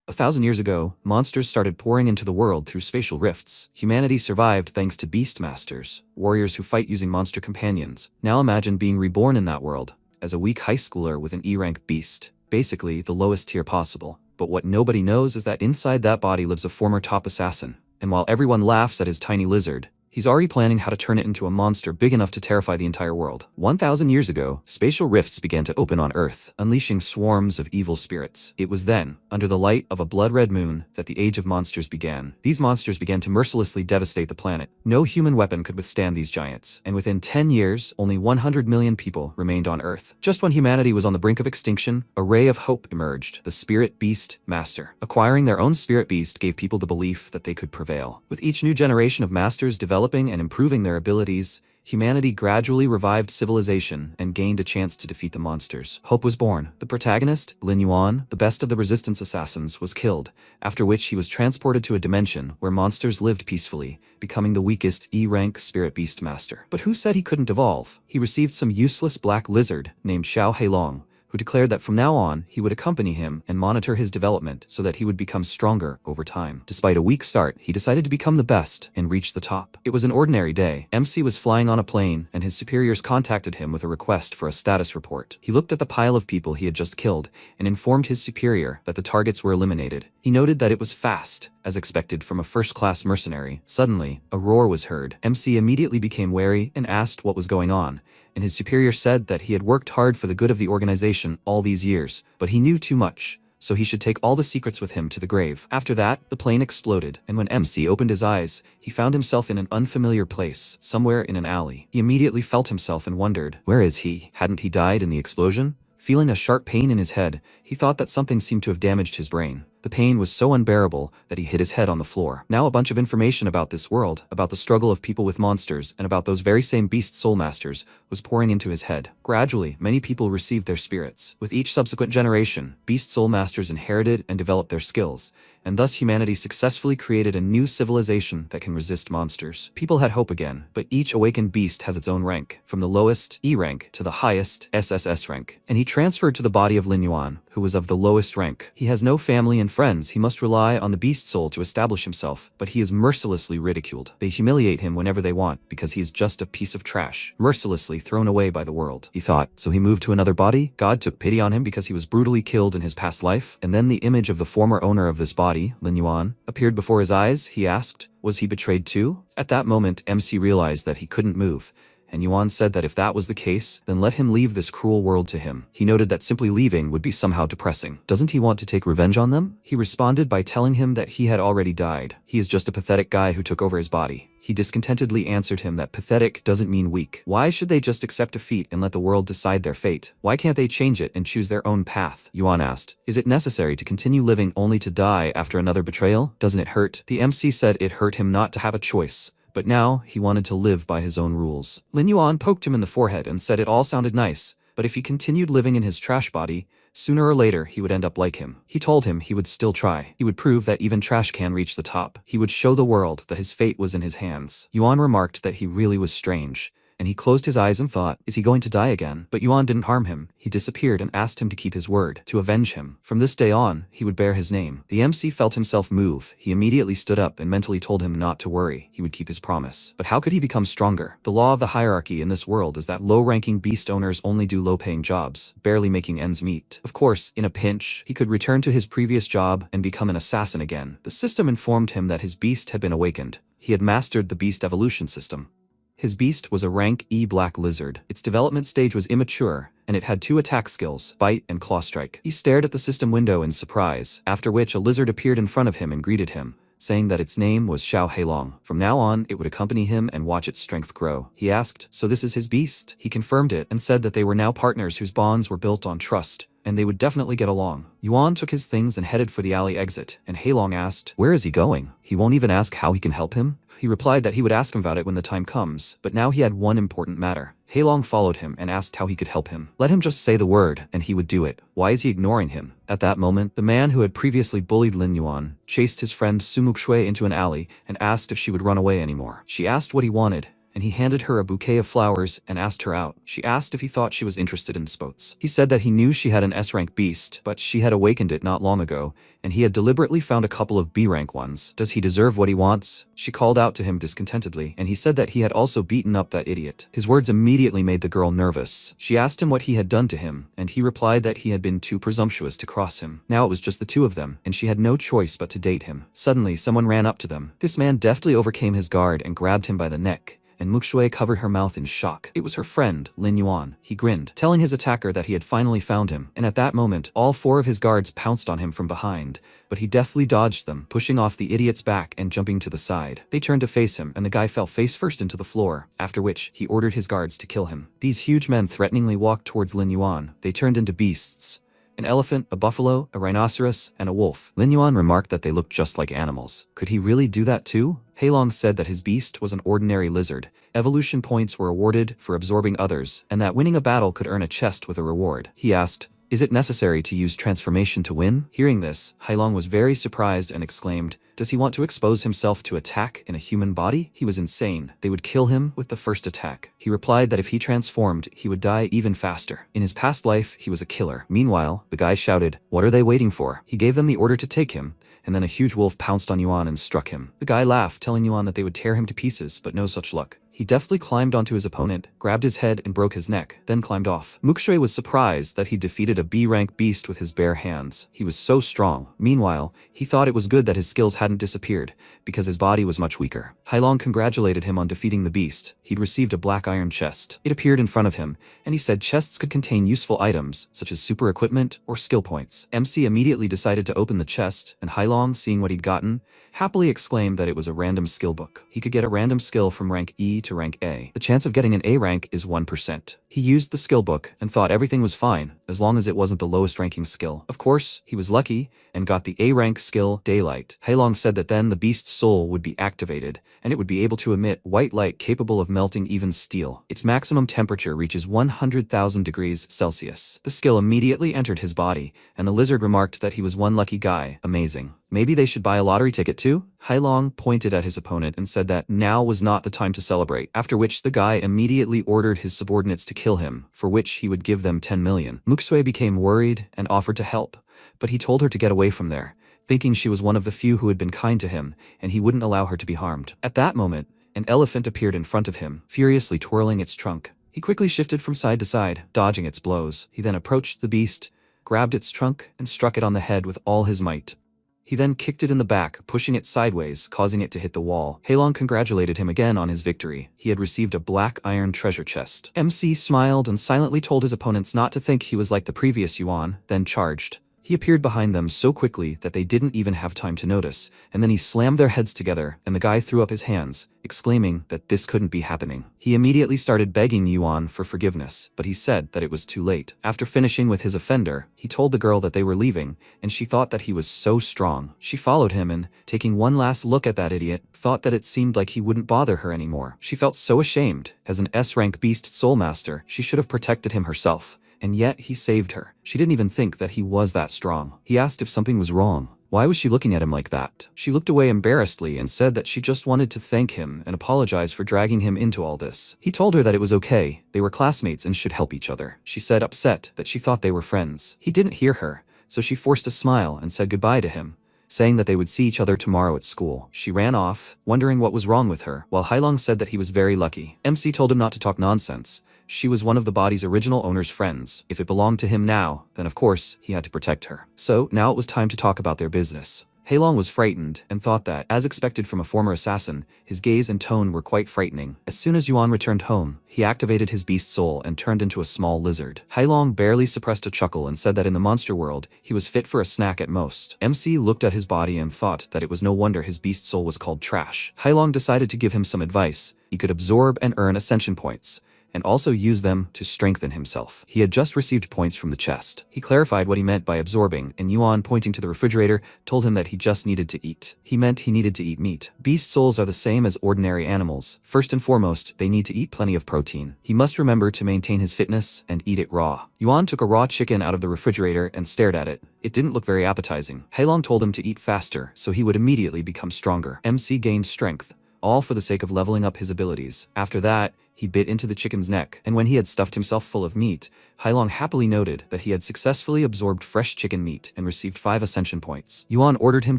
1,000 years ago, monsters started pouring into the world through spatial rifts. Humanity survived thanks to beastmasters, warriors who fight using monster companions. Now imagine being reborn in that world, as a weak high schooler with an E-rank beast, basically the lowest tier possible. But what nobody knows is that inside that body lives a former top assassin, and while everyone laughs at his tiny lizard, he's already planning how to turn it into a monster big enough to terrify the entire world. 1,000 years ago, spatial rifts began to open on Earth, unleashing swarms of evil spirits. It was then, under the light of a blood-red moon, that the age of monsters began. These monsters began to mercilessly devastate the planet. No human weapon could withstand these giants, and within 10 years, only 100 million people remained on Earth. Just when humanity was on the brink of extinction, a ray of hope emerged: the Spirit Beast Master. Acquiring their own Spirit Beast gave people the belief that they could prevail. With each new generation of masters developing and improving their abilities, humanity gradually revived civilization and gained a chance to defeat the monsters. Hope was born. The protagonist, Lin Yuan, the best of the resistance assassins, was killed, after which he was transported to a dimension where monsters lived peacefully, becoming the weakest E-rank Spirit Beast Master. But who said he couldn't evolve? He received some useless black lizard named Yahello, who declared that from now on, he would accompany him and monitor his development so that he would become stronger over time. Despite a weak start, he decided to become the best and reach the top. It was an ordinary day. MC was flying on a plane, and his superiors contacted him with a request for a status report. He looked at the pile of people he had just killed and informed his superior that the targets were eliminated. He noted that it was fast, as expected from a first-class mercenary. Suddenly, a roar was heard. MC immediately became wary and asked what was going on, and his superior said that he had worked hard for the good of the organization all these years, but he knew too much, so he should take all the secrets with him to the grave. After that, the plane exploded, and when MC opened his eyes, he found himself in an unfamiliar place, somewhere in an alley. He immediately felt himself and wondered, where is he? Hadn't he died in the explosion? Feeling a sharp pain in his head, he thought that something seemed to have damaged his brain. The pain was so unbearable that he hit his head on the floor. Now a bunch of information about this world, about the struggle of people with monsters, and about those very same beast soul masters was pouring into his head. Gradually, many people received their spirits. With each subsequent generation, beast soul masters inherited and developed their skills, and thus humanity successfully created a new civilization that can resist monsters. People had hope again, but each awakened beast has its own rank, from the lowest, E rank, to the highest, SSS rank. And he transferred to the body of Lin Yuan, who was of the lowest rank. He has no family and friends. He must rely on the beast soul to establish himself, but he is mercilessly ridiculed. They humiliate him whenever they want, because he is just a piece of trash, mercilessly thrown away by the world. He thought, so he moved to another body? God took pity on him because he was brutally killed in his past life? And then the image of the former owner of this body, Lin Yuan, appeared before his eyes. He asked, was he betrayed too? At that moment, MC realized that he couldn't move, and Yuan said that if that was the case, then let him leave this cruel world to him. He noted that simply leaving would be somehow depressing. Doesn't he want to take revenge on them? He responded by telling him that he had already died. He is just a pathetic guy who took over his body. He discontentedly answered him that pathetic doesn't mean weak. Why should they just accept defeat and let the world decide their fate? Why can't they change it and choose their own path? Yuan asked, is it necessary to continue living only to die after another betrayal? Doesn't it hurt? The MC said it hurt him not to have a choice, but now he wanted to live by his own rules. Lin Yuan poked him in the forehead and said it all sounded nice, but if he continued living in his trash body, sooner or later he would end up like him. He told him he would still try. He would prove that even trash can reach the top. He would show the world that his fate was in his hands. Yuan remarked that he really was strange, and he closed his eyes and thought, is he going to die again? But Yuan didn't harm him. He disappeared and asked him to keep his word, to avenge him. From this day on, he would bear his name. The MC felt himself move. He immediately stood up and mentally told him not to worry. He would keep his promise. But how could he become stronger? The law of the hierarchy in this world is that low-ranking beast owners only do low-paying jobs, barely making ends meet. Of course, in a pinch, he could return to his previous job and become an assassin again. The system informed him that his beast had been awakened. He had mastered the beast evolution system. His beast was a rank E black lizard. Its development stage was immature, and it had 2 attack skills, bite and claw strike. He stared at the system window in surprise, after which a lizard appeared in front of him and greeted him, saying that its name was Yahello. From now on, it would accompany him and watch its strength grow. He asked, so this is his beast? He confirmed it and said that they were now partners whose bonds were built on trust, and they would definitely get along. Yuan took his things and headed for the alley exit, and Heilong asked, where is he going? He won't even ask how he can help him? He replied that he would ask him about it when the time comes, but now he had one important matter. Heilong followed him and asked how he could help him. Let him just say the word, and he would do it. Why is he ignoring him? At that moment, the man who had previously bullied Lin Yuan chased his friend Sumuk Shui into an alley and asked if she would run away anymore. She asked what he wanted, and he handed her a bouquet of flowers and asked her out. She asked if he thought she was interested in sports. He said that he knew she had an S-rank beast, but she had awakened it not long ago, and he had deliberately found a couple of B-rank ones. Does he deserve what he wants? She called out to him discontentedly, and he said that he had also beaten up that idiot. His words immediately made the girl nervous. She asked him what he had done to him, and he replied that he had been too presumptuous to cross him. Now it was just the two of them, and she had no choice but to date him. Suddenly, someone ran up to them. This man deftly overcame his guard and grabbed him by the neck, and Muxue covered her mouth in shock. It was her friend, Lin Yuan. He grinned, telling his attacker that he had finally found him, and at that moment, all four of his guards pounced on him from behind, but he deftly dodged them, pushing off the idiot's back and jumping to the side. They turned to face him, and the guy fell face first into the floor, after which he ordered his guards to kill him. These huge men threateningly walked towards Lin Yuan. They turned into beasts. An elephant, a buffalo, a rhinoceros, and a wolf. Lin Yuan remarked that they looked just like animals. Could he really do that too? Heilong said that his beast was an ordinary lizard. Evolution points were awarded for absorbing others, and that winning a battle could earn a chest with a reward. He asked, "Is it necessary to use transformation to win?" Hearing this, Heilong was very surprised and exclaimed, "Does he want to expose himself to attack in a human body?" He was insane. They would kill him with the first attack. He replied that if he transformed, he would die even faster. In his past life, he was a killer. Meanwhile, the guy shouted, "What are they waiting for?" He gave them the order to take him, and then a huge wolf pounced on Yuan and struck him. The guy laughed, telling Yuan that they would tear him to pieces, but no such luck. He deftly climbed onto his opponent, grabbed his head and broke his neck, then climbed off. Muxue was surprised that he defeated a B-rank beast with his bare hands. He was so strong. Meanwhile, he thought it was good that his skills hadn't disappeared, because his body was much weaker. Heilong congratulated him on defeating the beast. He'd received a black iron chest. It appeared in front of him, and he said chests could contain useful items, such as super equipment or skill points. MC immediately decided to open the chest, and Heilong, seeing what he'd gotten, happily exclaimed that it was a random skill book. He could get a random skill from rank E to rank A. The chance of getting an A rank is 1%. He used the skill book and thought everything was fine, as long as it wasn't the lowest ranking skill. Of course, he was lucky and got the A rank skill, Daylight. Heilong said that then the beast's soul would be activated, and it would be able to emit white light capable of melting even steel. Its maximum temperature reaches 100,000 degrees Celsius. The skill immediately entered his body, and the lizard remarked that he was one lucky guy. Amazing. Maybe they should buy a lottery ticket too? Heilong pointed at his opponent and said that now was not the time to celebrate, after which the guy immediately ordered his subordinates to kill him, for which he would give them 10 million. Muxue became worried and offered to help, but he told her to get away from there, thinking she was one of the few who had been kind to him, and he wouldn't allow her to be harmed. At that moment, an elephant appeared in front of him, furiously twirling its trunk. He quickly shifted from side to side, dodging its blows. He then approached the beast, grabbed its trunk, and struck it on the head with all his might. He then kicked it in the back, pushing it sideways, causing it to hit the wall. Heilong congratulated him again on his victory. He had received a black iron treasure chest. MC smiled and silently told his opponents not to think he was like the previous Yuan, then charged. He appeared behind them so quickly that they didn't even have time to notice, and then he slammed their heads together, and the guy threw up his hands, exclaiming that this couldn't be happening. He immediately started begging Yuan for forgiveness, but he said that it was too late. After finishing with his offender, he told the girl that they were leaving, and she thought that he was so strong. She followed him and, taking one last look at that idiot, thought that it seemed like he wouldn't bother her anymore. She felt so ashamed. As an S-rank beast soul master, she should have protected him herself. And yet he saved her. She didn't even think that he was that strong. He asked if something was wrong. Why was she looking at him like that? She looked away embarrassedly and said that she just wanted to thank him and apologize for dragging him into all this. He told her that it was okay. They were classmates and should help each other. She said, upset, that she thought they were friends. He didn't hear her, so she forced a smile and said goodbye to him, saying that they would see each other tomorrow at school. She ran off, wondering what was wrong with her, while Heilong said that he was very lucky. MC told him not to talk nonsense. She was one of the body's original owner's friends. If it belonged to him now, then of course, he had to protect her. So, now it was time to talk about their business. Heilong was frightened and thought that, as expected from a former assassin, his gaze and tone were quite frightening. As soon as Yuan returned home, he activated his beast soul and turned into a small lizard. Heilong barely suppressed a chuckle and said that in the monster world, he was fit for a snack at most. MC looked at his body and thought that it was no wonder his beast soul was called trash. Heilong decided to give him some advice. He could absorb and earn ascension points, and also use them to strengthen himself. He had just received points from the chest. He clarified what he meant by absorbing, and Yuan, pointing to the refrigerator, told him that he just needed to eat. He meant he needed to eat meat. Beast souls are the same as ordinary animals. First and foremost, they need to eat plenty of protein. He must remember to maintain his fitness and eat it raw. Yuan took a raw chicken out of the refrigerator and stared at it. It didn't look very appetizing. Heilong told him to eat faster, so he would immediately become stronger. MC gained strength, all for the sake of leveling up his abilities. After that, he bit into the chicken's neck, and when he had stuffed himself full of meat, Hailong happily noted that he had successfully absorbed fresh chicken meat and received 5 ascension points. Yuan ordered him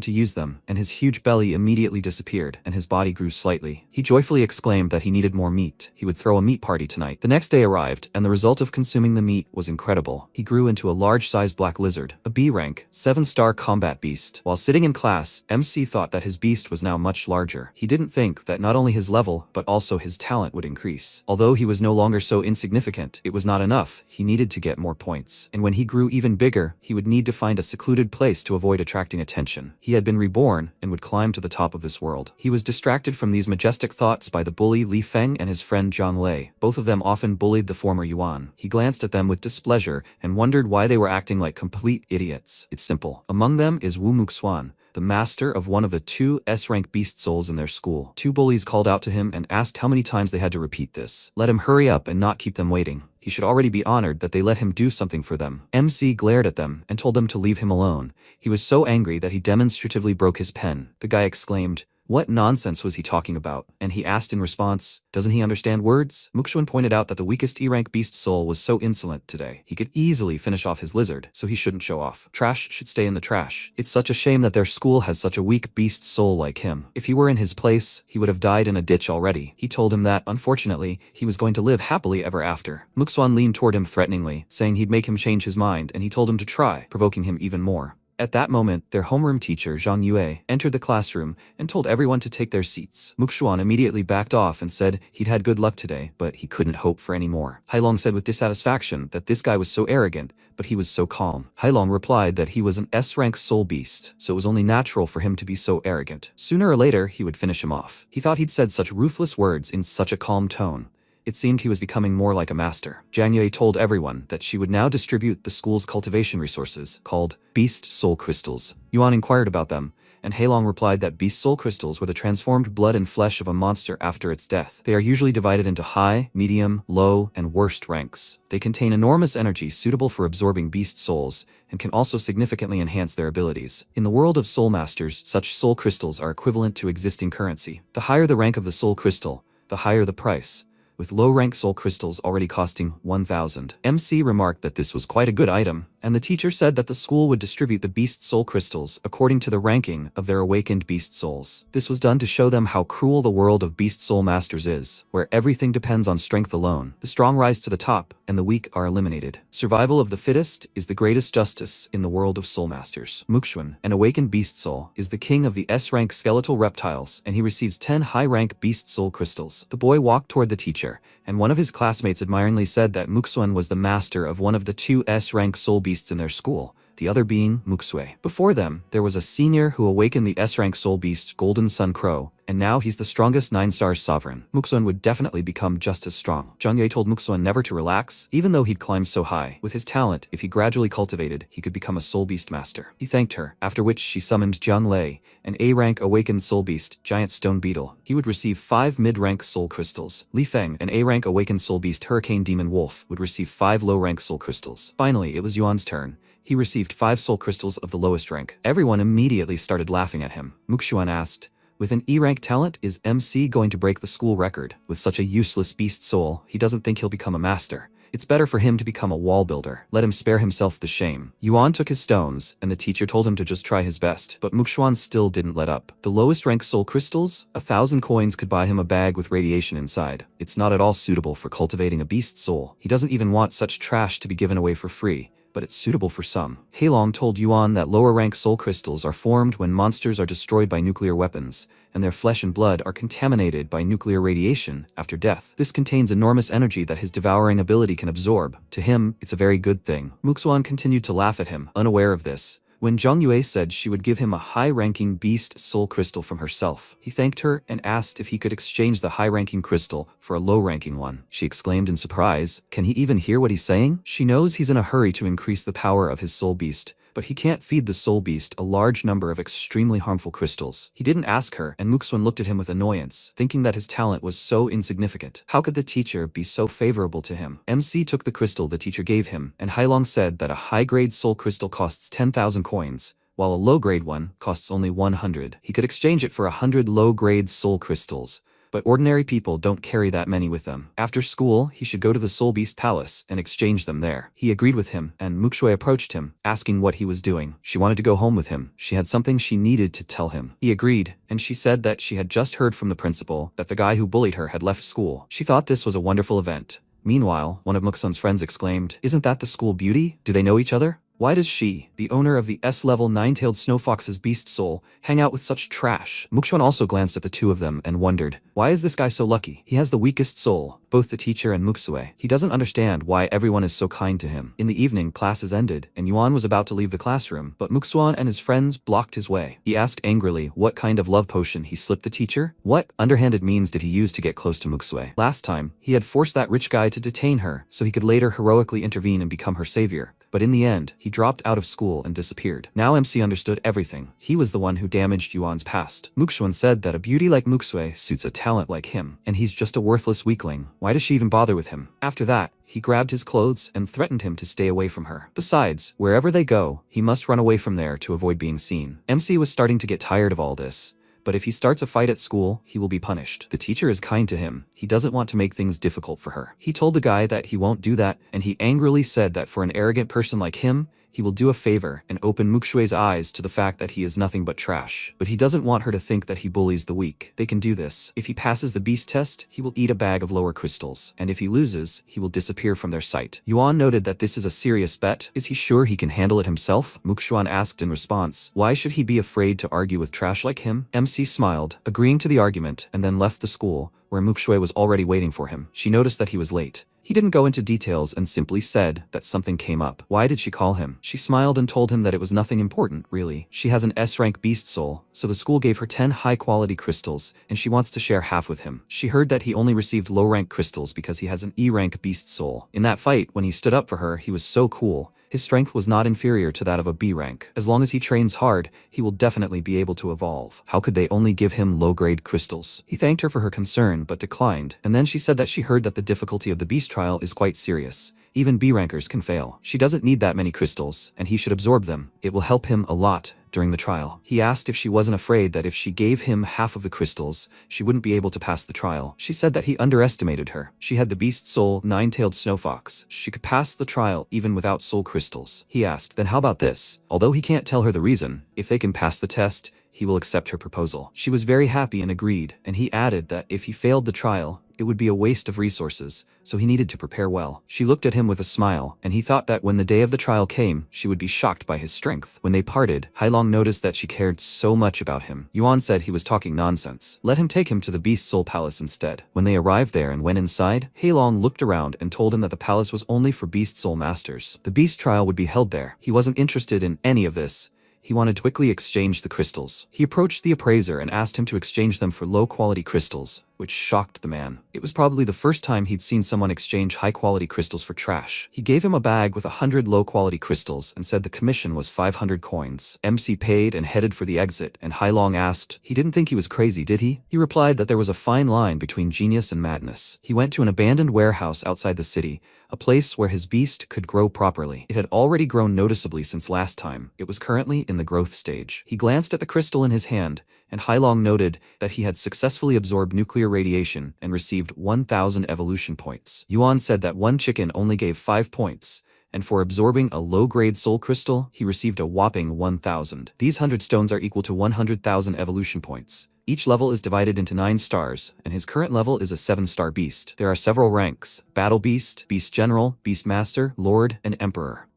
to use them, and his huge belly immediately disappeared, and his body grew slightly. He joyfully exclaimed that he needed more meat. He would throw a meat party tonight. The next day arrived, and the result of consuming the meat was incredible. He grew into a large-sized black lizard, a B rank, 7-star combat beast. While sitting in class, MC thought that his beast was now much larger. He didn't think that not only his level, but also his talent would increase. Although he was no longer so insignificant, it was not enough. He needed to get more points. And when he grew even bigger, he would need to find a secluded place to avoid attracting attention. He had been reborn and would climb to the top of this world. He was distracted from these majestic thoughts by the bully Li Feng and his friend Zhang Lei. Both of them often bullied the former Yuan. He glanced at them with displeasure and wondered why they were acting like complete idiots. It's simple. Among them is Wu Muxuan, the master of one of the 2 S-rank beast souls in their school. 2 bullies called out to him and asked how many times they had to repeat this. Let him hurry up and not keep them waiting. He should already be honored that they let him do something for them. MC glared at them and told them to leave him alone. He was so angry that he demonstratively broke his pen. The guy exclaimed, "What nonsense was he talking about?" And he asked in response, "Doesn't he understand words?" Muxuan pointed out that the weakest E-rank beast soul was so insolent today. He could easily finish off his lizard, so he shouldn't show off. Trash should stay in the trash. It's such a shame that their school has such a weak beast soul like him. If he were in his place, he would have died in a ditch already. He told him that, unfortunately, he was going to live happily ever after. Muxuan leaned toward him threateningly, saying he'd make him change his mind, and he told him to try, provoking him even more. At that moment, their homeroom teacher, Zhang Yue, entered the classroom and told everyone to take their seats. Muxuan immediately backed off and said he'd had good luck today, but he couldn't hope for any more. Hailong said with dissatisfaction that this guy was so arrogant, but he was so calm. Hailong replied that he was an S-rank soul beast, so it was only natural for him to be so arrogant. Sooner or later, he would finish him off. He thought he'd said such ruthless words in such a calm tone. It seemed he was becoming more like a master. Zhang Yue told everyone that she would now distribute the school's cultivation resources, called Beast Soul Crystals. Yuan inquired about them, and Hailong replied that Beast Soul Crystals were the transformed blood and flesh of a monster after its death. They are usually divided into high, medium, low, and worst ranks. They contain enormous energy suitable for absorbing beast souls, and can also significantly enhance their abilities. In the world of soul masters, such soul crystals are equivalent to existing currency. The higher the rank of the soul crystal, the higher the price, with low-rank soul crystals already costing 1,000. MC remarked that this was quite a good item, and the teacher said that the school would distribute the beast soul crystals according to the ranking of their awakened beast souls. This was done to show them how cruel the world of beast soul masters is, where everything depends on strength alone. The strong rise to the top, and the weak are eliminated. Survival of the fittest is the greatest justice in the world of soul masters. Muxuan, an awakened beast soul, is the king of the S-rank skeletal reptiles, and he receives 10 high-rank beast soul crystals. The boy walked toward the teacher, and one of his classmates admiringly said that Muxuan was the master of one of the 2 S-rank soul beasts in their school, the other being Muxue. Before them, there was a senior who awakened the S-rank soul beast Golden Sun Crow, and now he's the strongest 9-star sovereign. Muxuan would definitely become just as strong. Zhang Yue told Muxuan never to relax, even though he'd climbed so high. With his talent, if he gradually cultivated, he could become a soul beast master. He thanked her, after which she summoned Zhang Lei, an A-rank awakened soul beast, giant stone beetle. He would receive 5 mid-rank soul crystals. Li Feng, an A-rank awakened soul beast hurricane demon wolf, would receive 5 low-rank soul crystals. Finally, it was Yuan's turn. He received 5 soul crystals of the lowest rank. Everyone immediately started laughing at him. Muxuan asked, "With an E-rank talent, is MC going to break the school record? With such a useless beast soul, he doesn't think he'll become a master. It's better for him to become a wall builder. Let him spare himself the shame." Yuan took his stones, and the teacher told him to just try his best, but Muxuan still didn't let up. The lowest rank soul crystals? 1,000 coins could buy him a bag with radiation inside. It's not at all suitable for cultivating a beast soul. He doesn't even want such trash to be given away for free, but it's suitable for some. Hailong told Yuan that lower-rank soul crystals are formed when monsters are destroyed by nuclear weapons, and their flesh and blood are contaminated by nuclear radiation after death. This contains enormous energy that his devouring ability can absorb. To him, it's a very good thing. Muxuan continued to laugh at him, unaware of this. When Zhang Yue said she would give him a high-ranking beast soul crystal from herself, he thanked her and asked if he could exchange the high-ranking crystal for a low-ranking one. She exclaimed in surprise, "Can he even hear what he's saying?" She knows he's in a hurry to increase the power of his soul beast, but he can't feed the soul beast a large number of extremely harmful crystals. He didn't ask her, and Muxuan looked at him with annoyance, thinking that his talent was so insignificant. How could the teacher be so favorable to him? MC took the crystal the teacher gave him, and Hailong said that a high-grade soul crystal costs 10,000 coins, while a low-grade one costs only 100. He could exchange it for 100 low-grade soul crystals, but ordinary people don't carry that many with them. After school, he should go to the Soul Beast Palace and exchange them there. He agreed with him, and Mukshui approached him, asking what he was doing. She wanted to go home with him. She had something she needed to tell him. He agreed, and she said that she had just heard from the principal that the guy who bullied her had left school. She thought this was a wonderful event. Meanwhile, one of Muksun's friends exclaimed, "Isn't that the school beauty? Do they know each other? Why does she, the owner of the S-level nine-tailed snow fox's beast soul, hang out with such trash?" Mukshun also glanced at the two of them and wondered, why is this guy so lucky? He has the weakest soul, both the teacher and Muksue. He doesn't understand why everyone is so kind to him. In the evening, classes ended, and Yuan was about to leave the classroom, but Muksuan and his friends blocked his way. He asked angrily what kind of love potion he slipped the teacher. What underhanded means did he use to get close to Muksue? Last time, he had forced that rich guy to detain her, so he could later heroically intervene and become her savior. But in the end, he dropped out of school and disappeared. Now MC understood everything. He was the one who damaged Yuan's past. Mukshuan said that a beauty like Muksue suits a talent like him, and he's just a worthless weakling. Why does she even bother with him? After that, he grabbed his clothes and threatened him to stay away from her. Besides, wherever they go, he must run away from there to avoid being seen. MC was starting to get tired of all this. But if he starts a fight at school, he will be punished. The teacher is kind to him. He doesn't want to make things difficult for her. He told the guy that he won't do that, and he angrily said that for an arrogant person like him, he will do a favor and open Mukshue's eyes to the fact that he is nothing but trash. But he doesn't want her to think that he bullies the weak. They can do this. If he passes the beast test, he will eat a bag of lower crystals. And if he loses, he will disappear from their sight. Yuan noted that this is a serious bet. Is he sure he can handle it himself? Mukshuan asked in response. Why should he be afraid to argue with trash like him? MC smiled, agreeing to the argument, and then left the school, where Mukshui was already waiting for him. She noticed that he was late. He didn't go into details and simply said that something came up. Why did she call him? She smiled and told him that it was nothing important, really. She has an S-rank beast soul, so the school gave her 10 high-quality crystals, and she wants to share half with him. She heard that he only received low-rank crystals because he has an E-rank beast soul. In that fight, when he stood up for her, he was so cool. His strength was not inferior to that of a B rank. As long as he trains hard, he will definitely be able to evolve. How could they only give him low-grade crystals? He thanked her for her concern, but declined, and then she said that she heard that the difficulty of the beast trial is quite serious. Even B rankers can fail. She doesn't need that many crystals, and he should absorb them. It will help him a lot during the trial. He asked if she wasn't afraid that if she gave him half of the crystals, she wouldn't be able to pass the trial. She said that he underestimated her. She had the beast soul, nine-tailed snow fox. She could pass the trial even without soul crystals. He asked, then how about this? Although he can't tell her the reason, if they can pass the test, he will accept her proposal. She was very happy and agreed, and he added that if he failed the trial, it would be a waste of resources, so he needed to prepare well. She looked at him with a smile, and he thought that when the day of the trial came, she would be shocked by his strength. When they parted, Hailong noticed that she cared so much about him. Yuan said he was talking nonsense. Let him take him to the Beast Soul Palace instead. When they arrived there and went inside, Hailong looked around and told him that the palace was only for Beast Soul Masters. The Beast trial would be held there. He wasn't interested in any of this. He wanted to quickly exchange the crystals. He approached the appraiser and asked him to exchange them for low-quality crystals, which shocked the man. It was probably the first time he'd seen someone exchange high-quality crystals for trash. He gave him a bag with 100 low-quality crystals and said the commission was 500 coins. MC paid and headed for the exit, and Hailong asked, he didn't think he was crazy, did he? He replied that there was a fine line between genius and madness. He went to an abandoned warehouse outside the city, a place where his beast could grow properly. It had already grown noticeably since last time. It was currently in the growth stage. He glanced at the crystal in his hand, and Hailong noted that he had successfully absorbed nuclear radiation and received 1,000 evolution points. Yuan said that one chicken only gave 5 points, and for absorbing a low-grade soul crystal, he received a whopping 1,000. These 100 stones are equal to 100,000 evolution points. Each level is divided into 9 stars, and his current level is a 7-star beast. There are several ranks: Battle Beast, Beast General, Beast Master, Lord, and Emperor.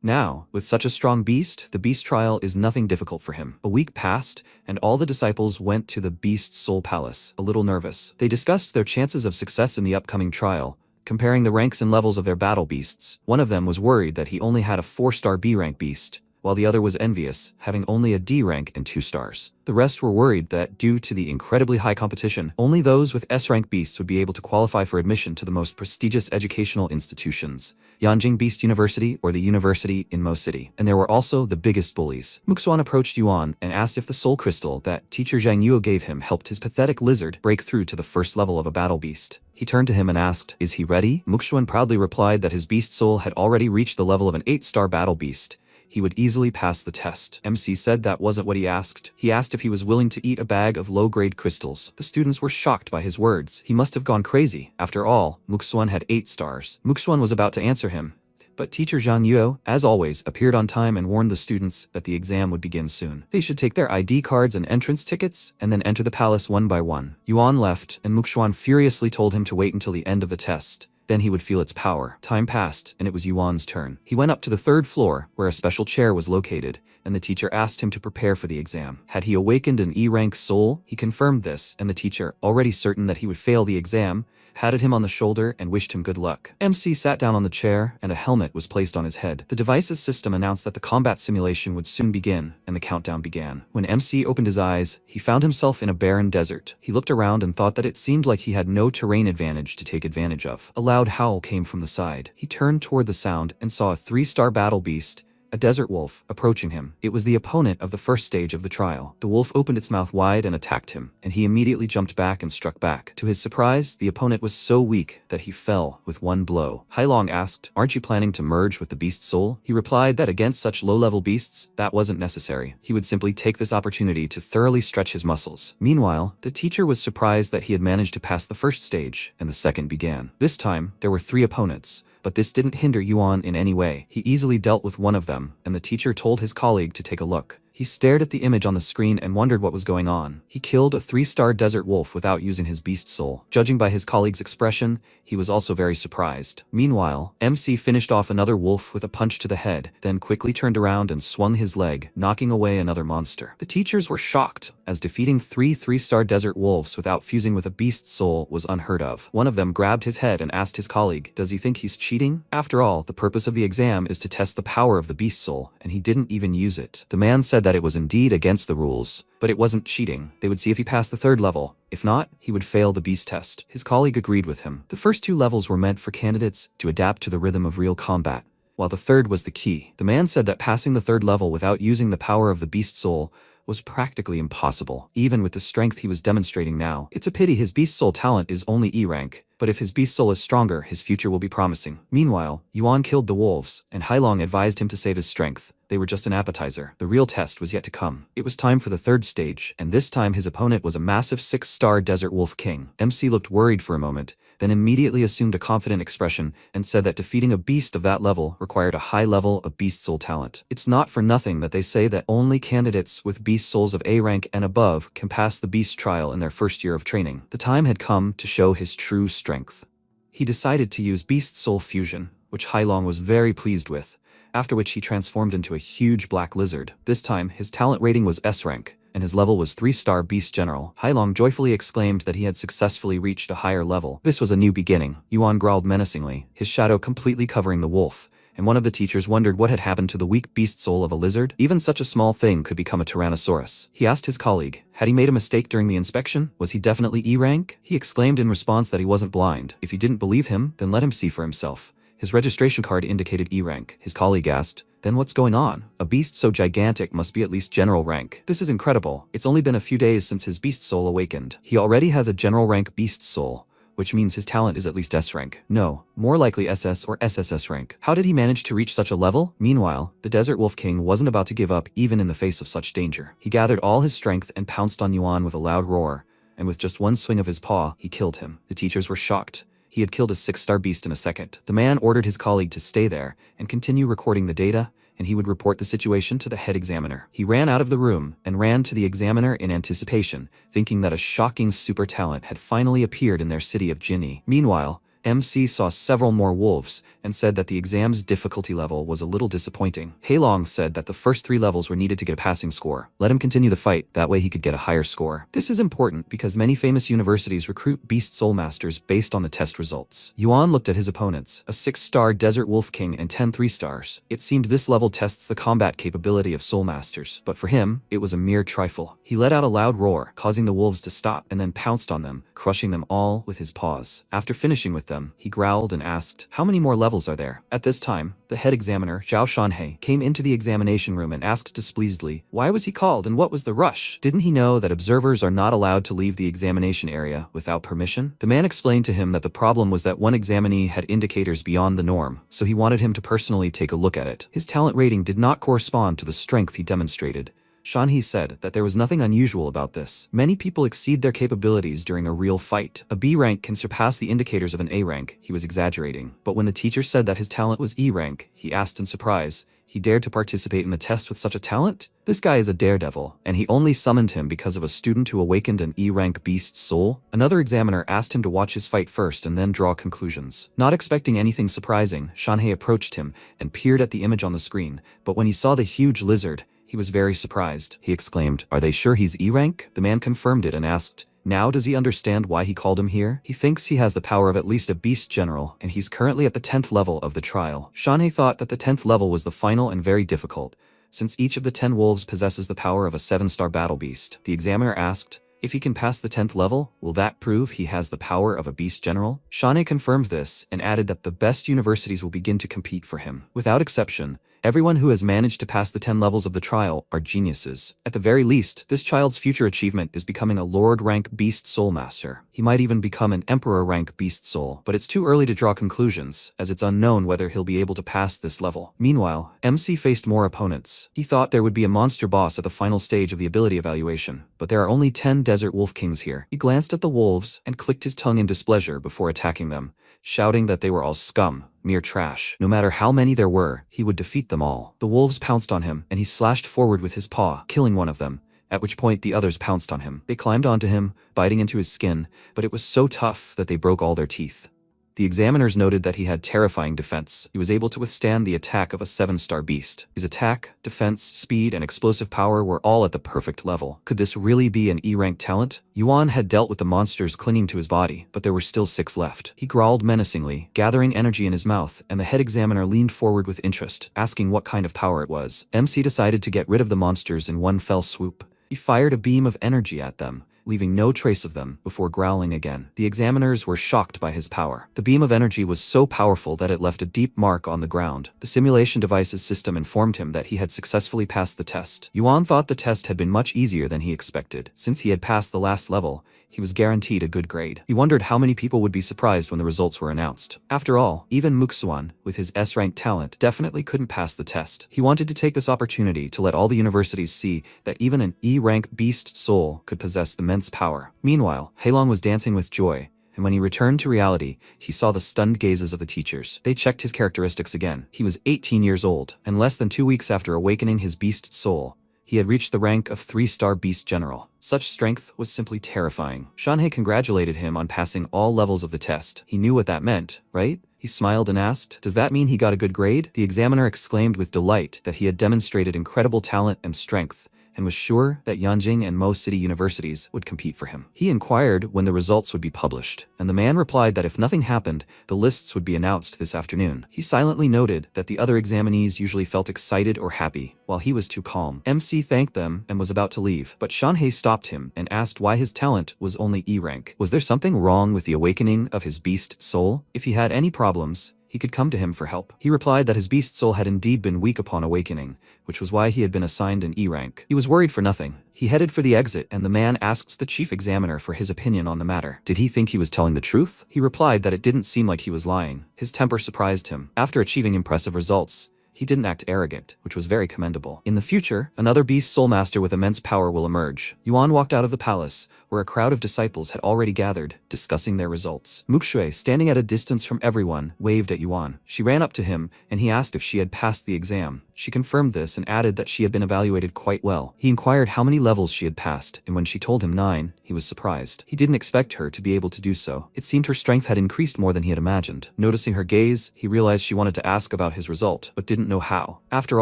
Now, with such a strong beast, the beast trial is nothing difficult for him. A week passed, and all the disciples went to the Beast Soul Palace, a little nervous. They discussed their chances of success in the upcoming trial, comparing the ranks and levels of their battle beasts. One of them was worried that he only had a 4-star B-rank beast, while the other was envious, having only a D rank and 2 stars. The rest were worried that, due to the incredibly high competition, only those with S-rank beasts would be able to qualify for admission to the most prestigious educational institutions, Yanjing Beast University or the University in Mo City. And there were also the biggest bullies. Muxuan approached Yuan and asked if the soul crystal that teacher Zhang Yuo gave him helped his pathetic lizard break through to the first level of a battle beast. He turned to him and asked, is he ready? Muxuan proudly replied that his beast soul had already reached the level of an 8-star battle beast. he would easily pass the test. MC said that wasn't what he asked. He asked if he was willing to eat a bag of low-grade crystals. The students were shocked by his words. He must have gone crazy. After all, Muxuan had 8 stars. Muxuan was about to answer him, but teacher Zhang Yuo, as always, appeared on time and warned the students that the exam would begin soon. They should take their ID cards and entrance tickets, and then enter the palace one by one. Yuan left, and Muxuan furiously told him to wait until the end of the test. Then he would feel its power. Time passed, and it was Yuan's turn. He went up to the 3rd floor, where a special chair was located, and the teacher asked him to prepare for the exam. Had he awakened an E-rank soul? He confirmed this, and the teacher, already certain that he would fail the exam, patted him on the shoulder and wished him good luck. MC sat down on the chair, and a helmet was placed on his head. The device's system announced that the combat simulation would soon begin, and the countdown began. When MC opened his eyes, he found himself in a barren desert. He looked around and thought that it seemed like he had no terrain advantage to take advantage of. A loud howl came from the side. He turned toward the sound and saw a 3-star battle beast, a desert wolf, approaching him. It was the opponent of the first stage of the trial. The wolf opened its mouth wide and attacked him, and he immediately jumped back and struck back. To his surprise, the opponent was so weak that he fell with one blow. Hailong asked, "Aren't you planning to merge with the beast soul?" He replied that against such low-level beasts, that wasn't necessary. He would simply take this opportunity to thoroughly stretch his muscles. Meanwhile, the teacher was surprised that he had managed to pass the first stage, and the second began. This time, there were 3 opponents, but this didn't hinder Yuan in any way. He easily dealt with one of them, and the teacher told his colleague to take a look. He stared at the image on the screen and wondered what was going on. He killed a 3-star desert wolf without using his beast soul. Judging by his colleague's expression, he was also very surprised. Meanwhile, MC finished off another wolf with a punch to the head, then quickly turned around and swung his leg, knocking away another monster. The teachers were shocked, as defeating 3 3-star desert wolves without fusing with a beast soul was unheard of. One of them grabbed his head and asked his colleague, "Does he think he's cheating?" After all, the purpose of the exam is to test the power of the beast soul, and he didn't even use it. The man said that it was indeed against the rules, but it wasn't cheating. They would see if he passed the 3rd level. If not, he would fail the beast test. His colleague agreed with him. The first 2 levels were meant for candidates to adapt to the rhythm of real combat, while the 3rd was the key. The man said that passing the 3rd level without using the power of the beast soul was practically impossible, even with the strength he was demonstrating now. It's a pity his beast soul talent is only E rank, but if his beast soul is stronger, his future will be promising. Meanwhile, Yuan killed the wolves, and Hailong advised him to save his strength. They were just an appetizer. The real test was yet to come. It was time for the 3rd stage, and this time his opponent was a massive 6-star desert wolf king. MC looked worried for a moment, then immediately assumed a confident expression and said that defeating a beast of that level required a high level of beast soul talent. It's not for nothing that they say that only candidates with beast souls of A rank and above can pass the beast trial in their first year of training. The time had come to show his true strength. He decided to use beast soul fusion, which Hailong was very pleased with, after which he transformed into a huge black lizard. This time, his talent rating was S rank, and his level was 3-star Beast General. Hailong joyfully exclaimed that he had successfully reached a higher level. This was a new beginning. Yuan growled menacingly, his shadow completely covering the wolf, and one of the teachers wondered what had happened to the weak beast soul of a lizard. Even such a small thing could become a Tyrannosaurus. He asked his colleague, had he made a mistake during the inspection? Was he definitely E rank? He exclaimed in response that he wasn't blind. If you didn't believe him, then let him see for himself. His registration card indicated E rank. His colleague asked, "Then what's going on? A beast so gigantic must be at least general rank." This is incredible. It's only been a few days since his beast soul awakened. He already has a general rank beast soul, which means his talent is at least S rank. No, more likely SS or SSS rank. How did he manage to reach such a level? Meanwhile, the Desert Wolf King wasn't about to give up even in the face of such danger. He gathered all his strength and pounced on Yuan with a loud roar, and with just one swing of his paw, he killed him. The teachers were shocked. He had killed a 6-star beast in a second. The man ordered his colleague to stay there and continue recording the data, and he would report the situation to the head examiner. He ran out of the room and ran to the examiner in anticipation, thinking that a shocking super talent had finally appeared in their city of Jinni. Meanwhile, MC saw several more wolves and said that the exam's difficulty level was a little disappointing. Hailong said that the first 3 levels were needed to get a passing score. Let him continue the fight, that way he could get a higher score. This is important because many famous universities recruit beast soul masters based on the test results. Yuan looked at his opponents, a 6-star Desert Wolf King and 10 3-stars. It seemed this level tests the combat capability of soul masters, but for him, it was a mere trifle. He let out a loud roar, causing the wolves to stop, and then pounced on them, crushing them all with his paws. After finishing with them. He growled and asked, "How many more levels are there?" At this time, the head examiner, Zhao Shanhei, came into the examination room and asked displeasedly, why was he called and what was the rush? Didn't he know that observers are not allowed to leave the examination area without permission? The man explained to him that the problem was that one examinee had indicators beyond the norm, so he wanted him to personally take a look at it. His talent rating did not correspond to the strength he demonstrated. Shanhei said that there was nothing unusual about this. Many people exceed their capabilities during a real fight. A B rank can surpass the indicators of an A rank. He was exaggerating. But when the teacher said that his talent was E rank, he asked in surprise, he dared to participate in the test with such a talent? This guy is a daredevil, and he only summoned him because of a student who awakened an E-rank beast soul. Another examiner asked him to watch his fight first and then draw conclusions. Not expecting anything surprising, Shanhei approached him and peered at the image on the screen, but when he saw the huge lizard, he was very surprised. He exclaimed, "Are they sure he's E-rank?" The man confirmed it and asked, "Now does he understand why he called him here?" He thinks he has the power of at least a beast general, and he's currently at the 10th level of the trial. Shanhei thought that the 10th level was the final and very difficult, since each of the 10 wolves possesses the power of a 7-star battle beast. The examiner asked, if he can pass the 10th level, will that prove he has the power of a beast general? Shanhei confirmed this and added that the best universities will begin to compete for him. Without exception, everyone who has managed to pass the 10 levels of the trial are geniuses. At the very least, this child's future achievement is becoming a Lord-rank Beast Soul Master. He might even become an Emperor-rank Beast Soul, but it's too early to draw conclusions, as it's unknown whether he'll be able to pass this level. Meanwhile, MC faced more opponents. He thought there would be a monster boss at the final stage of the ability evaluation, but there are only 10 Desert Wolf Kings here. He glanced at the wolves and clicked his tongue in displeasure before attacking them, shouting that they were all scum, mere trash. No matter how many there were, he would defeat them all. The wolves pounced on him, and he slashed forward with his paw, killing one of them, at which point the others pounced on him. They climbed onto him, biting into his skin, but it was so tough that they broke all their teeth. The examiners noted that he had terrifying defense. He was able to withstand the attack of a 7-star beast. His attack, defense, speed, and explosive power were all at the perfect level. Could this really be an E-rank talent? Yuan had dealt with the monsters clinging to his body, but there were still 6 left. He growled menacingly, gathering energy in his mouth, and the head examiner leaned forward with interest, asking what kind of power it was. MC decided to get rid of the monsters in one fell swoop. He fired a beam of energy at them, leaving no trace of them, before growling again. The examiners were shocked by his power. The beam of energy was so powerful that it left a deep mark on the ground. The simulation device's system informed him that he had successfully passed the test. Yuan thought the test had been much easier than he expected. Since he had passed the last level, he was guaranteed a good grade. He wondered how many people would be surprised when the results were announced. After all, even Muxuan, with his S-rank talent, definitely couldn't pass the test. He wanted to take this opportunity to let all the universities see that even an E-rank beast soul could possess immense power. Meanwhile, Heilong was dancing with joy, and when he returned to reality, he saw the stunned gazes of the teachers. They checked his characteristics again. He was 18 years old, and less than 2 weeks after awakening his beast soul, he had reached the rank of 3-star Beast General. Such strength was simply terrifying. Shanhei congratulated him on passing all levels of the test. He knew what that meant, right? He smiled and asked, "Does that mean he got a good grade?" The examiner exclaimed with delight that he had demonstrated incredible talent and strength, and was sure that Yanjing and Mo City universities would compete for him. He inquired when the results would be published, and the man replied that if nothing happened, the lists would be announced this afternoon. He silently noted that the other examinees usually felt excited or happy, while he was too calm. MC thanked them and was about to leave, but Shanhei stopped him and asked why his talent was only E-rank. Was there something wrong with the awakening of his beast soul? If he had any problems, he could come to him for help. He replied that his beast soul had indeed been weak upon awakening, which was why he had been assigned an E-rank. He was worried for nothing. He headed for the exit, and the man asked the chief examiner for his opinion on the matter. Did he think he was telling the truth? He replied that it didn't seem like he was lying. His temper surprised him. After achieving impressive results, he didn't act arrogant, which was very commendable. In the future, another beast soul master with immense power will emerge. Yuan walked out of the palace, where a crowd of disciples had already gathered, discussing their results. Muxue, standing at a distance from everyone, waved at Yuan. She ran up to him, and he asked if she had passed the exam. She confirmed this and added that she had been evaluated quite well. He inquired how many levels she had passed, and when she told him 9, he was surprised. He didn't expect her to be able to do so. It seemed her strength had increased more than he had imagined. Noticing her gaze, he realized she wanted to ask about his result, but didn't know how. After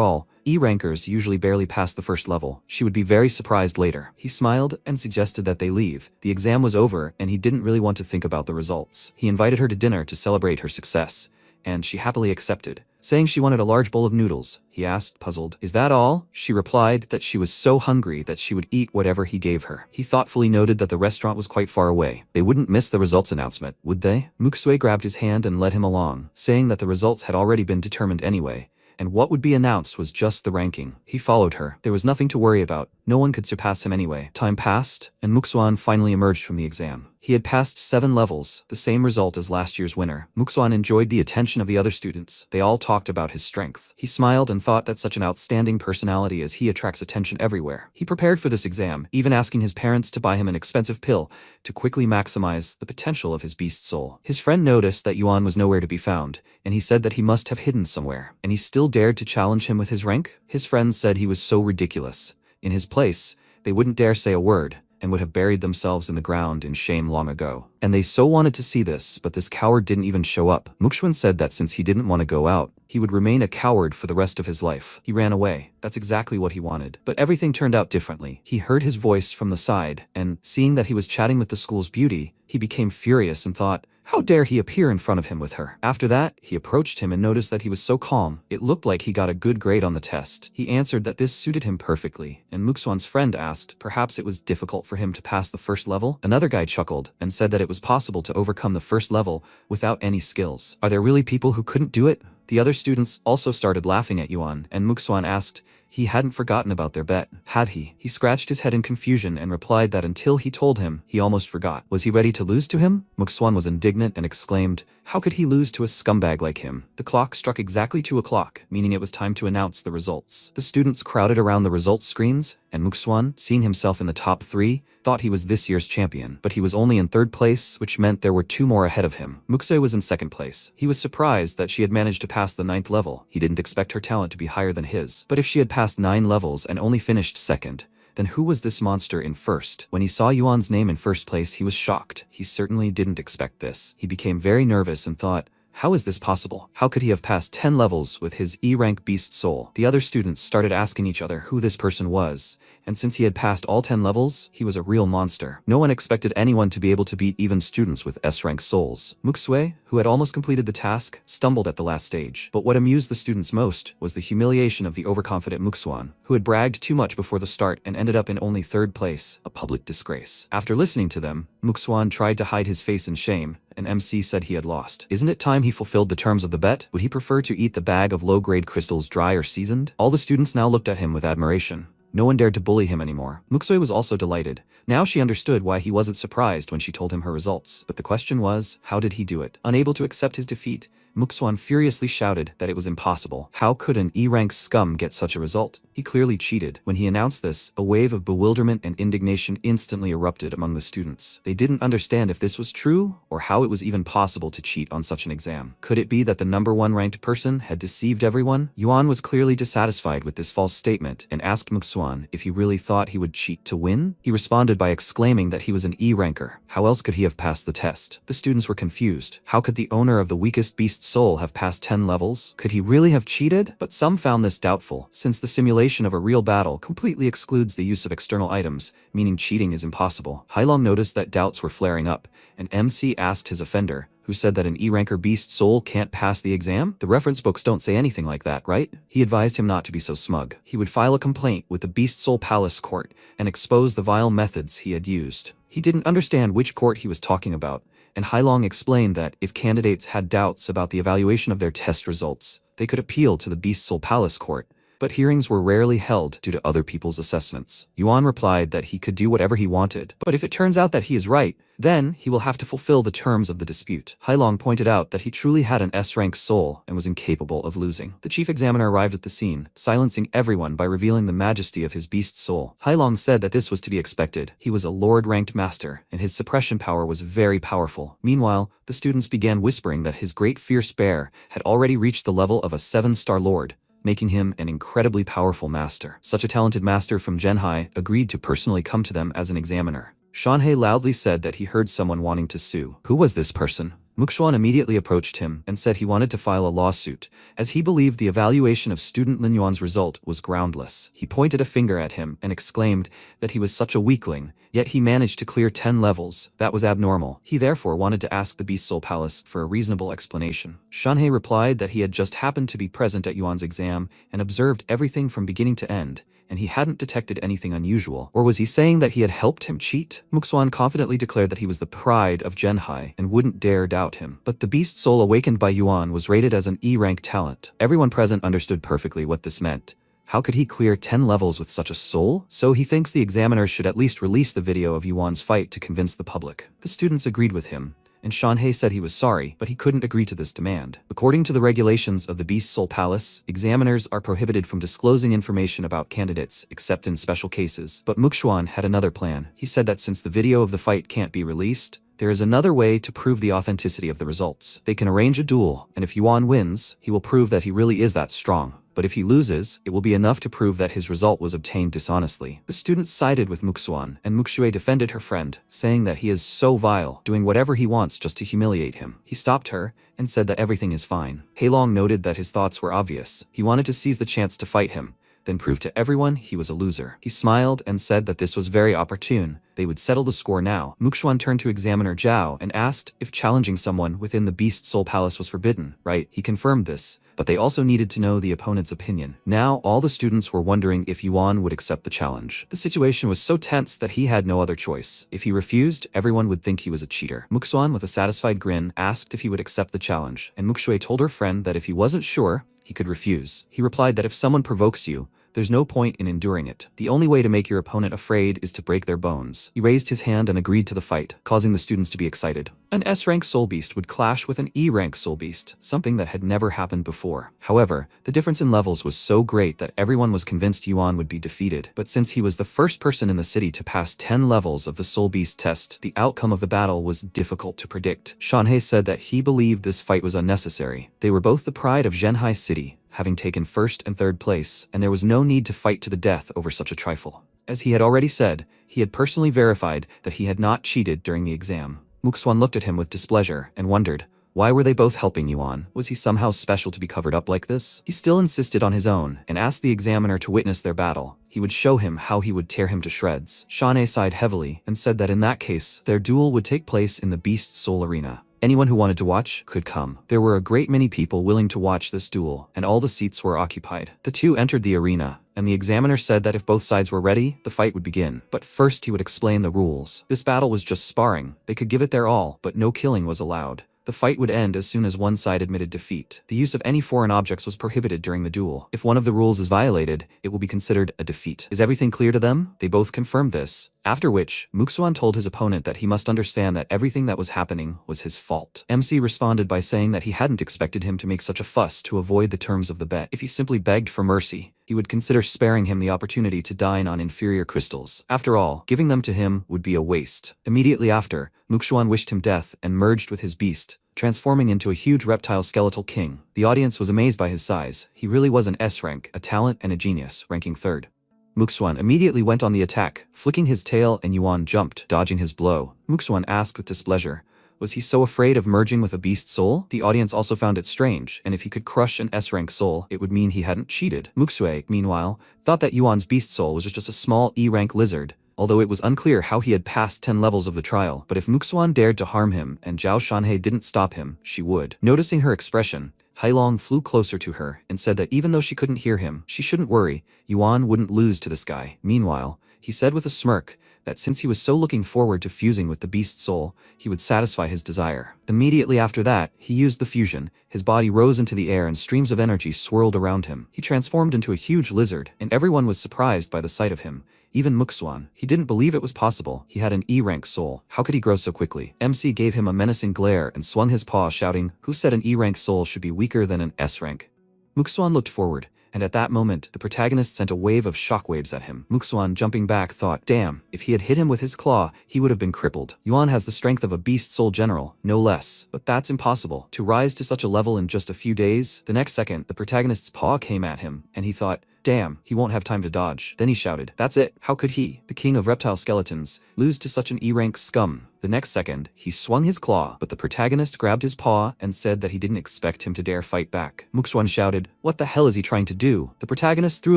all, E-rankers usually barely pass the first level. She would be very surprised later. He smiled and suggested that they leave. The exam was over, and he didn't really want to think about the results. He invited her to dinner to celebrate her success, and she happily accepted, saying she wanted a large bowl of noodles. He asked, puzzled. Is that all? She replied that she was so hungry that she would eat whatever he gave her. He thoughtfully noted that the restaurant was quite far away. They wouldn't miss the results announcement, would they? Mukusue grabbed his hand and led him along, saying that the results had already been determined anyway, and what would be announced was just the ranking. He followed her. There was nothing to worry about. No one could surpass him anyway. Time passed, and Mukusuan finally emerged from the exam. He had passed 7 levels, the same result as last year's winner. Mukusuan enjoyed the attention of the other students. They all talked about his strength. He smiled and thought that such an outstanding personality as he attracts attention everywhere. He prepared for this exam, even asking his parents to buy him an expensive pill to quickly maximize the potential of his beast soul. His friend noticed that Yuan was nowhere to be found, and he said that he must have hidden somewhere. And he still dared to challenge him with his rank? His friends said he was so ridiculous. In his place, they wouldn't dare say a word, and would have buried themselves in the ground in shame long ago. And they so wanted to see this, but this coward didn't even show up. Mukusuan said that since he didn't want to go out, he would remain a coward for the rest of his life. He ran away. That's exactly what he wanted. But everything turned out differently. He heard his voice from the side, and seeing that he was chatting with the school's beauty, he became furious and thought, how dare he appear in front of him with her? After that, he approached him and noticed that he was so calm. It looked like he got a good grade on the test. He answered that this suited him perfectly, and Mukusuan's friend asked, perhaps it was difficult for him to pass the first level? Another guy chuckled and said that it was possible to overcome the first level without any skills. Are there really people who couldn't do it? The other students also started laughing at Yuan, and Mukusuan asked, he hadn't forgotten about their bet, had he? He scratched his head in confusion and replied that until he told him, he almost forgot. Was he ready to lose to him? Mukusuan was indignant and exclaimed, how could he lose to a scumbag like him? The clock struck exactly 2 o'clock, meaning it was time to announce the results. The students crowded around the results screens, and Mukusuan, seeing himself in the top 3, thought he was this year's champion. But he was only in 3rd place, which meant there were 2 more ahead of him. Mukusue was in 2nd place. He was surprised that she had managed to pass the 9th level. He didn't expect her talent to be higher than his. But if she had passed 9 levels and only finished 2nd, then who was this monster in 1st? When he saw Yuan's name in 1st place, he was shocked. He certainly didn't expect this. He became very nervous and thought, how is this possible? How could he have passed 10 levels with his E-rank beast soul? The other students started asking each other who this person was, and since he had passed all 10 levels, he was a real monster. No one expected anyone to be able to beat even students with S-rank souls. Mukusue, who had almost completed the task, stumbled at the last stage. But what amused the students most was the humiliation of the overconfident Mukusuan, who had bragged too much before the start and ended up in only 3rd place, a public disgrace. After listening to them, Mukusuan tried to hide his face in shame, and MC said he had lost. Isn't it time he fulfilled the terms of the bet? Would he prefer to eat the bag of low-grade crystals dry or seasoned? All the students now looked at him with admiration. No one dared to bully him anymore. Mukusue was also delighted. Now she understood why he wasn't surprised when she told him her results. But the question was, how did he do it? Unable to accept his defeat, Mukusuan furiously shouted that it was impossible. How could an E-rank scum get such a result? He clearly cheated. When he announced this, a wave of bewilderment and indignation instantly erupted among the students. They didn't understand if this was true, or how it was even possible to cheat on such an exam. Could it be that the number 1 ranked person had deceived everyone? Yuan was clearly dissatisfied with this false statement and asked Mukusuan if he really thought he would cheat to win. He responded by exclaiming that he was an E-ranker. How else could he have passed the test? The students were confused. How could the owner of the weakest beast soul have passed 10 levels? Could he really have cheated? But some found this doubtful, since the simulation of a real battle completely excludes the use of external items, meaning cheating is impossible. Hailong noticed that doubts were flaring up, and MC asked his offender, who said that an E-ranker beast soul can't pass the exam? The reference books don't say anything like that, right? He advised him not to be so smug. He would file a complaint with the Beast Soul Palace Court and expose the vile methods he had used. He didn't understand which court he was talking about, and Hailong explained that if candidates had doubts about the evaluation of their test results, they could appeal to the Beast Soul Palace Court. But hearings were rarely held due to other people's assessments. Yuan replied that he could do whatever he wanted, but if it turns out that he is right, then he will have to fulfill the terms of the dispute. Hailong pointed out that he truly had an S-rank soul and was incapable of losing. The chief examiner arrived at the scene, silencing everyone by revealing the majesty of his beast soul. Hailong said that this was to be expected. He was a lord-ranked master, and his suppression power was very powerful. Meanwhile, the students began whispering that his great fierce bear had already reached the level of a 7-star lord, making him an incredibly powerful master. Such a talented master from Genhai agreed to personally come to them as an examiner. Shanhei loudly said that he heard someone wanting to sue. Who was this person? Muxuan immediately approached him and said he wanted to file a lawsuit, as he believed the evaluation of student Lin Yuan's result was groundless. He pointed a finger at him and exclaimed that he was such a weakling, yet he managed to clear 10 levels. That was abnormal. He therefore wanted to ask the Beast Soul Palace for a reasonable explanation. Shanhei replied that he had just happened to be present at Yuan's exam and observed everything from beginning to end, and he hadn't detected anything unusual. Or was he saying that he had helped him cheat? Muxuan confidently declared that he was the pride of Zhenhai and wouldn't dare doubt him. But the beast soul awakened by Yuan was rated as an E-rank talent. Everyone present understood perfectly what this meant. How could he clear 10 levels with such a soul? So he thinks the examiners should at least release the video of Yuan's fight to convince the public. The students agreed with him, and Shanhei said he was sorry, but he couldn't agree to this demand. According to the regulations of the Beast Soul Palace, examiners are prohibited from disclosing information about candidates except in special cases. But Muxuan had another plan. He said that since the video of the fight can't be released, there is another way to prove the authenticity of the results. They can arrange a duel, and if Yuan wins, he will prove that he really is that strong. But if he loses, it will be enough to prove that his result was obtained dishonestly. The students sided with Muxuan, and Muxue defended her friend, saying that he is so vile, doing whatever he wants just to humiliate him. He stopped her and said that everything is fine. Heilong noted that his thoughts were obvious. He wanted to seize the chance to fight him, then prove to everyone he was a loser. He smiled and said that this was very opportune. They would settle the score now. Muxuan turned to examiner Zhao and asked if challenging someone within the Beast Soul Palace was forbidden. Right, he confirmed this, but they also needed to know the opponent's opinion. Now all the students were wondering if Yuan would accept the challenge. The situation was so tense that he had no other choice. If he refused, everyone would think he was a cheater. Muxuan, with a satisfied grin, asked if he would accept the challenge, and Muxue told her friend that if he wasn't sure, he could refuse. He replied that if someone provokes you, there's no point in enduring it. The only way to make your opponent afraid is to break their bones. He raised his hand and agreed to the fight, causing the students to be excited. An S-rank soul beast would clash with an E-rank soul beast, something that had never happened before. However, the difference in levels was so great that everyone was convinced Yuan would be defeated. But since he was the first person in the city to pass 10 levels of the soul beast test, the outcome of the battle was difficult to predict. Shanhei said that he believed this fight was unnecessary. They were both the pride of Zhenhai City, having taken first and third place, and there was no need to fight to the death over such a trifle. As he had already said, he had personally verified that he had not cheated during the exam. Muxuan looked at him with displeasure and wondered, why were they both helping Yuan? Was he somehow special to be covered up like this? He still insisted on his own and asked the examiner to witness their battle. He would show him how he would tear him to shreds. Shanhei sighed heavily and said that in that case, their duel would take place in the Beast Soul Arena. Anyone who wanted to watch could come. There were a great many people willing to watch this duel, and all the seats were occupied. The two entered the arena, and the examiner said that if both sides were ready, the fight would begin. But first he would explain the rules. This battle was just sparring. They could give it their all, but no killing was allowed. The fight would end as soon as one side admitted defeat. The use of any foreign objects was prohibited during the duel. If one of the rules is violated, it will be considered a defeat. Is everything clear to them? They both confirmed this. After which, Muxuan told his opponent that he must understand that everything that was happening was his fault. MC responded by saying that he hadn't expected him to make such a fuss to avoid the terms of the bet. If he simply begged for mercy, he would consider sparing him the opportunity to dine on inferior crystals. After all, giving them to him would be a waste. Immediately after, Muxuan wished him death and merged with his beast, transforming into a huge reptile skeletal king. The audience was amazed by his size. He really was an S-rank, a talent and a genius, ranking third. Muxuan immediately went on the attack, flicking his tail, and Yuan jumped, dodging his blow. Muxuan asked with displeasure, was he so afraid of merging with a beast soul? The audience also found it strange, and if he could crush an S-rank soul, it would mean he hadn't cheated. Muxue, meanwhile, thought that Yuan's beast soul was just a small E-rank lizard, although it was unclear how he had passed 10 levels of the trial. But if Muxuan dared to harm him and Zhao Shanhei didn't stop him, she would. Noticing her expression, Heilong flew closer to her and said that even though she couldn't hear him, she shouldn't worry, Yuan wouldn't lose to this guy. Meanwhile, he said with a smirk that since he was so looking forward to fusing with the beast soul, he would satisfy his desire. Immediately after that, he used the fusion. His body rose into the air and streams of energy swirled around him. He transformed into a huge lizard, and everyone was surprised by the sight of him. Even Muxuan. He didn't believe it was possible. He had an E-rank soul. How could he grow so quickly? MC gave him a menacing glare and swung his paw, shouting, "Who said an E-rank soul should be weaker than an S-rank?" Muxuan looked forward, and at that moment, the protagonist sent a wave of shockwaves at him. Muxuan, jumping back, thought, damn, if he had hit him with his claw, he would have been crippled. Yuan has the strength of a beast soul general, no less. But that's impossible. To rise to such a level in just a few days? The next second, the protagonist's paw came at him, and he thought, damn, he won't have time to dodge. Then he shouted, that's it. How could he, the king of reptile skeletons, lose to such an E-rank scum? The next second, he swung his claw, but the protagonist grabbed his paw and said that he didn't expect him to dare fight back. Muxuan shouted, "What the hell is he trying to do?" The protagonist threw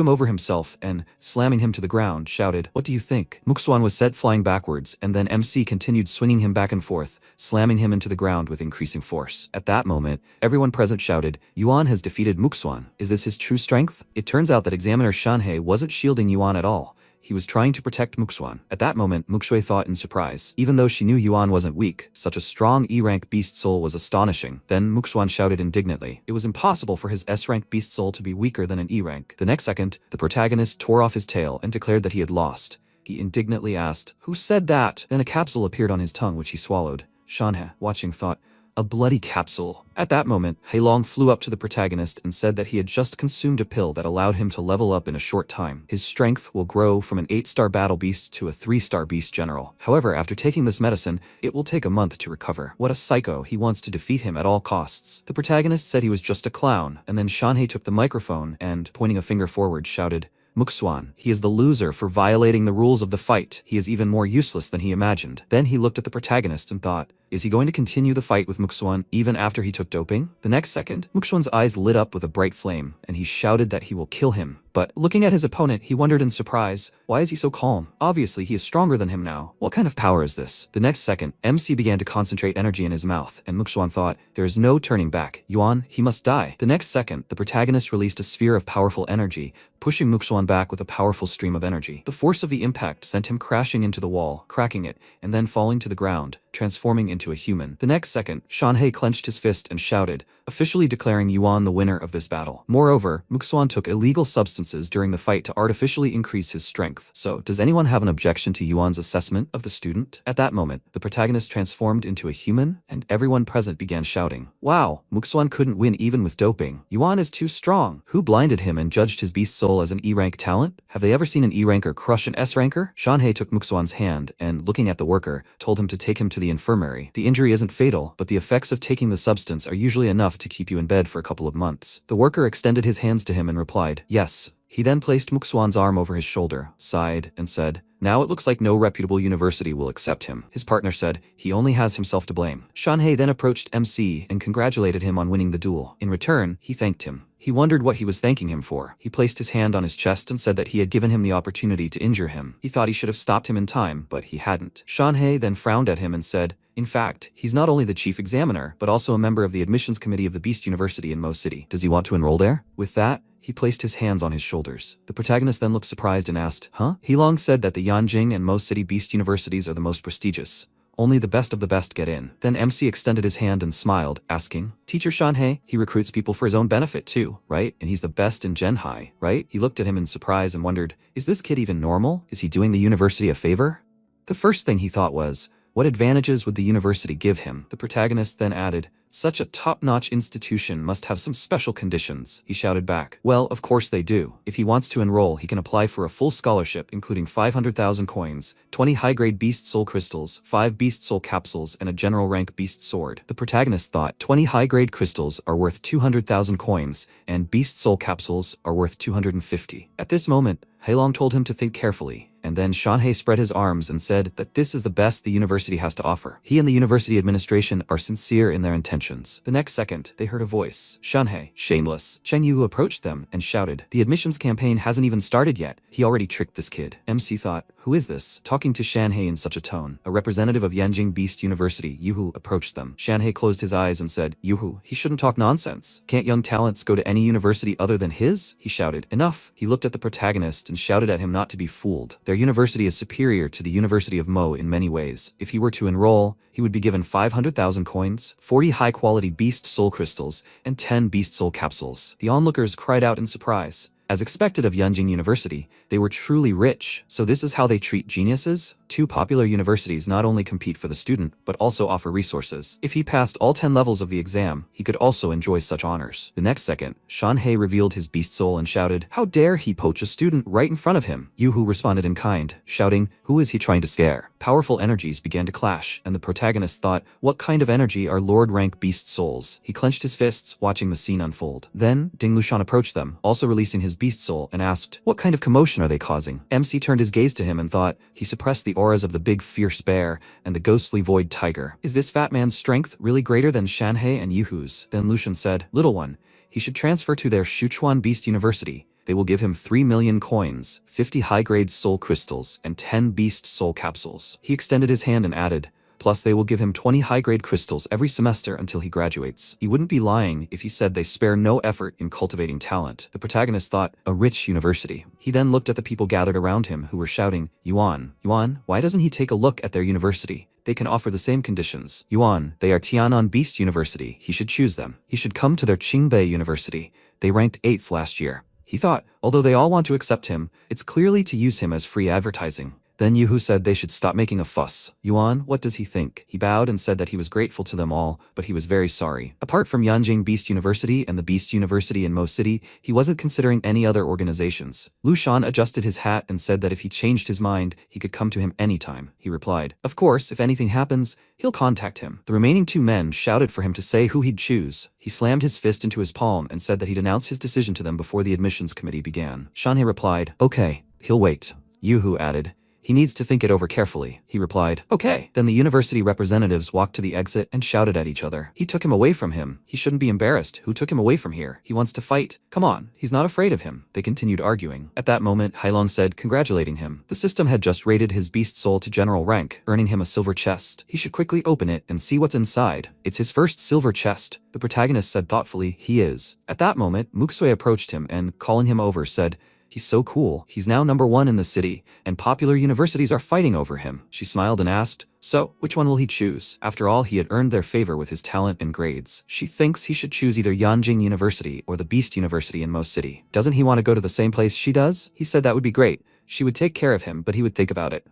him over himself and, slamming him to the ground, shouted, "What do you think?" Muxuan was set flying backwards, and then MC continued swinging him back and forth, slamming him into the ground with increasing force. At that moment, everyone present shouted, "Yuan has defeated Muxuan. Is this his true strength?" It turns out that Examiner Shanhei wasn't shielding Yuan at all. He was trying to protect Muxuan. At that moment, Muxue thought in surprise. Even though she knew Yuan wasn't weak, such a strong E-rank beast soul was astonishing. Then Muxuan shouted indignantly. It was impossible for his S-rank beast soul to be weaker than an E-rank. The next second, the protagonist tore off his tail and declared that he had lost. He indignantly asked, "Who said that?" Then a capsule appeared on his tongue which he swallowed. Shanhe, watching, thought, "A bloody capsule." At that moment, Heilong flew up to the protagonist and said that he had just consumed a pill that allowed him to level up in a short time. His strength will grow from an 8-star battle beast to a 3-star beast general. However, after taking this medicine, it will take a month to recover. What a psycho, he wants to defeat him at all costs. The protagonist said he was just a clown, and then Shanhei took the microphone and, pointing a finger forward, shouted, "Muxuan, he is the loser for violating the rules of the fight. He is even more useless than he imagined." Then he looked at the protagonist and thought, is he going to continue the fight with Muxuan even after he took doping? The next second, Muxuan's eyes lit up with a bright flame, and he shouted that he will kill him. But looking at his opponent, he wondered in surprise, why is he so calm? Obviously, he is stronger than him now. What kind of power is this? The next second, MC began to concentrate energy in his mouth, and Muxuan thought, there is no turning back. Yuan, he must die. The next second, the protagonist released a sphere of powerful energy, pushing Muxuan back with a powerful stream of energy. The force of the impact sent him crashing into the wall, cracking it, and then falling to the ground, transforming into a human. The next second, Shanhei clenched his fist and shouted, officially declaring Yuan the winner of this battle. Moreover, Muxuan took illegal substances during the fight to artificially increase his strength. So, does anyone have an objection to Yuan's assessment of the student? At that moment, the protagonist transformed into a human, and everyone present began shouting, "Wow, Muxuan couldn't win even with doping. Yuan is too strong. Who blinded him and judged his beast soul as an E-rank talent? Have they ever seen an E-ranker crush an S-ranker?" Shanhei took Muxuan's hand and, looking at the worker, told him to take him to the infirmary. The injury isn't fatal, but the effects of taking the substance are usually enough to keep you in bed for a couple of months. The worker extended his hands to him and replied, "Yes." He then placed Muxuan's arm over his shoulder, sighed, and said, "Now it looks like no reputable university will accept him." His partner said, "He only has himself to blame." Shanhei then approached MC and congratulated him on winning the duel. In return, he thanked him. He wondered what he was thanking him for. He placed his hand on his chest and said that he had given him the opportunity to injure him. He thought he should have stopped him in time, but he hadn't. Shanhei then frowned at him and said, "In fact, he's not only the chief examiner, but also a member of the admissions committee of the Beast University in Mo City. Does he want to enroll there?" With that, he placed his hands on his shoulders. The protagonist then looked surprised and asked, "Huh?" Heilong said that the Yanjing and Mo City Beast Universities are the most prestigious. Only the best of the best get in. Then MC extended his hand and smiled, asking, "Teacher Shanhei, he recruits people for his own benefit too, right? And he's the best in Genhai, right?" He looked at him in surprise and wondered, is this kid even normal? Is he doing the university a favor? The first thing he thought was, what advantages would the university give him? The protagonist then added, "Such a top-notch institution must have some special conditions." He shouted back, "Well, of course they do. If he wants to enroll, he can apply for a full scholarship including 500,000 coins, 20 high-grade beast soul crystals, 5 beast soul capsules, and a general rank beast sword." The protagonist thought 20 high-grade crystals are worth 200,000 coins, and beast soul capsules are worth 250. At this moment, Heilong told him to think carefully, and then Shanhei spread his arms and said that this is the best the university has to offer. He and the university administration are sincere in their intentions. The next second, they heard a voice. Shanhei, shameless. Chen Yu approached them and shouted, "The admissions campaign hasn't even started yet. He already tricked this kid." MC thought, who is this, talking to Shanhei in such a tone? A representative of Yanjing Beast University, Yuhu, approached them. Shanhei closed his eyes and said, "Yuhu, he shouldn't talk nonsense. Can't young talents go to any university other than his?" He shouted, "Enough." He looked at the protagonist and shouted at him not to be fooled. Their university is superior to the University of Mo in many ways. If he were to enroll, he would be given 500,000 coins, 40 high-quality beast soul crystals, and 10 beast soul capsules. The onlookers cried out in surprise. As expected of Yanjing University, they were truly rich. So this is how they treat geniuses? Two popular universities not only compete for the student, but also offer resources. If he passed all 10 levels of the exam, he could also enjoy such honors. The next second, Shanhei revealed his beast soul and shouted, "How dare he poach a student right in front of him?" Yuhu responded in kind, shouting, "Who is he trying to scare?" Powerful energies began to clash, and the protagonist thought, what kind of energy are Lord-rank beast souls? He clenched his fists, watching the scene unfold. Then, Ding Lushan approached them, also releasing his beast soul and asked, "What kind of commotion are they causing?" MC turned his gaze to him and thought he suppressed the auras of the big fierce bear and the ghostly void tiger. Is this fat man's strength really greater than Shanhei and Yuhu's? Then Lucian said, "Little one, he should transfer to their Shuchuan Beast University. They will give him 3 million coins, 50 high-grade soul crystals, and 10 beast soul capsules." He extended his hand and added, "Plus they will give him 20 high-grade crystals every semester until he graduates." He wouldn't be lying if he said they spare no effort in cultivating talent. The protagonist thought, a rich university. He then looked at the people gathered around him who were shouting, "Yuan, Yuan, why doesn't he take a look at their university? They can offer the same conditions. Yuan, they are Tianan Beast University. He should choose them. He should come to their Qingbei University. They ranked 8th last year." He thought, although they all want to accept him, it's clearly to use him as free advertising. Then Yuhu said they should stop making a fuss. Yuan, what does he think? He bowed and said that he was grateful to them all, but he was very sorry. Apart from Yanjing Beast University and the Beast University in Mo City, he wasn't considering any other organizations. Lu Shan adjusted his hat and said that if he changed his mind, he could come to him anytime. He replied, "Of course, if anything happens, he'll contact him." The remaining 2 men shouted for him to say who he'd choose. He slammed his fist into his palm and said that he'd announce his decision to them before the admissions committee began. Shanhei replied, "Okay, he'll wait." Yuhu added, "He needs to think it over carefully." He replied, "Okay." Then the university representatives walked to the exit and shouted at each other. "He took him away from him. He shouldn't be embarrassed. Who took him away from here? He wants to fight. Come on, he's not afraid of him." They continued arguing. At that moment, Hailong said, congratulating him. The system had just rated his beast soul to general rank, earning him a silver chest. He should quickly open it and see what's inside. It's his first silver chest. The protagonist said thoughtfully, "He is." At that moment, Muxue approached him and, calling him over, said, "He's so cool. He's now #1 in the city, and popular universities are fighting over him." She smiled and asked, "So, which one will he choose?" After all, he had earned their favor with his talent and grades. She thinks he should choose either Yanjing University or the Beast University in Mo City. Doesn't he want to go to the same place she does? He said that would be great. She would take care of him, but he would think about it.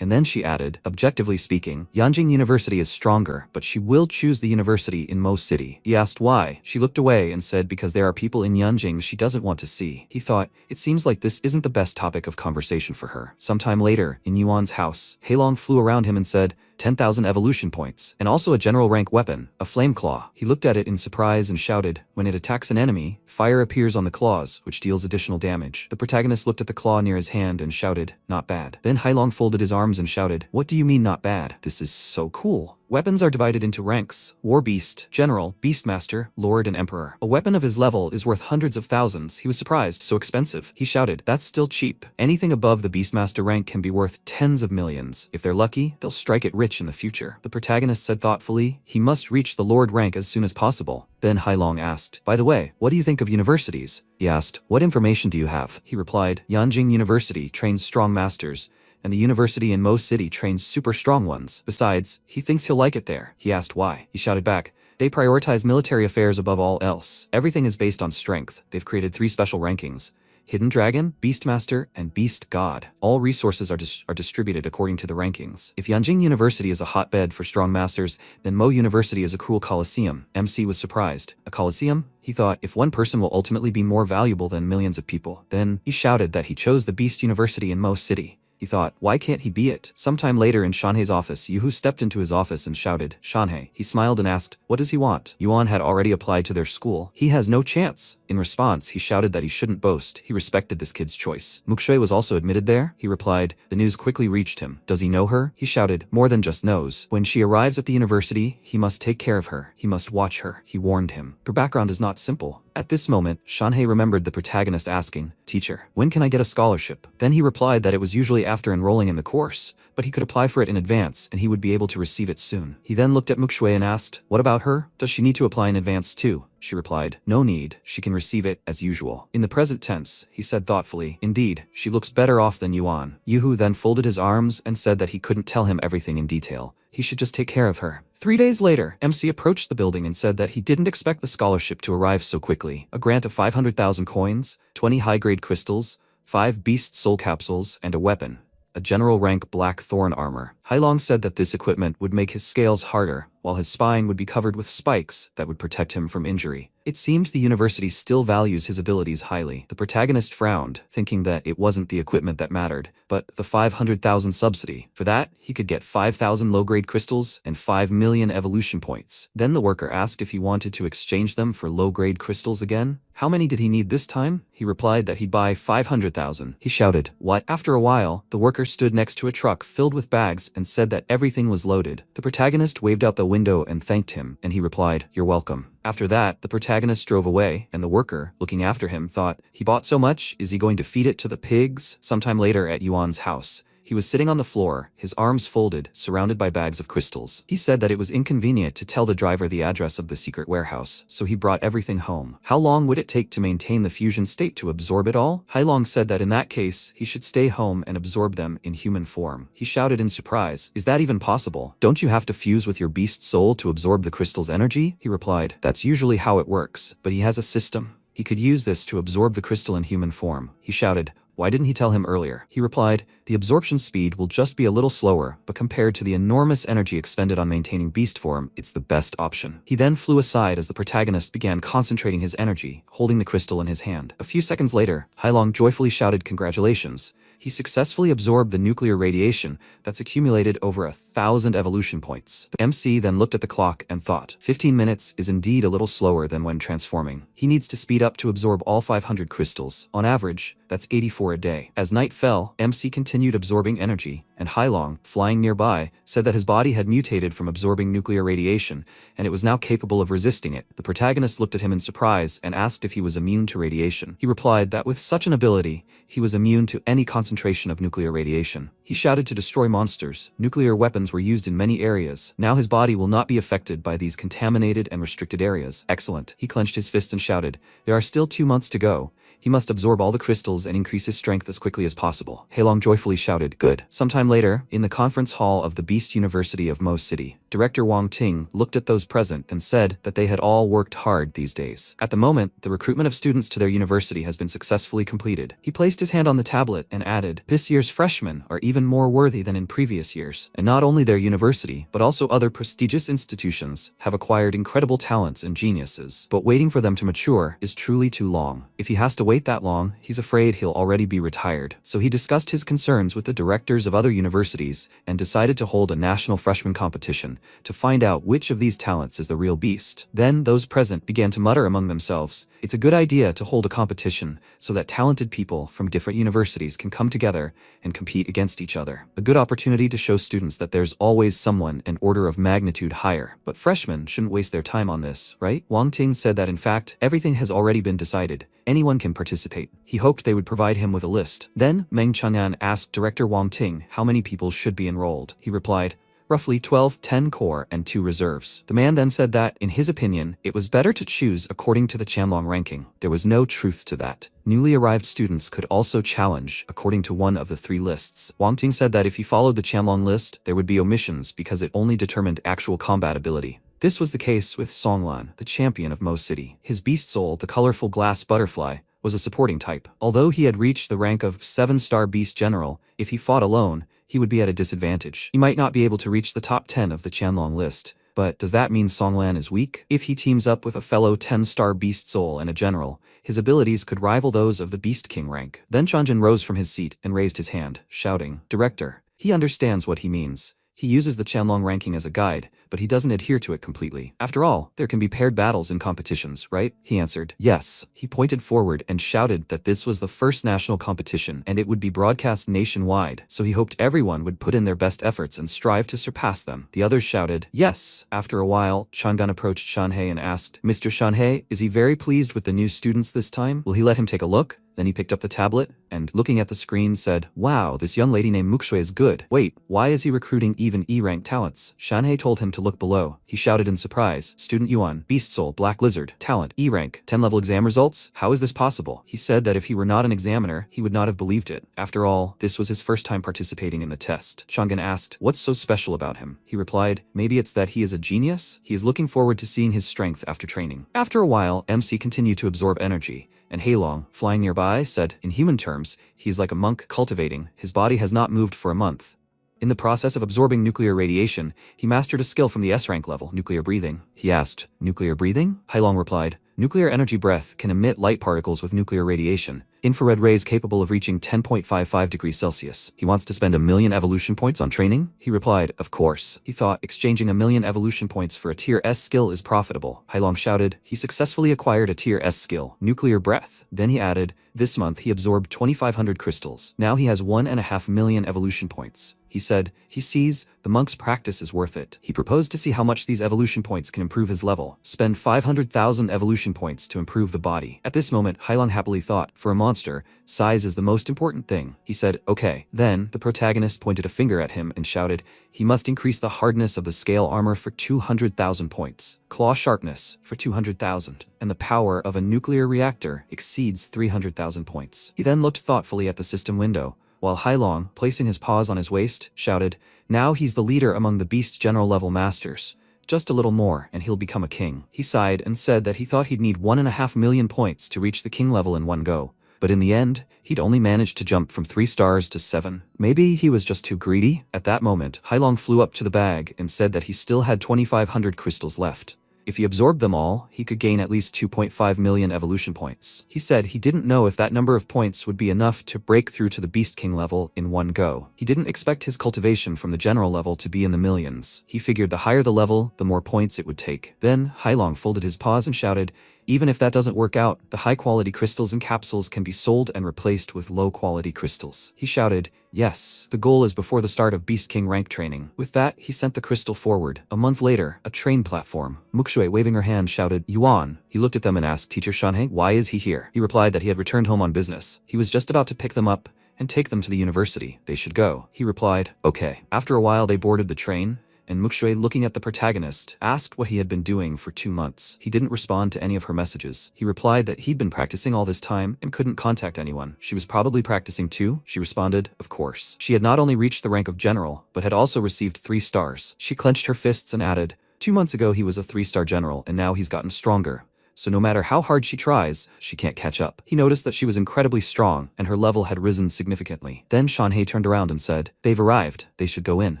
And then she added, objectively speaking, Yanjing University is stronger, but she will choose the university in Mo City. He asked why. She looked away and said because there are people in Yanjing she doesn't want to see. He thought, it seems like this isn't the best topic of conversation for her. Sometime later, in Yuan's house, Hailong flew around him and said, 10,000 evolution points, and also a general rank weapon, a flame claw. He looked at it in surprise and shouted, when it attacks an enemy, fire appears on the claws, which deals additional damage. The protagonist looked at the claw near his hand and shouted, not bad. Then Hailong folded his arms and shouted, what do you mean not bad? This is so cool. Weapons are divided into ranks: War Beast, General, Beastmaster, Lord, and Emperor. A weapon of his level is worth hundreds of thousands. He was surprised, so expensive. He shouted, that's still cheap. Anything above the Beastmaster rank can be worth tens of millions. If they're lucky, they'll strike it rich in the future. The protagonist said thoughtfully, he must reach the Lord rank as soon as possible. Then Hailong asked, by the way, what do you think of universities? He asked, what information do you have? He replied, Yanjing University trains strong masters, and the university in Mo City trains super strong ones. Besides, he thinks he'll like it there. He asked why. He shouted back, they prioritize military affairs above all else. Everything is based on strength. They've created 3 special rankings: Hidden Dragon, Beastmaster, and Beast God. All resources are distributed according to the rankings. If Yanjing University is a hotbed for strong masters, then Mo University is a cruel coliseum. MC was surprised. A coliseum? He thought, if one person will ultimately be more valuable than millions of people. Then he shouted that he chose the Beast University in Mo City. He thought, why can't he be it? Sometime later in Shanhei's office, Yuhu stepped into his office and shouted, Shanhei. He smiled and asked, what does he want? Yuan had already applied to their school. He has no chance. In response, he shouted that he shouldn't boast. He respected this kid's choice. Muxue was also admitted there? He replied. The news quickly reached him. Does he know her? He shouted, more than just knows. When she arrives at the university, he must take care of her. He must watch her. He warned him. Her background is not simple. At this moment, Shanhei remembered the protagonist asking, teacher, when can I get a scholarship? Then he replied that it was usually after enrolling in the course, but he could apply for it in advance and he would be able to receive it soon. He then looked at Muxue and asked, what about her? Does she need to apply in advance too? She replied, no need, she can receive it as usual. In the present tense, he said thoughtfully, indeed, she looks better off than Yuan. Yuhu then folded his arms and said that he couldn't tell him everything in detail. He should just take care of her. 3 days later, MC approached the building and said that he didn't expect the scholarship to arrive so quickly. A grant of 500,000 coins, 20 high-grade crystals, 5 beast soul capsules, and a weapon. A general rank black thorn armor. Hailong said that this equipment would make his scales harder, while his spine would be covered with spikes that would protect him from injury. It seemed the university still values his abilities highly. The protagonist frowned, thinking that it wasn't the equipment that mattered, but the 500,000 subsidy. For that, he could get 5,000 low-grade crystals and 5 million evolution points. Then the worker asked if he wanted to exchange them for low-grade crystals again. How many did he need this time? He replied that he'd buy 500,000. He shouted, "What?" After a while, the worker stood next to a truck filled with bags and said that everything was loaded. The protagonist waved out the window and thanked him, and he replied, "You're welcome." After that, the protagonist drove away, and the worker, looking after him, thought, he bought so much, is he going to feed it to the pigs? Sometime later at Yuan's house, he was sitting on the floor, his arms folded, surrounded by bags of crystals. He said that it was inconvenient to tell the driver the address of the secret warehouse, so he brought everything home. How long would it take to maintain the fusion state to absorb it all? Hailong said that in that case, he should stay home and absorb them in human form. He shouted in surprise, "Is that even possible? Don't you have to fuse with your beast soul to absorb the crystal's energy?" He replied, "That's usually how it works, but he has a system. He could use this to absorb the crystal in human form." He shouted, "Why didn't he tell him earlier?" He replied, "The absorption speed will just be a little slower, but compared to the enormous energy expended on maintaining beast form, it's the best option." He then flew aside as the protagonist began concentrating his energy, holding the crystal in his hand. A few seconds later, Hailong joyfully shouted, "Congratulations. He successfully absorbed the nuclear radiation that's accumulated over 1,000 evolution points." The MC then looked at the clock and thought, 15 minutes is indeed a little slower than when transforming. He needs to speed up to absorb all 500 crystals. On average, that's 84 a day. As night fell, MC continued absorbing energy, and Hailong, flying nearby, said that his body had mutated from absorbing nuclear radiation, and it was now capable of resisting it. The protagonist looked at him in surprise and asked if he was immune to radiation. He replied that with such an ability, he was immune to any concentration of nuclear radiation. He shouted to destroy monsters. Nuclear weapons were used in many areas. Now his body will not be affected by these contaminated and restricted areas. Excellent. He clenched his fist and shouted, "There are still 2 months to go. He must absorb all the crystals and increase his strength as quickly as possible." Hailong joyfully shouted, "Good." Sometime later, in the conference hall of the Beast University of Mo City, Director Wang Ting looked at those present and said that they had all worked hard these days. At the moment, the recruitment of students to their university has been successfully completed. He placed his hand on the tablet and added, "This year's freshmen are even more worthy than in previous years, and not only their university, but also other prestigious institutions have acquired incredible talents and geniuses. But waiting for them to mature is truly too long. If he has to wait that long, he's afraid he'll already be retired." So he discussed his concerns with the directors of other universities and decided to hold a national freshman competition to find out which of these talents is the real beast. Then those present began to mutter among themselves, "It's a good idea to hold a competition so that talented people from different universities can come together and compete against each other. A good opportunity to show students that there's always someone an order of magnitude higher. But freshmen shouldn't waste their time on this, right?" Wang Ting said that in fact, everything has already been decided. Anyone can participate. He hoped they would provide him with a list. Then Meng Chang'an asked Director Wang Ting how many people should be enrolled. He replied, "Roughly 12, 10 core and 2 reserves." The man then said that, in his opinion, it was better to choose according to the Chenlong ranking. There was no truth to that. Newly arrived students could also challenge according to one of the 3 lists. Wang Ting said that if he followed the Chenlong list, there would be omissions because it only determined actual combat ability. This was the case with Songlan, the champion of Mo City. His beast soul, the colorful glass butterfly, was a supporting type. Although he had reached the rank of 7-star beast general, if he fought alone, he would be at a disadvantage. He might not be able to reach the top 10 of the Chenlong list. But does that mean Songlan is weak? If he teams up with a fellow 10-star beast soul and a general, his abilities could rival those of the Beast King rank. Then Chanjin rose from his seat and raised his hand, shouting, "Director." He understands what he means. He uses the Chenlong ranking as a guide, but he doesn't adhere to it completely. After all, there can be paired battles in competitions, right? He answered, "Yes." He pointed forward and shouted that this was the first national competition and it would be broadcast nationwide, so he hoped everyone would put in their best efforts and strive to surpass them. The others shouted, "Yes." After a while, Changan approached Shanhei and asked, "Mr. Shanhei, is he very pleased with the new students this time? Will he let him take a look?" Then he picked up the tablet and, looking at the screen, said, "Wow, this young lady named Mukshui is good. Wait, why is he recruiting even E-rank talents?" Shanhei told him to look below. He shouted in surprise, "Student Yuan, Beast Soul, Black Lizard, Talent, E-rank, 10-level exam results? How is this possible?" He said that if he were not an examiner, he would not have believed it. After all, this was his first time participating in the test. Changan asked, "What's so special about him?" He replied, "Maybe it's that he is a genius? He is looking forward to seeing his strength after training." After a while, MC continued to absorb energy, and Hailong, flying nearby, said, "In human terms, he is like a monk cultivating. His body has not moved for a month. In the process of absorbing nuclear radiation, he mastered a skill from the S-rank level, nuclear breathing." He asked, "Nuclear breathing?" Hailong replied, Nuclear energy breath can emit light particles with nuclear radiation, infrared rays capable of reaching 10.55 degrees Celsius. He wants to spend 1,000,000 evolution points on training? He replied, of course. He thought exchanging 1,000,000 evolution points for a tier S skill is profitable. Hailong shouted, he successfully acquired a tier S skill, nuclear breath. Then he added, this month he absorbed 2,500 crystals. Now he has 1.5 million evolution points. He said, he sees, the monk's practice is worth it. He proposed to see how much these evolution points can improve his level. Spend 500,000 evolution points to improve the body. At this moment, Hailong happily thought, for a monster, size is the most important thing. He said, okay. Then, the protagonist pointed a finger at him and shouted, he must increase the hardness of the scale armor for 200,000 points, claw sharpness for 200,000, and the power of a nuclear reactor exceeds 300,000 points. He then looked thoughtfully at the system window, while Hailong, placing his paws on his waist, shouted, now he's the leader among the beast general level masters. Just a little more, and he'll become a king. He sighed and said that he thought he'd need 1.5 million points to reach the king level in one go. But in the end, he'd only managed to jump from 3 stars to 7. Maybe he was just too greedy? At that moment, Hailong flew up to the bag and said that he still had 2,500 crystals left. If he absorbed them all, he could gain at least 2.5 million evolution points. He said he didn't know if that number of points would be enough to break through to the Beast King level in one go. He didn't expect his cultivation from the general level to be in the millions. He figured the higher the level, the more points it would take. Then, Hailong folded his paws and shouted, even if that doesn't work out, the high-quality crystals and capsules can be sold and replaced with low-quality crystals. He shouted, yes, the goal is before the start of Beast King rank training. With that, he sent the crystal forward. A month later, a train platform. Mukshui, waving her hand, shouted, Yuan. He looked at them and asked Teacher Shanhei, why is he here? He replied that he had returned home on business. He was just about to pick them up and take them to the university. They should go. He replied, okay. After a while, they boarded the train, and Mukshui, looking at the protagonist, asked what he had been doing for 2 months. He didn't respond to any of her messages. He replied that he'd been practicing all this time and couldn't contact anyone. She was probably practicing too? She responded, of course. She had not only reached the rank of general, but had also received 3 stars. She clenched her fists and added, 2 months ago he was a 3-star general, and now he's gotten stronger. So no matter how hard she tries, she can't catch up. He noticed that she was incredibly strong, and her level had risen significantly. Then Shanhei turned around and said, they've arrived, they should go in.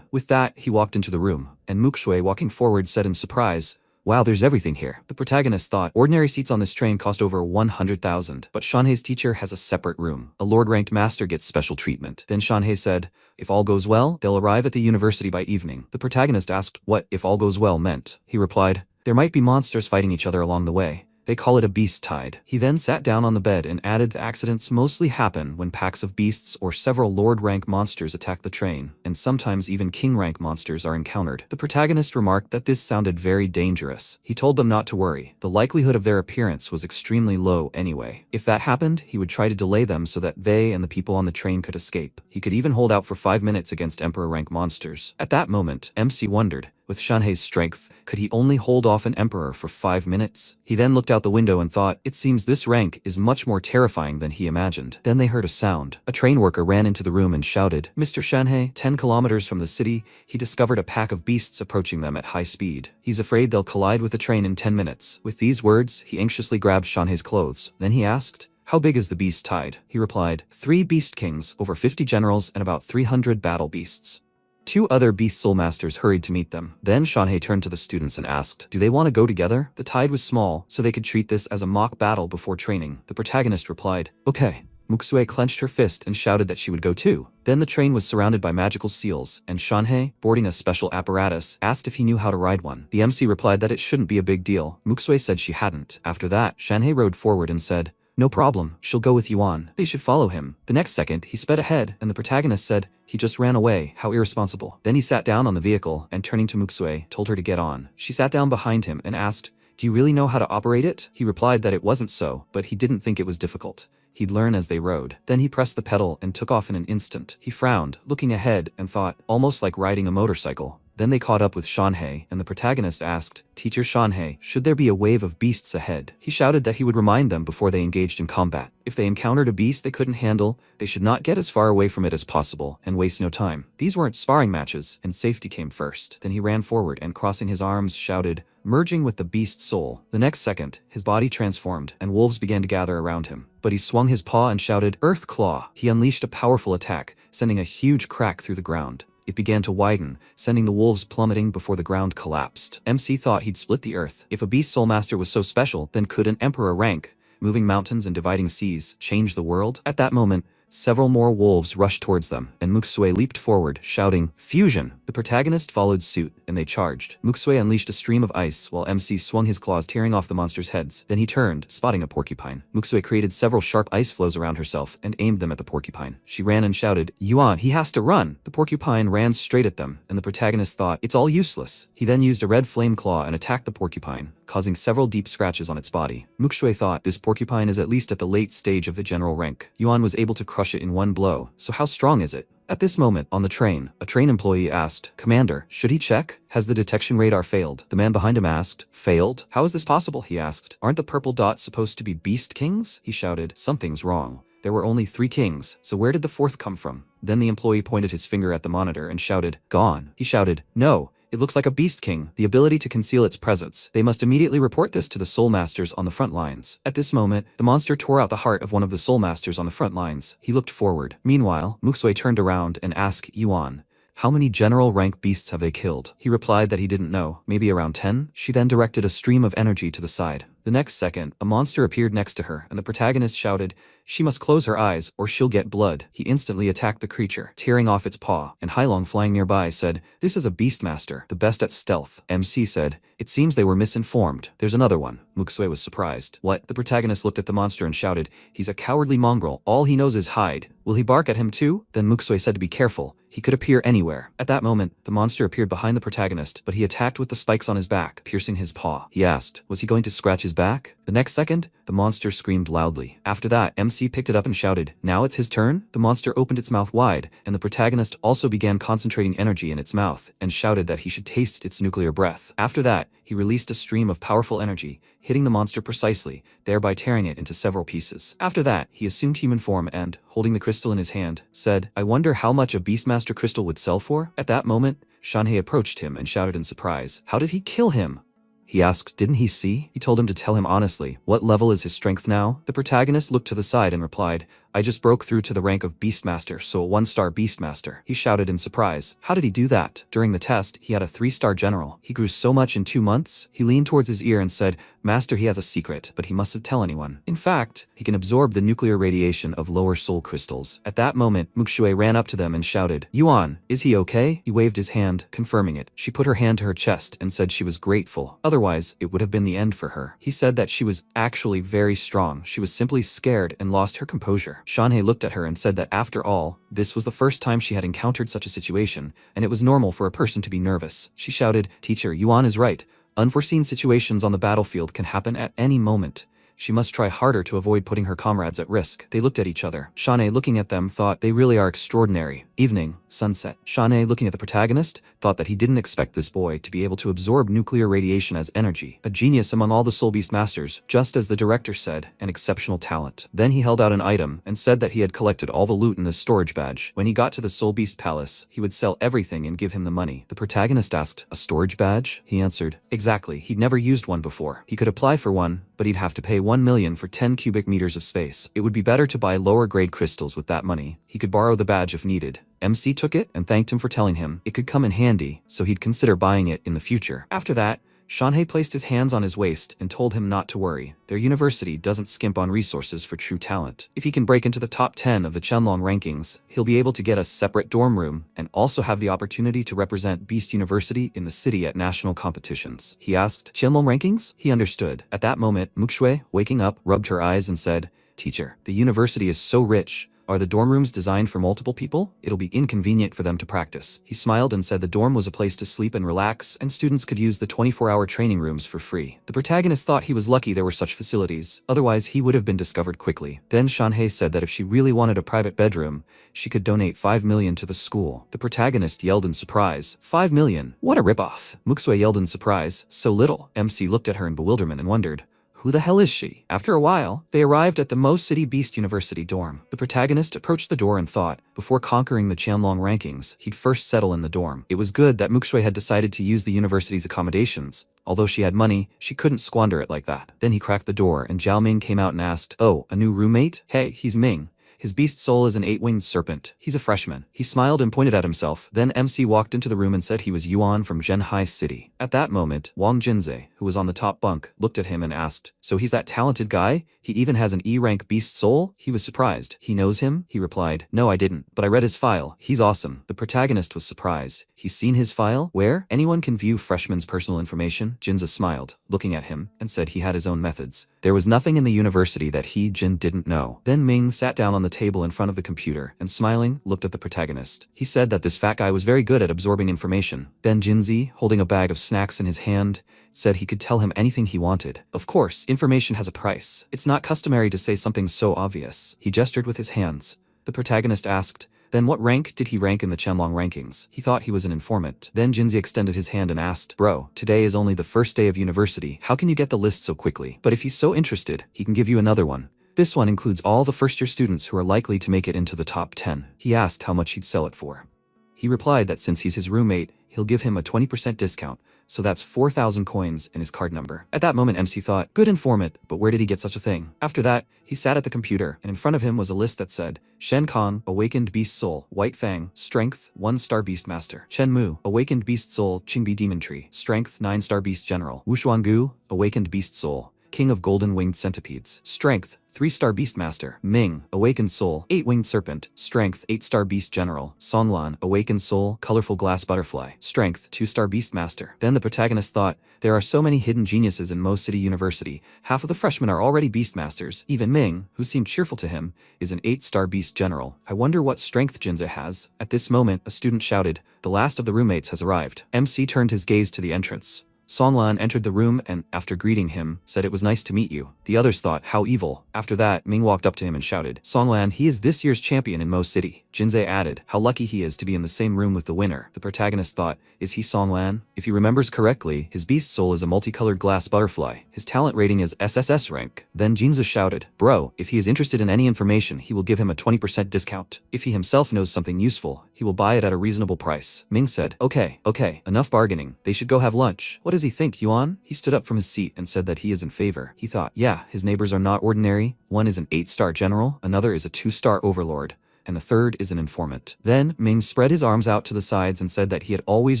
With that, he walked into the room, and Mukshui, walking forward, said in surprise, wow, there's everything here. The protagonist thought, ordinary seats on this train cost over 100,000, but Shanhei's teacher has a separate room. A lord-ranked master gets special treatment. Then Shanhei said, if all goes well, they'll arrive at the university by evening. The protagonist asked what if all goes well meant. He replied, there might be monsters fighting each other along the way. They call it a beast tide. He then sat down on the bed and added the accidents mostly happen when packs of beasts or several lord-rank monsters attack the train, and sometimes even king-rank monsters are encountered. The protagonist remarked that this sounded very dangerous. He told them not to worry. The likelihood of their appearance was extremely low anyway. If that happened, he would try to delay them so that they and the people on the train could escape. He could even hold out for 5 minutes against emperor-rank monsters. At that moment, MC wondered, with Shanhei's strength, could he only hold off an emperor for 5 minutes? He then looked out the window and thought, it seems this rank is much more terrifying than he imagined. Then they heard a sound. A train worker ran into the room and shouted, Mr. Shanhei, 10 kilometers from the city, he discovered a pack of beasts approaching them at high speed. He's afraid they'll collide with the train in 10 minutes. With these words, he anxiously grabbed Shanhei's clothes. Then he asked, how big is the beast tide? He replied, 3 beast kings, over 50 generals, and about 300 battle beasts. 2 other beast soul masters hurried to meet them. Then Shanhei turned to the students and asked, do they want to go together? The tide was small, so they could treat this as a mock battle before training. The protagonist replied, okay. Muksui clenched her fist and shouted that she would go too. Then the train was surrounded by magical seals, and Shanhei, boarding a special apparatus, asked if he knew how to ride one. The MC replied that it shouldn't be a big deal. Muksui said she hadn't. After that, Shanhei rode forward and said, no problem, she'll go with Yuan. They should follow him. The next second, he sped ahead, and the protagonist said, he just ran away, how irresponsible. Then he sat down on the vehicle, and turning to Muksui, told her to get on. She sat down behind him and asked, do you really know how to operate it? He replied that it wasn't so, but he didn't think it was difficult. He'd learn as they rode. Then he pressed the pedal and took off in an instant. He frowned, looking ahead, and thought, almost like riding a motorcycle. Then they caught up with Shanhei, and the protagonist asked, Teacher Shanhei, should there be a wave of beasts ahead? He shouted that he would remind them before they engaged in combat. If they encountered a beast they couldn't handle, they should not get as far away from it as possible and waste no time. These weren't sparring matches, and safety came first. Then he ran forward and, crossing his arms, shouted, merging with the beast's soul. The next second, his body transformed, and wolves began to gather around him. But he swung his paw and shouted, Earth Claw. He unleashed a powerful attack, sending a huge crack through the ground. It began to widen, sending the wolves plummeting before the ground collapsed. MC thought he'd split the earth. If a beast soul master was so special, then could an emperor rank, moving mountains and dividing seas, change the world? At that moment, several more wolves rushed towards them, and Muxue leaped forward, shouting, "Fusion!" The protagonist followed suit, and they charged. Muxue unleashed a stream of ice, while MC swung his claws tearing off the monsters' heads. Then he turned, spotting a porcupine. Muxue created several sharp ice flows around herself, and aimed them at the porcupine. She ran and shouted, "Yuan, he has to run!" The porcupine ran straight at them, and the protagonist thought, "It's all useless." He then used a red flame claw and attacked the porcupine, causing several deep scratches on its body. Muxue thought, this porcupine is at least at the late stage of the general rank. Yuan was able to crush it in one blow, so how strong is it? At this moment, on the train, a train employee asked, "Commander, should he check? Has the detection radar failed?" The man behind him asked, "Failed? How is this possible?" he asked. "Aren't the purple dots supposed to be beast kings?" He shouted. "Something's wrong. There were only 3 kings, so where did the 4th come from?" Then the employee pointed his finger at the monitor and shouted, "Gone." He shouted, "No. It looks like a beast king, the ability to conceal its presence. They must immediately report this to the soul masters on the front lines." At this moment, the monster tore out the heart of one of the soul masters on the front lines. He looked forward. Meanwhile, Muxue turned around and asked Yuan, "How many general rank beasts have they killed?" He replied that he didn't know, maybe around 10. She then directed a stream of energy to the side. The next second, a monster appeared next to her, and the protagonist shouted, "She must close her eyes, or she'll get blood." He instantly attacked the creature, tearing off its paw, and Hailong flying nearby said, "This is a beastmaster, the best at stealth." MC said, "It seems they were misinformed. There's another one." Muxue was surprised. "What?" The protagonist looked at the monster and shouted, "He's a cowardly mongrel. All he knows is hide. Will he bark at him too?" Then Muxue said to be careful. He could appear anywhere. At that moment, the monster appeared behind the protagonist, but he attacked with the spikes on his back, piercing his paw. He asked, was he going to scratch his back? The next second, the monster screamed loudly. After that, MC picked it up and shouted, "Now it's his turn?" The monster opened its mouth wide, and the protagonist also began concentrating energy in its mouth, and shouted that he should taste its nuclear breath. After that, he released a stream of powerful energy, hitting the monster precisely, thereby tearing it into several pieces. After that, he assumed human form and, holding the crystal in his hand, said, "I wonder how much a Beastmaster crystal would sell for?" At that moment, Shanhei approached him and shouted in surprise, "How did he kill him?" He asked, "Didn't he see?" He told him to tell him honestly. What level is his strength now? The protagonist looked to the side and replied, "I just broke through to the rank of Beastmaster, so a 1-star Beastmaster." He shouted in surprise, "How did he do that?" During the test, he had a 3-star general. He grew so much in 2 months. He leaned towards his ear and said, "Master, he has a secret, but he mustn't tell anyone. In fact, he can absorb the nuclear radiation of lower soul crystals." At that moment, Muxue ran up to them and shouted, "Yuan, is he okay?" He waved his hand, confirming it. She put her hand to her chest and said she was grateful. Otherwise, it would have been the end for her. He said that she was actually very strong. She was simply scared and lost her composure. Shanhei looked at her and said that after all, this was the first time she had encountered such a situation, and it was normal for a person to be nervous. She shouted, "Teacher, Yuan is right. Unforeseen situations on the battlefield can happen at any moment. She must try harder to avoid putting her comrades at risk." They looked at each other. Shanhei, looking at them, thought they really are extraordinary. Evening, sunset. Shanhei, looking at the protagonist, thought that he didn't expect this boy to be able to absorb nuclear radiation as energy. A genius among all the Soul Beast Masters, just as the director said, an exceptional talent. Then he held out an item and said that he had collected all the loot in the storage badge. When he got to the Soul Beast Palace, he would sell everything and give him the money. The protagonist asked, "A storage badge?" He answered, "Exactly. He'd never used one before. He could apply for one, but he'd have to pay 1 million for 10 cubic meters of space. It would be better to buy lower grade crystals with that money. He could borrow the badge if needed." MC took it and thanked him for telling him it could come in handy, so he'd consider buying it in the future. After that, Shanhei placed his hands on his waist and told him not to worry. Their university doesn't skimp on resources for true talent. If he can break into the top 10 of the Chenlong rankings, he'll be able to get a separate dorm room and also have the opportunity to represent Beast University in the city at national competitions. He asked, "Chenlong rankings?" He understood. At that moment, Muxue, waking up, rubbed her eyes and said, "Teacher, the university is so rich. Are the dorm rooms designed for multiple people? It'll be inconvenient for them to practice." He smiled and said the dorm was a place to sleep and relax, and students could use the 24-hour training rooms for free. The protagonist thought he was lucky there were such facilities, otherwise he would have been discovered quickly. Then Shanhei said that if she really wanted a private bedroom, she could donate 5 million to the school. The protagonist yelled in surprise, "5 million? What a ripoff!" Muxue yelled in surprise, "So little." MC looked at her in bewilderment and wondered, who the hell is she? After a while, they arrived at the Mo City Beast University dorm. The protagonist approached the door and thought, before conquering the Chenlong rankings, he'd first settle in the dorm. It was good that Muxue had decided to use the university's accommodations. Although she had money, she couldn't squander it like that. Then he cracked the door and Zhao Ming came out and asked, "Oh, a new roommate? Hey, he's Ming. His beast soul is an 8-winged serpent. He's a freshman. He smiled and pointed at himself. Then MC walked into the room and said he was Yuan from Zhenhai City. At that moment, Wang Jinze, who was on the top bunk, looked at him and asked, "So he's that talented guy? He even has an E-rank beast soul?" He was surprised. "He knows him?" He replied, "No, I didn't, but I read his file. He's awesome." The protagonist was surprised. "He's seen his file? Where? Anyone can view freshman's personal information?" Jinze smiled, looking at him, and said he had his own methods. There was nothing in the university that Jin didn't know. Then Ming sat down on the table in front of the computer and, smiling, looked at the protagonist. He said that this fat guy was very good at absorbing information. Then Jinzi, holding a bag of snacks in his hand, said he could tell him anything he wanted. Of course, information has a price. It's not customary to say something so obvious. He gestured with his hands. The protagonist asked, "Then what rank did he rank in the Chenlong rankings?" He thought he was an informant. Then Jinzi extended his hand and asked, "Bro, today is only the first day of university. How can you get the list so quickly?" But if he's so interested, he can give you another one. This one includes all the first-year students who are likely to make it into the top 10. He asked how much he'd sell it for. He replied that since he's his roommate, he'll give him a 20% discount, so that's 4,000 coins and his card number. At that moment, MC thought, good informant, but where did he get such a thing? After that, he sat at the computer, and in front of him was a list that said, Shen Kong, Awakened Beast Soul, White Fang, Strength, 1-star Beast Master. Chen Mu, Awakened Beast Soul, Qingbi Demon Tree, Strength, 9-star Beast General. Wu Shuanggu, Awakened Beast Soul, King of Golden Winged Centipedes. Strength, 3-star Beastmaster. Ming, Awakened Soul, 8-winged Serpent. Strength, 8-star Beast General. Songlan, Awakened Soul, Colorful Glass Butterfly. Strength, 2-star Beastmaster. Then the protagonist thought, there are so many hidden geniuses in Mo City University. Half of the freshmen are already Beastmasters. Even Ming, who seemed cheerful to him, is an 8-star Beast General. I wonder what strength Jinze has. At this moment, a student shouted, the last of the roommates has arrived. MC turned his gaze to the entrance. Songlan entered the room and, after greeting him, said it was nice to meet you. The others thought, how evil. After that, Ming walked up to him and shouted, Songlan, he is this year's champion in Mo City. Jinze added, how lucky he is to be in the same room with the winner. The protagonist thought, is he Songlan? If he remembers correctly, his beast soul is a multicolored glass butterfly. His talent rating is SSS rank. Then Jinze shouted, bro, if he is interested in any information, he will give him a 20% discount. If he himself knows something useful, he will buy it at a reasonable price. Ming said, okay, enough bargaining. They should go have lunch. What does he think, Yuan? He stood up from his seat and said that he is in favor. He thought, yeah, his neighbors are not ordinary. One is an 8-star general, another is a 2-star overlord, and the third is an informant. Then Ming spread his arms out to the sides and said that he had always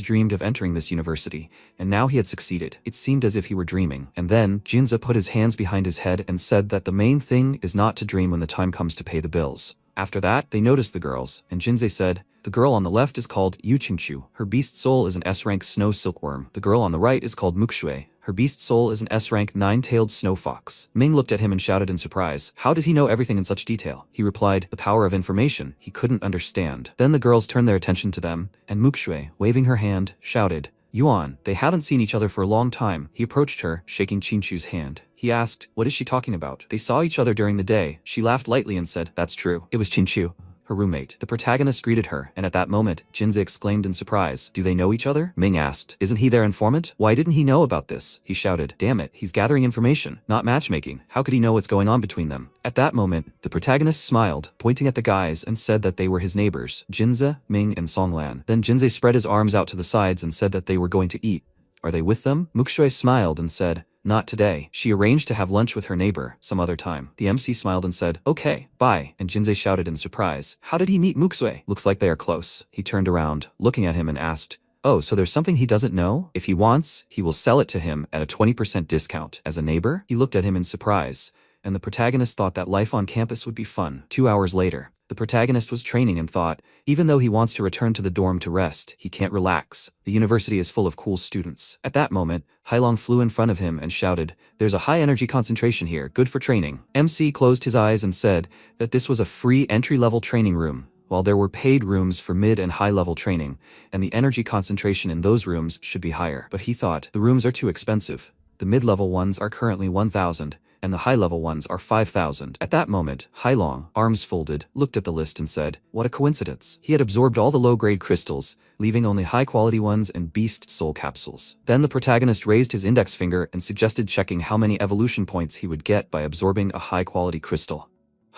dreamed of entering this university, and now he had succeeded. It seemed as if he were dreaming. And then Jinze put his hands behind his head and said that the main thing is not to dream when the time comes to pay the bills. After that, they noticed the girls, and Jinze said, the girl on the left is called Yu Qingqiu. Her beast soul is an S-rank snow silkworm. The girl on the right is called Mukshui. Her beast soul is an S-rank 9-tailed snow fox. Ming looked at him and shouted in surprise, how did he know everything in such detail? He replied, the power of information. He couldn't understand. Then the girls turned their attention to them, and Mukshui, waving her hand, shouted, Yuan, they haven't seen each other for a long time. He approached her, shaking Qingqiu's hand. He asked, what is she talking about? They saw each other during the day. She laughed lightly and said, that's true. It was Qingqiu, her roommate. The protagonist greeted her, and at that moment, Jinze exclaimed in surprise, do they know each other? Ming asked, isn't he their informant? Why didn't he know about this? He shouted, damn it, he's gathering information, not matchmaking. How could he know what's going on between them? At that moment, the protagonist smiled, pointing at the guys and said that they were his neighbors, Jinze, Ming, and Songlan. Then Jinze spread his arms out to the sides and said that they were going to eat. Are they with them? Mukshui smiled and said, not today. She arranged to have lunch with her neighbor some other time. The MC smiled and said, okay, bye. And Jinze shouted in surprise, how did he meet Mukshui? Looks like they are close. He turned around, looking at him and asked, oh, so there's something he doesn't know? If he wants, he will sell it to him at a 20% discount. As a neighbor? He looked at him in surprise, and the protagonist thought that life on campus would be fun. 2 hours later, the protagonist was training and thought, even though he wants to return to the dorm to rest, he can't relax. The university is full of cool students. At that moment, Hailong flew in front of him and shouted, there's a high energy concentration here, good for training. MC closed his eyes and said that this was a free entry-level training room, while there were paid rooms for mid and high-level training, and the energy concentration in those rooms should be higher. But he thought, the rooms are too expensive. The mid-level ones are currently 1,000. And the high-level ones are 5,000. At that moment, Hailong, arms folded, looked at the list and said, what a coincidence. He had absorbed all the low-grade crystals, leaving only high-quality ones and beast soul capsules. Then the protagonist raised his index finger and suggested checking how many evolution points he would get by absorbing a high-quality crystal.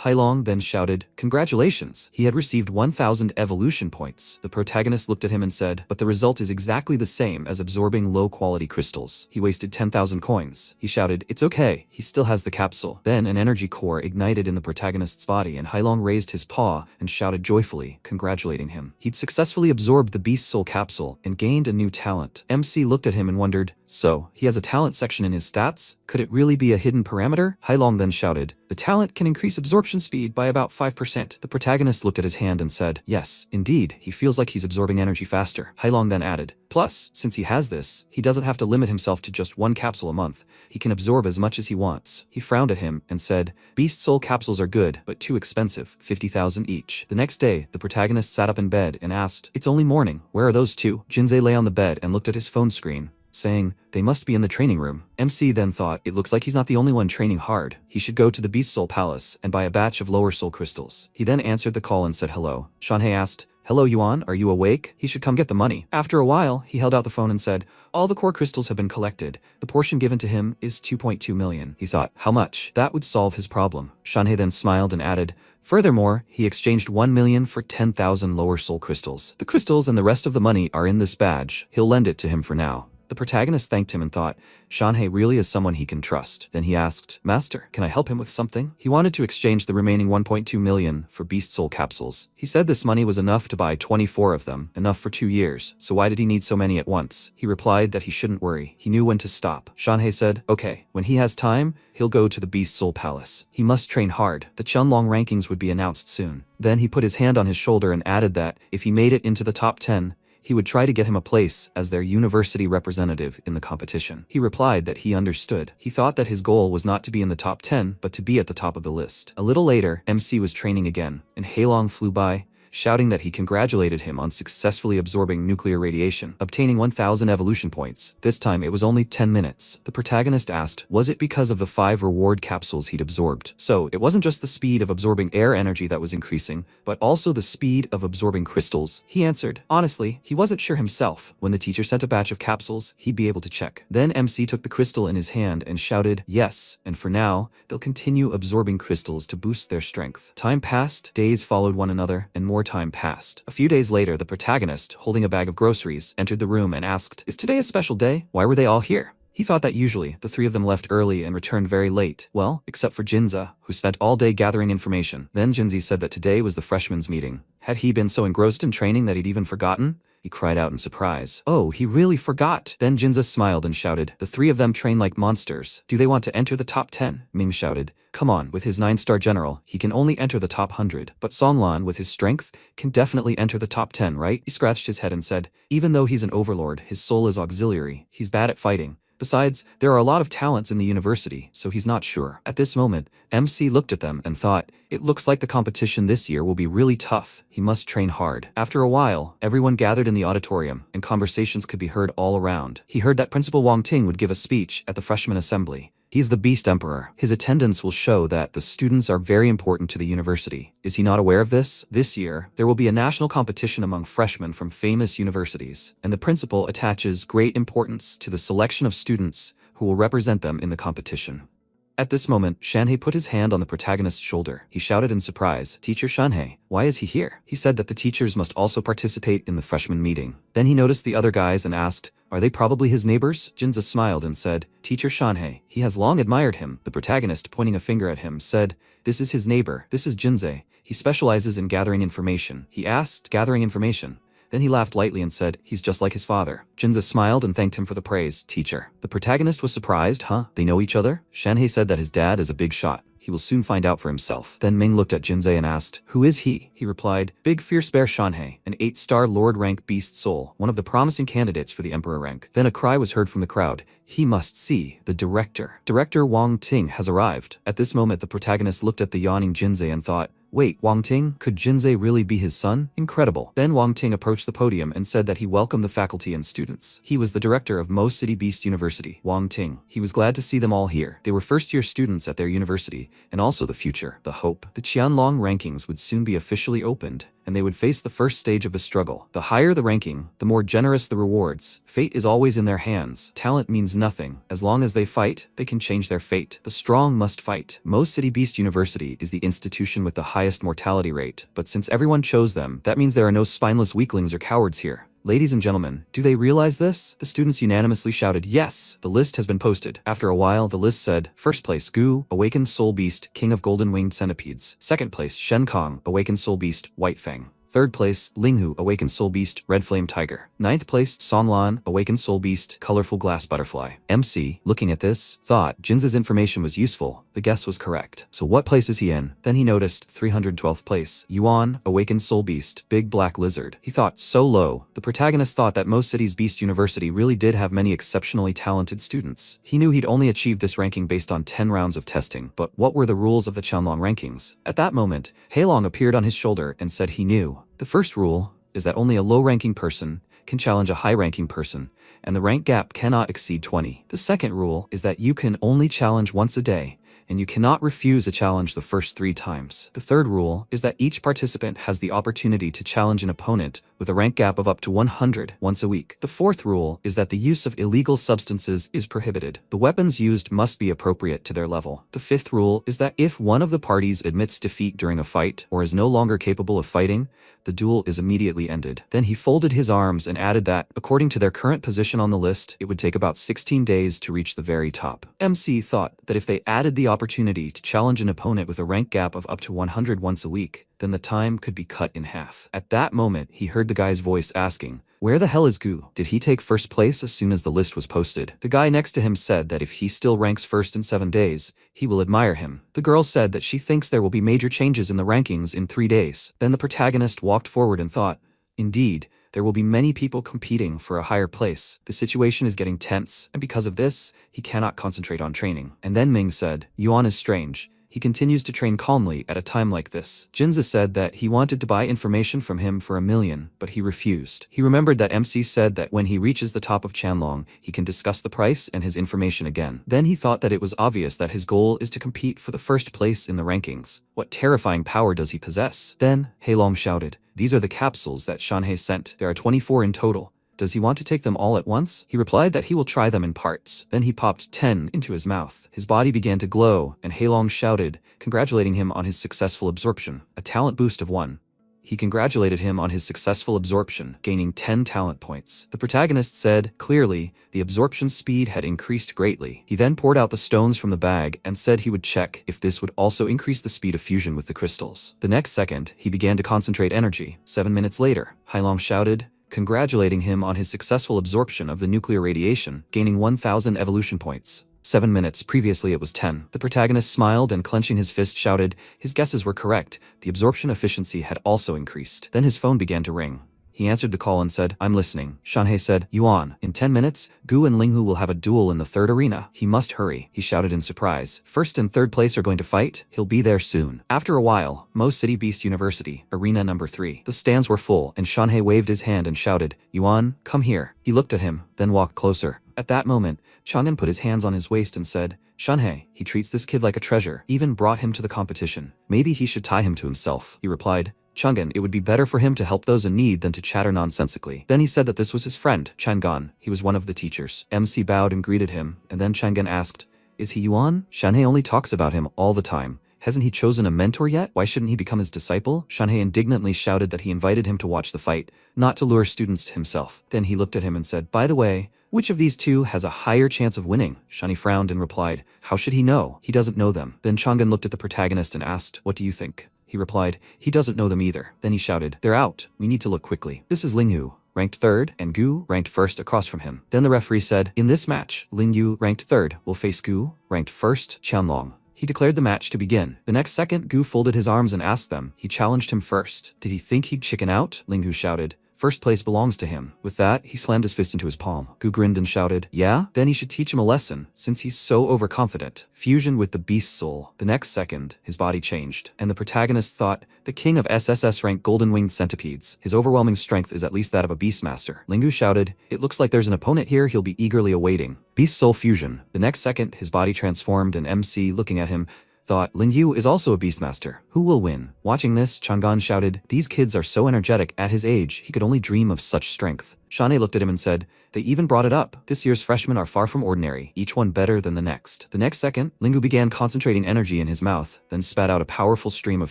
Hailong then shouted, "Congratulations!" He had received 1,000 evolution points. The protagonist looked at him and said, "But the result is exactly the same as absorbing low-quality crystals. He wasted 10,000 coins." He shouted, "It's okay, he still has the capsule." Then an energy core ignited in the protagonist's body and Hailong raised his paw and shouted joyfully, congratulating him. He'd successfully absorbed the Beast Soul capsule and gained a new talent. MC looked at him and wondered, so, he has a talent section in his stats? Could it really be a hidden parameter? Hailong then shouted, "The talent can increase absorption speed by about 5%. The protagonist looked at his hand and said, "Yes, indeed, he feels like he's absorbing energy faster." Hailong then added, "Plus, since he has this, he doesn't have to limit himself to just one capsule a month. He can absorb as much as he wants." He frowned at him and said, "Beast Soul capsules are good, but too expensive, 50,000 each." The next day, the protagonist sat up in bed and asked, "It's only morning, where are those two?" Jinsei lay on the bed and looked at his phone screen, saying, "They must be in the training room." MC then thought, it looks like he's not the only one training hard. He should go to the Beast Soul Palace and buy a batch of lower soul crystals. He then answered the call and said hello. Shanhei asked, "Hello Yuan, are you awake? He should come get the money." After a while, he held out the phone and said, "All the core crystals have been collected. The portion given to him is 2.2 million. He thought, how much? That would solve his problem. Shanhei then smiled and added, "Furthermore, he exchanged 1 million for 10,000 lower soul crystals. The crystals and the rest of the money are in this badge. He'll lend it to him for now." The protagonist thanked him and thought, Shanhei really is someone he can trust. Then he asked, "Master, can I help him with something?" He wanted to exchange the remaining 1.2 million for Beast Soul capsules. He said this money was enough to buy 24 of them, enough for 2 years, so why did he need so many at once? He replied that he shouldn't worry. He knew when to stop. Shanhei said, "Okay, when he has time, he'll go to the Beast Soul Palace. He must train hard. The Chenlong rankings would be announced soon." Then he put his hand on his shoulder and added that, if he made it into the top 10, he would try to get him a place as their university representative in the competition. He replied that he understood. He thought that his goal was not to be in the top 10, but to be at the top of the list. A little later, MC was training again, and Hailong flew by, shouting that he congratulated him on successfully absorbing nuclear radiation, obtaining 1,000 evolution points. This time it was only 10 minutes. The protagonist asked, was it because of the 5 reward capsules he'd absorbed? So, it wasn't just the speed of absorbing air energy that was increasing, but also the speed of absorbing crystals. He answered, honestly, he wasn't sure himself. When the teacher sent a batch of capsules, he'd be able to check. Then MC took the crystal in his hand and shouted, yes, and for now, they'll continue absorbing crystals to boost their strength. Time passed, days followed one another, and more time passed. A few days later, the protagonist, holding a bag of groceries, entered the room and asked, is today a special day? Why were they all here? He thought that usually, the 3 of them left early and returned very late. Well, except for Jinza, who spent all day gathering information. Then Jinzi said that today was the freshmen's meeting. Had he been so engrossed in training that he'd even forgotten? He cried out in surprise. Oh, he really forgot. Then Jinza smiled and shouted, the 3 of them train like monsters. Do they want to enter the top 10? Ming shouted, come on, with his 9-star general, he can only enter the top 100. But Songlan, with his strength, can definitely enter the top 10, right? He scratched his head and said, even though he's an overlord, his soul is auxiliary. He's bad at fighting. Besides, there are a lot of talents in the university, so he's not sure. At this moment, MC looked at them and thought, it looks like the competition this year will be really tough. He must train hard. After a while, everyone gathered in the auditorium, and conversations could be heard all around. He heard that Principal Wang Ting would give a speech at the freshman assembly. He's the Beast Emperor. His attendance will show that the students are very important to the university. Is he not aware of this? This year, there will be a national competition among freshmen from famous universities, and the principal attaches great importance to the selection of students who will represent them in the competition. At this moment, Shanhei put his hand on the protagonist's shoulder. He shouted in surprise, Teacher Shanhei, why is he here? He said that the teachers must also participate in the freshman meeting. Then he noticed the other guys and asked, are they probably his neighbors? Jinza smiled and said, Teacher Shanhei, he has long admired him. The protagonist, pointing a finger at him, said, this is his neighbor. This is Jinze. He specializes in gathering information. He asked, gathering information. Then he laughed lightly and said, he's just like his father. Jinza smiled and thanked him for the praise, teacher. The protagonist was surprised, huh? They know each other? Shanhei said that his dad is a big shot. He will soon find out for himself. Then Ming looked at Jinze and asked, who is he? He replied, Big Fierce Bear Shanhei, an 8-star Lord rank Beast Soul, one of the promising candidates for the Emperor rank. Then a cry was heard from the crowd. He must see the director. Director Wang Ting has arrived. At this moment, the protagonist looked at the yawning Jinze and thought, wait, Wang Ting? Could Jinze really be his son? Incredible. Then Wang Ting approached the podium and said that he welcomed the faculty and students. He was the director of Mo City Beast University, Wang Ting. He was glad to see them all here. They were first-year students at their university, and also the future, the hope. The Chenlong rankings would soon be officially opened, and they would face the first stage of the struggle. The higher the ranking, the more generous the rewards. Fate is always in their hands. Talent means nothing. As long as they fight, they can change their fate. The strong must fight. Most City Beast University is the institution with the highest mortality rate, but since everyone chose them, that means there are no spineless weaklings or cowards here. Ladies and gentlemen, do they realize this? The students unanimously shouted, yes! The list has been posted. After a while, the list said, first place, Gu, Awakened Soul Beast, King of Golden Winged Centipedes. Second place, Shen Kong, Awakened Soul Beast, White Fang. Third place, Linghu, Awakened Soul Beast, Red Flame Tiger. Ninth place, Songlan, Awakened Soul Beast, Colorful Glass Butterfly. MC, looking at this, thought Jin's information was useful. The guess was correct. So what place is he in? Then he noticed 312th place, Yuan, Awakened Soul Beast, Big Black Lizard. He thought, so low. The protagonist thought that most cities Beast University really did have many exceptionally talented students. He knew he'd only achieved this ranking based on 10 rounds of testing, but what were the rules of the Chenlong rankings? At that moment, Hailong appeared on his shoulder and said he knew. The first rule is that only a low-ranking person can challenge a high-ranking person, and the rank gap cannot exceed 20. The second rule is that you can only challenge once a day, and you cannot refuse a challenge the first 3 times. The third rule is that each participant has the opportunity to challenge an opponent with a rank gap of up to 100 once a week. The fourth rule is that the use of illegal substances is prohibited. The weapons used must be appropriate to their level. The fifth rule is that if one of the parties admits defeat during a fight or is no longer capable of fighting, the duel is immediately ended. Then he folded his arms and added that, according to their current position on the list, it would take about 16 days to reach the very top. MC thought that if they added the opportunity to challenge an opponent with a rank gap of up to 100 once a week, then the time could be cut in half. At that moment, he heard the guy's voice asking, where the hell is Gu? Did he take first place as soon as the list was posted? The guy next to him said that if he still ranks first in 7 days, he will admire him. The girl said that she thinks there will be major changes in the rankings in 3 days. Then the protagonist walked forward and thought, indeed, there will be many people competing for a higher place. The situation is getting tense, and because of this, he cannot concentrate on training. And then Ming said, Yuan is strange. He continues to train calmly at a time like this. Jinza said that he wanted to buy information from him for 1 million, but he refused. He remembered that MC said that when he reaches the top of Chenlong, he can discuss the price and his information again. Then he thought that it was obvious that his goal is to compete for the first place in the rankings. What terrifying power does he possess? Then, Hailong shouted, these are the capsules that Shanhei sent. There are 24 in total. Does he want to take them all at once? He replied that he will try them in parts. Then he popped 10 into his mouth. His body began to glow, and Hailong shouted, congratulating him on his successful absorption, a talent boost of 1. He congratulated him on his successful absorption, gaining 10 talent points. The protagonist said, clearly, the absorption speed had increased greatly. He then poured out the stones from the bag and said he would check if this would also increase the speed of fusion with the crystals. The next second, he began to concentrate energy. 7 minutes later, Hailong shouted, congratulating him on his successful absorption of the nuclear radiation, gaining 1,000 evolution points. 7 minutes, previously it was 10. The protagonist smiled and clenching his fist shouted, his guesses were correct, the absorption efficiency had also increased. Then his phone began to ring. He answered the call and said, I'm listening. Shanhei said, Yuan, in 10 minutes, Gu and Linghu will have a duel in the 3rd arena. He must hurry, he shouted in surprise. First and 3rd place are going to fight, he'll be there soon. After a while, Mo City Beast University, arena number 3. The stands were full and Shanhei waved his hand and shouted, Yuan, come here. He looked at him, then walked closer. At that moment, Chang'an put his hands on his waist and said, Shanhei, he treats this kid like a treasure, even brought him to the competition. Maybe he should tie him to himself. He replied, Chang'an, it would be better for him to help those in need than to chatter nonsensically. Then he said that this was his friend, Chang'an. He was one of the teachers. MC bowed and greeted him, and then Chang'an asked, is he Yuan? Shanhei only talks about him all the time. Hasn't he chosen a mentor yet? Why shouldn't he become his disciple? Shanhei indignantly shouted that he invited him to watch the fight, not to lure students to himself. Then he looked at him and said, by the way, which of these two has a higher chance of winning? Shanhei frowned and replied, how should he know? He doesn't know them. Then Chang'an looked at the protagonist and asked, what do you think? He replied, he doesn't know them either. Then he shouted, they're out. We need to look quickly. This is Linghu, ranked 3rd, and Gu, ranked 1st across from him. Then the referee said, in this match, Linghu, ranked 3rd, will face Gu, ranked 1st, Chenlong. He declared the match to begin. The next second, Gu folded his arms and asked them. He challenged him first. Did he think he'd chicken out? Linghu shouted. First place belongs to him. With that, he slammed his fist into his palm. Gu grinned and shouted, yeah? Then he should teach him a lesson, since he's so overconfident. Fusion with the beast soul. The next second, his body changed, and the protagonist thought, the king of SSS ranked golden winged centipedes. His overwhelming strength is at least that of a beastmaster. Linghu shouted, it looks like there's an opponent here he'll be eagerly awaiting. Beast soul fusion. The next second, his body transformed and MC looking at him, thought, Lingyu is also a beastmaster. Who will win? Watching this, Chang'an shouted, these kids are so energetic. At his age, he could only dream of such strength. Shane looked at him and said, they even brought it up. This year's freshmen are far from ordinary, each one better than the next. The next second, Lingyu began concentrating energy in his mouth, then spat out a powerful stream of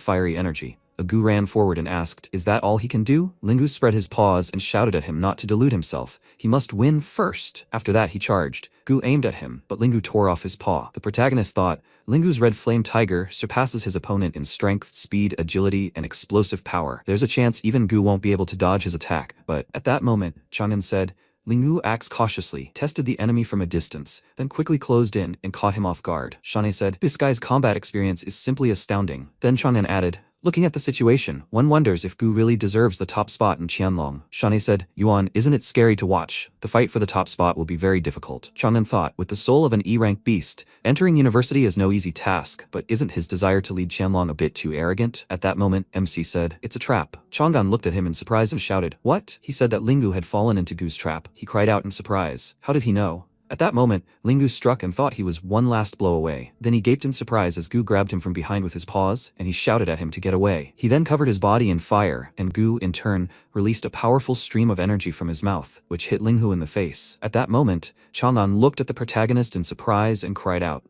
fiery energy. Gu ran forward and asked, is that all he can do? Lingyu spread his paws and shouted at him not to delude himself. He must win first. After that, he charged. Gu aimed at him, but Lingyu tore off his paw. The protagonist thought, Lingu's red flame tiger surpasses his opponent in strength, speed, agility, and explosive power. There's a chance even Gu won't be able to dodge his attack. But at that moment, Chang'an said, Lingyu acts cautiously, tested the enemy from a distance, then quickly closed in and caught him off guard. Shane said, this guy's combat experience is simply astounding. Then Chang'an added, looking at the situation, one wonders if Gu really deserves the top spot in Chenlong. Shane said, Yuan, isn't it scary to watch? The fight for the top spot will be very difficult. Chang'an thought, with the soul of an E-rank beast, entering university is no easy task, but isn't his desire to lead Chenlong a bit too arrogant? At that moment, MC said, it's a trap. Chang'an looked at him in surprise and shouted, what? He said that Lingyu had fallen into Gu's trap. He cried out in surprise. How did he know? At that moment, Lingyu struck and thought he was one last blow away. Then he gaped in surprise as Gu grabbed him from behind with his paws, and he shouted at him to get away. He then covered his body in fire, and Gu, in turn, released a powerful stream of energy from his mouth, which hit Lingyu in the face. At that moment, Chang'an looked at the protagonist in surprise and cried out.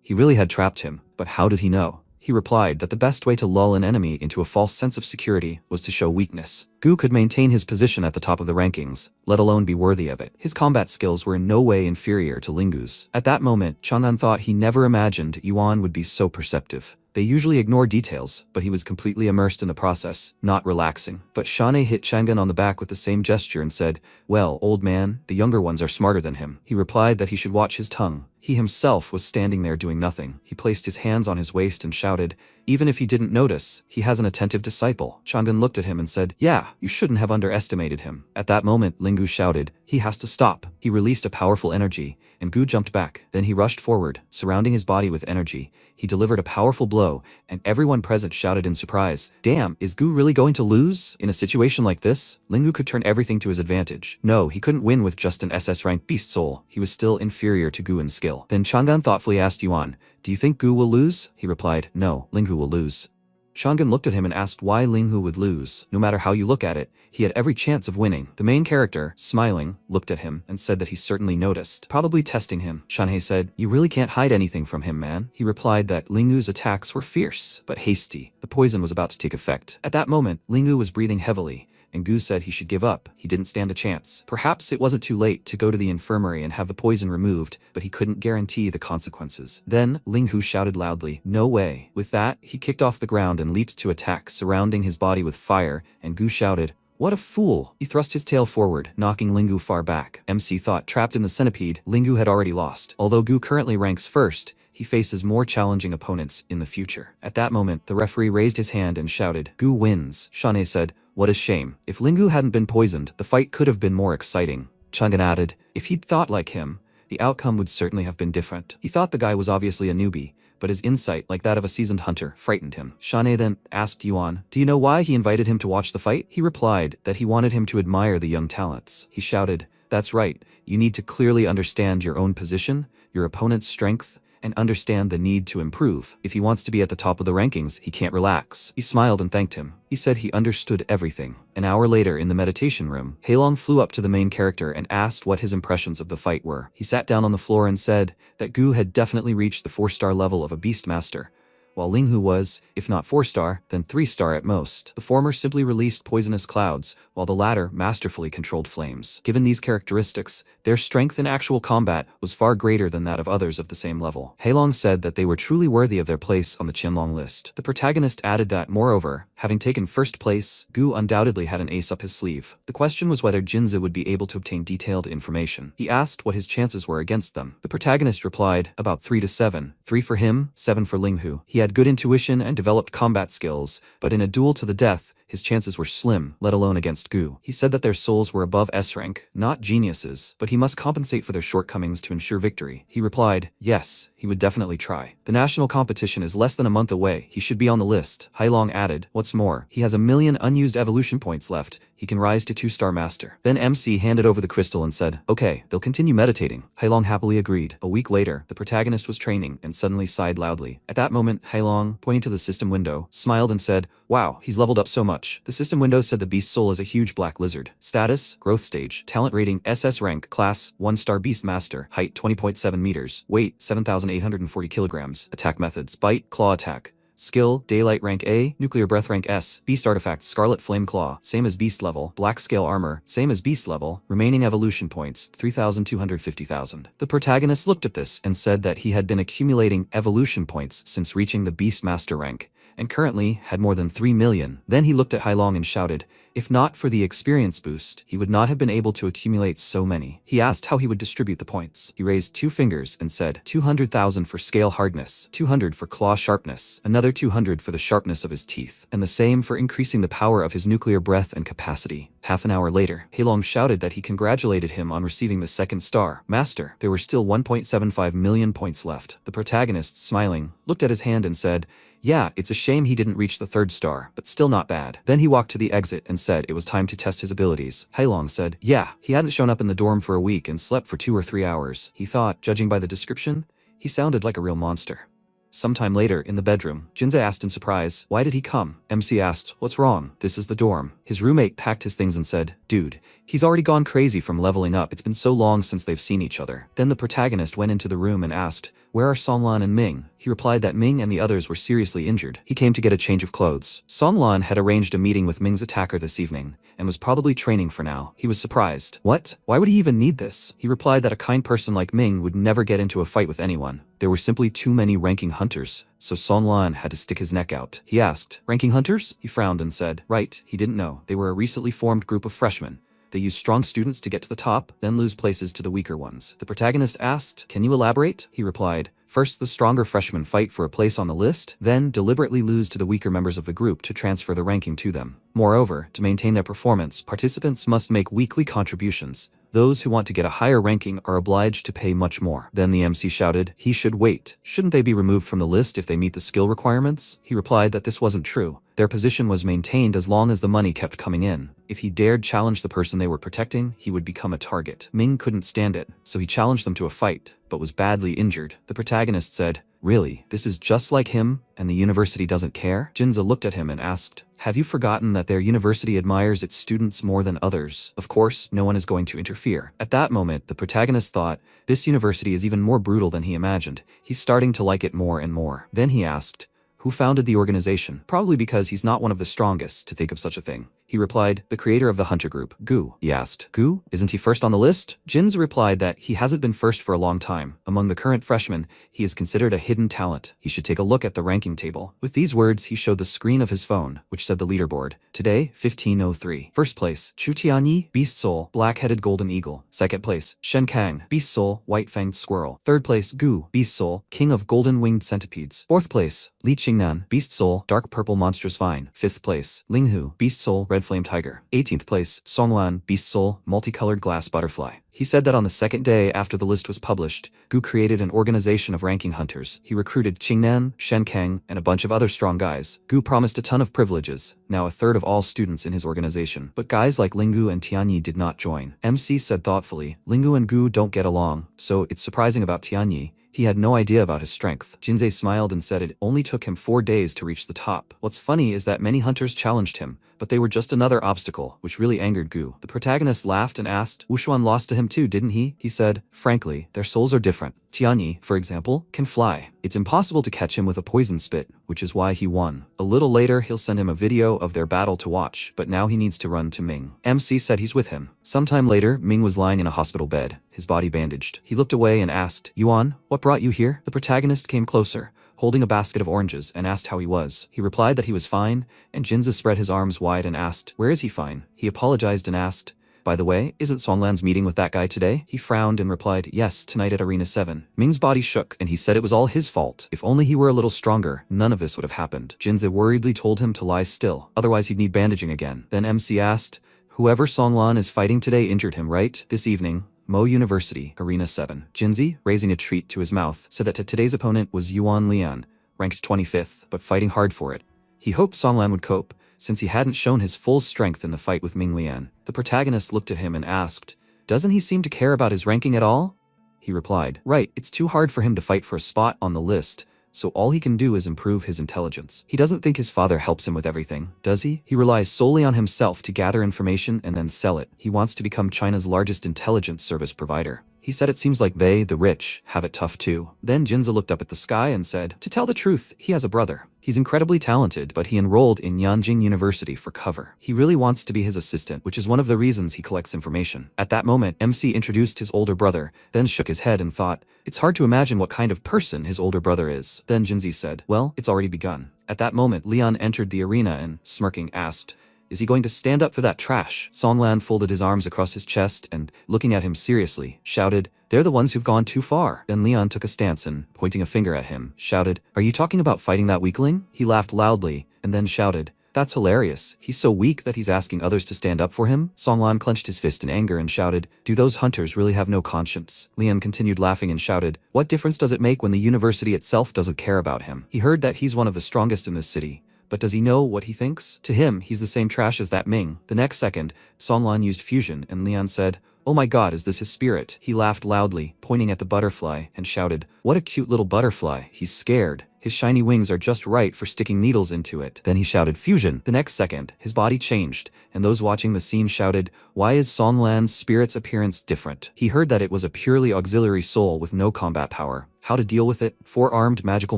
He really had trapped him, but how did he know? He replied that the best way to lull an enemy into a false sense of security was to show weakness. Gu could maintain his position at the top of the rankings, let alone be worthy of it. His combat skills were in no way inferior to Lingu's. At that moment, Chang'an thought he never imagined Yuan would be so perceptive. They usually ignore details, but he was completely immersed in the process, not relaxing. But Shane hit Chang'an on the back with the same gesture and said, well, old man, the younger ones are smarter than him. He replied that he should watch his tongue. He himself was standing there doing nothing. He placed his hands on his waist and shouted, even if he didn't notice, he has an attentive disciple. Chang'an looked at him and said, yeah, you shouldn't have underestimated him. At that moment, Lingyu shouted, he has to stop. He released a powerful energy, and Gu jumped back. Then he rushed forward, surrounding his body with energy. He delivered a powerful blow, and everyone present shouted in surprise, damn, is Gu really going to lose? In a situation like this, Lingyu could turn everything to his advantage. No, he couldn't win with just an SS-rank beast soul. He was still inferior to Gu in skill. Then Chang'an thoughtfully asked Yuan, do you think Gu will lose? He replied, no, Lingyu will lose. Chang'an looked at him and asked why Lingyu would lose. No matter how you look at it, he had every chance of winning. The main character, smiling, looked at him and said that he certainly noticed, probably testing him. Shanhei said, you really can't hide anything from him, man. He replied that Lingyu's attacks were fierce, but hasty. The poison was about to take effect. At that moment, Lingyu was breathing heavily, and Gu said he should give up. He didn't stand a chance. Perhaps it wasn't too late to go to the infirmary and have the poison removed, but he couldn't guarantee the consequences. Then, Lingyu shouted loudly, no way. With that, he kicked off the ground and leaped to attack, surrounding his body with fire, and Gu shouted, what a fool! He thrust his tail forward, knocking Lingyu far back. MC thought trapped in the centipede, Lingyu had already lost. Although Gu currently ranks first, he faces more challenging opponents in the future. At that moment, the referee raised his hand and shouted, Gu wins. Shane said, what a shame. If Lingyu hadn't been poisoned, the fight could have been more exciting. Chang'an added, if he'd thought like him, the outcome would certainly have been different. He thought the guy was obviously a newbie, but his insight, like that of a seasoned hunter, frightened him. Shane then asked Yuan, do you know why he invited him to watch the fight? He replied that he wanted him to admire the young talents. He shouted, that's right, you need to clearly understand your own position, your opponent's strength, and understand the need to improve. If he wants to be at the top of the rankings, he can't relax. He smiled and thanked him. He said he understood everything. An hour later, in the meditation room, Yahello flew up to the main character and asked what his impressions of the fight were. He sat down on the floor and said that Gu had definitely reached the 4-star level of a beastmaster, while Lingyu was, if not 4-star, then 3-star at most. The former simply released poisonous clouds, while the latter masterfully controlled flames. Given these characteristics, their strength in actual combat was far greater than that of others of the same level. Yahello said that they were truly worthy of their place on the Chenlong list. The protagonist added that, moreover, having taken first place, Gu undoubtedly had an ace up his sleeve. The question was whether Jinzi would be able to obtain detailed information. He asked what his chances were against them. The protagonist replied, about 3 to 7. 3 for him, 7 for Lingyu. He had good intuition and developed combat skills, but in a duel to the death, his chances were slim, let alone against Gu. He said that their souls were above S rank, not geniuses, but he must compensate for their shortcomings to ensure victory. He replied, yes, he would definitely try. The national competition is less than a month away, he should be on the list. Hailong added, what's more, he has 1,000,000 unused evolution points left, he can rise to 2-star master. Then MC handed over the crystal and said, okay, they'll continue meditating. Hailong happily agreed. A week later, the protagonist was training and suddenly sighed loudly. At that moment, Hailong, pointing to the system window, smiled and said, wow, he's leveled up so much. The system window said the beast's soul is a huge black lizard. Status, growth stage, talent rating, SS rank, class, 1-star beast master, height 20.7 meters, weight 7,840 kilograms, attack methods, bite, claw attack. Skill, Daylight rank A, Nuclear Breath rank S, Beast artifact Scarlet Flame Claw, same as Beast level, Black Scale Armor, same as Beast level, remaining evolution points, 3,250,000. The protagonist looked at this and said that he had been accumulating evolution points since reaching the Beast Master rank, and currently had more than 3 million. Then he looked at Hailong and shouted, if not for the experience boost, he would not have been able to accumulate so many. He asked how he would distribute the points. He raised 2 fingers and said, 200,000 for scale hardness, 200 for claw sharpness, another 200 for the sharpness of his teeth, and the same for increasing the power of his nuclear breath and capacity. Half an hour later, Hailong shouted that he congratulated him on receiving the 2nd star. Master, there were still 1.75 million points left. The protagonist, smiling, looked at his hand and said, yeah, it's a shame he didn't reach the 3rd star, but still not bad. Then he walked to the exit and said it was time to test his abilities. Hailong said, yeah, he hadn't shown up in the dorm for a week and slept for 2 or 3 hours. He thought, judging by the description, he sounded like a real monster. Sometime later, in the bedroom, Jinze asked in surprise, why did he come? MC asked, what's wrong? This is the dorm. His roommate packed his things and said, dude, he's already gone crazy from leveling up. It's been so long since they've seen each other. Then the protagonist went into the room and asked, where are Songlan and Ming? He replied that Ming and the others were seriously injured. He came to get a change of clothes. Songlan had arranged a meeting with Ming's attacker this evening, and was probably training for now. He was surprised. What? Why would he even need this? He replied that a kind person like Ming would never get into a fight with anyone. There were simply too many ranking hunters, so Songlan had to stick his neck out. He asked, ranking hunters? He frowned and said, right, he didn't know. They were a recently formed group of freshmen. They use strong students to get to the top, then lose places to the weaker ones. The protagonist asked, can you elaborate? He replied, first the stronger freshmen fight for a place on the list, then deliberately lose to the weaker members of the group to transfer the ranking to them. Moreover, to maintain their performance, participants must make weekly contributions. Those who want to get a higher ranking are obliged to pay much more. Then the MC shouted, he should wait. Shouldn't they be removed from the list if they meet the skill requirements? He replied that this wasn't true. Their position was maintained as long as the money kept coming in. If he dared challenge the person they were protecting, he would become a target. Ming couldn't stand it, so he challenged them to a fight, but was badly injured. The protagonist said, really, this is just like him, and the university doesn't care? Jinze looked at him and asked, have you forgotten that their university admires its students more than others? Of course, no one is going to interfere. At that moment, the protagonist thought, this university is even more brutal than he imagined. He's starting to like it more and more. Then he asked, who founded the organization? Probably because he's not one of the strongest to think of such a thing. He replied, the creator of the hunter group, Gu. He asked, Gu? Isn't he first on the list? Jinze replied that he hasn't been first for a long time. Among the current freshmen, he is considered a hidden talent. He should take a look at the ranking table. With these words, he showed the screen of his phone, which said the leaderboard. Today, 1503. First place, Chu Tianyi, Beast Soul, Black-Headed Golden Eagle. Second place, Shen Kang, Beast Soul, White-Fanged Squirrel. Third place, Gu, Beast Soul, King of Golden Winged Centipedes. Fourth place, Li Qingnan, Beast Soul, Dark Purple Monstrous Vine. Fifth place, Linghu, Beast Soul, Red Flame Tiger. 18th place, Songwan, Beast Soul, Multicolored Glass Butterfly. He said that on the second day after the list was published, Gu created an organization of ranking hunters. He recruited Qingnan, Shen Kang, and a bunch of other strong guys. Gu promised a ton of privileges, now a third of all students in his organization. But guys like Linggu and Tianyi did not join. MC said thoughtfully, Linggu and Gu don't get along, so it's surprising about Tianyi. He had no idea about his strength. Jinze smiled and said it only took him 4 days to reach the top. What's funny is that many hunters challenged him, but they were just another obstacle, which really angered Gu. The protagonist laughed and asked, Wushuan lost to him too, didn't he? He said, frankly, their souls are different. Tianyi, for example, can fly. It's impossible to catch him with a poison spit, which is why he won. A little later, he'll send him a video of their battle to watch, but now he needs to run to Ming. MC said he's with him. Sometime later, Ming was lying in a hospital bed, his body bandaged. He looked away and asked, Yuan, what brought you here? The protagonist came closer, holding a basket of oranges, and asked how he was. He replied that he was fine, and Jinze spread his arms wide and asked, where is he fine? He apologized and asked, By the way, isn't Songlan's meeting with that guy today? He frowned and replied, yes, tonight at Arena 7. Ming's body shook, and he said it was all his fault. If only he were a little stronger, none of this would have happened. Jinze worriedly told him to lie still, otherwise he'd need bandaging again. Then MC asked, whoever Songlan is fighting today injured him, right? This evening, Mo University, Arena 7. Jinze, raising a treat to his mouth, said that today's opponent was Yuan Lian, ranked 25th, but fighting hard for it. He hoped Songlan would cope, since he hadn't shown his full strength in the fight with Ming Lian. The protagonist looked at him and asked, doesn't he seem to care about his ranking at all? He replied, right, it's too hard for him to fight for a spot on the list, so all he can do is improve his intelligence. He doesn't think his father helps him with everything, does he? He relies solely on himself to gather information and then sell it. He wants to become China's largest intelligence service provider. He said it seems like they, the rich, have it tough too. Then Jinze looked up at the sky and said, to tell the truth, he has a brother. He's incredibly talented, but he enrolled in Yanjing University for cover. He really wants to be his assistant, which is one of the reasons he collects information. At that moment, MC introduced his older brother, then shook his head and thought, it's hard to imagine what kind of person his older brother is. Then Jinze said, well, it's already begun. At that moment, Lian entered the arena and, smirking, asked, is he going to stand up for that trash? Songlan folded his arms across his chest and, looking at him seriously, shouted, they're the ones who've gone too far. Then Lian took a stance and, pointing a finger at him, shouted, are you talking about fighting that weakling? He laughed loudly, and then shouted, that's hilarious. He's so weak that he's asking others to stand up for him? Songlan clenched his fist in anger and shouted, do those hunters really have no conscience? Lian continued laughing and shouted, what difference does it make when the university itself doesn't care about him? He heard that he's one of the strongest in this city. But does he know what he thinks? To him, he's the same trash as that Ming. The next second, Songlan used fusion, and Lian said, oh my god, is this his spirit? He laughed loudly, pointing at the butterfly, and shouted, what a cute little butterfly. He's scared. His shiny wings are just right for sticking needles into it. Then he shouted, fusion. The next second, his body changed, and those watching the scene shouted, why is Songlan's spirit's appearance different? He heard that it was a purely auxiliary soul with no combat power. How to deal with it? Four-armed magical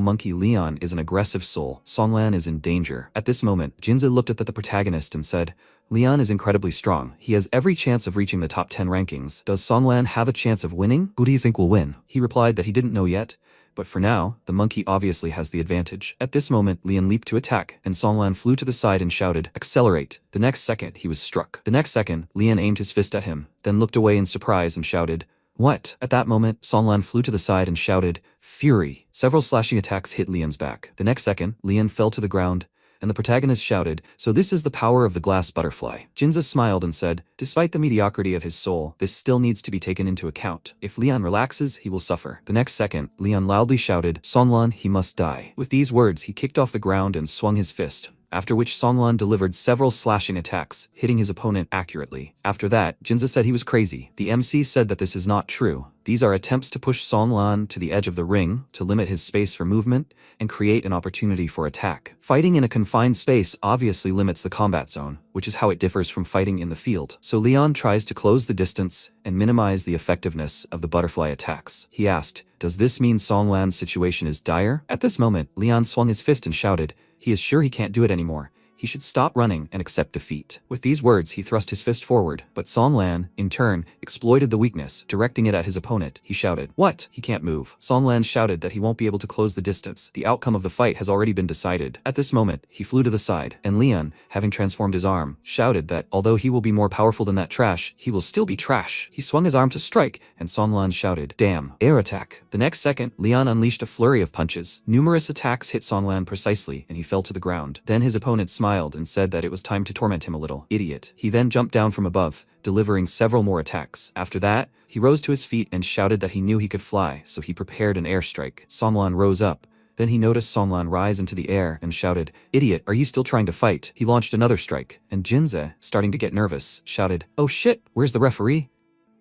monkey Lian is an aggressive soul. Songlan is in danger. At this moment, Jinze looked at the protagonist and said, Lian is incredibly strong. He has every chance of reaching the top 10 rankings. Does Songlan have a chance of winning? Who do you think will win? He replied that he didn't know yet, but for now, the monkey obviously has the advantage. At this moment, Lian leaped to attack, and Songlan flew to the side and shouted, accelerate. The next second, he was struck. The next second, Lian aimed his fist at him, then looked away in surprise and shouted, what? At that moment, Songlan flew to the side and shouted, fury. Several slashing attacks hit Lian's back. The next second, Lian fell to the ground, and the protagonist shouted, so this is the power of the glass butterfly. Jinze smiled and said, despite the mediocrity of his soul, this still needs to be taken into account. If Lian relaxes, he will suffer. The next second, Lian loudly shouted, Songlan, he must die. With these words, he kicked off the ground and swung his fist, after which Songlan delivered several slashing attacks, hitting his opponent accurately. After that, Jinze said he was crazy. The MC said that this is not true. These are attempts to push Songlan to the edge of the ring, to limit his space for movement, and create an opportunity for attack. Fighting in a confined space obviously limits the combat zone, which is how it differs from fighting in the field. So Lian tries to close the distance and minimize the effectiveness of the butterfly attacks. He asked, does this mean Songlan's situation is dire? At this moment, Lian swung his fist and shouted, he is sure he can't do it anymore. He should stop running and accept defeat. With these words, he thrust his fist forward, but Songlan, in turn, exploited the weakness, directing it at his opponent. He shouted, what? He can't move. Songlan shouted that he won't be able to close the distance. The outcome of the fight has already been decided. At this moment, he flew to the side, and Lian, having transformed his arm, shouted that although he will be more powerful than that trash, he will still be trash. He swung his arm to strike, and Songlan shouted, damn, air attack. The next second, Lian unleashed a flurry of punches. Numerous attacks hit Songlan precisely, and he fell to the ground. Then his opponent smiled and said that it was time to torment him a little. Idiot. He then jumped down from above, delivering several more attacks. After that, he rose to his feet and shouted that he knew he could fly, so he prepared an airstrike. Songlan rose up. Then he noticed Songlan rise into the air and shouted, idiot, are you still trying to fight? He launched another strike, and Jinze, starting to get nervous, shouted, oh shit, where's the referee?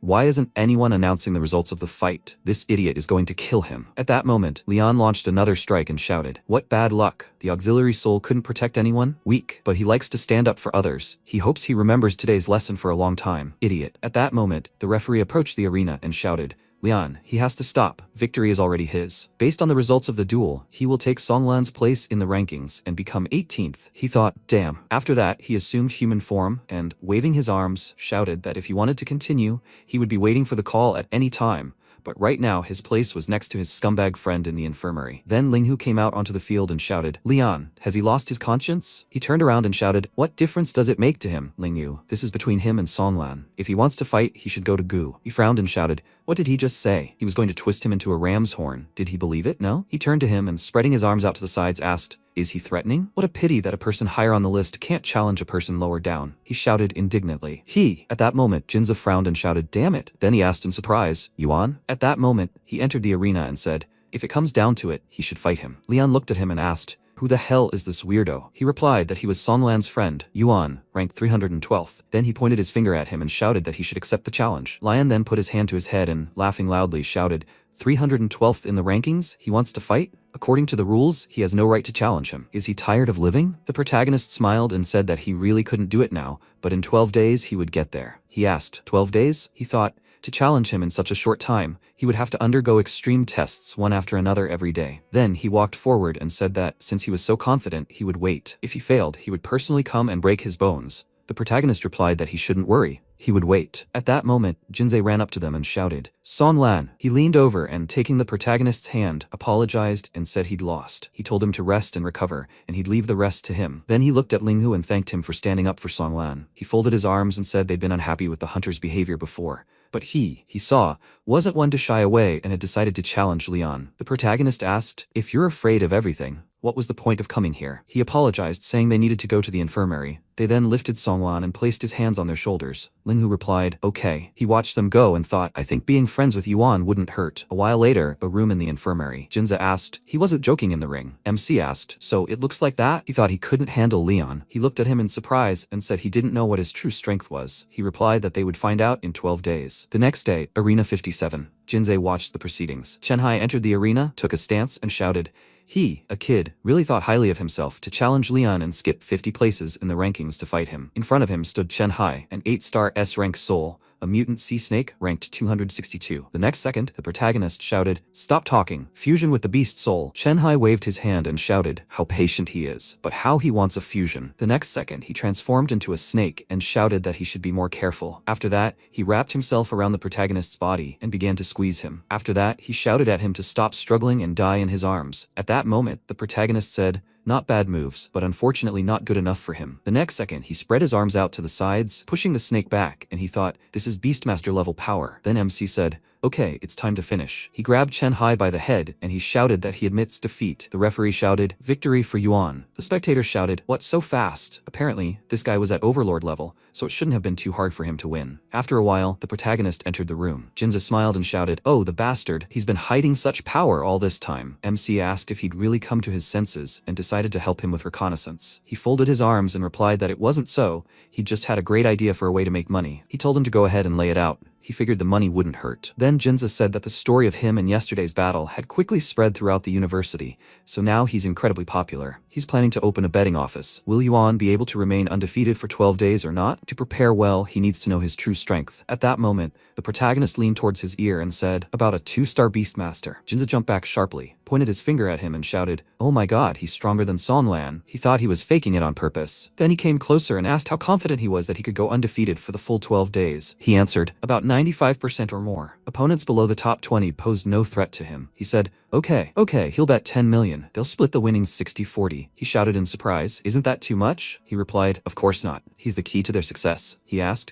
Why isn't anyone announcing the results of the fight? This idiot is going to kill him. At that moment, Lian launched another strike and shouted, what bad luck. The auxiliary soul couldn't protect anyone? Weak. But he likes to stand up for others. He hopes he remembers today's lesson for a long time. Idiot. At that moment, the referee approached the arena and shouted, Lian, he has to stop. Victory is already his. Based on the results of the duel, he will take Songlan's place in the rankings and become 18th. He thought, damn. After that, he assumed human form and, waving his arms, shouted that if he wanted to continue, he would be waiting for the call at any time, but right now his place was next to his scumbag friend in the infirmary. Then Linghu came out onto the field and shouted, "Leon, has he lost his conscience?" He turned around and shouted, "What difference does it make to him, Linghu? This is between him and Songlan. If he wants to fight, he should go to Gu." He frowned and shouted, "What did he just say? He was going to twist him into a ram's horn. Did he believe it? No?" He turned to him and spreading his arms out to the sides asked, "Is he threatening? What a pity that a person higher on the list can't challenge a person lower down," he shouted indignantly. At that moment, Jinza frowned and shouted, "Damn it." Then he asked in surprise, "Yuan?" At that moment, he entered the arena and said, "If it comes down to it, he should fight him." Leon looked at him and asked, "Who the hell is this weirdo?" He replied that he was Songlan's friend, Yuan, ranked 312th. Then he pointed his finger at him and shouted that he should accept the challenge. Lion then put his hand to his head and, laughing loudly, shouted, 312th in the rankings? He wants to fight? According to the rules, he has no right to challenge him. Is he tired of living? The protagonist smiled and said that he really couldn't do it now, but in 12 days he would get there. He asked, 12 days? He thought, to challenge him in such a short time, he would have to undergo extreme tests one after another every day. Then he walked forward and said that, since he was so confident, he would wait. If he failed, he would personally come and break his bones. The protagonist replied that he shouldn't worry. He would wait. At that moment, Jinze ran up to them and shouted, "Songlan!" He leaned over and, taking the protagonist's hand, apologized and said he'd lost. He told him to rest and recover, and he'd leave the rest to him. Then he looked at Linghu and thanked him for standing up for Songlan. He folded his arms and said they'd been unhappy with the hunter's behavior before. But he saw, wasn't one to shy away and had decided to challenge Leon. The protagonist asked, "If you're afraid of everything, what was the point of coming here?" He apologized, saying they needed to go to the infirmary. They then lifted Songlan and placed his hands on their shoulders. Linghu replied, "Okay." He watched them go and thought, "I think being friends with Yuan wouldn't hurt." A while later, a room in the infirmary. Jinza asked, "He wasn't joking in the ring." MC asked, "So it looks like that?" He thought he couldn't handle Leon. He looked at him in surprise and said he didn't know what his true strength was. He replied that they would find out in 12 days. The next day, Arena 57. Jinze watched the proceedings. Chenhai entered the arena, took a stance, and shouted, he, a kid, really thought highly of himself to challenge Leon and skip 50 places in the rankings to fight him. In front of him stood Chenhai, an 8-star S-rank soul, a mutant sea snake ranked 262. The next second, the protagonist shouted, "Stop talking. Fusion with the beast soul." Chenhai waved his hand and shouted, "How patient he is, but how he wants a fusion." The next second, he transformed into a snake and shouted that he should be more careful. After that, he wrapped himself around the protagonist's body and began to squeeze him. After that, he shouted at him to stop struggling and die in his arms. At that moment, the protagonist said, "Not bad moves, but unfortunately not good enough for him." The next second, he spread his arms out to the sides, pushing the snake back, and he thought, "This is Beastmaster level power." Then MC said, "Okay, it's time to finish." He grabbed Chenhai by the head, and he shouted that he admits defeat. The referee shouted, "Victory for Yuan." The spectators shouted, "What, so fast?" Apparently, this guy was at Overlord level, so it shouldn't have been too hard for him to win. After a while, the protagonist entered the room. Jinza smiled and shouted, "Oh, the bastard, he's been hiding such power all this time." MC asked if he'd really come to his senses, and decided to help him with reconnaissance. He folded his arms and replied that it wasn't so, he just had a great idea for a way to make money. He told him to go ahead and lay it out. He figured the money wouldn't hurt. Then Jinza said that the story of him and yesterday's battle had quickly spread throughout the university, so now he's incredibly popular. He's planning to open a betting office. Will Yuan be able to remain undefeated for 12 days or not? To prepare well, he needs to know his true strength. At that moment, the protagonist leaned towards his ear and said, "About a 2-star Beastmaster." Jinza jumped back sharply, pointed his finger at him and shouted, "Oh my god, he's stronger than Songlan." He thought he was faking it on purpose. Then he came closer and asked how confident he was that he could go undefeated for the full 12 days. He answered, "About 95% or more." Opponents below the top 20 posed no threat to him. He said, Okay, he'll bet 10 million. They'll split the winnings 60-40. He shouted in surprise, "Isn't that too much?" He replied, "Of course not. He's the key to their success." He asked,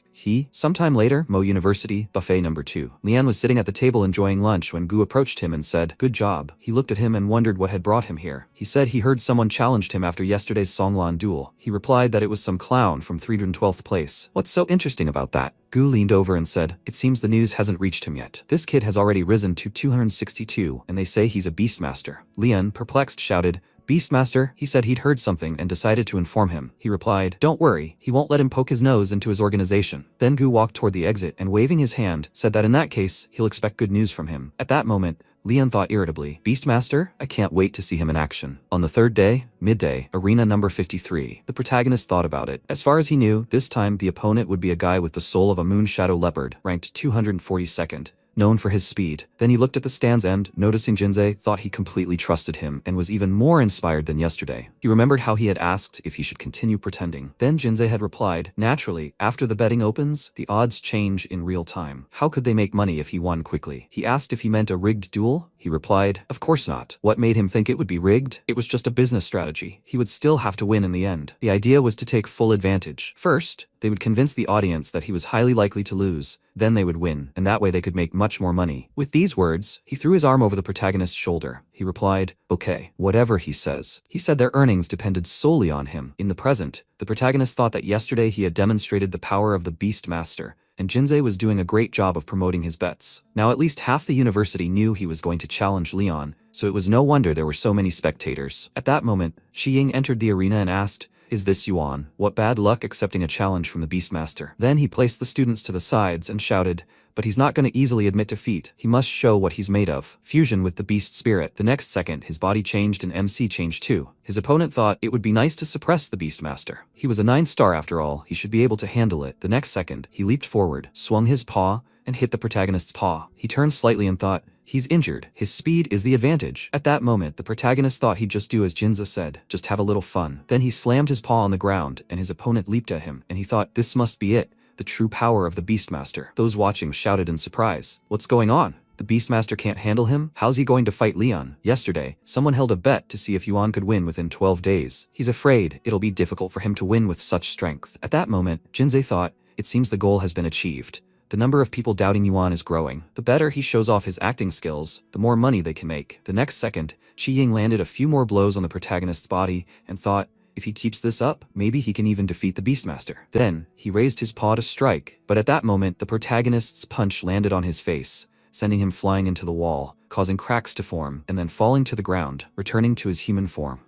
Sometime later, Mo University, buffet number 2. Lian was sitting at the table enjoying lunch when Gu approached him and said, "Good job." He looked at him and wondered what had brought him here. He said he heard someone challenged him after yesterday's Songlan duel. He replied that it was some clown from 312th place. "What's so interesting about that?" Gu leaned over and said, "It seems the news hasn't reached him yet. This kid has already risen to 262, and they say he's a Beastmaster." Lian, perplexed, shouted, "Beastmaster?" He said he'd heard something and decided to inform him. He replied, "Don't worry, he won't let him poke his nose into his organization." Then Gu walked toward the exit and, waving his hand, said that in that case, he'll expect good news from him. At that moment, Leon thought irritably, "Beastmaster? I can't wait to see him in action." On the third day, midday, arena number 53. The protagonist thought about it. As far as he knew, this time the opponent would be a guy with the soul of a moon shadow leopard, ranked 242nd. known for his speed. Then he looked at the stand's end, noticing Jinsei thought he completely trusted him and was even more inspired than yesterday. He remembered how he had asked if he should continue pretending. Then Jinsei had replied, naturally, after the betting opens, the odds change in real time. How could they make money if he won quickly? He asked if he meant a rigged duel. He replied, of course not. What made him think it would be rigged? It was just a business strategy. He would still have to win in the end. The idea was to take full advantage. First, they would convince the audience that he was highly likely to lose, then they would win, and that way they could make much more money. With these words, he threw his arm over the protagonist's shoulder. He replied, okay, whatever he says. He said their earnings depended solely on him. In the present, the protagonist thought that yesterday he had demonstrated the power of the Beast Master, and Jinsei was doing a great job of promoting his bets. Now at least half the university knew he was going to challenge Leon, so it was no wonder there were so many spectators. At that moment, Shiying entered the arena and asked, is this Yuan? What bad luck accepting a challenge from the Beastmaster. Then he placed the students to the sides and shouted, but he's not going to easily admit defeat. He must show what he's made of. Fusion with the beast spirit. The next second, his body changed and MC changed too. His opponent thought it would be nice to suppress the Beastmaster. He was a 9-star after all, he should be able to handle it. The next second, he leaped forward, swung his paw, and hit the protagonist's paw. He turned slightly and thought, he's injured. His speed is the advantage. At that moment, the protagonist thought he'd just do as Jinza said, just have a little fun. Then he slammed his paw on the ground, and his opponent leaped at him, and he thought, this must be it, the true power of the Beastmaster. Those watching shouted in surprise, what's going on? The Beastmaster can't handle him? How's he going to fight Leon? Yesterday, someone held a bet to see if Yuan could win within 12 days. He's afraid it'll be difficult for him to win with such strength. At that moment, Jinsei thought, it seems the goal has been achieved. The number of people doubting Yuan is growing. The better he shows off his acting skills, the more money they can make. The next second, Qiying landed a few more blows on the protagonist's body and thought, if he keeps this up, maybe he can even defeat the Beastmaster. Then, he raised his paw to strike, but at that moment, the protagonist's punch landed on his face, sending him flying into the wall, causing cracks to form, and then falling to the ground, returning to his human form.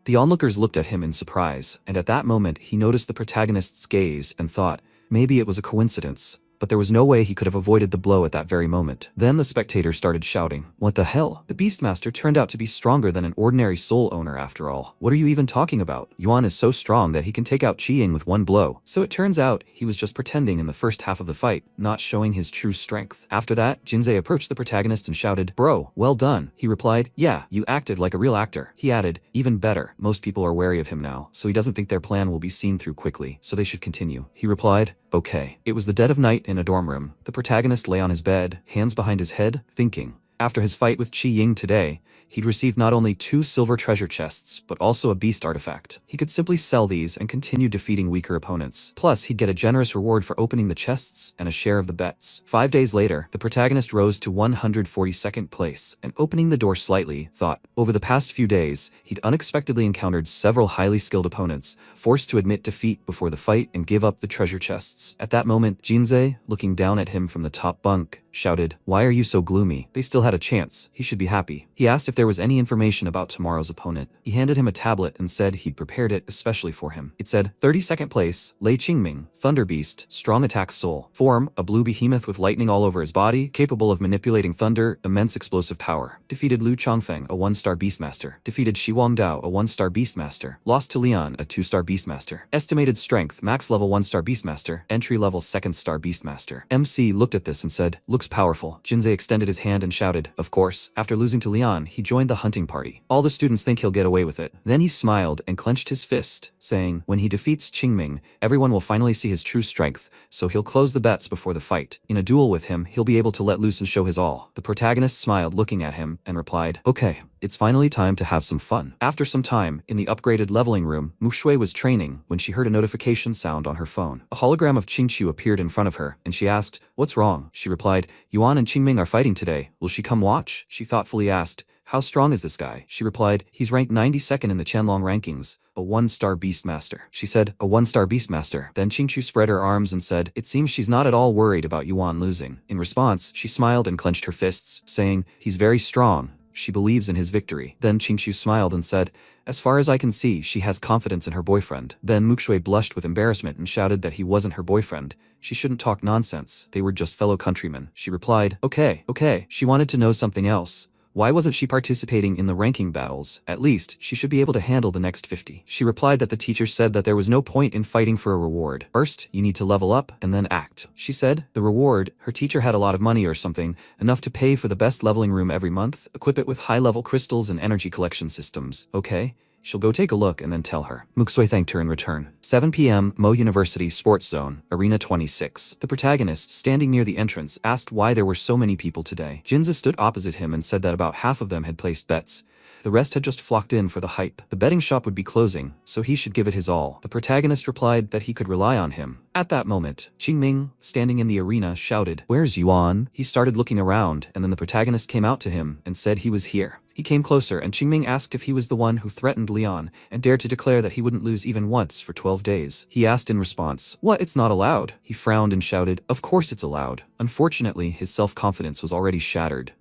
The onlookers looked at him in surprise, and at that moment, he noticed the protagonist's gaze and thought, maybe it was a coincidence. But there was no way he could have avoided the blow at that very moment. Then the spectators started shouting, what the hell? The Beastmaster turned out to be stronger than an ordinary soul owner after all. What are you even talking about? Yuan is so strong that he can take out Qiying with one blow. So it turns out he was just pretending in the first half of the fight, not showing his true strength. After that, Jinsei approached the protagonist and shouted, bro, well done. He replied, yeah, you acted like a real actor. He added, even better, most people are wary of him now, so he doesn't think their plan will be seen through quickly, so they should continue. He replied, okay. It was the dead of night in a dorm room. The protagonist lay on his bed, hands behind his head, thinking. After his fight with Qiying today, he'd received not only 2 silver treasure chests, but also a beast artifact. He could simply sell these and continue defeating weaker opponents. Plus, he'd get a generous reward for opening the chests and a share of the bets. 5 days later, the protagonist rose to 142nd place, and opening the door slightly, thought, over the past few days, he'd unexpectedly encountered several highly skilled opponents, forced to admit defeat before the fight and give up the treasure chests. At that moment, Jinsei, looking down at him from the top bunk, shouted, why are you so gloomy? They still had a chance. He should be happy. He asked if there was any information about tomorrow's opponent. He handed him a tablet and said he'd prepared it especially for him. It said, 32nd place, Lei Qingming, Thunder Beast, Strong Attack Soul. Form, a blue behemoth with lightning all over his body, capable of manipulating thunder, immense explosive power. Defeated Lu Chongfeng, a 1-star Beastmaster. Defeated Shi Wangdao, a 1-star Beastmaster. Lost to Leon, a 2-star Beastmaster. Estimated strength, max level 1-star Beastmaster. Entry level 2nd-star Beastmaster. MC looked at this and said, looks powerful. Jinsei extended his hand and shouted, of course. After losing to Leon, he joined the hunting party. All the students think he'll get away with it. Then he smiled and clenched his fist, saying, when he defeats Qingming, everyone will finally see his true strength, so he'll close the bets before the fight. In a duel with him, he'll be able to let loose and show his all. The protagonist smiled looking at him and replied, okay. It's finally time to have some fun. After some time, in the upgraded leveling room, Mu Shui was training when she heard a notification sound on her phone. A hologram of Qingqiu appeared in front of her, and she asked, what's wrong? She replied, Yuan and Qingming are fighting today. Will she come watch? She thoughtfully asked, how strong is this guy? She replied, he's ranked 92nd in the Chenlong rankings. A 1-star Beastmaster. She said, a 1-star Beastmaster. Then Qingqiu spread her arms and said, it seems she's not at all worried about Yuan losing. In response, she smiled and clenched her fists, saying, he's very strong. She believes in his victory. Then Qingqiu smiled and said, as far as I can see, she has confidence in her boyfriend. Then Muxue blushed with embarrassment and shouted that he wasn't her boyfriend. She shouldn't talk nonsense. They were just fellow countrymen. She replied, okay. She wanted to know something else. Why wasn't she participating in the ranking battles? At least, she should be able to handle the next 50. She replied that the teacher said that there was no point in fighting for a reward. First, you need to level up and then act. She said, the reward, her teacher had a lot of money or something, enough to pay for the best leveling room every month, equip it with high-level crystals and energy collection systems. Okay? She'll go take a look and then tell her. Muxue thanked her in return. 7 p.m. Mo University Sports Zone, Arena 26. The protagonist, standing near the entrance, asked why there were so many people today. Jinza stood opposite him and said that about half of them had placed bets. The rest had just flocked in for the hype. The betting shop would be closing, so he should give it his all. The protagonist replied that he could rely on him. At that moment, Qingming, standing in the arena, shouted, "Where's Yuan?" He started looking around, and then the protagonist came out to him and said he was here. He came closer, and Qingming asked if he was the one who threatened Lian, and dared to declare that he wouldn't lose even once for 12 days. He asked in response, "What, it's not allowed?" He frowned and shouted, "Of course it's allowed." Unfortunately, his self-confidence was already shattered.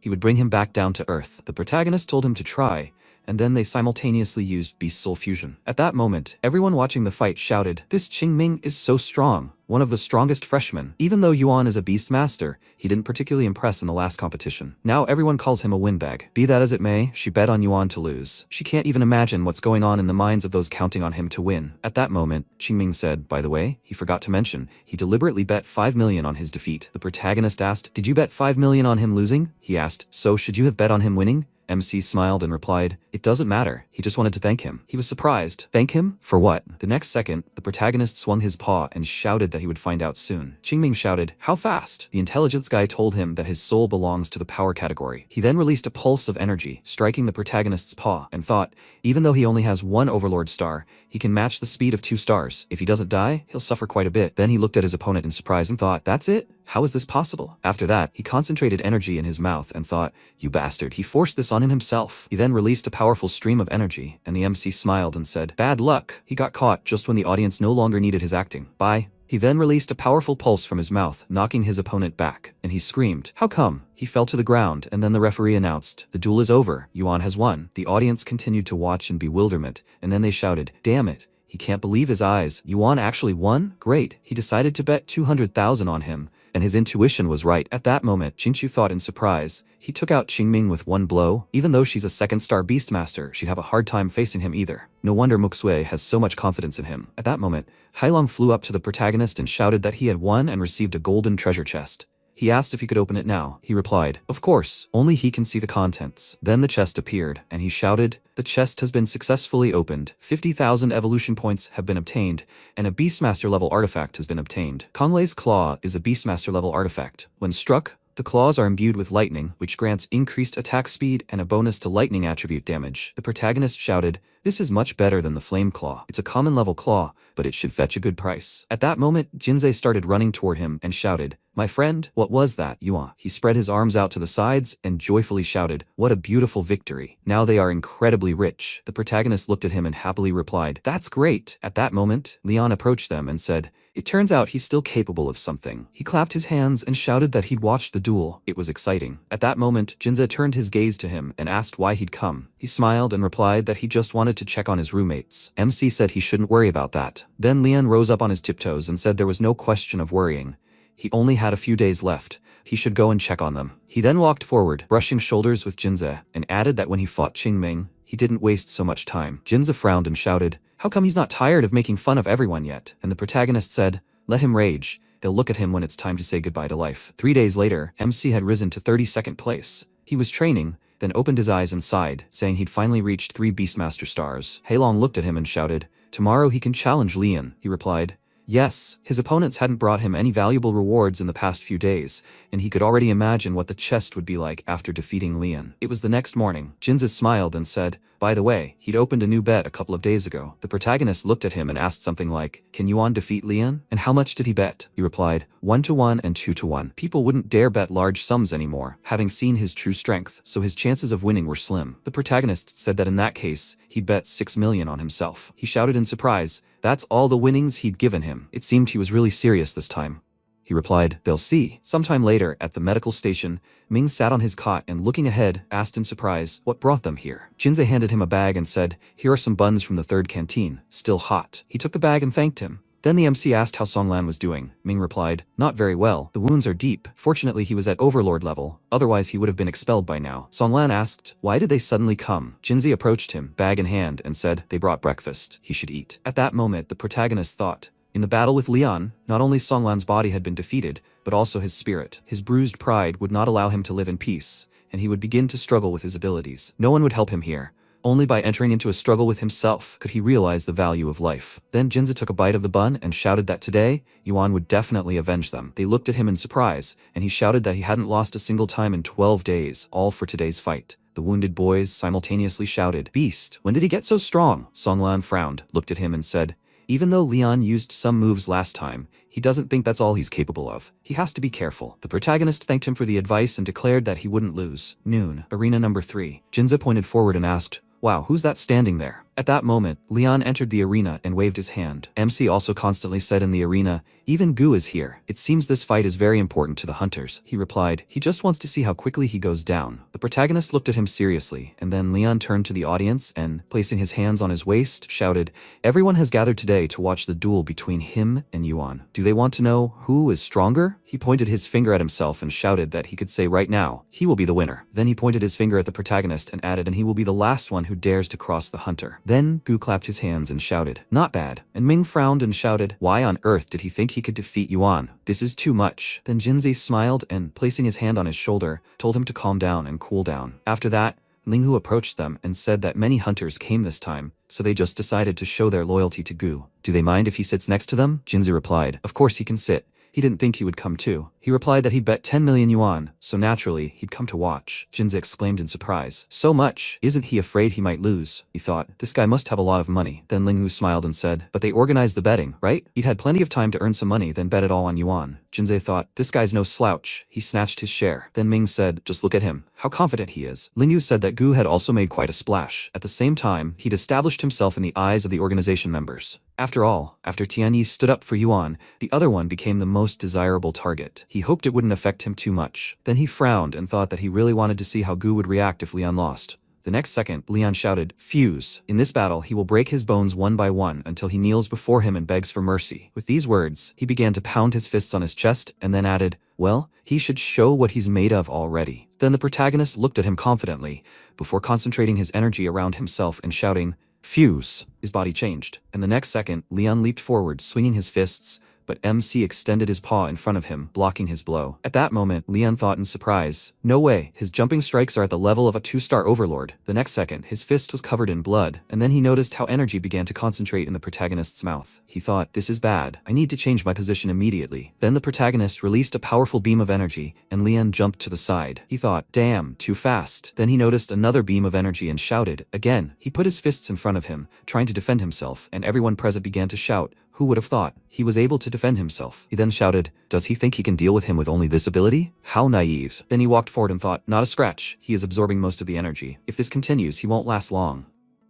He would bring him back down to earth. The protagonist told him to try, and then they simultaneously used Beast Soul Fusion. At that moment, everyone watching the fight shouted, "This Qingming is so strong, one of the strongest freshmen." Even though Yuan is a beast master, he didn't particularly impress in the last competition. Now everyone calls him a windbag. Be that as it may, she bet on Yuan to lose. She can't even imagine what's going on in the minds of those counting on him to win. At that moment, Qingming said, by the way, he forgot to mention, he deliberately bet 5 million on his defeat. The protagonist asked, "Did you bet 5 million on him losing?" He asked, "So should you have bet on him winning?" MC smiled and replied, "It doesn't matter, he just wanted to thank him." He was surprised. Thank him? For what? The next second, the protagonist swung his paw and shouted that he would find out soon. Qingming shouted, "How fast?" The intelligence guy told him that his soul belongs to the power category. He then released a pulse of energy, striking the protagonist's paw, and thought, even though he only has 1 overlord star, he can match the speed of 2 stars. If he doesn't die, he'll suffer quite a bit. Then he looked at his opponent in surprise and thought, that's it? How is this possible? After that, he concentrated energy in his mouth and thought, you bastard, he forced this on him himself. He then released a powerful stream of energy, and the MC smiled and said, bad luck. He got caught just when the audience no longer needed his acting. Bye. He then released a powerful pulse from his mouth, knocking his opponent back, and he screamed, how come? He fell to the ground, and then the referee announced, the duel is over, Yuan has won. The audience continued to watch in bewilderment, and then they shouted, damn it. He can't believe his eyes. Yuan actually won? Great. He decided to bet 200,000 on him, and his intuition was right. At that moment, Jinchu thought in surprise. He took out Qingming with 1 blow. Even though she's a 2nd-star Beastmaster, she'd have a hard time facing him either. No wonder Muxue has so much confidence in him. At that moment, Hailong flew up to the protagonist and shouted that he had won and received a golden treasure chest. He asked if he could open it now. He replied, of course, only he can see the contents. Then the chest appeared, and he shouted, the chest has been successfully opened. 50,000 evolution points have been obtained, and a Beastmaster level artifact has been obtained. Konglei's Claw is a Beastmaster level artifact. When struck, the claws are imbued with lightning, which grants increased attack speed and a bonus to lightning attribute damage. The protagonist shouted, this is much better than the flame claw. It's a common level claw, but it should fetch a good price. At that moment, Jinzei started running toward him and shouted, my friend, what was that, Yuan? He spread his arms out to the sides and joyfully shouted, what a beautiful victory. Now they are incredibly rich. The protagonist looked at him and happily replied, that's great. At that moment, Leon approached them and said, it turns out he's still capable of something. He clapped his hands and shouted that he'd watched the duel. It was exciting. At that moment, Jinze turned his gaze to him and asked why he'd come. He smiled and replied that he just wanted to check on his roommates. MC said he shouldn't worry about that. Then Leon rose up on his tiptoes and said there was no question of worrying. He only had a few days left. He should go and check on them. He then walked forward, brushing shoulders with Jinze, and added that when he fought Qingming, he didn't waste so much time. Jinze frowned and shouted, how come he's not tired of making fun of everyone yet? And the protagonist said, let him rage. They'll look at him when it's time to say goodbye to life. 3 days later, MC had risen to 32nd place. He was training, then opened his eyes and sighed, saying he'd finally reached 3 Beastmaster stars. Hailong looked at him and shouted, tomorrow he can challenge Lian. He replied, yes, his opponents hadn't brought him any valuable rewards in the past few days, and he could already imagine what the chest would be like after defeating Lian. It was the next morning. Jinza smiled and said, by the way, he'd opened a new bet a couple of days ago. The protagonist looked at him and asked something like, can Yuan defeat Lian? And how much did he bet? He replied, 1-to-1 and 2-to-1. People wouldn't dare bet large sums anymore, having seen his true strength, so his chances of winning were slim. The protagonist said that in that case, he'd bet 6 million on himself. He shouted in surprise, that's all the winnings he'd given him. It seemed he was really serious this time. He replied, they'll see. Sometime later, at the medical station, Ming sat on his cot and looking ahead, asked in surprise, what brought them here? Jinze handed him a bag and said, here are some buns from the 3rd canteen, still hot. He took the bag and thanked him. Then the MC asked how Songlan was doing. Ming replied, "Not very well. The wounds are deep. Fortunately he was at overlord level, otherwise he would have been expelled by now." Songlan asked, "Why did they suddenly come?" Jinzi approached him, bag in hand, and said, "They brought breakfast. He should eat." At that moment, the protagonist thought, in the battle with Lian, not only Songlan's body had been defeated, but also his spirit. His bruised pride would not allow him to live in peace, and he would begin to struggle with his abilities. No one would help him here. Only by entering into a struggle with himself could he realize the value of life. Then Jinzi took a bite of the bun and shouted that today, Yuan would definitely avenge them. They looked at him in surprise, and he shouted that he hadn't lost a single time in 12 days, all for today's fight. The wounded boys simultaneously shouted, "Beast, when did he get so strong?" Songlan frowned, looked at him and said, "Even though Lian used some moves last time, he doesn't think that's all he's capable of. He has to be careful." The protagonist thanked him for the advice and declared that he wouldn't lose. Noon, arena number 3. Jinzi pointed forward and asked, "Wow, who's that standing there?" At that moment, Lian entered the arena and waved his hand. MC also constantly said in the arena, "Even Gu is here. It seems this fight is very important to the hunters." He replied, "He just wants to see how quickly he goes down." The protagonist looked at him seriously, and then Lian turned to the audience and, placing his hands on his waist, shouted, "Everyone has gathered today to watch the duel between him and Yuan. Do they want to know who is stronger?" He pointed his finger at himself and shouted that he could say right now, he will be the winner. Then he pointed his finger at the protagonist and added, "And he will be the last one who dares to cross the hunter." Then Gu clapped his hands and shouted, "Not bad." And Ming frowned and shouted, "Why on earth did he think he could defeat Yuan? This is too much." Then Jinzi smiled and, placing his hand on his shoulder, told him to calm down and cool down. After that, Linghu approached them and said that many hunters came this time, so they just decided to show their loyalty to Gu. "Do they mind if he sits next to them?" Jinzi replied, "Of course he can sit. He didn't think he would come too." He replied that he'd bet 10 million yuan, so naturally, he'd come to watch. Jinzi exclaimed in surprise, "So much? Isn't he afraid he might lose?" He thought, "This guy must have a lot of money." Then Linghu smiled and said, "But they organized the betting, right? He'd had plenty of time to earn some money, then bet it all on yuan." Jinzi thought, "This guy's no slouch." He snatched his share. Then Ming said, "Just look at him. How confident he is." Linghu said that Gu had also made quite a splash. At the same time, he'd established himself in the eyes of the organization members. After all, after Tianyi stood up for Yuan, the other one became the most desirable target. He hoped it wouldn't affect him too much. Then he frowned and thought that he really wanted to see how Gu would react if Lian lost. The next second, Lian shouted, "Fuse. In this battle, he will break his bones one by one until he kneels before him and begs for mercy." With these words, he began to pound his fists on his chest and then added, "Well, he should show what he's made of already." Then the protagonist looked at him confidently, before concentrating his energy around himself and shouting, "Fuse." His body changed, and the next second, Lian leaped forward, swinging his fists, but MC extended his paw in front of him, blocking his blow. At that moment, Lian thought in surprise, "No way, his jumping strikes are at the level of a 2-star overlord." The next second, his fist was covered in blood, and then he noticed how energy began to concentrate in the protagonist's mouth. He thought, "This is bad. I need to change my position immediately." Then the protagonist released a powerful beam of energy, and Lian jumped to the side. He thought, "Damn, too fast." Then he noticed another beam of energy and shouted, again. He put his fists in front of him, trying to defend himself, and everyone present began to shout. Who would have thought? He was able to defend himself. He then shouted, "Does he think he can deal with him with only this ability? How naive." Then he walked forward and thought, "Not a scratch. He is absorbing most of the energy. If this continues, he won't last long."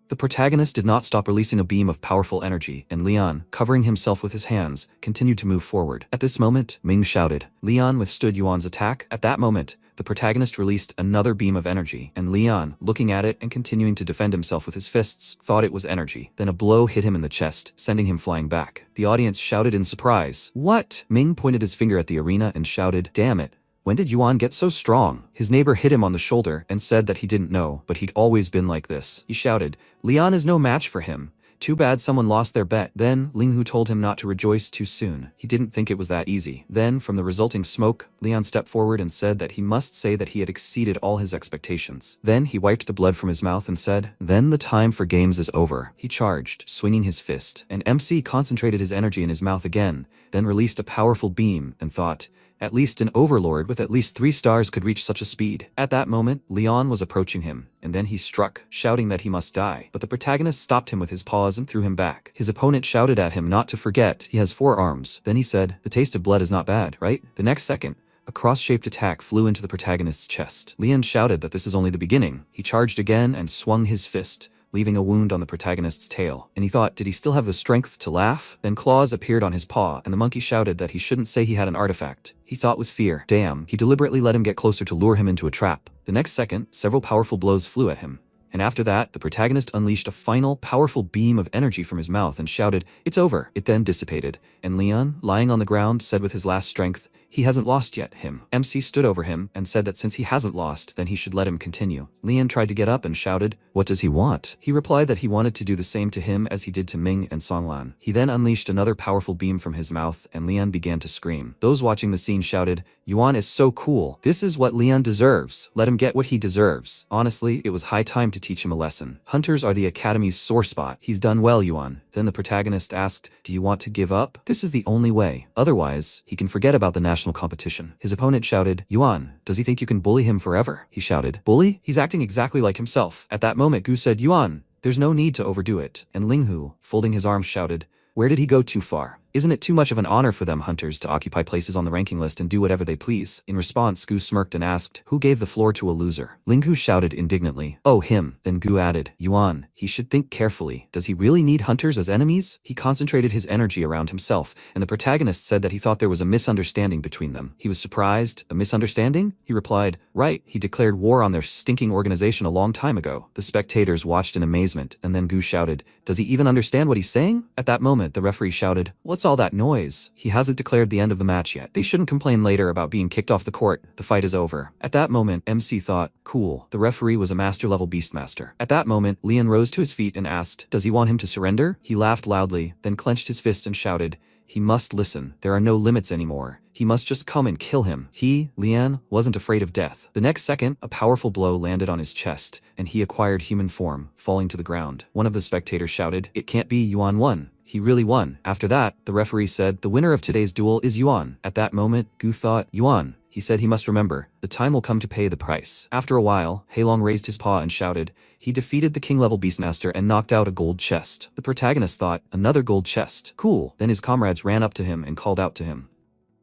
The protagonist did not stop releasing a beam of powerful energy, and Lian, covering himself with his hands, continued to move forward. At this moment, Ming shouted. Lian withstood Yuan's attack. At that moment, the protagonist released another beam of energy, and Lian, looking at it and continuing to defend himself with his fists, thought it was energy. Then a blow hit him in the chest, sending him flying back. The audience shouted in surprise. "What?" Ming pointed his finger at the arena and shouted, "Damn it. When did Yuan get so strong?" His neighbor hit him on the shoulder and said that he didn't know, but he'd always been like this. He shouted, "Lian is no match for him. Too bad someone lost their bet." Then, Linghu told him not to rejoice too soon. He didn't think it was that easy. Then, from the resulting smoke, Lian stepped forward and said that he must say that he had exceeded all his expectations. Then, he wiped the blood from his mouth and said, "Then the time for games is over." He charged, swinging his fist, and MC concentrated his energy in his mouth again, then released a powerful beam and thought, "At least an overlord with at least 3 stars could reach such a speed." At that moment, Lian was approaching him, and then he struck, shouting that he must die. But the protagonist stopped him with his paws and threw him back. His opponent shouted at him not to forget he has 4 arms. Then he said, "The taste of blood is not bad, right?" The next second, a cross-shaped attack flew into the protagonist's chest. Lian shouted that this is only the beginning. He charged again and swung his fist, leaving a wound on the protagonist's tail. And he thought, did he still have the strength to laugh? Then claws appeared on his paw, and the monkey shouted that he shouldn't say he had an artifact. He thought with fear. Damn, he deliberately let him get closer to lure him into a trap. The next second, several powerful blows flew at him, And after that, the protagonist unleashed a final, powerful beam of energy from his mouth and shouted, "It's over." It then dissipated, and Leon, lying on the ground, said with his last strength, "He hasn't lost yet, him." MC stood over him and said that since he hasn't lost, then he should let him continue. Leon tried to get up and shouted, "What does he want?" He replied that he wanted to do the same to him as he did to Ming and Songlan. He then unleashed another powerful beam from his mouth, and Leon began to scream. Those watching the scene shouted, "Yuan is so cool. This is what Leon deserves. Let him get what he deserves." Honestly, it was high time to teach him a lesson. Hunters are the Academy's sore spot. He's done well, Yuan. Then the protagonist asked, "Do you want to give up? This is the only way. Otherwise, he can forget about the national competition." His opponent shouted, "Yuan, does he think you can bully him forever?" He shouted, "Bully? He's acting exactly like himself." At that moment, Gu said, "Yuan, there's no need to overdo it." And Linghu, folding his arms, shouted, "Where did he go too far? Isn't it too much of an honor for them hunters to occupy places on the ranking list and do whatever they please?" In response, Gu smirked and asked, "Who gave the floor to a loser?" Linghu shouted indignantly, "Oh, him." Then Gu added, "Yuan, he should think carefully. Does he really need hunters as enemies?" He concentrated his energy around himself, and the protagonist said that he thought there was a misunderstanding between them. He was surprised. A misunderstanding? He replied, "Right, he declared war on their stinking organization a long time ago." The spectators watched in amazement, and then Gu shouted, "Does he even understand what he's saying?" At that moment, the referee shouted, "What's all that noise? He hasn't declared the end of the match yet. They shouldn't complain later about being kicked off the court. The fight is over." At that moment, MC thought, cool, the referee was a master-level beastmaster. At that moment, Leon rose to his feet and asked, "Does he want him to surrender?" He laughed loudly, then clenched his fist and shouted, "He must listen. There are no limits anymore. He must just come and kill him." He, Lian, wasn't afraid of death. The next second, a powerful blow landed on his chest, and he acquired human form, falling to the ground. One of the spectators shouted, "It can't be, Yuan won. He really won." After that, the referee said, "The winner of today's duel is Yuan." At that moment, Gu thought, "Yuan." He said he must remember, the time will come to pay the price. After a while, Heilong raised his paw and shouted, "He defeated the king-level beastmaster and knocked out a gold chest." The protagonist thought, "Another gold chest. Cool." Then his comrades ran up to him and called out to him.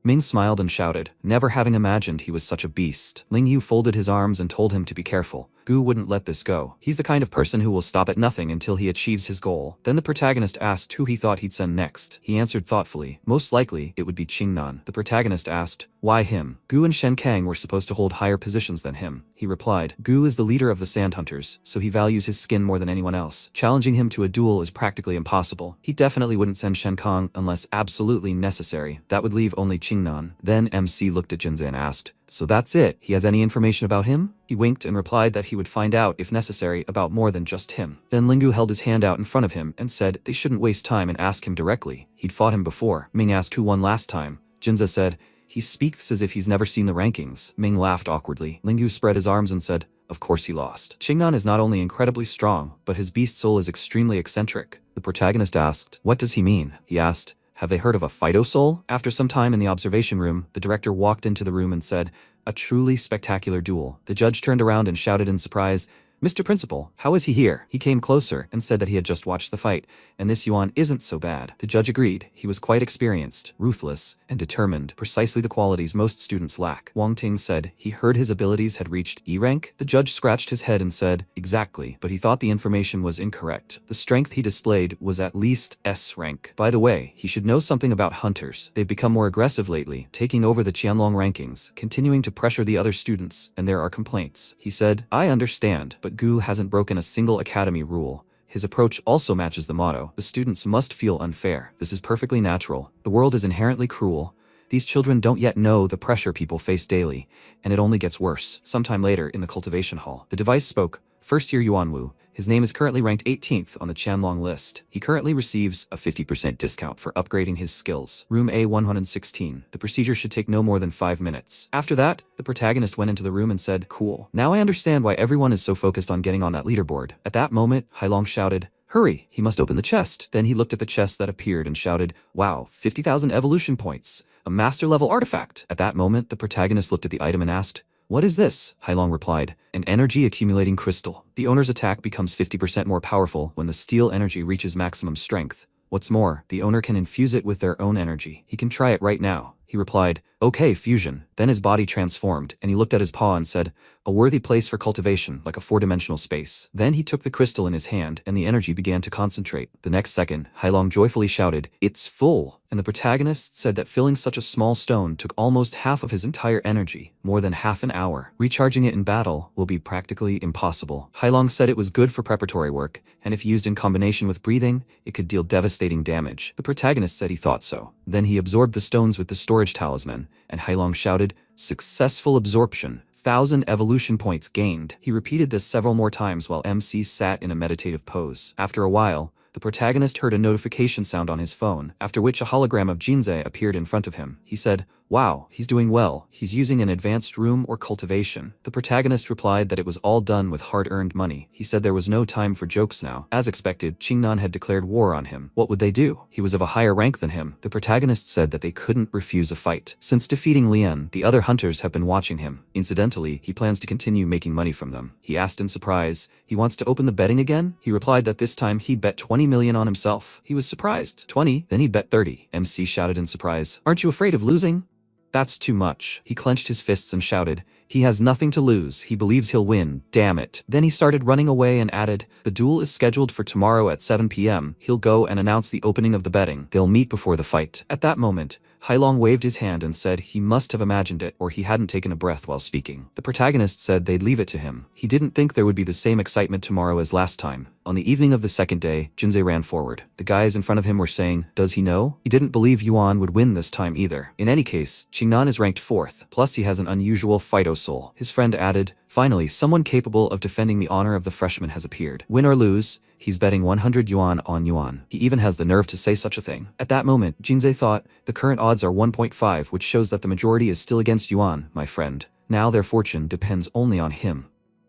Ming smiled and shouted, never having imagined he was such a beast. Ling Yu folded his arms and told him to be careful. Gu wouldn't let this go. He's the kind of person who will stop at nothing until he achieves his goal. Then the protagonist asked who he thought he'd send next. He answered thoughtfully, most likely it would be Qingnan. The protagonist asked, why him? Gu and Shen Kang were supposed to hold higher positions than him. He replied, Gu is the leader of the Sand Hunters, so he values his skin more than anyone else. Challenging him to a duel is practically impossible. He definitely wouldn't send Shen Kang unless absolutely necessary. That would leave only Qingnan. Then MC looked at Jinze and asked, so that's it? He has any information about him? He winked and replied that he would find out, if necessary, about more than just him. Then Linggu held his hand out in front of him and said they shouldn't waste time and ask him directly. He'd fought him before. Ming asked who won last time. Jinze said, he speaks as if he's never seen the rankings. Ming laughed awkwardly. Linggu spread his arms and said, of course he lost. Qingnan is not only incredibly strong, but his beast soul is extremely eccentric. The protagonist asked, what does he mean? He asked, have they heard of a Phyto Soul? After some time in the observation room, the director walked into the room and said, a truly spectacular duel. The judge turned around and shouted in surprise, Mr. Principal, how is he here? He came closer and said that he had just watched the fight, and this Yuan isn't so bad. The judge agreed. He was quite experienced, ruthless, and determined, precisely the qualities most students lack. Wang Ting said he heard his abilities had reached E rank. The judge scratched his head and said, exactly, but he thought the information was incorrect. The strength he displayed was at least S rank. By the way, he should know something about hunters. They've become more aggressive lately, taking over the Chenlong rankings, continuing to pressure the other students, and there are complaints. He said, I understand, but Gu hasn't broken a single academy rule. His approach also matches the motto, the students must feel unfair. This is perfectly natural. The world is inherently cruel. These children don't yet know the pressure people face daily, and it only gets worse. Sometime later, in the cultivation hall, the device spoke, first year Yuanwu. His name is currently ranked 18th on the Chenlong list. He currently receives a 50% discount for upgrading his skills. Room A116. The procedure should take no more than 5 minutes. After that, the protagonist went into the room and said, cool. Now I understand why everyone is so focused on getting on that leaderboard. At that moment, Hailong shouted, hurry, he must open the chest. Then he looked at the chest that appeared and shouted, wow, 50,000 evolution points. A master-level artifact. At that moment, the protagonist looked at the item and asked, what is this? Hailong replied, an energy-accumulating crystal. The owner's attack becomes 50% more powerful when the steel energy reaches maximum strength. What's more, the owner can infuse it with their own energy. He can try it right now. He replied, okay, fusion. Then his body transformed, and he looked at his paw and said, a worthy place for cultivation, like a 4-dimensional space. Then he took the crystal in his hand, and the energy began to concentrate. The next second, Hailong joyfully shouted, it's full. And the protagonist said that filling such a small stone took almost half of his entire energy, more than half an hour. Recharging it in battle will be practically impossible. Hailong said it was good for preparatory work, and if used in combination with breathing, it could deal devastating damage. The protagonist said he thought so. Then he absorbed the stones with the storage talisman, and Hailong shouted, "Successful absorption. 1,000 evolution points gained." He repeated this several more times while MC sat in a meditative pose. After a while, the protagonist heard a notification sound on his phone, after which a hologram of Jinzei appeared in front of him. He said, "Wow, he's doing well. He's using an advanced room or cultivation." The protagonist replied that it was all done with hard-earned money. He said there was no time for jokes now. As expected, Qingnan had declared war on him. What would they do? He was of a higher rank than him. The protagonist said that they couldn't refuse a fight. Since defeating Lian, the other hunters have been watching him. Incidentally, he plans to continue making money from them. He asked in surprise, he wants to open the betting again? He replied that this time he'd bet 20 million on himself. He was surprised. 20? Then he'd bet 30. MC shouted in surprise, "Aren't you afraid of losing?" "That's too much." He clenched his fists and shouted, "He has nothing to lose. He believes he'll win. Damn it." Then he started running away and added, "The duel is scheduled for tomorrow at 7 p.m. He'll go and announce the opening of the betting. They'll meet before the fight." At that moment, Hailong waved his hand and said he must have imagined it or he hadn't taken a breath while speaking. The protagonist said they'd leave it to him. He didn't think there would be the same excitement tomorrow as last time. On the evening of the second day, Jinzei ran forward. The guys in front of him were saying, "Does he know?" He didn't believe Yuan would win this time either. In any case, Qingnan is ranked 4th, plus he has an unusual Phyto soul. His friend added, "Finally, someone capable of defending the honor of the freshman has appeared. Win or lose, he's betting 100 yuan on Yuan." He even has the nerve to say such a thing. At that moment, Jinzei thought, the current odds are 1.5, which shows that the majority is still against Yuan, my friend. Now their fortune depends only on him.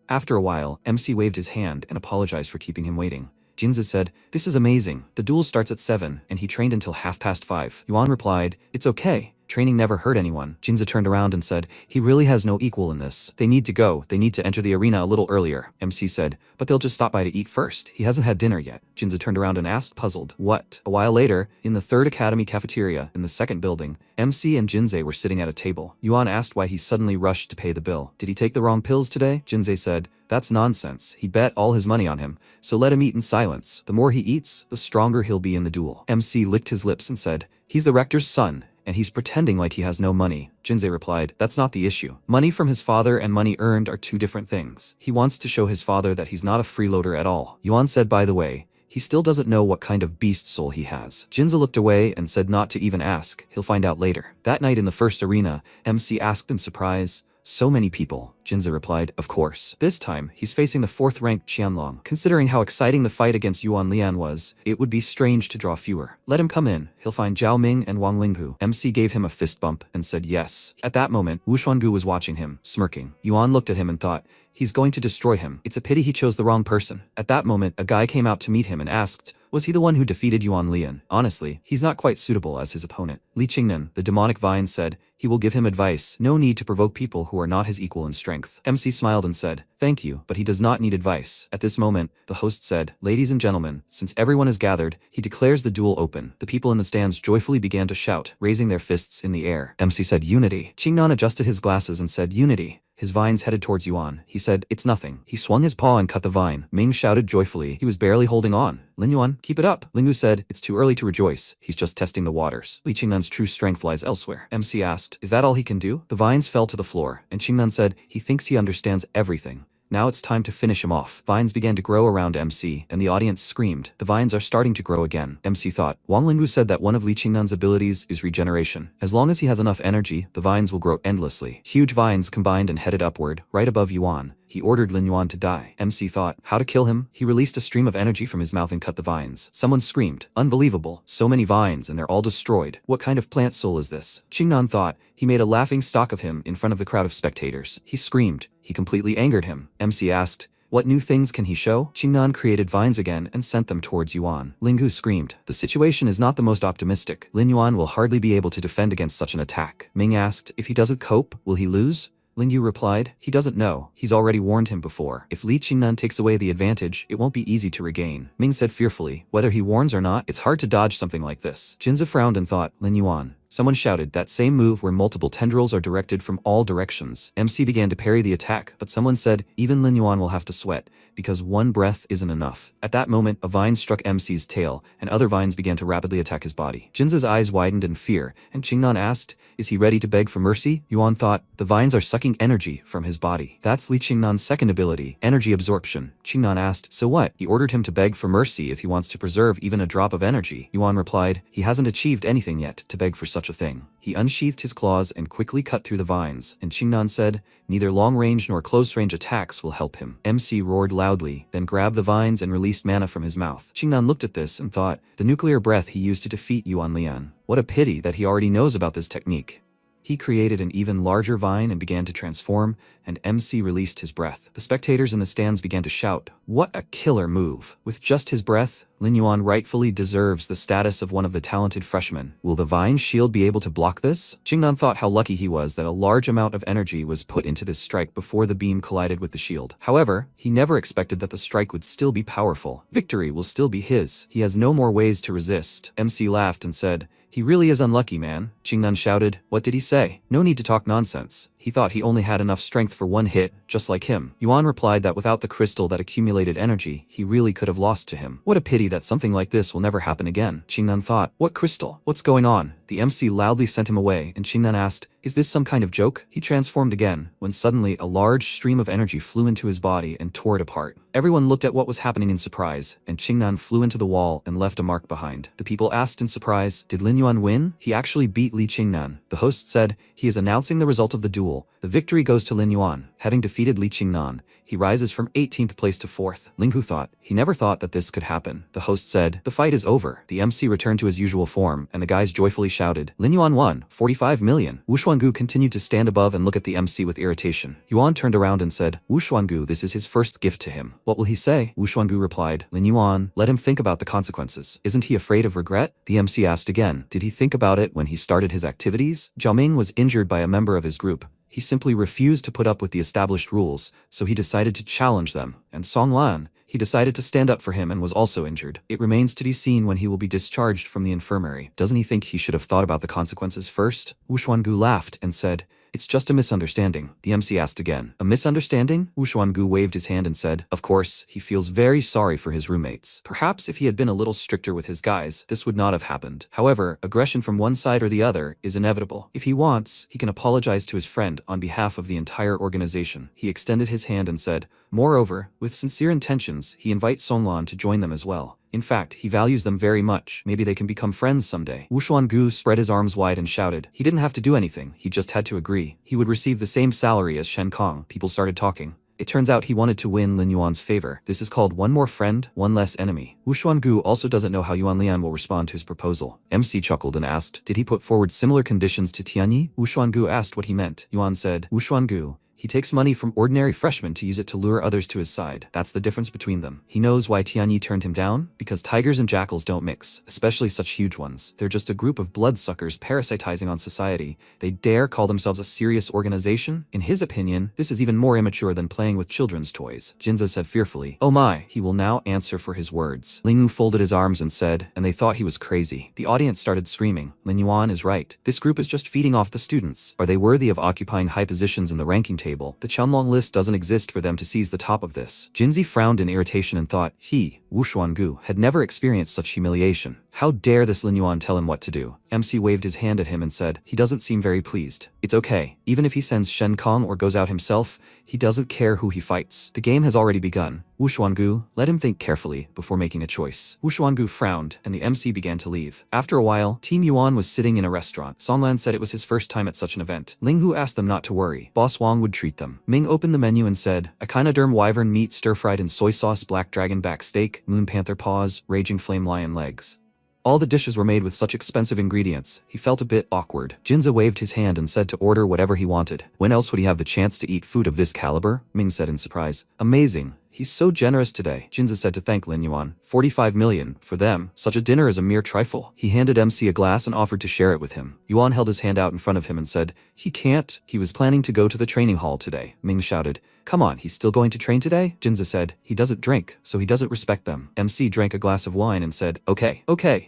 After a while, MC waved his hand and apologized for keeping him waiting. Jinzei said, "This is amazing. The duel starts at 7, and he trained until 5:30. Yuan replied, "It's okay. Training never hurt anyone." Jinzei turned around and said, "He really has no equal in this. They need to go. They need to enter the arena a little earlier." MC said, "But they'll just stop by to eat first. He hasn't had dinner yet." Jinzei turned around and asked, puzzled, "What?" A while later, in the 3rd Academy cafeteria in the 2nd building, MC and Jinzei were sitting at a table. Yuan asked why he suddenly rushed to pay the bill. "Did he take the wrong pills today?" Jinzei said, "That's nonsense. He bet all his money on him, so let him eat in silence. The more he eats, the stronger he'll be in the duel." MC licked his lips and said, "He's the rector's son, and he's pretending like he has no money." Jinzei replied, "That's not the issue. Money from his father and money earned are two different things. He wants to show his father that he's not a freeloader at all." Yuan said, "By the way, he still doesn't know what kind of beast soul he has." Jinzei looked away and said not to even ask. He'll find out later. That night in the first arena, MC asked in surprise, "So many people?" Jinzei replied, "Of course." This time, he's facing the 4th-ranked Chenlong. Considering how exciting the fight against Yuan Lian was, it would be strange to draw fewer. "Let him come in. He'll find Zhao Ming and Wang Linghu." MC gave him a fist bump and said yes. At that moment, Wu Xuangu was watching him, smirking. Yuan looked at him and thought, he's going to destroy him. It's a pity he chose the wrong person. At that moment, a guy came out to meet him and asked, was he the one who defeated Yuan Lian? Honestly, he's not quite suitable as his opponent. Li Qingnan, the demonic vine, said, he will give him advice. No need to provoke people who are not his equal in strength. MC smiled and said, "Thank you, but he does not need advice." At this moment, the host said, "Ladies and gentlemen, since everyone is gathered, he declares the duel open." The people in the stands joyfully began to shout, raising their fists in the air. MC said, "Unity." Qingnan adjusted his glasses and said, "Unity." His vines headed towards Yuan. He said, "It's nothing." He swung his paw and cut the vine. Ming shouted joyfully. He was barely holding on. "Lin Yuan, keep it up." Linggu said, "It's too early to rejoice. He's just testing the waters. Li Qingnan's true strength lies elsewhere." MC asked, "Is that all he can do?" The vines fell to the floor, and Qingnan said, "He thinks he understands everything. Now it's time to finish him off." Vines began to grow around MC, and the audience screamed. The vines are starting to grow again. MC thought. Wang Linggu said that one of Li Qingnan's abilities is regeneration. As long as he has enough energy, the vines will grow endlessly. Huge vines combined and headed upward, right above Yuan. He ordered Lin Yuan to die. MC thought, how to kill him? He released a stream of energy from his mouth and cut the vines. Someone screamed, "Unbelievable, so many vines and they're all destroyed. What kind of plant soul is this?" Qingnan thought. He made a laughing stock of him in front of the crowd of spectators. He screamed. He completely angered him. MC asked, what new things can he show? Qingnan created vines again and sent them towards Yuan. Linggu screamed, "The situation is not the most optimistic. Lin Yuan will hardly be able to defend against such an attack." Ming asked, if he doesn't cope, will he lose? Lingyu replied, he doesn't know. He's already warned him before. If Li Qingnan takes away the advantage, it won't be easy to regain. Ming said fearfully, whether he warns or not, it's hard to dodge something like this. Jinzi frowned and thought, Lin Yuan, Someone shouted, that same move where multiple tendrils are directed from all directions. MC began to parry the attack, but someone said, even Lin Yuan will have to sweat, because one breath isn't enough. At that moment, a vine struck MC's tail, and other vines began to rapidly attack his body. Jinza's eyes widened in fear, and Qingnan asked, is he ready to beg for mercy? Yuan thought, the vines are sucking energy from his body. That's Li Qingnan's second ability, energy absorption. Qingnan asked, so what? He ordered him to beg for mercy if he wants to preserve even a drop of energy. Yuan replied, he hasn't achieved anything yet to beg for such a thing. He unsheathed his claws and quickly cut through the vines, and Qingnan said, neither long-range nor close-range attacks will help him. MC roared loudly, then grabbed the vines and released mana from his mouth. Qingnan looked at this and thought, the nuclear breath he used to defeat Yuan Lian. What a pity that he already knows about this technique. He created an even larger vine and began to transform, and MC released his breath. The spectators in the stands began to shout, what a killer move. With just his breath, Lin Yuan rightfully deserves the status of one of the talented freshmen. Will the vine shield be able to block this? Qingnan thought how lucky he was that a large amount of energy was put into this strike before the beam collided with the shield. However, he never expected that the strike would still be powerful. Victory will still be his. He has no more ways to resist. MC laughed and said, he really is unlucky, man. Qingnan shouted, what did he say? No need to talk nonsense. He thought he only had enough strength for one hit, just like him. Yuan replied that without the crystal that accumulated energy, he really could have lost to him. What a pity that something like this will never happen again. Qingnan thought, what crystal? What's going on? The MC loudly sent him away, and Qingnan asked, is this some kind of joke? He transformed again, when suddenly a large stream of energy flew into his body and tore it apart. Everyone looked at what was happening in surprise, and Qingnan flew into the wall and left a mark behind. The people asked in surprise, did Lin Yuan win? He actually beat Li Qingnan. The host said, he is announcing the result of the duel. The victory goes to Lin Yuan. Having defeated Li Qingnan, he rises from 18th place to 4th. Linghu thought, he never thought that this could happen. The host said, the fight is over. The MC returned to his usual form, and the guys joyfully shouted, Lin Yuan won, 45 million. Wu Xuangu continued to stand above and look at the MC with irritation. Yuan turned around and said, Wu Xuangu, this is his first gift to him. What will he say? Wu Xuangu replied, Lin Yuan, let him think about the consequences. Isn't he afraid of regret? The MC asked again, did he think about it when he started his activities? Zhao Ming was injured by a member of his group. He simply refused to put up with the established rules, so he decided to challenge them. And Song Lan, he decided to stand up for him and was also injured. It remains to be seen when he will be discharged from the infirmary. Doesn't he think he should have thought about the consequences first? Wu Xuangu laughed and said, it's just a misunderstanding. The MC asked again, a misunderstanding? Wu Xuangu waved his hand and said, of course, he feels very sorry for his roommates. Perhaps if he had been a little stricter with his guys, this would not have happened. However, aggression from one side or the other is inevitable. If he wants, he can apologize to his friend on behalf of the entire organization. He extended his hand and said, moreover, with sincere intentions, he invites Songlan to join them as well. In fact, he values them very much. Maybe they can become friends someday. Wu Xuangu spread his arms wide and shouted. He didn't have to do anything. He just had to agree. He would receive the same salary as Shen Kong. People started talking. It turns out he wanted to win Lin Yuan's favor. This is called one more friend, one less enemy. Wu Xuangu also doesn't know how Yuan Lian will respond to his proposal. MC chuckled and asked, did he put forward similar conditions to Tianyi? Wu Xuangu asked what he meant. Yuan said, Wu Xuangu, he takes money from ordinary freshmen to use it to lure others to his side. That's the difference between them. He knows why Tianyi turned him down, because tigers and jackals don't mix, especially such huge ones. They're just a group of bloodsuckers parasitizing on society. They dare call themselves a serious organization? In his opinion, this is even more immature than playing with children's toys. Jinza said fearfully, oh my, he will now answer for his words. Lingyu folded his arms and said, and they thought he was crazy. The audience started screaming, Lin Yuan is right. This group is just feeding off the students. Are they worthy of occupying high positions in the ranking table? The Chenlong list doesn't exist for them to seize the top of this. Jinzi frowned in irritation and thought, he, Wu Xuangu, had never experienced such humiliation. How dare this Lin Yuan tell him what to do? MC waved his hand at him and said, he doesn't seem very pleased. It's okay. Even if he sends Shen Kong or goes out himself, he doesn't care who he fights. The game has already begun. Wu Xuangu, let him think carefully before making a choice. Wu Xuangu frowned, and the MC began to leave. After a while, Team Yuan was sitting in a restaurant. Songlan said it was his first time at such an event. Linghu asked them not to worry. Boss Wang would treat them. Ming opened the menu and said, echinoderm wyvern meat stir-fried in soy sauce, black dragon back steak, moon panther paws, raging flame lion legs. All the dishes were made with such expensive ingredients, he felt a bit awkward. Jinza waved his hand and said to order whatever he wanted. When else would he have the chance to eat food of this caliber? Ming said in surprise. Amazing. He's so generous today, Jinza said to thank Lin Yuan. 45 million. For them, such a dinner is a mere trifle. He handed MC a glass and offered to share it with him. Yuan held his hand out in front of him and said, he can't. He was planning to go to the training hall today. Ming shouted, come on, he's still going to train today? Jinza said, he doesn't drink, so he doesn't respect them. MC drank a glass of wine and said, okay.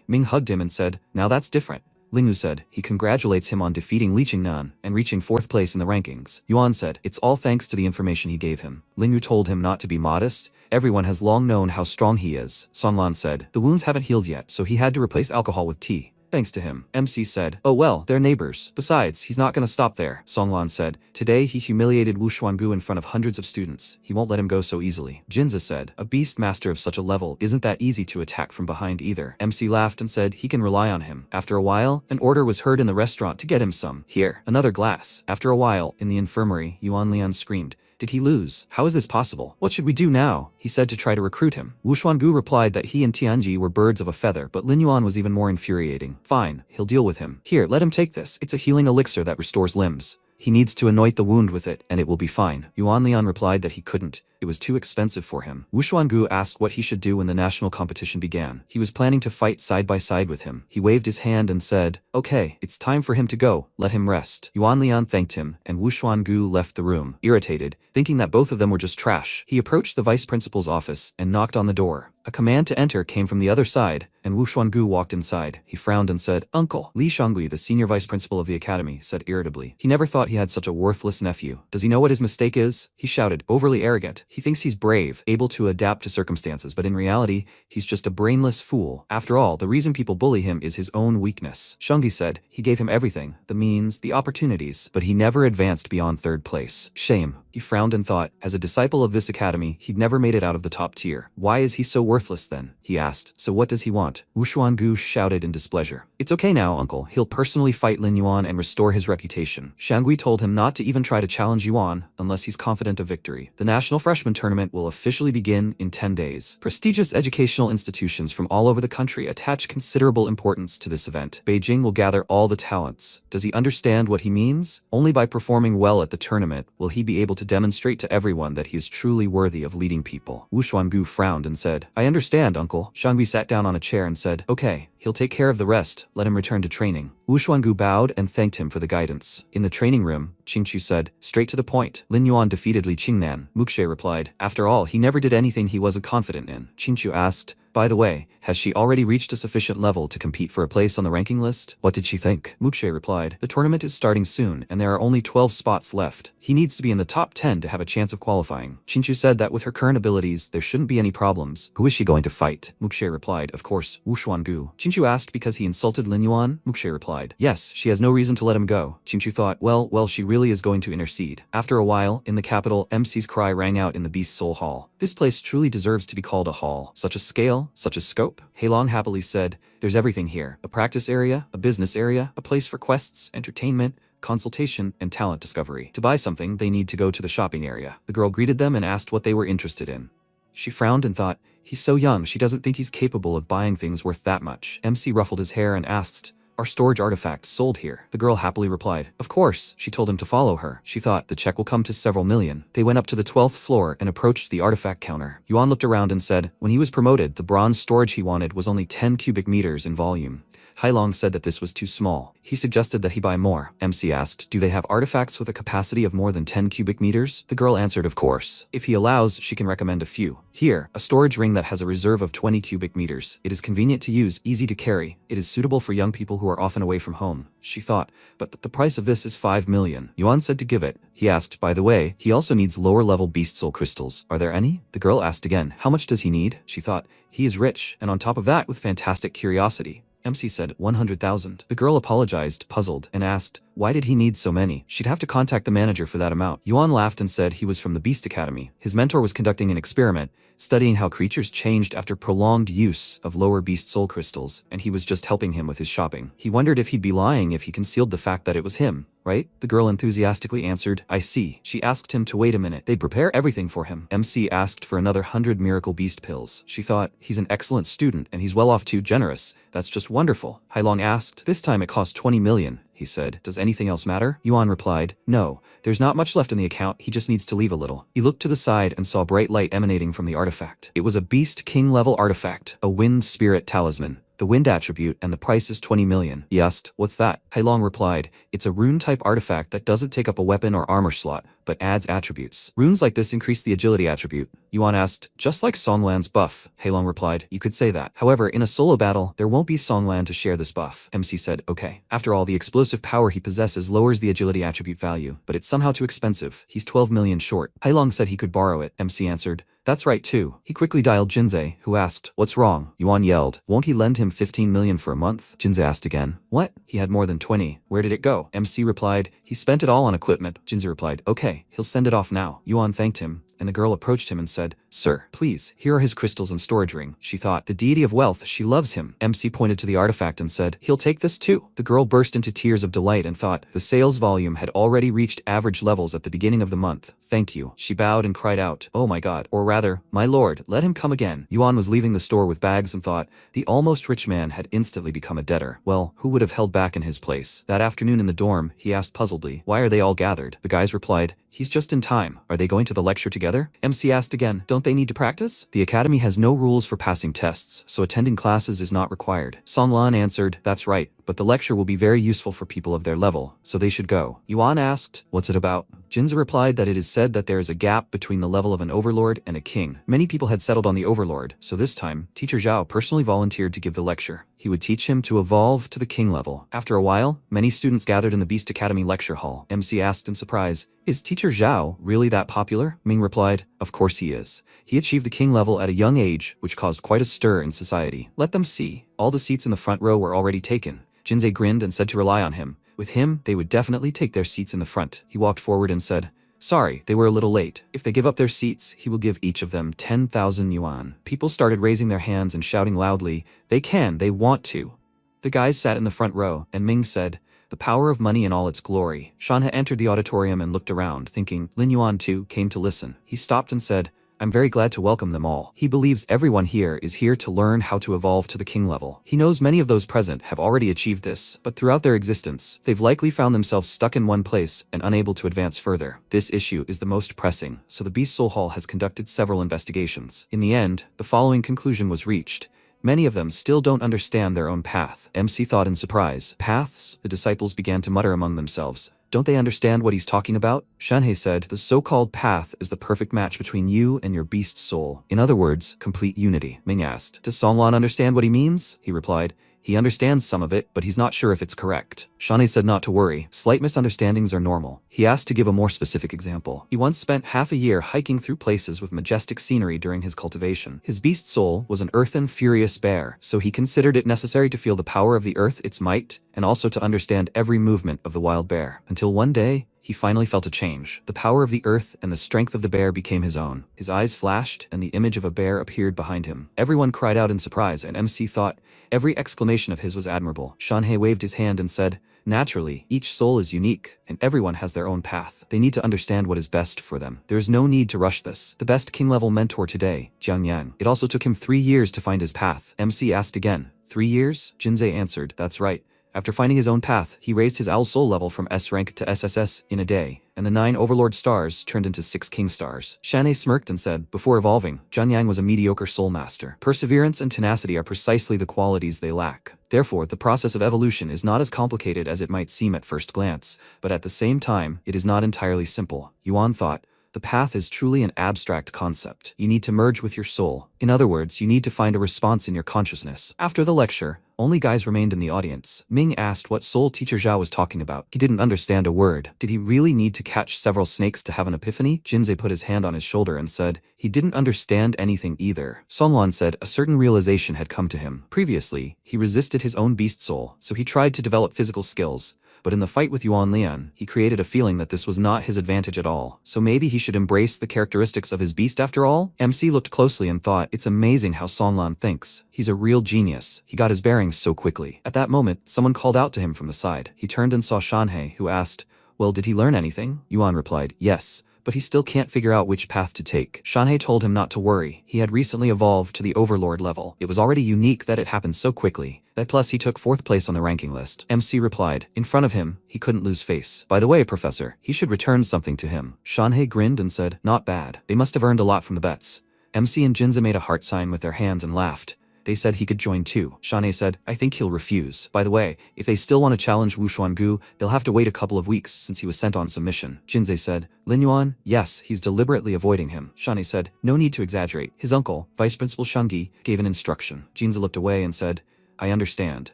Ming hugged him and said, now that's different. Ling Yu said. He congratulates him on defeating Li Qingnan and reaching 4th place in the rankings. Yuan said. It's all thanks to the information he gave him. Ling Yu told him not to be modest. Everyone has long known how strong he is. Songlan said. The wounds haven't healed yet, so he had to replace alcohol with tea. Thanks to him. MC said. Oh well, they're neighbors. Besides, he's not gonna stop there. Songlan said. Today he humiliated Wu Xuangu in front of hundreds of students. He won't let him go so easily. Jinza said. A beast master of such a level isn't that easy to attack from behind either. MC laughed and said he can rely on him. After a while, an order was heard in the restaurant to get him some. Here, another glass. After a while, in the infirmary, Yuan Lian screamed. Did he lose? How is this possible? What should we do now? He said to try to recruit him. Wu Xuangu replied that he and Tianji were birds of a feather, but Lin Yuan was even more infuriating. Fine, he'll deal with him. Here, let him take this. It's a healing elixir that restores limbs. He needs to anoint the wound with it, and it will be fine. Yuan Lian replied that he couldn't. It was too expensive for him. Wu Xuangu asked what he should do when the national competition began. He was planning to fight side by side with him. He waved his hand and said, okay, it's time for him to go. Let him rest. Yuan Lian thanked him, and Wu Xuangu left the room, irritated, thinking that both of them were just trash. He approached the vice principal's office and knocked on the door. A command to enter came from the other side, and Wu Xuangu walked inside. He frowned and said, Uncle. Li Shangui, the senior vice principal of the academy, said irritably. He never thought he had such a worthless nephew. Does he know what his mistake is? He shouted, overly arrogant. He thinks he's brave, able to adapt to circumstances, but in reality, he's just a brainless fool. After all, the reason people bully him is his own weakness. Shangui said, he gave him everything, the means, the opportunities, but he never advanced beyond 3rd place. Shame. He frowned and thought, as a disciple of this academy, he'd never made it out of the top tier. Why is he so worthless then? He asked. So what does he want? Wu Xuangu shouted in displeasure. It's okay now, uncle. He'll personally fight Lin Yuan and restore his reputation. Shangui told him not to even try to challenge Yuan unless he's confident of victory. The national freshman tournament will officially begin in 10 days. Prestigious educational institutions from all over the country attach considerable importance to this event. Beijing will gather all the talents. Does he understand what he means? Only by performing well at the tournament will he be able to demonstrate to everyone that he is truly worthy of leading people. Wu Xuangu frowned and said, I understand, uncle. Shangui sat down on a chair and said, okay, he'll take care of the rest. Let him return to training. Wu Xuangu bowed and thanked him for the guidance. In the training room, Qingchu said, straight to the point. Lin Yuan defeated Li Qingnan. Mukshe replied, after all, he never did anything he wasn't confident in. Qingchu asked, by the way, has she already reached a sufficient level to compete for a place on the ranking list? What did she think? Mukshe replied, the tournament is starting soon, and there are only 12 spots left. He needs to be in the top 10 to have a chance of qualifying. Qingchu said that with her current abilities, there shouldn't be any problems. Who is she going to fight? Mukshe replied, of course, Wu Xuangu. Qingchu asked because he insulted Lin Yuan? Mukshe replied, yes, she has no reason to let him go. Qingchu thought, well, she really is going to intercede. After a while, in the capital, MC's cry rang out in the Beast Soul Hall. This place truly deserves to be called a hall. Such a scale, such a scope. Heilong happily said, there's everything here. A practice area, a business area, a place for quests, entertainment, consultation, and talent discovery. To buy something, they need to go to the shopping area. The girl greeted them and asked what they were interested in. She frowned and thought, he's so young, she doesn't think he's capable of buying things worth that much. MC ruffled his hair and asked, are storage artifacts sold here? The girl happily replied, of course. She told him to follow her. She thought the check will come to several million. They went up to the 12th floor and approached the artifact counter. Yuan looked around and said, when he was promoted, the bronze storage he wanted was only 10 cubic meters in volume. Heilong said that this was too small. He suggested that he buy more. MC asked, do they have artifacts with a capacity of more than 10 cubic meters? The girl answered, of course. If he allows, she can recommend a few. Here, a storage ring that has a reserve of 20 cubic meters. It is convenient to use, easy to carry. It is suitable for young people who are often away from home. She thought, but the price of this is 5 million. Yuan said to give it. He asked, by the way, he also needs lower-level beast soul crystals. Are there any? The girl asked again, how much does he need? She thought, he is rich, and on top of that, with fantastic curiosity. MC said 100,000. The girl apologized, puzzled, and asked, why did he need so many? She'd have to contact the manager for that amount. Yuan laughed and said he was from the Beast Academy. His mentor was conducting an experiment, studying how creatures changed after prolonged use of lower beast soul crystals, and he was just helping him with his shopping. He wondered if he'd be lying if he concealed the fact that it was him, right? The girl enthusiastically answered, I see. She asked him to wait a minute. They'd prepare everything for him. MC asked for another 100 miracle beast pills. She thought, he's an excellent student and he's well off too generous. That's just wonderful. Heilong asked, this time it cost 20 million. He said, does anything else matter? Yuan replied, no, there's not much left in the account, he just needs to leave a little. He looked to the side and saw bright light emanating from the artifact. It was a Beast King level artifact, a wind spirit talisman. the wind attribute, and the price is 20 million. He asked, what's that? Hailong replied, it's a rune-type artifact that doesn't take up a weapon or armor slot, but adds attributes. Runes like this increase the agility attribute. Yuan asked, just like Songlan's buff. Hailong replied, you could say that. However, in a solo battle, there won't be Songlan to share this buff. MC said, okay. After all, the explosive power he possesses lowers the agility attribute value, but it's somehow too expensive. He's 12 million short. Hailong said he could borrow it. MC answered, that's right too. He quickly dialed Jinze, who asked, what's wrong? Yuan yelled, won't he lend him 15 million for a month? Jinze asked again, what? He had more than 20. Where did it go? MC replied, he spent it all on equipment. Jinze replied, okay, he'll send it off now. Yuan thanked him, and the girl approached him and said, sir, please, here are his crystals and storage ring. She thought, the deity of wealth, she loves him. MC pointed to the artifact and said, he'll take this too. The girl burst into tears of delight and thought, the sales volume had already reached average levels at the beginning of the month. Thank you. She bowed and cried out, oh my god, or rather, my lord, let him come again. Yuan was leaving the store with bags and thought, the almost rich man had instantly become a debtor. Well, who would have held back in his place? That afternoon in the dorm, he asked puzzledly, why are they all gathered? The guys replied, he's just in time. Are they going to the lecture together? MC asked again, don't they need to practice? The academy has no rules for passing tests, so attending classes is not required. Songlan answered, that's right, but the lecture will be very useful for people of their level, so they should go. Yuan asked, what's it about? Jinze replied that it is said that there is a gap between the level of an overlord and a king. Many people had settled on the overlord, so this time, Teacher Zhao personally volunteered to give the lecture. He would teach him to evolve to the king level. After a while, many students gathered in the Beast Academy lecture hall. MC asked in surprise, is Teacher Zhao really that popular? Ming replied, of course he is. He achieved the king level at a young age, which caused quite a stir in society. Let them see. All the seats in the front row were already taken. Jinze grinned and said to rely on him. With him, they would definitely take their seats in the front. He walked forward and said, sorry, they were a little late. If they give up their seats, he will give each of them 10,000 yuan. People started raising their hands and shouting loudly, they can, they want to. The guys sat in the front row, and Ming said, the power of money in all its glory. Shanhe entered the auditorium and looked around, thinking Lin Yuan too came to listen. He stopped and said, I'm very glad to welcome them all. He believes everyone here is here to learn how to evolve to the king level. He knows many of those present have already achieved this, but throughout their existence, they've likely found themselves stuck in one place and unable to advance further. This issue is the most pressing, so the Beast Soul Hall has conducted several investigations. In the end, the following conclusion was reached. Many of them still don't understand their own path. MC thought in surprise. Paths? The disciples began to mutter among themselves. Don't they understand what he's talking about? Shanhe said, the so-called path is the perfect match between you and your beast soul. In other words, complete unity. Ming asked, does Songlan understand what he means? He replied, he understands some of it, but he's not sure if it's correct. Shanhe said not to worry, slight misunderstandings are normal. He asked to give a more specific example. He once spent half a year hiking through places with majestic scenery during his cultivation. His beast soul was an earthen, furious bear, so he considered it necessary to feel the power of the earth, its might, and also to understand every movement of the wild bear. Until one day, he finally felt a change. The power of the earth and the strength of the bear became his own. His eyes flashed, and the image of a bear appeared behind him. Everyone cried out in surprise, and MC thought every exclamation of his was admirable. Shanhe waved his hand and said, naturally, each soul is unique, and everyone has their own path. They need to understand what is best for them. There is no need to rush this. The best king-level mentor today, Jiang Yang. It also took him 3 years to find his path. MC asked again, 3 years? Jinze answered, that's right. After finding his own path, he raised his owl soul level from S rank to SSS in a day, and the 9 overlord stars turned into 6 king stars. Shanhe smirked and said, before evolving, Jiang Yang was a mediocre soul master. Perseverance and tenacity are precisely the qualities they lack. Therefore, the process of evolution is not as complicated as it might seem at first glance, but at the same time, it is not entirely simple. Yuan thought, the path is truly an abstract concept. You need to merge with your soul. In other words, you need to find a response in your consciousness. After the lecture, only guys remained in the audience. Ming asked what soul Teacher Zhao was talking about. He didn't understand a word. Did he really need to catch several snakes to have an epiphany? Jinze put his hand on his shoulder and said, he didn't understand anything either. Songlan said a certain realization had come to him. Previously, he resisted his own beast soul, so he tried to develop physical skills. But in the fight with Yuan Lian, he created a feeling that this was not his advantage at all. So maybe he should embrace the characteristics of his beast after all? MC looked closely and thought, it's amazing how Songlan thinks. He's a real genius. He got his bearings so quickly. At that moment, someone called out to him from the side. He turned and saw Shanhe, who asked, well, did he learn anything? Yuan replied, yes, but he still can't figure out which path to take. Shanhe told him not to worry. He had recently evolved to the overlord level. It was already unique that it happened so quickly. That plus he took 4th place on the ranking list. MC replied, in front of him, he couldn't lose face. By the way, Professor, he should return something to him. Shanhe grinned and said, not bad. They must have earned a lot from the bets. MC and Jinze made a heart sign with their hands and laughed. They said he could join too. Shanae said, I think he'll refuse. By the way, if they still want to challenge Wu Xuangu, they'll have to wait a couple of weeks since he was sent on some mission. Jinzei said, Lin Yuan, yes, he's deliberately avoiding him. Shanae said, no need to exaggerate. His uncle, Vice Principal Shungi, gave an instruction. Jinzei looked away and said, I understand.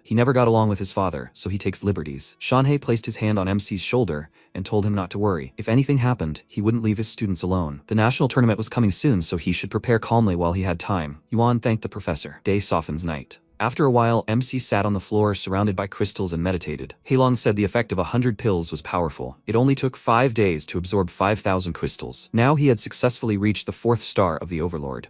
He never got along with his father, so he takes liberties. Shanhei placed his hand on MC's shoulder and told him not to worry. If anything happened, he wouldn't leave his students alone. The national tournament was coming soon, so he should prepare calmly while he had time. Yuan thanked the professor. Day softens night. After a while, MC sat on the floor surrounded by crystals and meditated. Heilong said the effect of 100 pills was powerful. It only took 5 days to absorb 5,000 crystals. Now he had successfully reached the 4th star of the Overlord.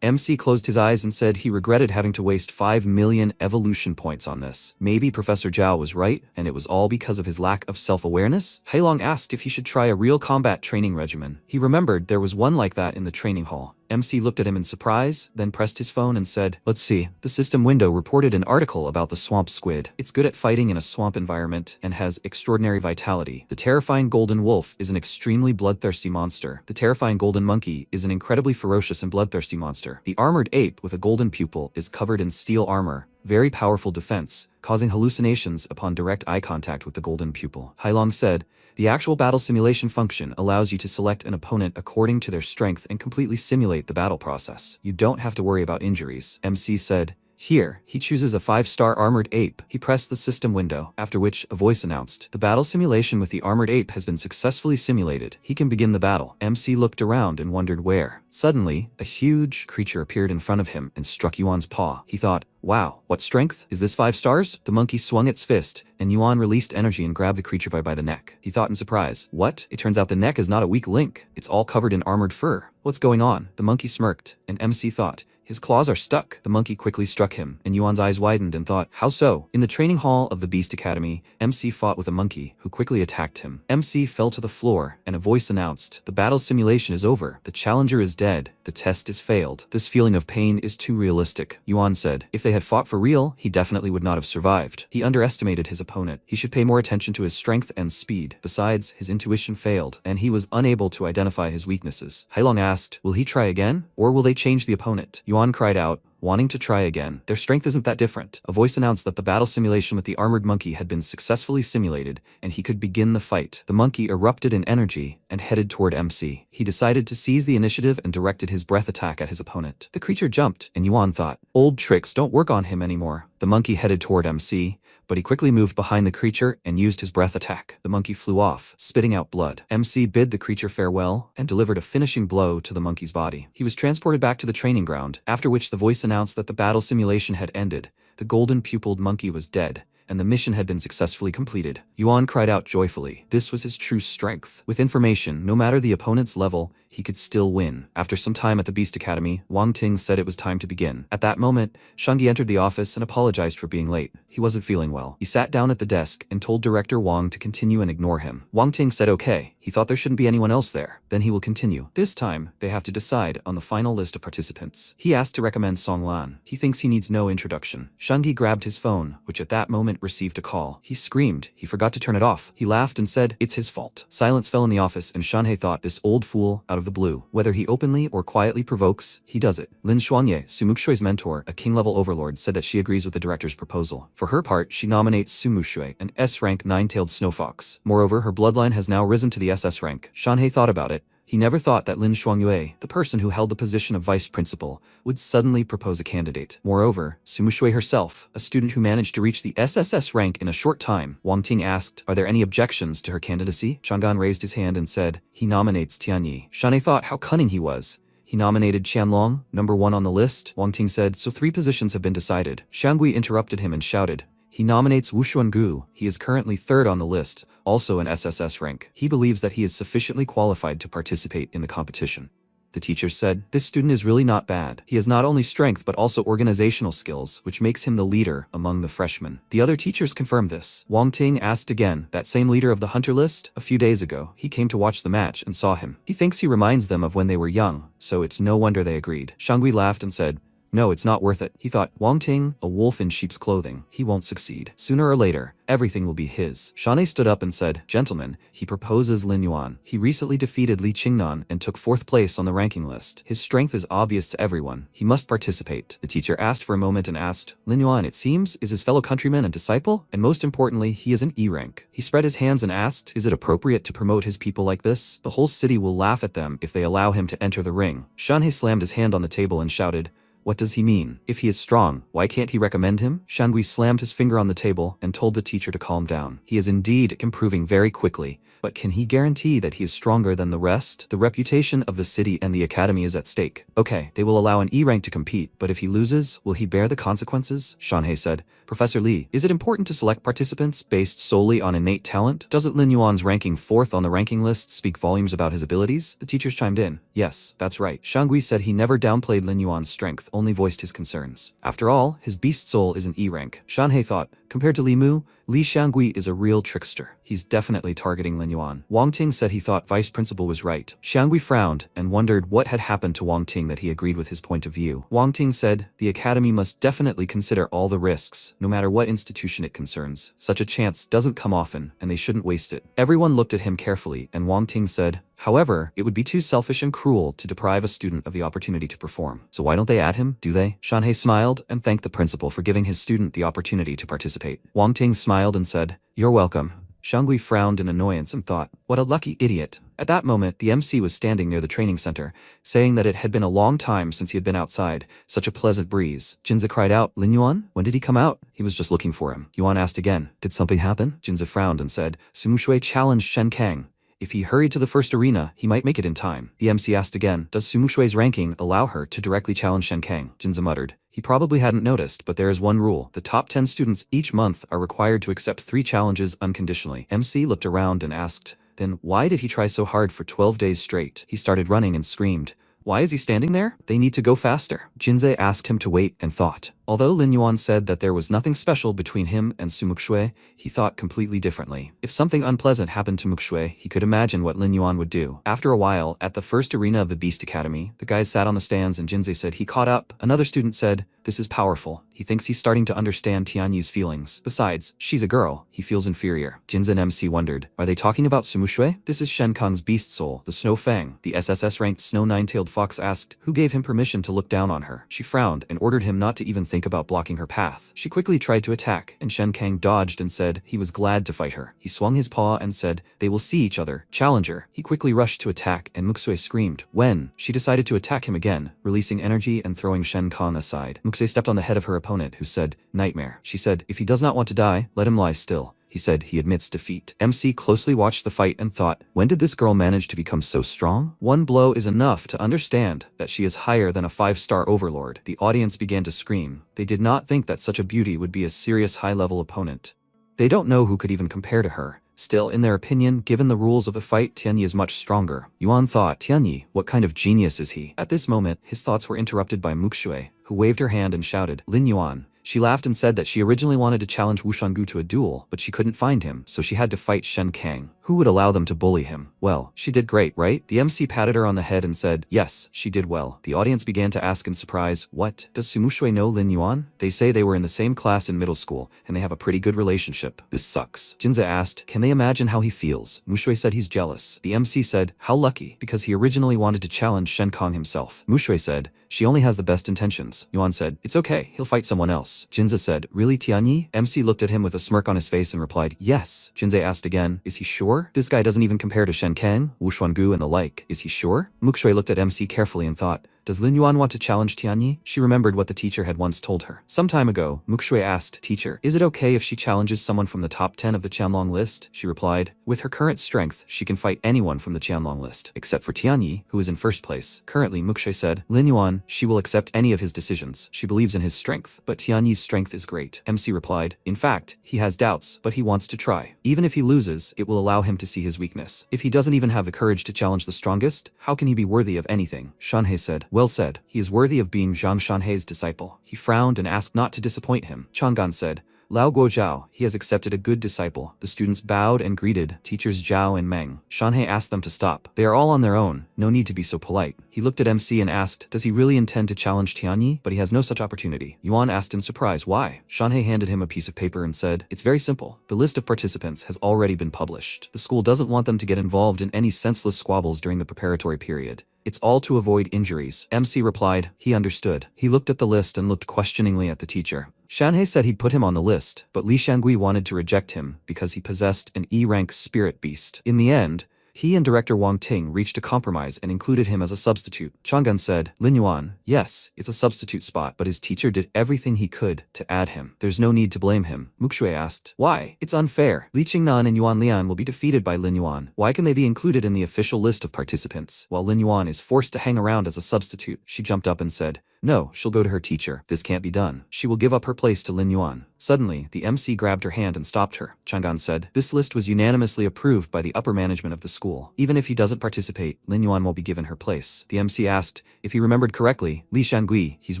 MC closed his eyes and said he regretted having to waste 5 million evolution points on this. Maybe Professor Zhao was right, and it was all because of his lack of self-awareness? Heilong asked if he should try a real combat training regimen. He remembered there was one like that in the training hall. MC looked at him in surprise, then pressed his phone and said, let's see. The system window reported an article about the swamp squid. It's good at fighting in a swamp environment and has extraordinary vitality. The terrifying golden wolf is an extremely bloodthirsty monster. The terrifying golden monkey is an incredibly ferocious and bloodthirsty monster. The armored ape with a golden pupil is covered in steel armor. Very powerful defense, causing hallucinations upon direct eye contact with the golden pupil. Heilong said, the actual battle simulation function allows you to select an opponent according to their strength and completely simulate the battle process. You don't have to worry about injuries. MC said, here, he chooses a 5-star armored ape. He pressed the system window, after which a voice announced, the battle simulation with the armored ape has been successfully simulated. He can begin the battle. MC looked around and wondered where. Suddenly, a huge creature appeared in front of him and struck Yuan's paw. He thought, wow, what strength? Is this 5 stars? The monkey swung its fist, and Yuan released energy and grabbed the creature by the neck. He thought in surprise, what? It turns out the neck is not a weak link. It's all covered in armored fur. What's going on? The monkey smirked, and MC thought, his claws are stuck. The monkey quickly struck him, and Yuan's eyes widened and thought, how so? In the training hall of the Beast Academy, MC fought with a monkey, who quickly attacked him. MC fell to the floor, and a voice announced, the battle simulation is over. The challenger is dead. The test is failed. This feeling of pain is too realistic. Yuan said, if they had fought for real, he definitely would not have survived. He underestimated his opponent. He should pay more attention to his strength and speed. Besides, his intuition failed, and he was unable to identify his weaknesses. Heilong asked, will he try again? Or will they change the opponent? Yuan cried out, wanting to try again. Their strength isn't that different. A voice announced that the battle simulation with the armored monkey had been successfully simulated, and he could begin the fight. The monkey erupted in energy and headed toward MC. He decided to seize the initiative and directed his breath attack at his opponent. The creature jumped, and Yuan thought, old tricks don't work on him anymore. The monkey headed toward MC, but he quickly moved behind the creature and used his breath attack. The monkey flew off, spitting out blood. MC bid the creature farewell and delivered a finishing blow to the monkey's body. He was transported back to the training ground, after which the voice announced that the battle simulation had ended. The golden-pupiled monkey was dead, and the mission had been successfully completed. Yuan cried out joyfully. This was his true strength. With information, no matter the opponent's level, he could still win. After some time at the Beast Academy, Wang Ting said it was time to begin. At that moment, Shungi entered the office and apologized for being late. He wasn't feeling well. He sat down at the desk and told Director Wang to continue and ignore him. Wang Ting said okay. He thought there shouldn't be anyone else there. Then he will continue. This time, they have to decide on the final list of participants. He asked to recommend Song Lan. He thinks he needs no introduction. Shungi grabbed his phone, which at that moment received a call. He screamed. He forgot to turn it off. He laughed and said, it's his fault. Silence fell in the office, and Shanhei thought, this old fool, out of the blue. Whether he openly or quietly provokes, he does it. Lin Xuanye, Sumuxue's mentor, a king-level overlord, said that she agrees with the director's proposal. For her part, she nominates Sumuxue, an S-rank 9-tailed snowfox. Moreover, her bloodline has now risen to the SS rank. Shanhei thought about it. He never thought that Lin Xuanyue, the person who held the position of vice principal, would suddenly propose a candidate. Moreover, Sumuxue herself, a student who managed to reach the SSS rank in a short time, Wang Ting asked, are there any objections to her candidacy? Chang'an raised his hand and said, he nominates Tianyi. Shanhei thought how cunning he was. He nominated Chenlong, number 1 on the list. Wang Ting said, so 3 positions have been decided. Xiangui interrupted him and shouted, he nominates Wu Xuangu. He is currently 3rd on the list, also an SSS rank. He believes that he is sufficiently qualified to participate in the competition. The teacher said, this student is really not bad. He has not only strength but also organizational skills, which makes him the leader among the freshmen. The other teachers confirmed this. Wang Ting asked again, that same leader of the hunter list? A few days ago, he came to watch the match and saw him. He thinks he reminds them of when they were young, so it's no wonder they agreed. Shangui laughed and said, No, it's not worth it. He thought, Wang Ting, a wolf in sheep's clothing. He won't succeed. Sooner or later, everything will be his. Shanhe stood up and said, Gentlemen, he proposes Lin Yuan. He recently defeated Li Qingnan and took 4th place on the ranking list. His strength is obvious to everyone. He must participate. The teacher asked for a moment and asked, Lin Yuan, it seems, is his fellow countryman and disciple? And most importantly, he is an E rank. He spread his hands and asked, is it appropriate to promote his people like this? The whole city will laugh at them if they allow him to enter the ring. Shanhe slammed his hand on the table and shouted, what does he mean? If he is strong, why can't he recommend him? Shangui slammed his finger on the table and told the teacher to calm down. He is indeed improving very quickly, but can he guarantee that he is stronger than the rest? The reputation of the city and the academy is at stake. Okay, they will allow an E rank to compete, but if he loses, will he bear the consequences? Shanhe said, Professor Li, is it important to select participants based solely on innate talent? Doesn't Lin Yuan's ranking 4th on the ranking list speak volumes about his abilities? The teachers chimed in. Yes, that's right. Shangui said he never downplayed Lin Yuan's strength, only voiced his concerns. After all, his beast soul is an E rank. Shanhe thought, compared to Li Mu, Li Shangui is a real trickster. He's definitely targeting Lin Yuan. Wang Ting said he thought Vice Principal was right. Shangui frowned and wondered what had happened to Wang Ting that he agreed with his point of view. Wang Ting said, the academy must definitely consider all the risks, no matter what institution it concerns. Such a chance doesn't come often, and they shouldn't waste it. Everyone looked at him carefully, and Wang Ting said, however, it would be too selfish and cruel to deprive a student of the opportunity to perform. So why don't they add him, do they? Shanhe smiled and thanked the principal for giving his student the opportunity to participate. Wang Ting smiled and said, you're welcome. Shangui frowned in annoyance and thought, what a lucky idiot. At that moment, the MC was standing near the training center, saying that it had been a long time since he had been outside. Such a pleasant breeze. Jinze cried out, Lin Yuan? When did he come out? He was just looking for him. Yuan asked again, did something happen? Jinze frowned and said, Sumu Shui challenged Shen Kang. If he hurried to the first arena, he might make it in time. The MC asked again, does Sumu Shui's ranking allow her to directly challenge Shen Kang? Jinze muttered. He probably hadn't noticed, but there is one rule. The top 10 students each month are required to accept 3 challenges unconditionally. MC looked around and asked, then why did he try so hard for 12 days straight? He started running and screamed, why is he standing there? They need to go faster. Jinze asked him to wait and thought. Although Lin Yuan said that there was nothing special between him and Su Muxue, he thought completely differently. If something unpleasant happened to Muxue, he could imagine what Lin Yuan would do. After a while, at the first arena of the Beast Academy, the guys sat on the stands and Jinze said he caught up. Another student said, this is powerful. He thinks he's starting to understand Tianyi's feelings. Besides, she's a girl. He feels inferior. Jinze and MC wondered, are they talking about Su Muxue? This is Shen Kang's beast soul, the Snow Fang. The SSS-ranked Snow Nine-Tailed Fox asked, who gave him permission to look down on her? She frowned and ordered him not to even think about blocking her path. She quickly tried to attack, and Shen Kang dodged and said he was glad to fight her. He swung his paw and said, they will see each other. Challenger. He quickly rushed to attack, and Muxue screamed. When? She decided to attack him again, releasing energy and throwing Shen Kang aside. Muxue stepped on the head of her opponent, who said, nightmare. She said, if he does not want to die, let him lie still. He said he admits defeat. MC closely watched the fight and thought, when did this girl manage to become so strong? One blow is enough to understand that she is higher than a 5-star overlord. The audience began to scream. They did not think that such a beauty would be a serious high-level opponent. They don't know who could even compare to her. Still, in their opinion, given the rules of the fight, Tianyi is much stronger. Yuan thought, Tianyi, what kind of genius is he? At this moment, his thoughts were interrupted by Muxue, who waved her hand and shouted, Lin Yuan. She laughed and said that she originally wanted to challenge Wu Shangu to a duel, but she couldn't find him, so she had to fight Shen Kang. Who would allow them to bully him? Well, she did great, right? The MC patted her on the head and said, yes, she did well. The audience began to ask in surprise, what? Does Su Muxue know Lin Yuan? They say they were in the same class in middle school, and they have a pretty good relationship. This sucks. Jinze asked, can they imagine how he feels? Muxue said he's jealous. The MC said, how lucky, because he originally wanted to challenge Shen Kang himself. Muxue said, she only has the best intentions. Yuan said, it's okay, he'll fight someone else. Jinze said, really Tianyi? MC looked at him with a smirk on his face and replied, yes. Jinze asked again, is he sure? This guy doesn't even compare to Shen Kang, Wu Xuangu and the like. Is he sure? Muxue looked at MC carefully and thought, does Lin Yuan want to challenge Tianyi? She remembered what the teacher had once told her. Some time ago, Muxue asked, teacher, is it okay if she challenges someone from the top 10 of the Chenlong list? She replied, with her current strength, she can fight anyone from the Chenlong list, except for Tianyi, who is in first place. Currently, Muxue said, Lin Yuan, she will accept any of his decisions. She believes in his strength, but Tianyi's strength is great. MC replied, in fact, he has doubts, but he wants to try. Even if he loses, it will allow him to see his weakness. If he doesn't even have the courage to challenge the strongest, how can he be worthy of anything? Shanhe said, well said. He is worthy of being Zhang Shanhe's disciple. He frowned and asked not to disappoint him. Chang'an said, Lao Guozhao, he has accepted a good disciple. The students bowed and greeted teachers Zhao and Meng. Shanhei asked them to stop. They are all on their own, no need to be so polite. He looked at MC and asked, does he really intend to challenge Tianyi? But he has no such opportunity. Yuan asked in surprise why. Shanhei handed him a piece of paper and said, it's very simple. The list of participants has already been published. The school doesn't want them to get involved in any senseless squabbles during the preparatory period. It's all to avoid injuries. MC replied, he understood. He looked at the list and looked questioningly at the teacher. Shanhei said he'd put him on the list, but Li Shangui wanted to reject him because he possessed an E-rank spirit beast. In the end, he and director Wang Ting reached a compromise and included him as a substitute. Chang'an said, Lin Yuan, yes, it's a substitute spot, but his teacher did everything he could to add him. There's no need to blame him. Muxue asked, why? It's unfair. Li Qingnan and Yuan Lian will be defeated by Lin Yuan. Why can they be included in the official list of participants, while Lin Yuan is forced to hang around as a substitute? She jumped up and said, no, she'll go to her teacher. This can't be done. She will give up her place to Lin Yuan. Suddenly, the MC grabbed her hand and stopped her. Chang'an said, this list was unanimously approved by the upper management of the school. Even if he doesn't participate, Lin Yuan won't be given her place. The MC asked, if he remembered correctly, Li Shangui, he's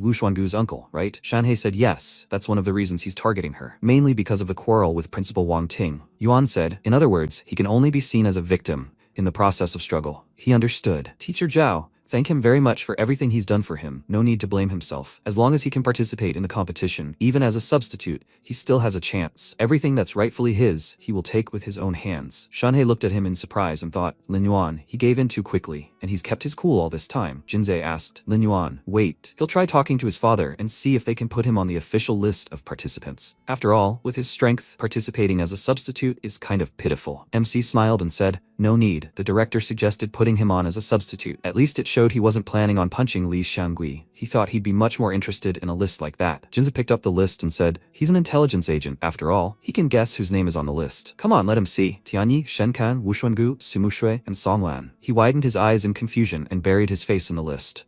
Wu Xuangu's uncle, right? Shanhei said yes, that's one of the reasons he's targeting her, mainly because of the quarrel with Principal Wang Ting. Yuan said, in other words, he can only be seen as a victim in the process of struggle. He understood. Teacher Zhao, thank him very much for everything he's done for him. No need to blame himself. As long as he can participate in the competition, even as a substitute, he still has a chance. Everything that's rightfully his, he will take with his own hands. Shanhei looked at him in surprise and thought, Lin Yuan, he gave in too quickly, and he's kept his cool all this time. Jinzei asked, Lin Yuan, wait. He'll try talking to his father and see if they can put him on the official list of participants. After all, with his strength, participating as a substitute is kind of pitiful. MC smiled and said, no need. The director suggested putting him on as a substitute. At least it showed he wasn't planning on punching Li Shangui. He thought he'd be much more interested in a list like that. Jinza picked up the list and said, he's an intelligence agent. After all, he can guess whose name is on the list. Come on, let him see. Tianyi, Shenkan, Wushuangu, Sumushui, and Songlan. He widened his eyes in confusion and buried his face in the list.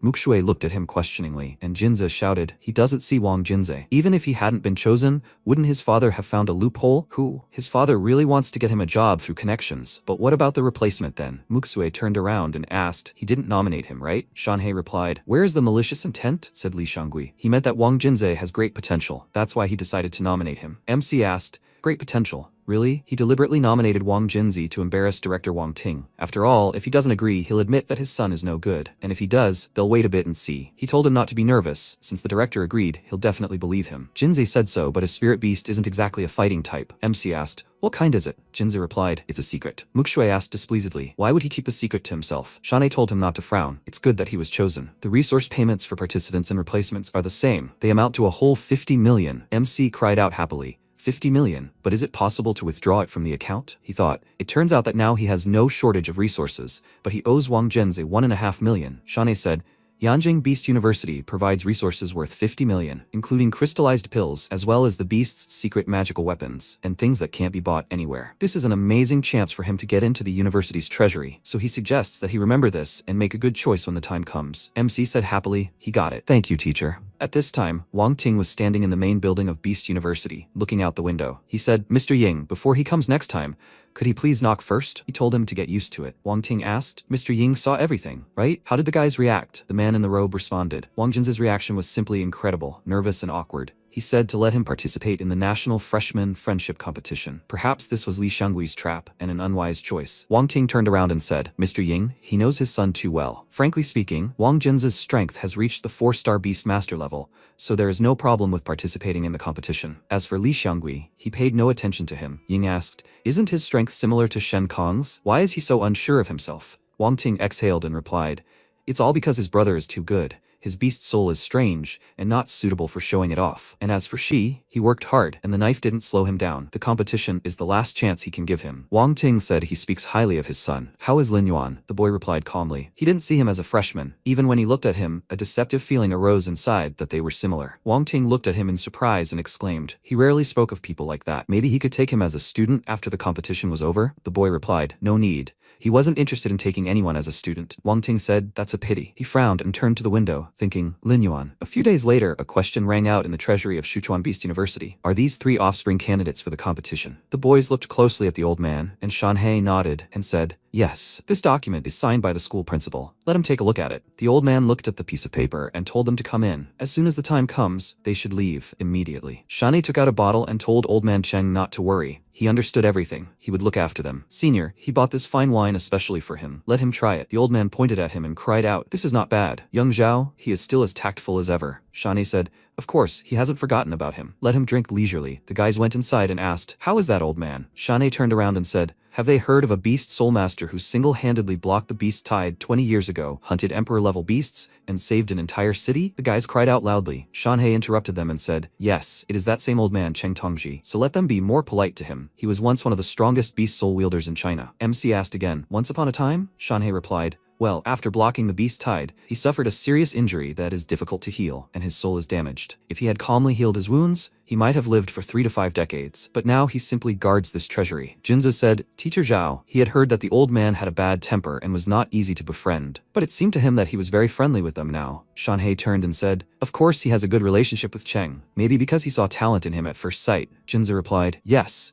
Muxue looked at him questioningly, and Jinza shouted, he doesn't see Wang Jinze. Even if he hadn't been chosen, wouldn't his father have found a loophole? Who? His father really wants to get him a job through connections. But what about the replacement then? Muxue turned around and asked, he didn't nominate him, right? Shanhei replied, where is the malicious intent? Said Li Shangui. He meant that Wang Jinze has great potential. That's why he decided to nominate him. MC asked, great potential. Really? He deliberately nominated Wang Jinzi to embarrass director Wang Ting. After all, if he doesn't agree, he'll admit that his son is no good. And if he does, they'll wait a bit and see. He told him not to be nervous. Since the director agreed, he'll definitely believe him. Jinzi said so, but his spirit beast isn't exactly a fighting type. MC asked, what kind is it? Jinzi replied, it's a secret. Muxue asked displeasedly, why would he keep the secret to himself? Shanhei told him not to frown. It's good that he was chosen. The resource payments for participants and replacements are the same. They amount to a whole 50 million. MC cried out happily. 50 million, but is it possible to withdraw it from the account? He thought. It turns out that now he has no shortage of resources, but he owes Wang Zhenze 1.5 million. Shanhei said, Yanjing Beast University provides resources worth 50 million, including crystallized pills as well as the beast's secret magical weapons, and things that can't be bought anywhere. This is an amazing chance for him to get into the university's treasury, so he suggests that he remember this and make a good choice when the time comes. MC said happily, he got it. Thank you, teacher. At this time, Wang Ting was standing in the main building of Beast University, looking out the window. He said, Mr. Ying, before he comes next time, could he please knock first? He told him to get used to it. Wang Ting asked, Mr. Ying saw everything, right? How did the guys react? The man in the robe responded. Wang Jin's reaction was simply incredible, nervous and awkward. He said to let him participate in the National Freshman Friendship Competition. Perhaps this was Li Shangui's trap and an unwise choice. Wang Ting turned around and said, Mr. Ying, he knows his son too well. Frankly speaking, Wang Jin's strength has reached the 4-star Beast Master level, so there is no problem with participating in the competition. As for Li Shangui, he paid no attention to him. Ying asked, isn't his strength similar to Shen Kong's? Why is he so unsure of himself? Wang Ting exhaled and replied, it's all because his brother is too good. His beast soul is strange and not suitable for showing it off. And as for Shi, he worked hard and the knife didn't slow him down. The competition is the last chance he can give him. Wang Ting said he speaks highly of his son. How is Lin Yuan? The boy replied calmly. He didn't see him as a freshman. Even when he looked at him, a deceptive feeling arose inside that they were similar. Wang Ting looked at him in surprise and exclaimed, he rarely spoke of people like that. Maybe he could take him as a student after the competition was over? The boy replied, no need. He wasn't interested in taking anyone as a student. Wang Ting said, that's a pity. He frowned and turned to the window, thinking, Lin Yuan. A few days later, a question rang out in the treasury of Sichuan Beast University. Are these 3 offspring candidates for the competition? The boys looked closely at the old man, and Shanhei nodded and said, Yes, this document is signed by the school principal. Let him take a look at it. The old man looked at the piece of paper and told them to come in. As soon as the time comes, they should leave immediately. Shani took out a bottle and told old man Cheng not to worry. He understood everything. He would look after them. Senior, he bought this fine wine especially for him. Let him try it. The old man pointed at him and cried out, "This is not bad." Young Zhao, he is still as tactful as ever. Shani said, "Of course, he hasn't forgotten about him. Let him drink leisurely." The guys went inside and asked, "How is that, old man?" Shani turned around and said, "Have they heard of a beast soul master who single-handedly blocked the beast tide 20 years ago, hunted emperor-level beasts, and saved an entire city?" The guys cried out loudly. Shanhei interrupted them and said, "Yes, it is that same old man Cheng Tongji, so let them be more polite to him. He was once one of the strongest beast soul wielders in China." MC asked again, "Once upon a time?" Shanhei replied, "Well, after blocking the beast tide, he suffered a serious injury that is difficult to heal, and his soul is damaged. If he had calmly healed his wounds, he might have lived for 3 to 5 decades, but now he simply guards this treasury." Jinza said, "Teacher Zhao, he had heard that the old man had a bad temper and was not easy to befriend, but it seemed to him that he was very friendly with them now." Shanhei turned and said, "Of course he has a good relationship with Cheng, maybe because he saw talent in him at first sight." Jinza replied, Yes,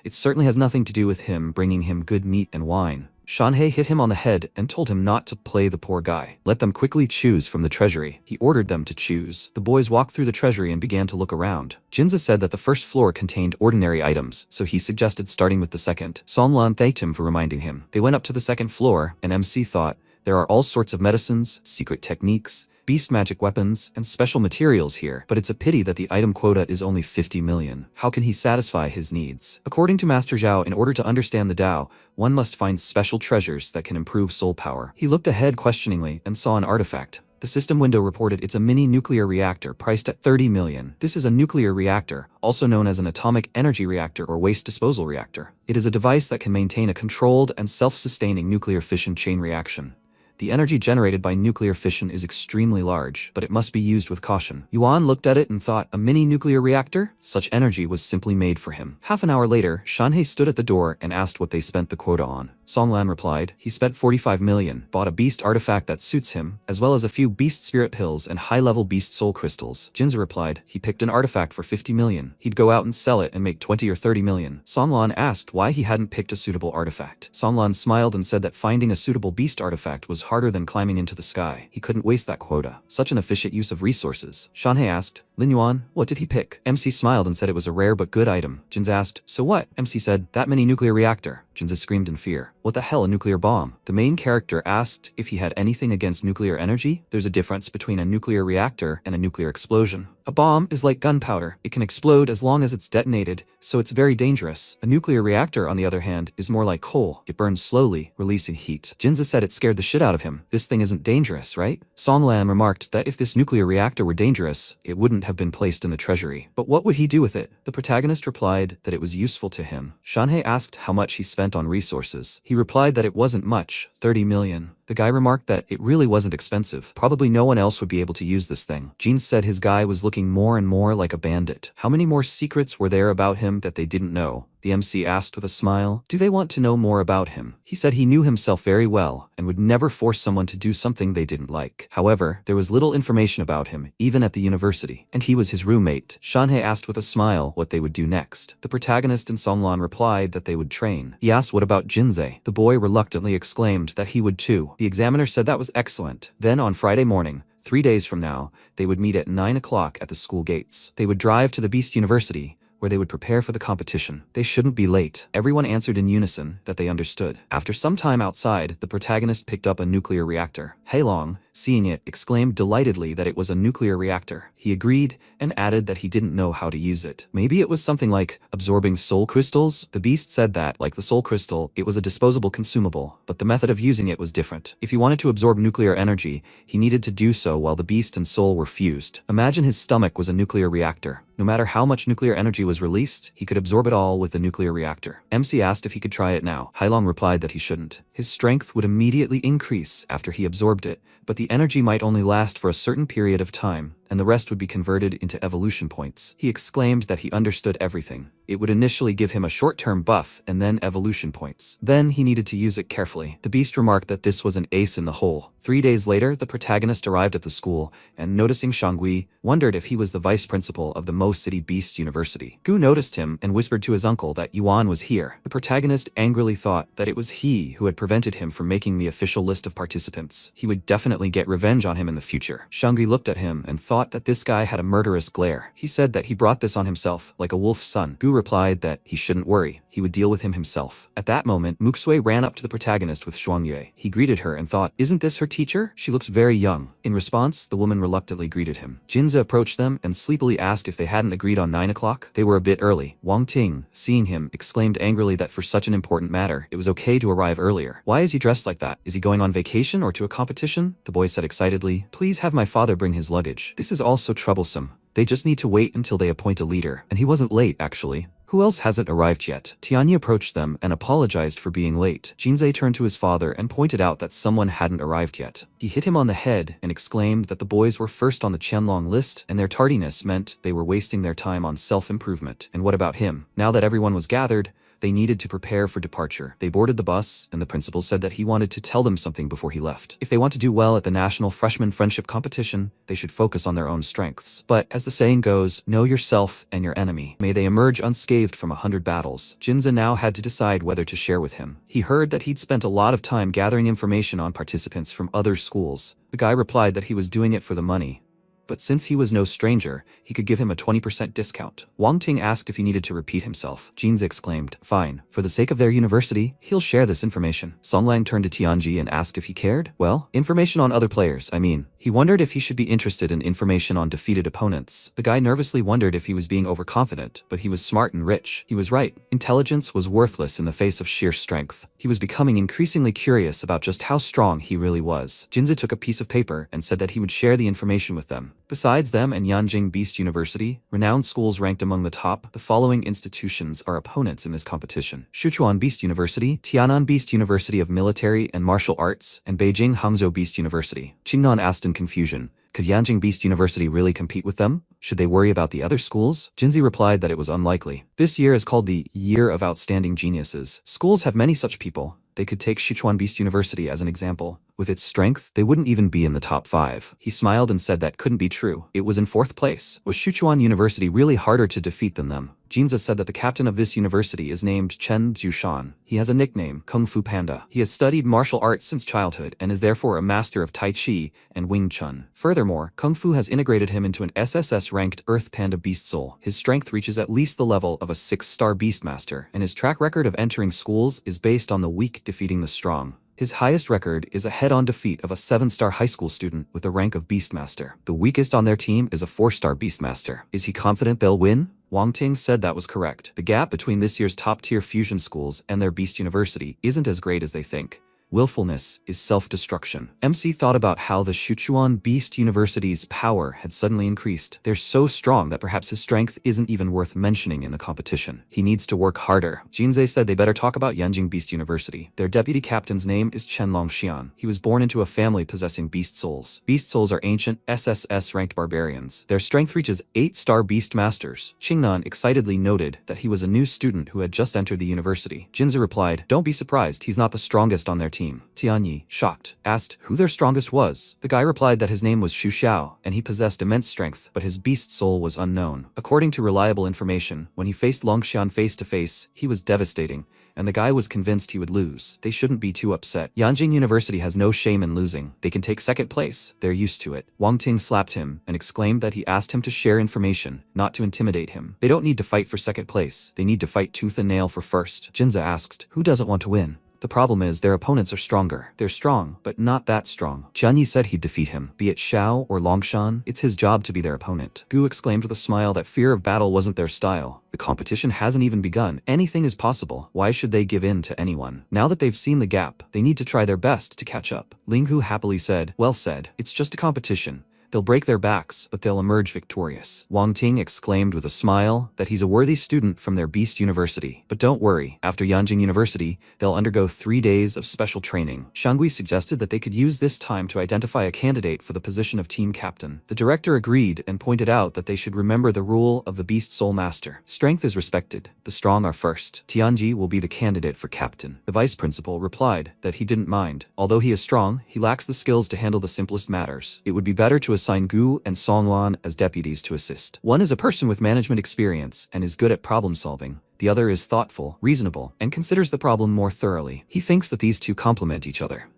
it certainly has nothing to do with him bringing him good meat and wine." Shanhei hit him on the head and told him not to play the poor guy. Let them quickly choose from the treasury. He ordered them to choose. The boys walked through the treasury and began to look around. Jinza said that the first floor contained ordinary items, so he suggested starting with the second. Songlan thanked him for reminding him. They went up to the second floor, and MC thought, there are all sorts of medicines, secret techniques, beast magic weapons, and special materials here, but it's a pity that the item quota is only 50 million. How can he satisfy his needs? According to Master Zhao, in order to understand the Tao, one must find special treasures that can improve soul power. He looked ahead questioningly and saw an artifact. The system window reported it's a mini nuclear reactor priced at 30 million. This is a nuclear reactor, also known as an atomic energy reactor or waste disposal reactor. It is a device that can maintain a controlled and self-sustaining nuclear fission chain reaction. The energy generated by nuclear fission is extremely large, but it must be used with caution. Yuan looked at it and thought, a mini nuclear reactor? Such energy was simply made for him. Half an hour later, Shanhei stood at the door and asked what they spent the quota on. Songlan replied, he spent 45 million, bought a beast artifact that suits him, as well as a few beast spirit pills and high-level beast soul crystals. Jinza replied, he picked an artifact for 50 million. He'd go out and sell it and make 20 or 30 million. Songlan asked why he hadn't picked a suitable artifact. Songlan smiled and said that finding a suitable beast artifact was harder than climbing into the sky. He couldn't waste that quota. Such an efficient use of resources. Shanhei asked, Lin Yuan, what did he pick? MC smiled and said it was a rare but good item. Jinza asked, so what? MC said, that mini nuclear reactor. Jinza screamed in fear. What the hell, a nuclear bomb? The main character asked if he had anything against nuclear energy. There's a difference between a nuclear reactor and a nuclear explosion. A bomb is like gunpowder. It can explode as long as it's detonated, so it's very dangerous. A nuclear reactor, on the other hand, is more like coal. It burns slowly, releasing heat. Jinza said it scared the shit out of him. This thing isn't dangerous, right? Songlan remarked that if this nuclear reactor were dangerous, it wouldn't have been placed in the treasury. But what would he do with it? The protagonist replied that it was useful to him. Shanhei asked how much he spent on resources. He replied that it wasn't much, 30 million. The guy remarked that it really wasn't expensive. Probably no one else would be able to use this thing. Jean said his guy was looking more and more like a bandit. How many more secrets were there about him that they didn't know? The MC asked with a smile. Do they want to know more about him? He said he knew himself very well and would never force someone to do something they didn't like. However, there was little information about him, even at the university, and he was his roommate. Shanhei asked with a smile what they would do next. The protagonist and Songlan replied that they would train. He asked what about Jinzei. The boy reluctantly exclaimed that he would too. The examiner said that was excellent. Then on Friday morning, 3 days from now, they would meet at 9 o'clock at the school gates. They would drive to the Beast University, where they would prepare for the competition. They shouldn't be late. Everyone answered in unison that they understood. After some time outside, the protagonist picked up a nuclear reactor. Heilong, seeing it, exclaimed delightedly that it was a nuclear reactor. He agreed and added that he didn't know how to use it. Maybe it was something like absorbing soul crystals? The beast said that, like the soul crystal, it was a disposable consumable, but the method of using it was different. If he wanted to absorb nuclear energy, he needed to do so while the beast and soul were fused. Imagine his stomach was a nuclear reactor. No matter how much nuclear energy was released, he could absorb it all with the nuclear reactor. MC asked if he could try it now. Heilong replied that he shouldn't. His strength would immediately increase after he absorbed it, but the energy might only last for a certain period of time. and the rest would be converted into evolution points. He exclaimed that he understood everything. It would initially give him a short-term buff and then evolution points. Then he needed to use it carefully. The beast remarked that this was an ace in the hole. 3 days later, the protagonist arrived at the school, and noticing Shangui, wondered if he was the vice principal of the Mo City Beast University. Gu noticed him and whispered to his uncle that Yuan was here. The protagonist angrily thought that it was he who had prevented him from making the official list of participants. He would definitely get revenge on him in the future. Shangui looked at him and thought that this guy had a murderous glare. He said that he brought this on himself, like a wolf's son. Gu replied that he shouldn't worry, he would deal with him himself. At that moment, Muxue ran up to the protagonist with Shuangyue. He greeted her and thought, "Isn't this her teacher? She looks very young." In response, the woman reluctantly greeted him. Jinza approached them and sleepily asked if they hadn't agreed on 9 o'clock. They were a bit early. Wang Ting, seeing him, exclaimed angrily that for such an important matter, it was okay to arrive earlier. "Why is he dressed like that? Is he going on vacation or to a competition?" The boy said excitedly, "Please have my father bring his luggage. This is all so troublesome. They just need to wait until they appoint a leader. And he wasn't late, actually. Who else hasn't arrived yet?" Tianyi approached them and apologized for being late. Jinzei turned to his father and pointed out that someone hadn't arrived yet. He hit him on the head and exclaimed that the boys were first on the Chenlong list, and their tardiness meant they were wasting their time on self-improvement. And what about him? Now that everyone was gathered, they needed to prepare for departure. They boarded the bus, and the principal said that he wanted to tell them something before he left. If they want to do well at the National Freshman Friendship Competition, they should focus on their own strengths. But, as the saying goes, know yourself and your enemy. May they emerge unscathed from 100 battles. Jinza now had to decide whether to share with him. He heard that he'd spent a lot of time gathering information on participants from other schools. The guy replied that he was doing it for the money. But since he was no stranger, he could give him a 20% discount. Wang Ting asked if he needed to repeat himself. Jinzi exclaimed, "Fine. For the sake of their university, he'll share this information." Songlang turned to Tianji and asked if he cared. Well, information on other players, I mean. He wondered if he should be interested in information on defeated opponents. The guy nervously wondered if he was being overconfident, but he was smart and rich. He was right. Intelligence was worthless in the face of sheer strength. He was becoming increasingly curious about just how strong he really was. Jinzi took a piece of paper and said that he would share the information with them. Besides them and Yanjing Beast University, renowned schools ranked among the top, the following institutions are opponents in this competition: Sichuan Beast University, Tianan Beast University of Military and Martial Arts, and Beijing Hangzhou Beast University. Qingnan asked in confusion, could Yanjing Beast University really compete with them? Should they worry about the other schools? Jinzi replied that it was unlikely. This year is called the Year of Outstanding Geniuses. Schools have many such people. They could take Sichuan Beast University as an example. With its strength, they wouldn't even be in the top 5. He smiled and said that couldn't be true. It was in 4th place. Was Sichuan University really harder to defeat than them? Jinza said that the captain of this university is named Chen Jushan. He has a nickname, Kung Fu Panda. He has studied martial arts since childhood and is therefore a master of Tai Chi and Wing Chun. Furthermore, Kung Fu has integrated him into an SSS-ranked Earth Panda Beast Soul. His strength reaches at least the level of a 6-star Beastmaster, and his track record of entering schools is based on the weak defeating the strong. His highest record is a head-on defeat of a 7-star high school student with the rank of Beastmaster. The weakest on their team is a 4-star Beastmaster. Is he confident they'll win? Wang Ting said that was correct. The gap between this year's top-tier fusion schools and their Beast University isn't as great as they think. Willfulness is self-destruction. MC thought about how the Sichuan Beast University's power had suddenly increased. They're so strong that perhaps his strength isn't even worth mentioning in the competition. He needs to work harder. Jinzei said they better talk about Yanjing Beast University. Their deputy captain's name is Chenlong Xian. He was born into a family possessing beast souls. Beast souls are ancient, SSS-ranked barbarians. Their strength reaches 8-star beast masters. Qingnan excitedly noted that he was a new student who had just entered the university. Jinzei replied, "Don't be surprised, he's not the strongest on their team." Tianyi, shocked, asked who their strongest was. The guy replied that his name was Xu Xiao, and he possessed immense strength, but his beast soul was unknown. According to reliable information, when he faced Longxian face to face, he was devastating, and the guy was convinced he would lose. They shouldn't be too upset. Yanjing University has no shame in losing. They can take 2nd place. They're used to it. Wang Ting slapped him and exclaimed that he asked him to share information, not to intimidate him. They don't need to fight for 2nd place. They need to fight tooth and nail for 1st. Jinza asked, who doesn't want to win? The problem is their opponents are stronger. They're strong, but not that strong. Jianyi said he'd defeat him. Be it Xiao or Longshan, it's his job to be their opponent. Gu exclaimed with a smile that fear of battle wasn't their style. The competition hasn't even begun. Anything is possible. Why should they give in to anyone? Now that they've seen the gap, they need to try their best to catch up. Ling Hu happily said, well said. It's just a competition. They'll break their backs, but they'll emerge victorious. Wang Ting exclaimed with a smile that he's a worthy student from their Beast University. But don't worry, after Yanjing University, they'll undergo 3 days of special training. Shangui suggested that they could use this time to identify a candidate for the position of team captain. The director agreed and pointed out that they should remember the rule of the Beast Soul Master. Strength is respected, the strong are first. Tianji will be the candidate for captain. The vice principal replied that he didn't mind. Although he is strong, he lacks the skills to handle the simplest matters. It would be better to assign Gu and Songwan as deputies to assist. One is a person with management experience and is good at problem solving. The other is thoughtful, reasonable, and considers the problem more thoroughly. He thinks that these two complement each other.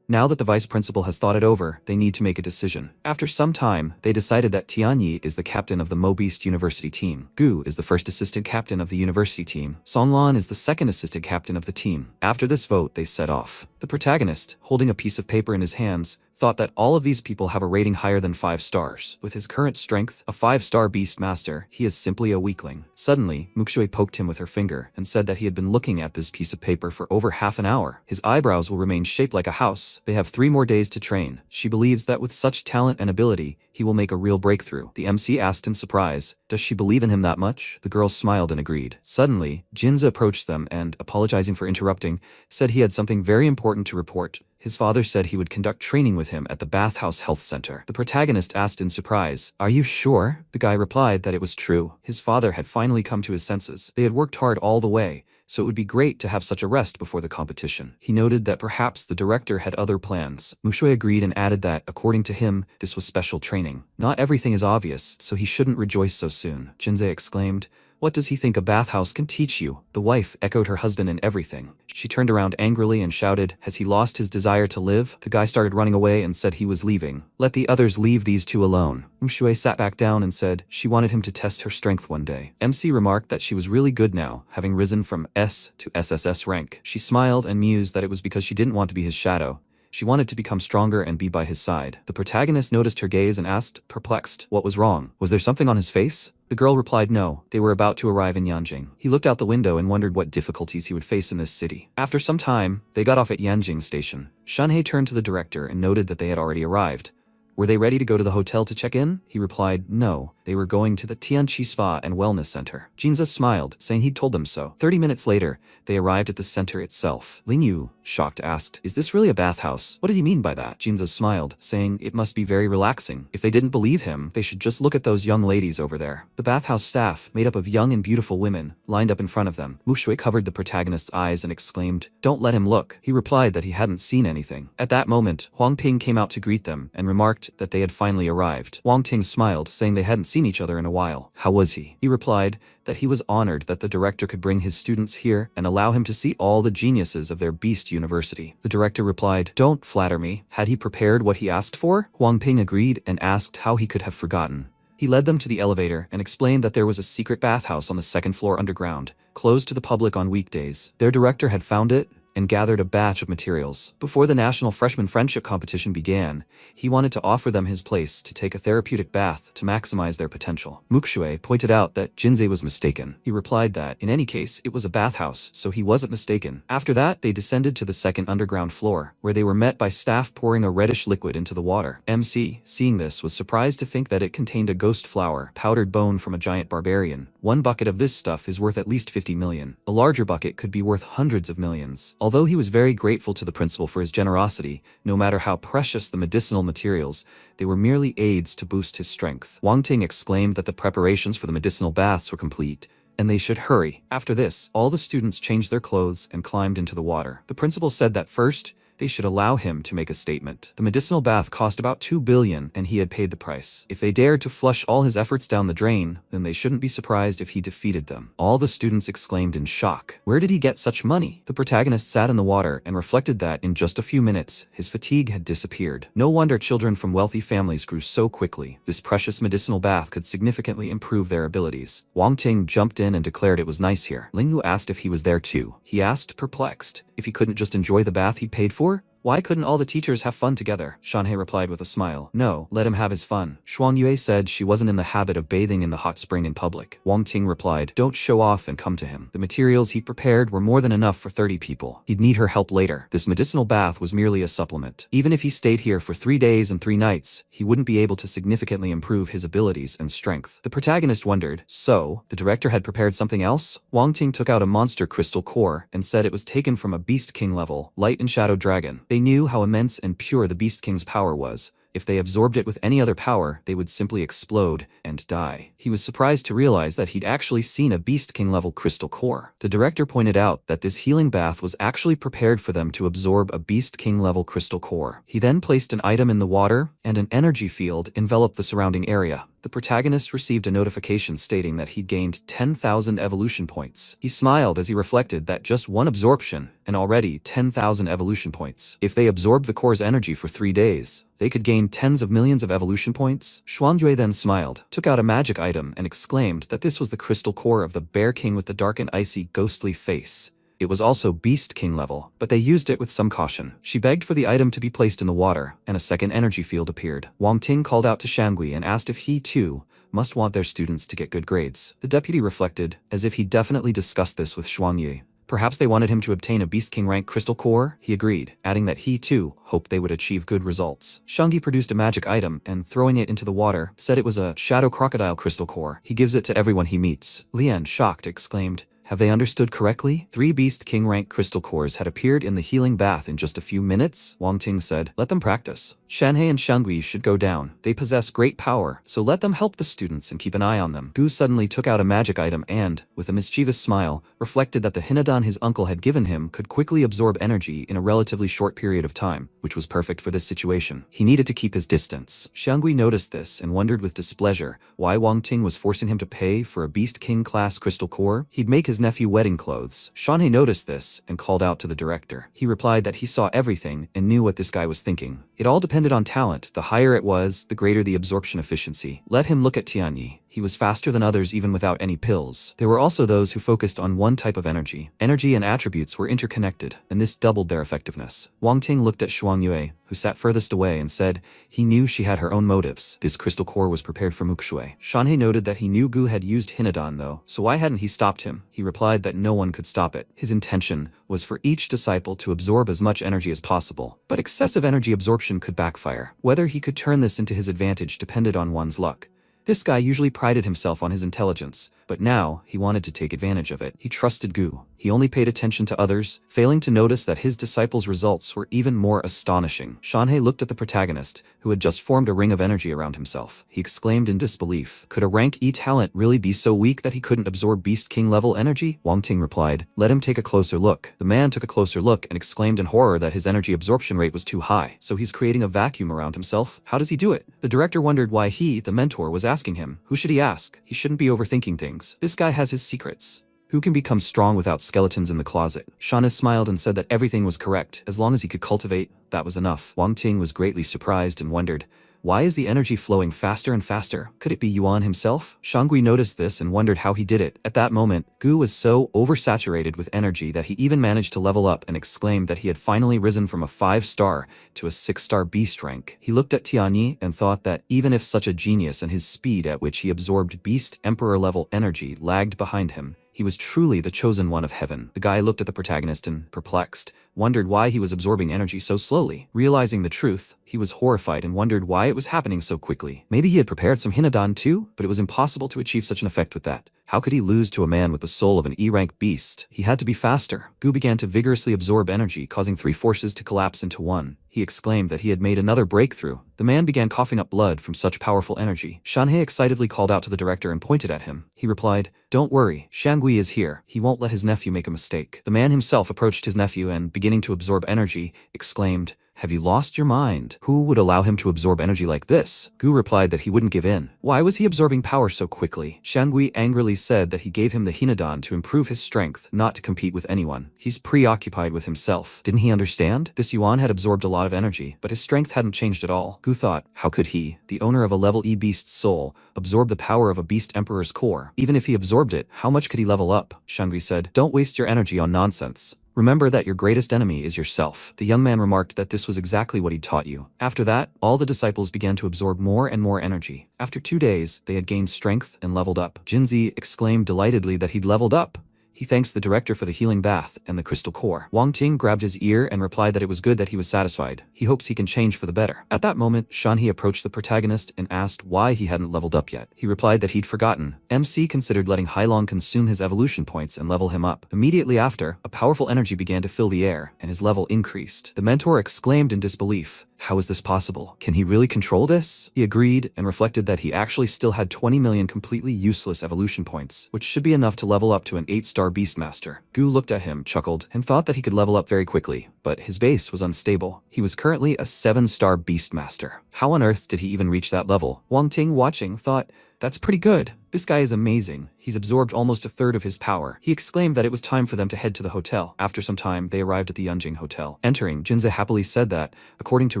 Now that the vice principal has thought it over, they need to make a decision. After some time, they decided that Tianyi is the captain of the Mo Beast University team. Gu is the first assistant captain of the university team. Songlan is the second assistant captain of the team. After this vote, they set off. The protagonist, holding a piece of paper in his hands, thought that all of these people have a rating higher than 5 stars. With his current strength, a 5-star beast master, he is simply a weakling. Suddenly, Mukshui poked him with her finger and said that he had been looking at this piece of paper for over half an hour. His eyebrows will remain shaped like a house. They have 3 more days to train. She believes that with such talent and ability, he will make a real breakthrough. The MC asked in surprise, does she believe in him that much? The girls smiled and agreed. Suddenly, Jinza approached them and, apologizing for interrupting, said he had something very important to report. His father said he would conduct training with him at the Bathhouse Health Center. The protagonist asked in surprise, "Are you sure?" The guy replied that it was true. His father had finally come to his senses. They had worked hard all the way, so it would be great to have such a rest before the competition. He noted that perhaps the director had other plans. Mushui agreed and added that, according to him, this was special training. Not everything is obvious, so he shouldn't rejoice so soon. Jinze exclaimed, "What does he think a bathhouse can teach you?" The wife echoed her husband in everything. She turned around angrily and shouted, "Has he lost his desire to live?" The guy started running away and said he was leaving. "Let the others leave these two alone." Mushui sat back down and said she wanted him to test her strength one day. MC remarked that she was really good now, having risen from S to SSS rank. She smiled and mused that it was because she didn't want to be his shadow. She wanted to become stronger and be by his side. The protagonist noticed her gaze and asked, perplexed, what was wrong? Was there something on his face? The girl replied no, they were about to arrive in Yanjing. He looked out the window and wondered what difficulties he would face in this city. After some time, they got off at Yanjing station. Shanhei turned to the director and noted that they had already arrived. Were they ready to go to the hotel to check in? He replied, no, they were going to the Tianqi Spa and Wellness Center. Jinza smiled, saying he'd told them so. 30 minutes later, they arrived at the center itself. Ling Yu, shocked, asked, is this really a bathhouse? What did he mean by that? Jinza smiled, saying it must be very relaxing. If they didn't believe him, they should just look at those young ladies over there. The bathhouse staff, made up of young and beautiful women, lined up in front of them. Mushui covered the protagonist's eyes and exclaimed, don't let him look. He replied that he hadn't seen anything. At that moment, Huang Ping came out to greet them and remarked that they had finally arrived. Wang Ting smiled, saying they hadn't seen each other in a while. How was he? He replied that he was honored that the director could bring his students here and allow him to see all the geniuses of their Beast University. The director replied, don't flatter me. Had he prepared what he asked for? Huang Ping agreed and asked how he could have forgotten. He led them to the elevator and explained that there was a secret bathhouse on the 2nd floor underground, closed to the public on weekdays. Their director had found it and gathered a batch of materials. Before the National Freshman Friendship Competition began, he wanted to offer them his place to take a therapeutic bath to maximize their potential. Mukshui pointed out that Jinze was mistaken. He replied that, in any case, it was a bathhouse, so he wasn't mistaken. After that, they descended to the 2nd underground floor, where they were met by staff pouring a reddish liquid into the water. MC, seeing this, was surprised to think that it contained a ghost flower, powdered bone from a giant barbarian. One bucket of this stuff is worth at least 50 million. A larger bucket could be worth hundreds of millions. Although he was very grateful to the principal for his generosity, no matter how precious the medicinal materials, they were merely aids to boost his strength. Wang Ting exclaimed that the preparations for the medicinal baths were complete, and they should hurry. After this, all the students changed their clothes and climbed into the water. The principal said that first, they should allow him to make a statement. The medicinal bath cost about 2 billion and he had paid the price. If they dared to flush all his efforts down the drain, then they shouldn't be surprised if he defeated them. All the students exclaimed in shock. Where did he get such money? The protagonist sat in the water and reflected that in just a few minutes, his fatigue had disappeared. No wonder children from wealthy families grew so quickly. This precious medicinal bath could significantly improve their abilities. Wang Ting jumped in and declared it was nice here. Ling Yu asked if he was there too. He asked, perplexed, if he couldn't just enjoy the bath he'd paid for? Why couldn't all the teachers have fun together? Shanhei replied with a smile. No, let him have his fun. Shuang Yue said she wasn't in the habit of bathing in the hot spring in public. Wang Ting replied, don't show off and come to him. The materials he prepared were more than enough for 30 people. He'd need her help later. This medicinal bath was merely a supplement. Even if he stayed here for 3 days and 3 nights, he wouldn't be able to significantly improve his abilities and strength. The protagonist wondered, so, the director had prepared something else? Wang Ting took out a monster crystal core and said it was taken from a Beast King level, Light and Shadow Dragon. They knew how immense and pure the Beast King's power was. If they absorbed it with any other power, they would simply explode and die. He was surprised to realize that he'd actually seen a Beast King level crystal core. The director pointed out that this healing bath was actually prepared for them to absorb a Beast King level crystal core. He then placed an item in the water, and an energy field enveloped the surrounding area. The protagonist received a notification stating that he'd gained 10,000 evolution points. He smiled as he reflected that just one absorption, and already 10,000 evolution points. If they absorbed the core's energy for 3 days, they could gain tens of millions of evolution points. Shuang Yue then smiled, took out a magic item, and exclaimed that this was the crystal core of the Bear King with the dark and icy ghostly face. It was also Beast King level, but they used it with some caution. She begged for the item to be placed in the water, and a second energy field appeared. Wang Ting called out to Shangui and asked if he, too, must want their students to get good grades. The deputy reflected, as if he'd definitely discussed this with Shuang Yi. Perhaps they wanted him to obtain a Beast King rank crystal core? He agreed, adding that he, too, hoped they would achieve good results. Shangui produced a magic item and, throwing it into the water, said it was a Shadow Crocodile crystal core. He gives it to everyone he meets. Lian, shocked, exclaimed, have they understood correctly? 3 Beast King rank crystal cores had appeared in the healing bath in just a few minutes? Wang Ting said, let them practice. Shanhei and Shangui should go down. They possess great power, so let them help the students and keep an eye on them. Gu suddenly took out a magic item and, with a mischievous smile, reflected that the Hinadan his uncle had given him could quickly absorb energy in a relatively short period of time, which was perfect for this situation. He needed to keep his distance. Shangui noticed this and wondered with displeasure why Wang Ting was forcing him to pay for a Beast King class crystal core. He'd make his nephew wedding clothes. Shanhei noticed this and called out to the director. He replied that he saw everything and knew what this guy was thinking. It all depended on talent. The higher it was, the greater the absorption efficiency. Let him look at Tianyi. He was faster than others even without any pills. There were also those who focused on one type of energy. Energy and attributes were interconnected, and this doubled their effectiveness. Wang Ting looked at Shuang Yue, who sat furthest away, and said he knew she had her own motives. This crystal core was prepared for Mukshui. Shanhei noted that he knew Gu had used Hinadan though, so why hadn't he stopped him? He replied that no one could stop it. His intention was for each disciple to absorb as much energy as possible, but excessive energy absorption could backfire. Whether he could turn this into his advantage depended on one's luck. This guy usually prided himself on his intelligence, but now he wanted to take advantage of it. He trusted Gu. He only paid attention to others, failing to notice that his disciples' results were even more astonishing. Shanhei looked at the protagonist, who had just formed a ring of energy around himself. He exclaimed in disbelief, could a rank E talent really be so weak that he couldn't absorb Beast King level energy? Wang Ting replied, let him take a closer look. The man took a closer look and exclaimed in horror that his energy absorption rate was too high. So he's creating a vacuum around himself? How does he do it? The director wondered why he, the mentor, was asking him. Who should he ask? He shouldn't be overthinking things. This guy has his secrets. Who can become strong without skeletons in the closet? Shanhei smiled and said that everything was correct. As long as he could cultivate, that was enough. Wang Ting was greatly surprised and wondered, why is the energy flowing faster and faster? Could it be Yuan himself? Shangui noticed this and wondered how he did it. At that moment, Gu was so oversaturated with energy that he even managed to level up and exclaimed that he had finally risen from a 5-star to a 6-star beast rank. He looked at Tianyi and thought that even if such a genius and his speed at which he absorbed beast emperor level energy lagged behind him, he was truly the chosen one of heaven. The guy looked at the protagonist and, perplexed, wondered why he was absorbing energy so slowly. Realizing the truth, he was horrified and wondered why it was happening so quickly. Maybe he had prepared some Hinadan too, but it was impossible to achieve such an effect with that. How could he lose to a man with the soul of an E-rank beast? He had to be faster. Gu began to vigorously absorb energy, causing 3 forces to collapse into one. He exclaimed that he had made another breakthrough. The man began coughing up blood from such powerful energy. Shanhei excitedly called out to the director and pointed at him. He replied, don't worry, Shangui is here. He won't let his nephew make a mistake. The man himself approached his nephew and, beginning to absorb energy, exclaimed, have you lost your mind? Who would allow him to absorb energy like this? Gu replied that he wouldn't give in. Why was he absorbing power so quickly? Shangui angrily said that he gave him the Hinadan to improve his strength, not to compete with anyone. He's preoccupied with himself. Didn't he understand? This Yuan had absorbed a lot of energy, but his strength hadn't changed at all. Gu thought, how could he, the owner of a level E beast's soul, absorb the power of a beast emperor's core? Even if he absorbed it, how much could he level up? Shangui said, don't waste your energy on nonsense. Remember that your greatest enemy is yourself. The young man remarked that this was exactly what he'd taught you. After that, all the disciples began to absorb more and more energy. After 2 days, they had gained strength and leveled up. Jinzi exclaimed delightedly that he'd leveled up. He thanks the director for the healing bath and the crystal core. Wang Ting grabbed his ear and replied that it was good that he was satisfied. He hopes he can change for the better. At that moment, Shanhe approached the protagonist and asked why he hadn't leveled up yet. He replied that he'd forgotten. MC considered letting Hailong consume his evolution points and level him up. Immediately after, a powerful energy began to fill the air, and his level increased. The mentor exclaimed in disbelief. How is this possible? Can he really control this? He agreed and reflected that he actually still had 20 million completely useless evolution points, which should be enough to level up to an 8-star Beastmaster. Gu looked at him, chuckled, and thought that he could level up very quickly, but his base was unstable. He was currently a 7-star Beastmaster. How on earth did he even reach that level? Wang Ting, watching, thought, that's pretty good. This guy is amazing. He's absorbed almost a third of his power. He exclaimed that it was time for them to head to the hotel. After some time, they arrived at the Yunjing Hotel. Entering, Jinze happily said that, according to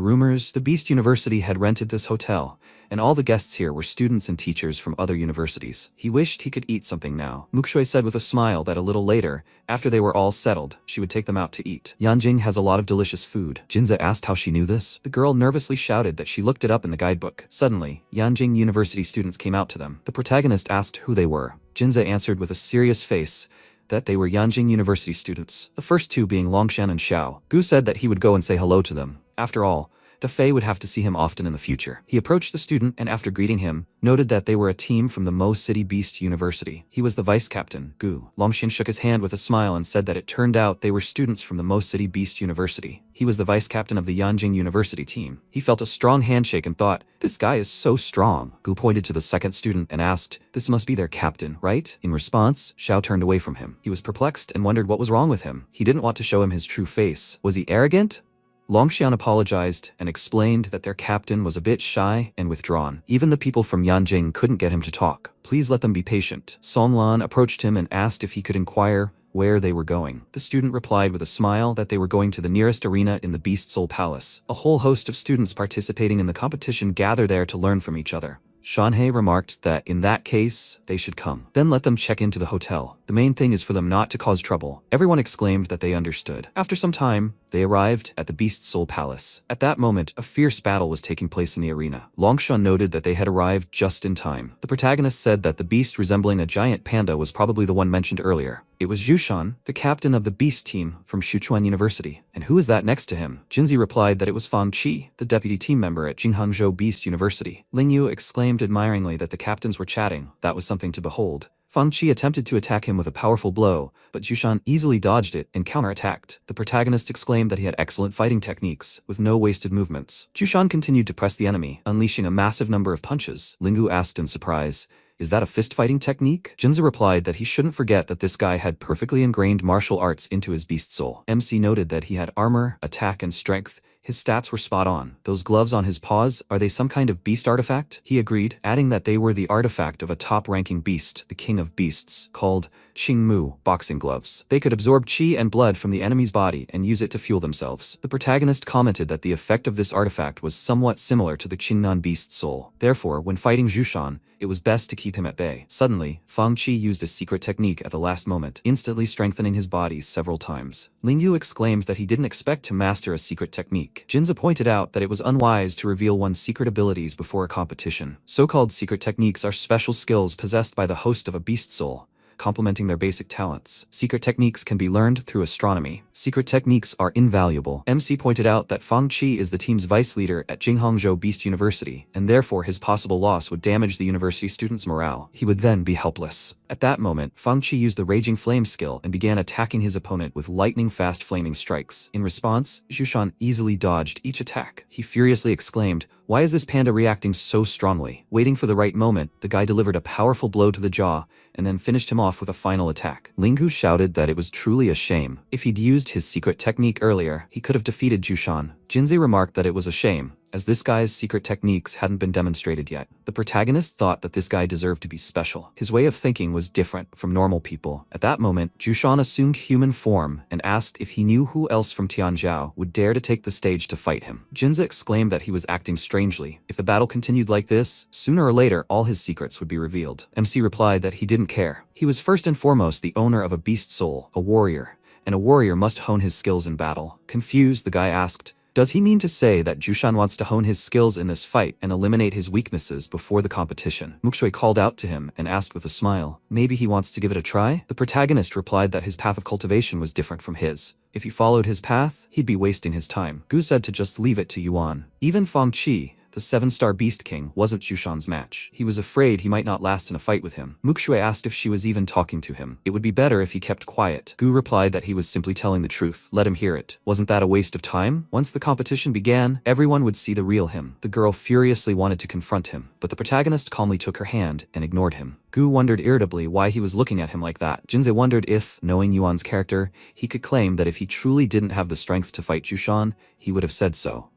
rumors, the Beast University had rented this hotel, and all the guests here were students and teachers from other universities. He wished he could eat something now. Mukshui said with a smile that a little later, after they were all settled, she would take them out to eat. Yanjing has a lot of delicious food. Jinze asked how she knew this. The girl nervously shouted that she looked it up in the guidebook. Suddenly, Yanjing University students came out to them. The protagonist asked who they were. Jinze answered with a serious face that they were Yanjing University students, the first two being Longshan and Xiao. Gu said that he would go and say hello to them. After all, Fei would have to see him often in the future. He approached the student and after greeting him, noted that they were a team from the Mo City Beast University. He was the vice captain, Gu. Longshan shook his hand with a smile and said that it turned out they were students from the Mo City Beast University. He was the vice captain of the Yanjing University team. He felt a strong handshake and thought, this guy is so strong. Gu pointed to the second student and asked, this must be their captain, right? In response, Xiao turned away from him. He was perplexed and wondered what was wrong with him. He didn't want to show him his true face. Was he arrogant? Longshan apologized and explained that their captain was a bit shy and withdrawn. Even the people from Yanjing couldn't get him to talk. Please let them be patient. Songlan approached him and asked if he could inquire where they were going. The student replied with a smile that they were going to the nearest arena in the Beast Soul Palace. A whole host of students participating in the competition gather there to learn from each other. Shanhe remarked that in that case, they should come. Then let them check into the hotel. The main thing is for them not to cause trouble. Everyone exclaimed that they understood. After some time, they arrived at the Beast Soul Palace. At that moment, a fierce battle was taking place in the arena. Longshan noted that they had arrived just in time. The protagonist said that the beast resembling a giant panda was probably the one mentioned earlier. It was Zhushan, the captain of the beast team from Sichuan University. And who is that next to him? Jinzi replied that it was Fang Qi, the deputy team member at Jinghangzhou Beast University. Ling Yu exclaimed admiringly that the captains were chatting. That was something to behold. Fang Qi attempted to attack him with a powerful blow, but Zhushan easily dodged it and counterattacked. The protagonist exclaimed that he had excellent fighting techniques, with no wasted movements. Zhushan continued to press the enemy, unleashing a massive number of punches. Lingu asked in surprise, is that a fist-fighting technique? Jinza replied that he shouldn't forget that this guy had perfectly ingrained martial arts into his beast soul. MC noted that he had armor, attack, and strength. His stats were spot on. Those gloves on his paws, are they some kind of beast artifact? He agreed, adding that they were the artifact of a top-ranking beast, the king of beasts, called Qingmu boxing gloves. They could absorb qi and blood from the enemy's body and use it to fuel themselves. The protagonist commented that the effect of this artifact was somewhat similar to the Qingnan beast soul. Therefore, when fighting Zhushan, it was best to keep him at bay. Suddenly, Fang Qi used a secret technique at the last moment, instantly strengthening his body several times. Ling Yu exclaimed that he didn't expect to master a secret technique. Jinza pointed out that it was unwise to reveal one's secret abilities before a competition. So-called secret techniques are special skills possessed by the host of a beast soul, complementing their basic talents. Secret techniques can be learned through astronomy. Secret techniques are invaluable. MC pointed out that Fang Qi is the team's vice leader at Jinghangzhou Beast University, and therefore his possible loss would damage the university students' morale. He would then be helpless. At that moment, Fang Qi used the Raging Flame skill and began attacking his opponent with lightning-fast flaming strikes. In response, Zhushan easily dodged each attack. He furiously exclaimed, "Why is this panda reacting so strongly?" Waiting for the right moment, the guy delivered a powerful blow to the jaw and then finished him off with a final attack. Lingu shouted that it was truly a shame. If he'd used his secret technique earlier, he could have defeated Zhushan. Jinzi remarked that it was a shame, as this guy's secret techniques hadn't been demonstrated yet. The protagonist thought that this guy deserved to be special. His way of thinking was different from normal people. At that moment, Zhushan assumed human form and asked if he knew who else from Tianzhou would dare to take the stage to fight him. Jinza exclaimed that he was acting strangely. If the battle continued like this, sooner or later all his secrets would be revealed. MC replied that he didn't care. He was first and foremost the owner of a beast soul, a warrior, and a warrior must hone his skills in battle. Confused, the guy asked, does he mean to say that Jushan wants to hone his skills in this fight and eliminate his weaknesses before the competition? Mukshui called out to him and asked with a smile, maybe he wants to give it a try? The protagonist replied that his path of cultivation was different from his. If he followed his path, he'd be wasting his time. Gu said to just leave it to Yuan. Even Fang Qi, the 7-star Beast King, wasn't Jushan's match. He was afraid he might not last in a fight with him. Mukshui asked if she was even talking to him. It would be better if he kept quiet. Gu replied that he was simply telling the truth. Let him hear it. Wasn't that a waste of time? Once the competition began, everyone would see the real him. The girl furiously wanted to confront him, but the protagonist calmly took her hand and ignored him. Gu wondered irritably why he was looking at him like that. Jinze wondered if, knowing Yuan's character, he could claim that if he truly didn't have the strength to fight Jushan, he would have said so.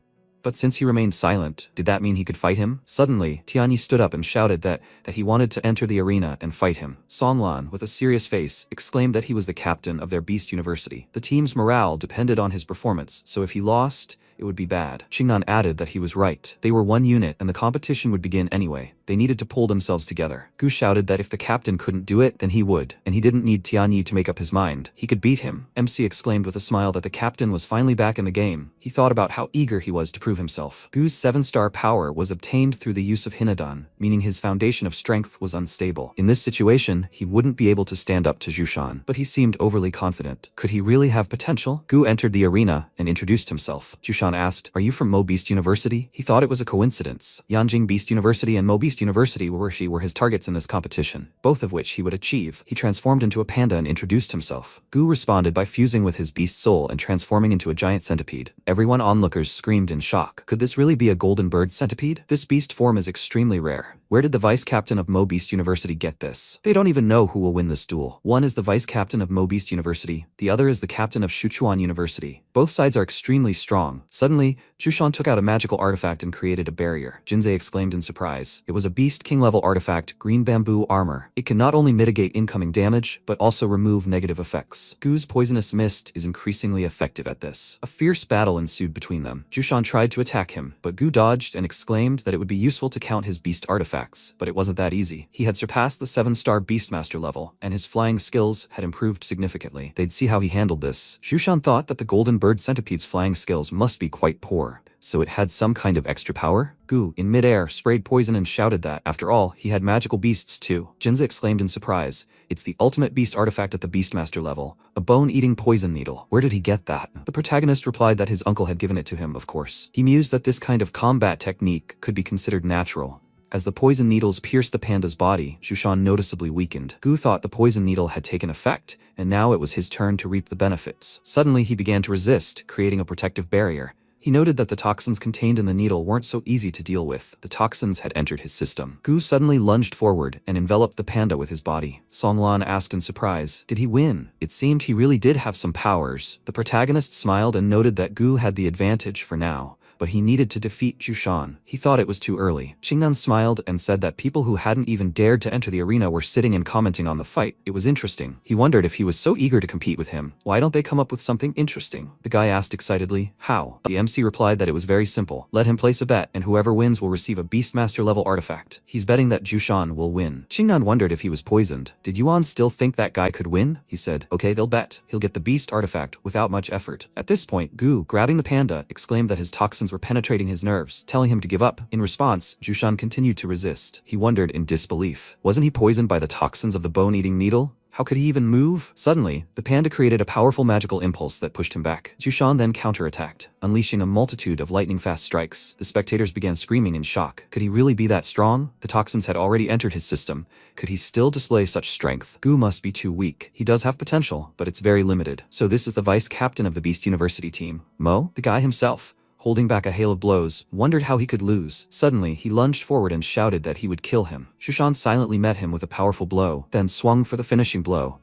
But since he remained silent, did that mean he could fight him? Suddenly, Tianyi stood up and shouted that he wanted to enter the arena and fight him. Songlan, with a serious face, exclaimed that he was the captain of their Beast University. The team's morale depended on his performance, so if he lost, it would be bad. Qingnan added that he was right. They were one unit and the competition would begin anyway. They needed to pull themselves together. Gu shouted that if the captain couldn't do it, then he would, and he didn't need Tianyi to make up his mind. He could beat him. MC exclaimed with a smile that the captain was finally back in the game. He thought about how eager he was to prove himself. Gu's 7-star power was obtained through the use of Hinadan, meaning his foundation of strength was unstable. In this situation, he wouldn't be able to stand up to Jushan, but he seemed overly confident. Could he really have potential? Gu entered the arena and introduced himself. Jushan asked, "Are you from Mo Beast University?" He thought it was a coincidence. Yanjing Beast University and Mo Beast University were his targets in this competition, both of which he would achieve. He transformed into a panda and introduced himself. Gu responded by fusing with his beast soul and transforming into a giant centipede. Everyone onlookers screamed in shock. Could this really be a golden bird centipede? This beast form is extremely rare. Where did the vice captain of Mo Beast University get this? They don't even know who will win this duel. One is the vice captain of Mo Beast University, the other is the captain of Shuchuan University. Both sides are extremely strong. Suddenly, Jushan took out a magical artifact and created a barrier. Jinze exclaimed in surprise. It was a Beast King level artifact, green bamboo armor. It can not only mitigate incoming damage, but also remove negative effects. Gu's poisonous mist is increasingly effective at this. A fierce battle ensued between them. Jushan tried to attack him, but Gu dodged and exclaimed that it would be useful to count his beast artifacts, but it wasn't that easy. He had surpassed the 7-star Beastmaster level, and his flying skills had improved significantly. They'd see how he handled this. Jushan thought that the golden bird centipede's flying skills must be quite poor, so it had some kind of extra power? Gu, in midair, sprayed poison and shouted that, after all, he had magical beasts too. Jinze exclaimed in surprise, "It's the ultimate beast artifact at the Beastmaster level, a bone-eating poison needle. Where did he get that?" The protagonist replied that his uncle had given it to him, of course. He mused that this kind of combat technique could be considered natural. As the poison needles pierced the panda's body, Jushan noticeably weakened. Gu thought the poison needle had taken effect, and now it was his turn to reap the benefits. Suddenly he began to resist, creating a protective barrier. He noted that the toxins contained in the needle weren't so easy to deal with. The toxins had entered his system. Gu suddenly lunged forward and enveloped the panda with his body. Songlan asked in surprise, did he win? It seemed he really did have some powers. The protagonist smiled and noted that Gu had the advantage for now, but he needed to defeat Jushan. He thought it was too early. Qingnan smiled and said that people who hadn't even dared to enter the arena were sitting and commenting on the fight. It was interesting. He wondered if he was so eager to compete with him, why don't they come up with something interesting? The guy asked excitedly, how? The MC replied that it was very simple. Let him place a bet, and whoever wins will receive a Beastmaster level artifact. He's betting that Jushan will win. Qingnan wondered if he was poisoned. Did Yuan still think that guy could win? He said, okay, they'll bet. He'll get the beast artifact without much effort. At this point, Gu, grabbing the panda, exclaimed that his toxins were penetrating his nerves, telling him to give up. In response, Jushan continued to resist. He wondered in disbelief. Wasn't he poisoned by the toxins of the bone-eating needle? How could he even move? Suddenly, the panda created a powerful magical impulse that pushed him back. Jushan then counterattacked, unleashing a multitude of lightning-fast strikes. The spectators began screaming in shock. Could he really be that strong? The toxins had already entered his system. Could he still display such strength? Gu must be too weak. He does have potential, but it's very limited. So this is the vice captain of the Beast University team. Mo? The guy himself, holding back a hail of blows, wondered how he could lose. Suddenly, he lunged forward and shouted that he would kill him. Jushan silently met him with a powerful blow, then swung for the finishing blow.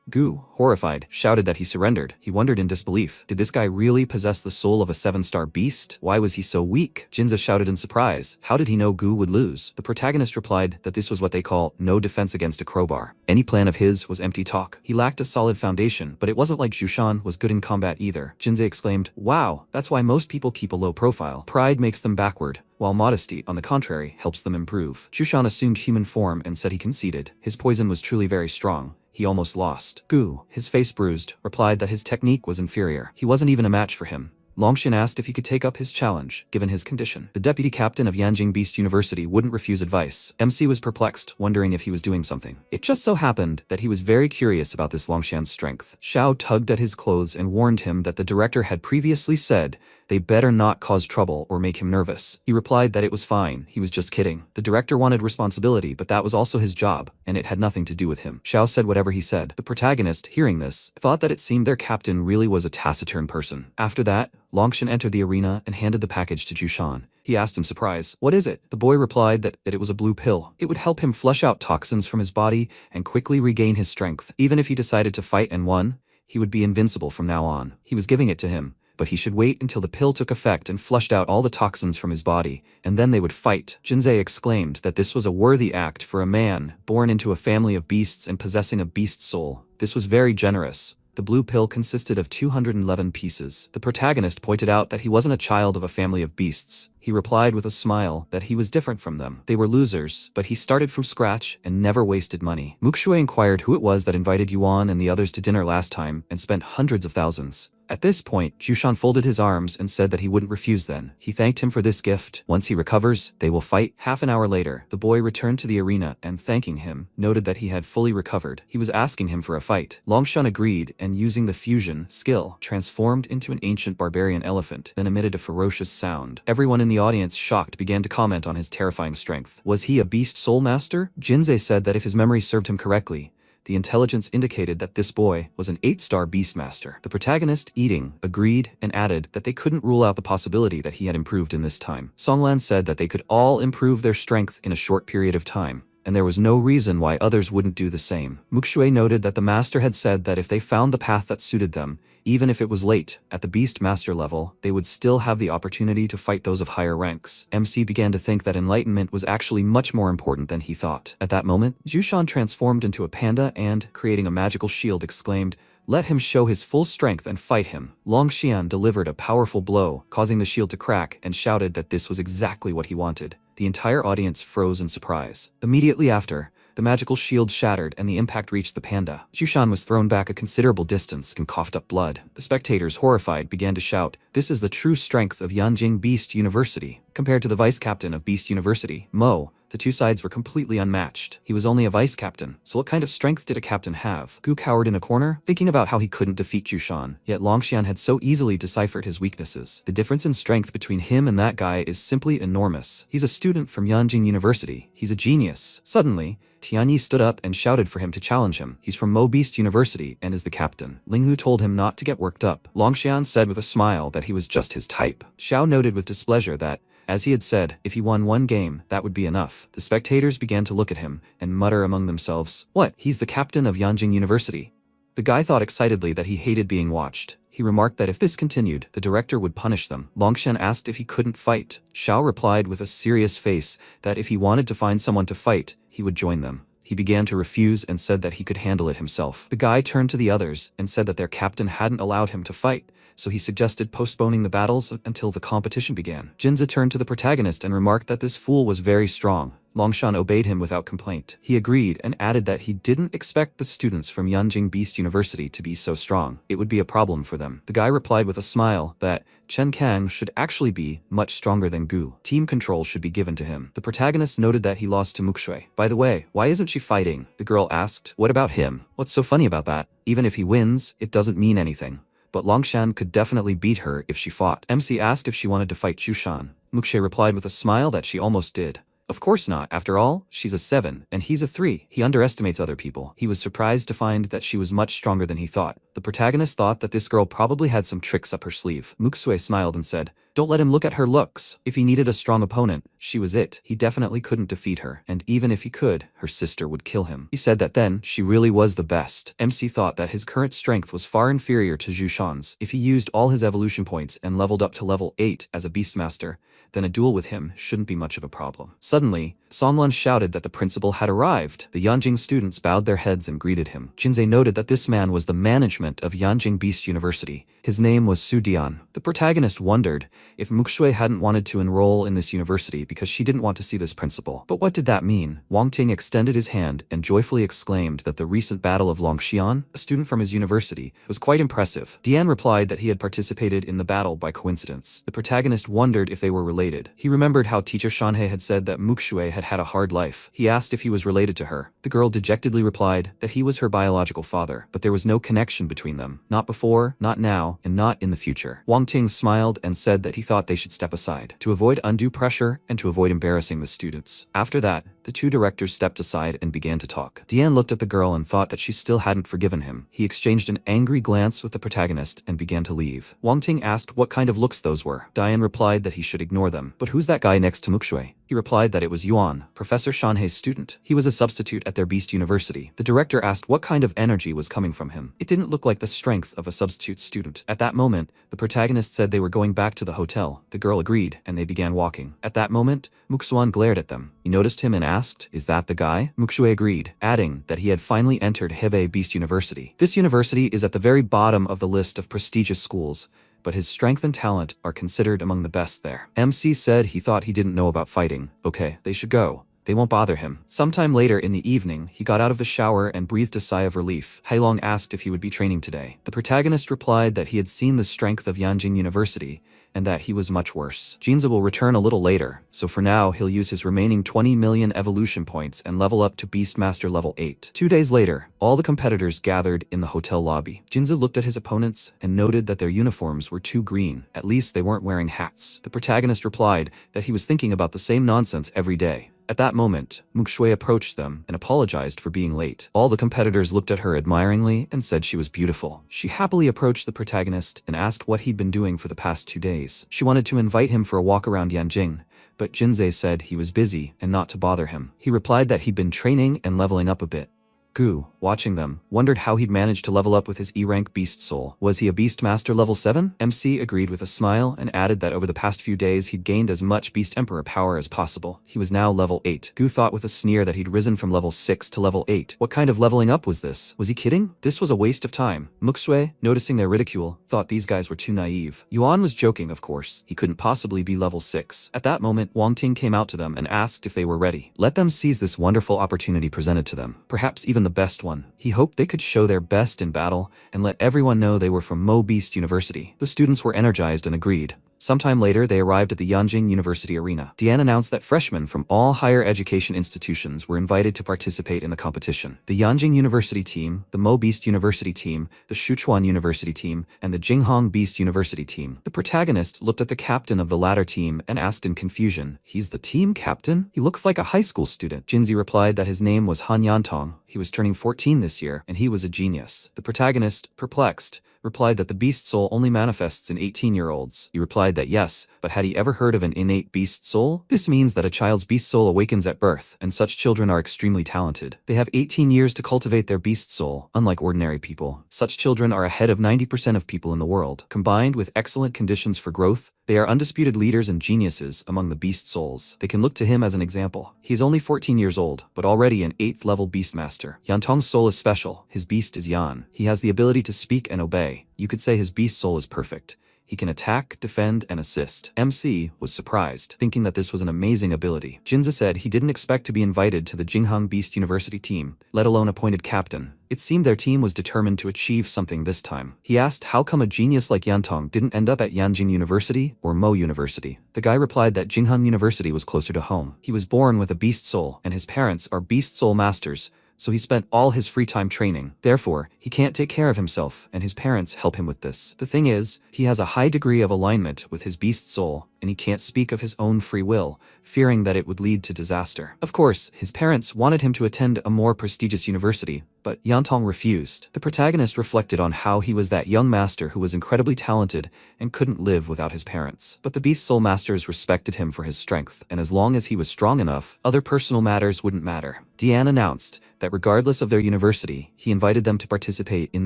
Gu, horrified, shouted that he surrendered. He wondered in disbelief. Did this guy really possess the soul of a 7-star beast? Why was he so weak? Jinze shouted in surprise. How did he know Gu would lose? The protagonist replied that this was what they call no defense against a crowbar. Any plan of his was empty talk. He lacked a solid foundation, but it wasn't like Jushan was good in combat either. Jinze exclaimed, wow, that's why most people keep a low profile. Pride makes them backward, while modesty, on the contrary, helps them improve. Jushan assumed human form and said he conceded. His poison was truly very strong. he almost lost. Gu, his face bruised, replied that his technique was inferior. He wasn't even a match for him. Longshan asked if he could take up his challenge, given his condition. The deputy captain of Yanjing Beast University wouldn't refuse advice. MC was perplexed, wondering if he was doing something. It just so happened that he was very curious about this Longshan's strength. Xiao tugged at his clothes and warned him that the director had previously said they better not cause trouble or make him nervous. He replied that it was fine, he was just kidding. The director wanted responsibility, but that was also his job, and it had nothing to do with him. Xiao said whatever he said. The protagonist, hearing this, thought that it seemed their captain really was a taciturn person. After that, Longshan entered the arena and handed the package to Jushan. He asked in surprise, "What is it?" The boy replied that it was a blue pill. It would help him flush out toxins from his body and quickly regain his strength. Even if he decided to fight and won, he would be invincible from now on. He was giving it to him, but he should wait until the pill took effect and flushed out all the toxins from his body, and then they would fight. Jinsei exclaimed that this was a worthy act for a man born into a family of beasts and possessing a beast soul. This was very generous. The blue pill consisted of 211 pieces. The protagonist pointed out that he wasn't a child of a family of beasts. He replied with a smile that he was different from them. They were losers, but he started from scratch and never wasted money. Mukshui inquired who it was that invited Yuan and the others to dinner last time and spent hundreds of thousands. At this point, Jushan folded his arms and said that he wouldn't refuse then. He thanked him for this gift. Once he recovers, they will fight. Half an hour later, the boy returned to the arena and, thanking him, noted that he had fully recovered. He was asking him for a fight. Longshan agreed and, using the fusion skill, transformed into an ancient barbarian elephant, then emitted a ferocious sound. Everyone in the audience, shocked, began to comment on his terrifying strength. Was he a beast soul master? Jinsei said that if his memory served him correctly, the intelligence indicated that this boy was an 8-star beastmaster. The protagonist, eating, agreed and added that they couldn't rule out the possibility that he had improved in this time. Songlan said that they could all improve their strength in a short period of time, and there was no reason why others wouldn't do the same. Mukshui noted that the master had said that if they found the path that suited them, even if it was late, at the beast master level, they would still have the opportunity to fight those of higher ranks. MC began to think that enlightenment was actually much more important than he thought. At that moment, Jushan transformed into a panda and, creating a magical shield, exclaimed, "Let him show his full strength and fight him." Longshan delivered a powerful blow, causing the shield to crack, and shouted that this was exactly what he wanted. The entire audience froze in surprise. Immediately after, the magical shield shattered and the impact reached the panda. Jushan was thrown back a considerable distance and coughed up blood. The spectators, horrified, began to shout, "This is the true strength of Yanjing Beast University." Compared to the vice captain of Beast University, Mo, the two sides were completely unmatched. He was only a vice captain, so what kind of strength did a captain have? Gu cowered in a corner, thinking about how he couldn't defeat Jushan, yet Longshan had so easily deciphered his weaknesses. The difference in strength between him and that guy is simply enormous. He's a student from Yanjing University. He's a genius. Suddenly, Tianyi stood up and shouted for him to challenge him. He's from Mo Beast University and is the captain. Linghu told him not to get worked up. Longshan said with a smile that he was just his type. Xiao noted with displeasure that, as he had said, if he won one game, that would be enough. The spectators began to look at him and mutter among themselves, "What? He's the captain of Yanjing University." The guy thought excitedly that he hated being watched. He remarked that if this continued, the director would punish them. Longshan asked if he couldn't fight. Xiao replied with a serious face that if he wanted to find someone to fight, he would join them. He began to refuse and said that he could handle it himself. The guy turned to the others and said that their captain hadn't allowed him to fight, so he suggested postponing the battles until the competition began. Jinza turned to the protagonist and remarked that this fool was very strong. Longshan obeyed him without complaint. He agreed and added that he didn't expect the students from Yanjing Beast University to be so strong. It would be a problem for them. The guy replied with a smile that Chen Kang should actually be much stronger than Gu. Team control should be given to him. The protagonist noted that he lost to Mukshui. "By the way, why isn't she fighting?" The girl asked. "What about him? What's so funny about that? Even if he wins, it doesn't mean anything." But Longshan could definitely beat her if she fought. MC asked if she wanted to fight Jushan. Mukshui replied with a smile that she almost did. Of course not. After all, she's a 7, and he's a 3. He underestimates other people. He was surprised to find that she was much stronger than he thought. The protagonist thought that this girl probably had some tricks up her sleeve. Muksui smiled and said, "Don't let him look at her looks. If he needed a strong opponent, she was it. He definitely couldn't defeat her, and even if he could, her sister would kill him." He said that then, she really was the best. MC thought that his current strength was far inferior to Zhu Shan's. If he used all his evolution points and leveled up to level 8 as a Beastmaster, then a duel with him shouldn't be much of a problem. Suddenly, Songlun shouted that the principal had arrived. The Yanjing students bowed their heads and greeted him. Jinze noted that this man was the management of Yanjing Beast University. His name was Su Dian. The protagonist wondered if Muxue hadn't wanted to enroll in this university because she didn't want to see this principal. But what did that mean? Wang Ting extended his hand and joyfully exclaimed that the recent battle of Longxian, a student from his university, was quite impressive. Dian replied that he had participated in the battle by coincidence. The protagonist wondered if they were related. He remembered how teacher Shanhei had said that Muxue had had a hard life. He asked if he was related to her. The girl dejectedly replied that he was her biological father, but there was no connection between them. Not before, not now, and not in the future. Wang Ting smiled and said that he thought they should step aside to avoid undue pressure and to avoid embarrassing the students. After that, the two directors stepped aside and began to talk. Dian looked at the girl and thought that she still hadn't forgiven him. He exchanged an angry glance with the protagonist and began to leave. Wang Ting asked what kind of looks those were. Dian replied that he should ignore them. But who's that guy next to Muxue? He replied that it was Yuan, Professor Shanhei's student. He was a substitute at their Beast University. The director asked what kind of energy was coming from him. It didn't look like the strength of a substitute student. At that moment, the protagonist said they were going back to the hotel. The girl agreed, and they began walking. At that moment, Muxuan glared at them. He noticed him and asked, "Is that the guy?" Muxue agreed, adding that he had finally entered Hebei Beast University. This university is at the very bottom of the list of prestigious schools, but his strength and talent are considered among the best there. MC said he thought he didn't know about fighting. Okay, they should go. They won't bother him. Sometime later in the evening, he got out of the shower and breathed a sigh of relief. Hailong asked if he would be training today. The protagonist replied that he had seen the strength of Yanjing University and that he was much worse. Jinza will return a little later, so for now he'll use his remaining 20 million evolution points and level up to Beastmaster level 8. 2 days later, all the competitors gathered in the hotel lobby. Jinza looked at his opponents and noted that their uniforms were too green. At least they weren't wearing hats. The protagonist replied that he was thinking about the same nonsense every day. At that moment, Muxue approached them and apologized for being late. All the competitors looked at her admiringly and said she was beautiful. She happily approached the protagonist and asked what he'd been doing for the past 2 days. She wanted to invite him for a walk around Yanjing, but Jinze said he was busy and not to bother him. He replied that he'd been training and leveling up a bit. Gu, watching them, wondered how he'd managed to level up with his E-rank beast soul. Was he a Beastmaster level 7? MC agreed with a smile and added that over the past few days he'd gained as much Beast Emperor power as possible. He was now level 8. Gu thought with a sneer that he'd risen from level 6 to level 8. What kind of leveling up was this? Was he kidding? This was a waste of time. Muxue, noticing their ridicule, thought these guys were too naive. Yuan was joking, of course. He couldn't possibly be level 6. At that moment, Wang Ting came out to them and asked if they were ready. Let them seize this wonderful opportunity presented to them. Perhaps even the best one. He hoped they could show their best in battle and let everyone know they were from Mo Beast University. The students were energized and agreed. Sometime later, they arrived at the Yanjing University arena. Dian announced that freshmen from all higher education institutions were invited to participate in the competition. The Yanjing University team, the Mo Beast University team, the Sichuan University team, and the Jinghong Beast University team. The protagonist looked at the captain of the latter team and asked in confusion, "He's the team captain? He looks like a high school student." Jinzi replied that his name was Han Yantong. He was turning 14 this year, and he was a genius. The protagonist, perplexed, replied that the beast soul only manifests in 18-year-olds. He replied that yes, but had he ever heard of an innate beast soul? This means that a child's beast soul awakens at birth, and such children are extremely talented. They have 18 years to cultivate their beast soul, unlike ordinary people. Such children are ahead of 90% of people in the world. Combined with excellent conditions for growth, they are undisputed leaders and geniuses among the beast souls. They can look to him as an example. He is only 14 years old, but already an 8th level beastmaster. Yantong's soul is special. His beast is Yan. He has the ability to speak and obey. You could say his beast soul is perfect. He can attack, defend, and assist. MC was surprised, thinking that this was an amazing ability. Jinza said he didn't expect to be invited to the Jinghong Beast University team, let alone appointed captain. It seemed their team was determined to achieve something this time. He asked how come a genius like Yantong didn't end up at Yanjing University or Mo University. The guy replied that Jinghong University was closer to home. He was born with a beast soul, and his parents are beast soul masters, so he spent all his free time training. Therefore, he can't take care of himself, and his parents help him with this. The thing is, he has a high degree of alignment with his beast soul, and he can't speak of his own free will, fearing that it would lead to disaster. Of course, his parents wanted him to attend a more prestigious university, but Yantong refused. The protagonist reflected on how he was that young master who was incredibly talented and couldn't live without his parents. But the Beast Soul Masters respected him for his strength, and as long as he was strong enough, other personal matters wouldn't matter. Dian announced that regardless of their university, he invited them to participate in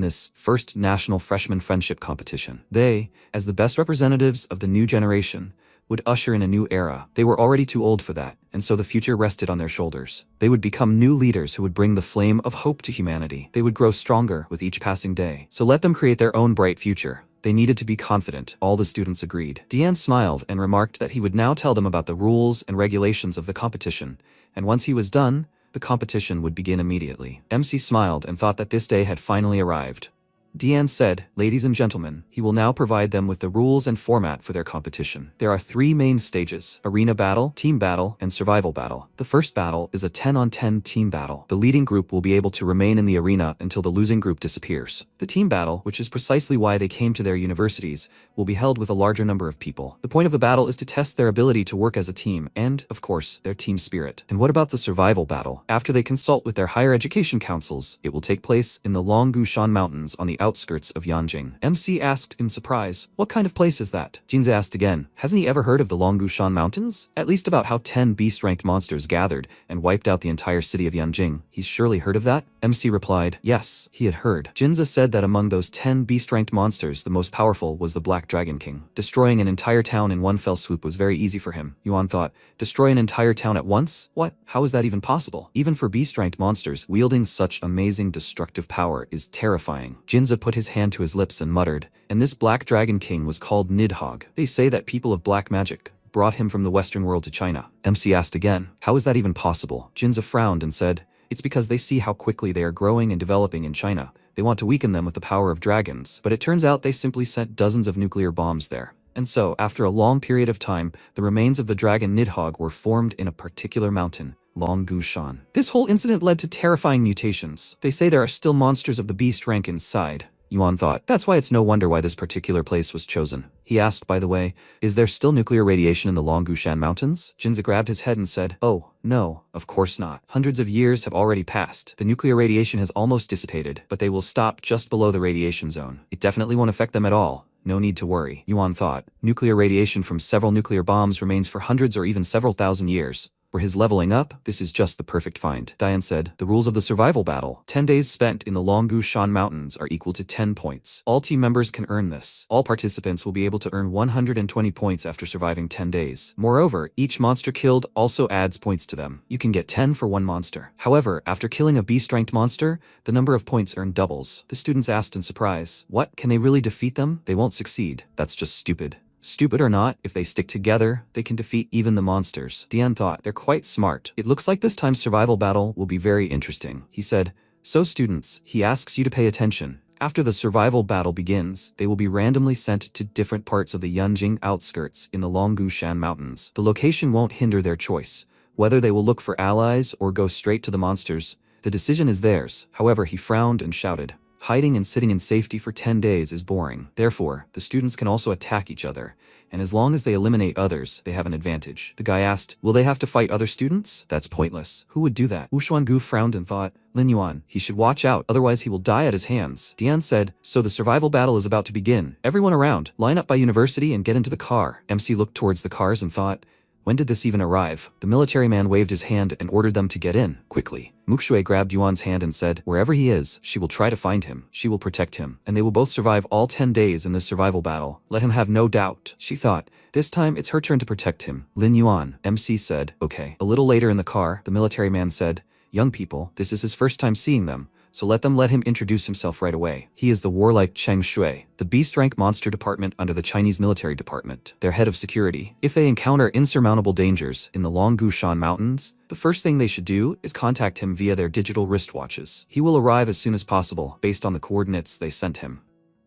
this first national freshman friendship competition. They, as the best representatives of the new generation, would usher in a new era. They were already too old for that, and so the future rested on their shoulders. They would become new leaders who would bring the flame of hope to humanity. They would grow stronger with each passing day. So let them create their own bright future. They needed to be confident. All the students agreed. Dian smiled and remarked that he would now tell them about the rules and regulations of the competition, and once he was done, the competition would begin immediately. MC smiled and thought that this day had finally arrived. Dian said, "Ladies and gentlemen, he will now provide them with the rules and format for their competition. There are 3 main stages: arena battle, team battle, and survival battle. The first battle is a 10-on-10 team battle. The leading group will be able to remain in the arena until the losing group disappears. The team battle, which is precisely why they came to their universities, will be held with a larger number of people. The point of the battle is to test their ability to work as a team and, of course, their team spirit." And what about the survival battle? After they consult with their higher education councils, it will take place in the Longgushan Mountains on the outskirts of Yanjing. MC asked in surprise, "What kind of place is that?" Jinze asked again, "Hasn't he ever heard of the Longgushan Mountains? At least about how 10 beast-ranked monsters gathered and wiped out the entire city of Yanjing. He's surely heard of that?" MC replied, yes, he had heard. Jinze said that among those 10 beast-ranked monsters, the most powerful was the Black Dragon King. Destroying an entire town in one fell swoop was very easy for him. Yuan thought, destroy an entire town at once? What? How is that even possible? Even for beast-ranked monsters, wielding such amazing destructive power is terrifying. Jinze put his hand to his lips and muttered, "And this Black Dragon King was called Nidhogg. They say that people of black magic brought him from the Western world to China." MC asked again, "How is that even possible?" Jinze frowned and said, "It's because they see how quickly they are growing and developing in China. They want to weaken them with the power of dragons, but it turns out they simply sent dozens of nuclear bombs there. And so, after a long period of time, the remains of the dragon Nidhogg were formed in a particular mountain, Longgushan. This whole incident led to terrifying mutations. They say there are still monsters of the beast rank inside." Yuan thought, that's why it's no wonder why this particular place was chosen. He asked, by the way, "Is there still nuclear radiation in the Longgushan Mountains?" Jinze grabbed his head and said, "Oh, no, of course not. Hundreds of years have already passed. The nuclear radiation has almost dissipated, but they will stop just below the radiation zone. It definitely won't affect them at all. No need to worry." Yuan thought, nuclear radiation from several nuclear bombs remains for hundreds or even several thousand years. For his leveling up, this is just the perfect find. Dian said, "The rules of the survival battle. 10 days spent in the Longgushan Mountains are equal to 10 points. All team members can earn this. All participants will be able to earn 120 points after surviving 10 days. Moreover, each monster killed also adds points to them. You can get 10 for one monster. However, after killing a beast-ranked monster, the number of points earned doubles." The students asked in surprise, "What? Can they really defeat them? They won't succeed. That's just stupid." Stupid or not, if they stick together, they can defeat even the monsters. Dian thought, they're quite smart. It looks like this time's survival battle will be very interesting. He said, "So students, he asks you to pay attention. After the survival battle begins, they will be randomly sent to different parts of the Yanjing outskirts in the Longgushan Mountains. The location won't hinder their choice. Whether they will look for allies or go straight to the monsters, the decision is theirs." However, he frowned and shouted, "Hiding and sitting in safety for 10 days is boring. Therefore, the students can also attack each other, and as long as they eliminate others, they have an advantage." The guy asked, "Will they have to fight other students?" "That's pointless. Who would do that?" Wu Xuangu frowned and thought, "Lin Yuan, he should watch out, otherwise he will die at his hands." Dian said, "So the survival battle is about to begin. Everyone around, line up by university and get into the car." MC looked towards the cars and thought, when did this even arrive? The military man waved his hand and ordered them to get in, quickly. Muxue grabbed Yuan's hand and said, "Wherever he is, she will try to find him. She will protect him, and they will both survive all 10 days in this survival battle. Let him have no doubt." She thought, this time it's her turn to protect him. Lin Yuan, MC said, "Okay." A little later in the car, the military man said, "Young people, this is his first time seeing them, so let him introduce himself right away. He is the warlike Cheng Shui, the beast-rank monster department under the Chinese military department, their head of security. If they encounter insurmountable dangers in the Longgushan Mountains, the first thing they should do is contact him via their digital wristwatches. He will arrive as soon as possible, based on the coordinates they sent him.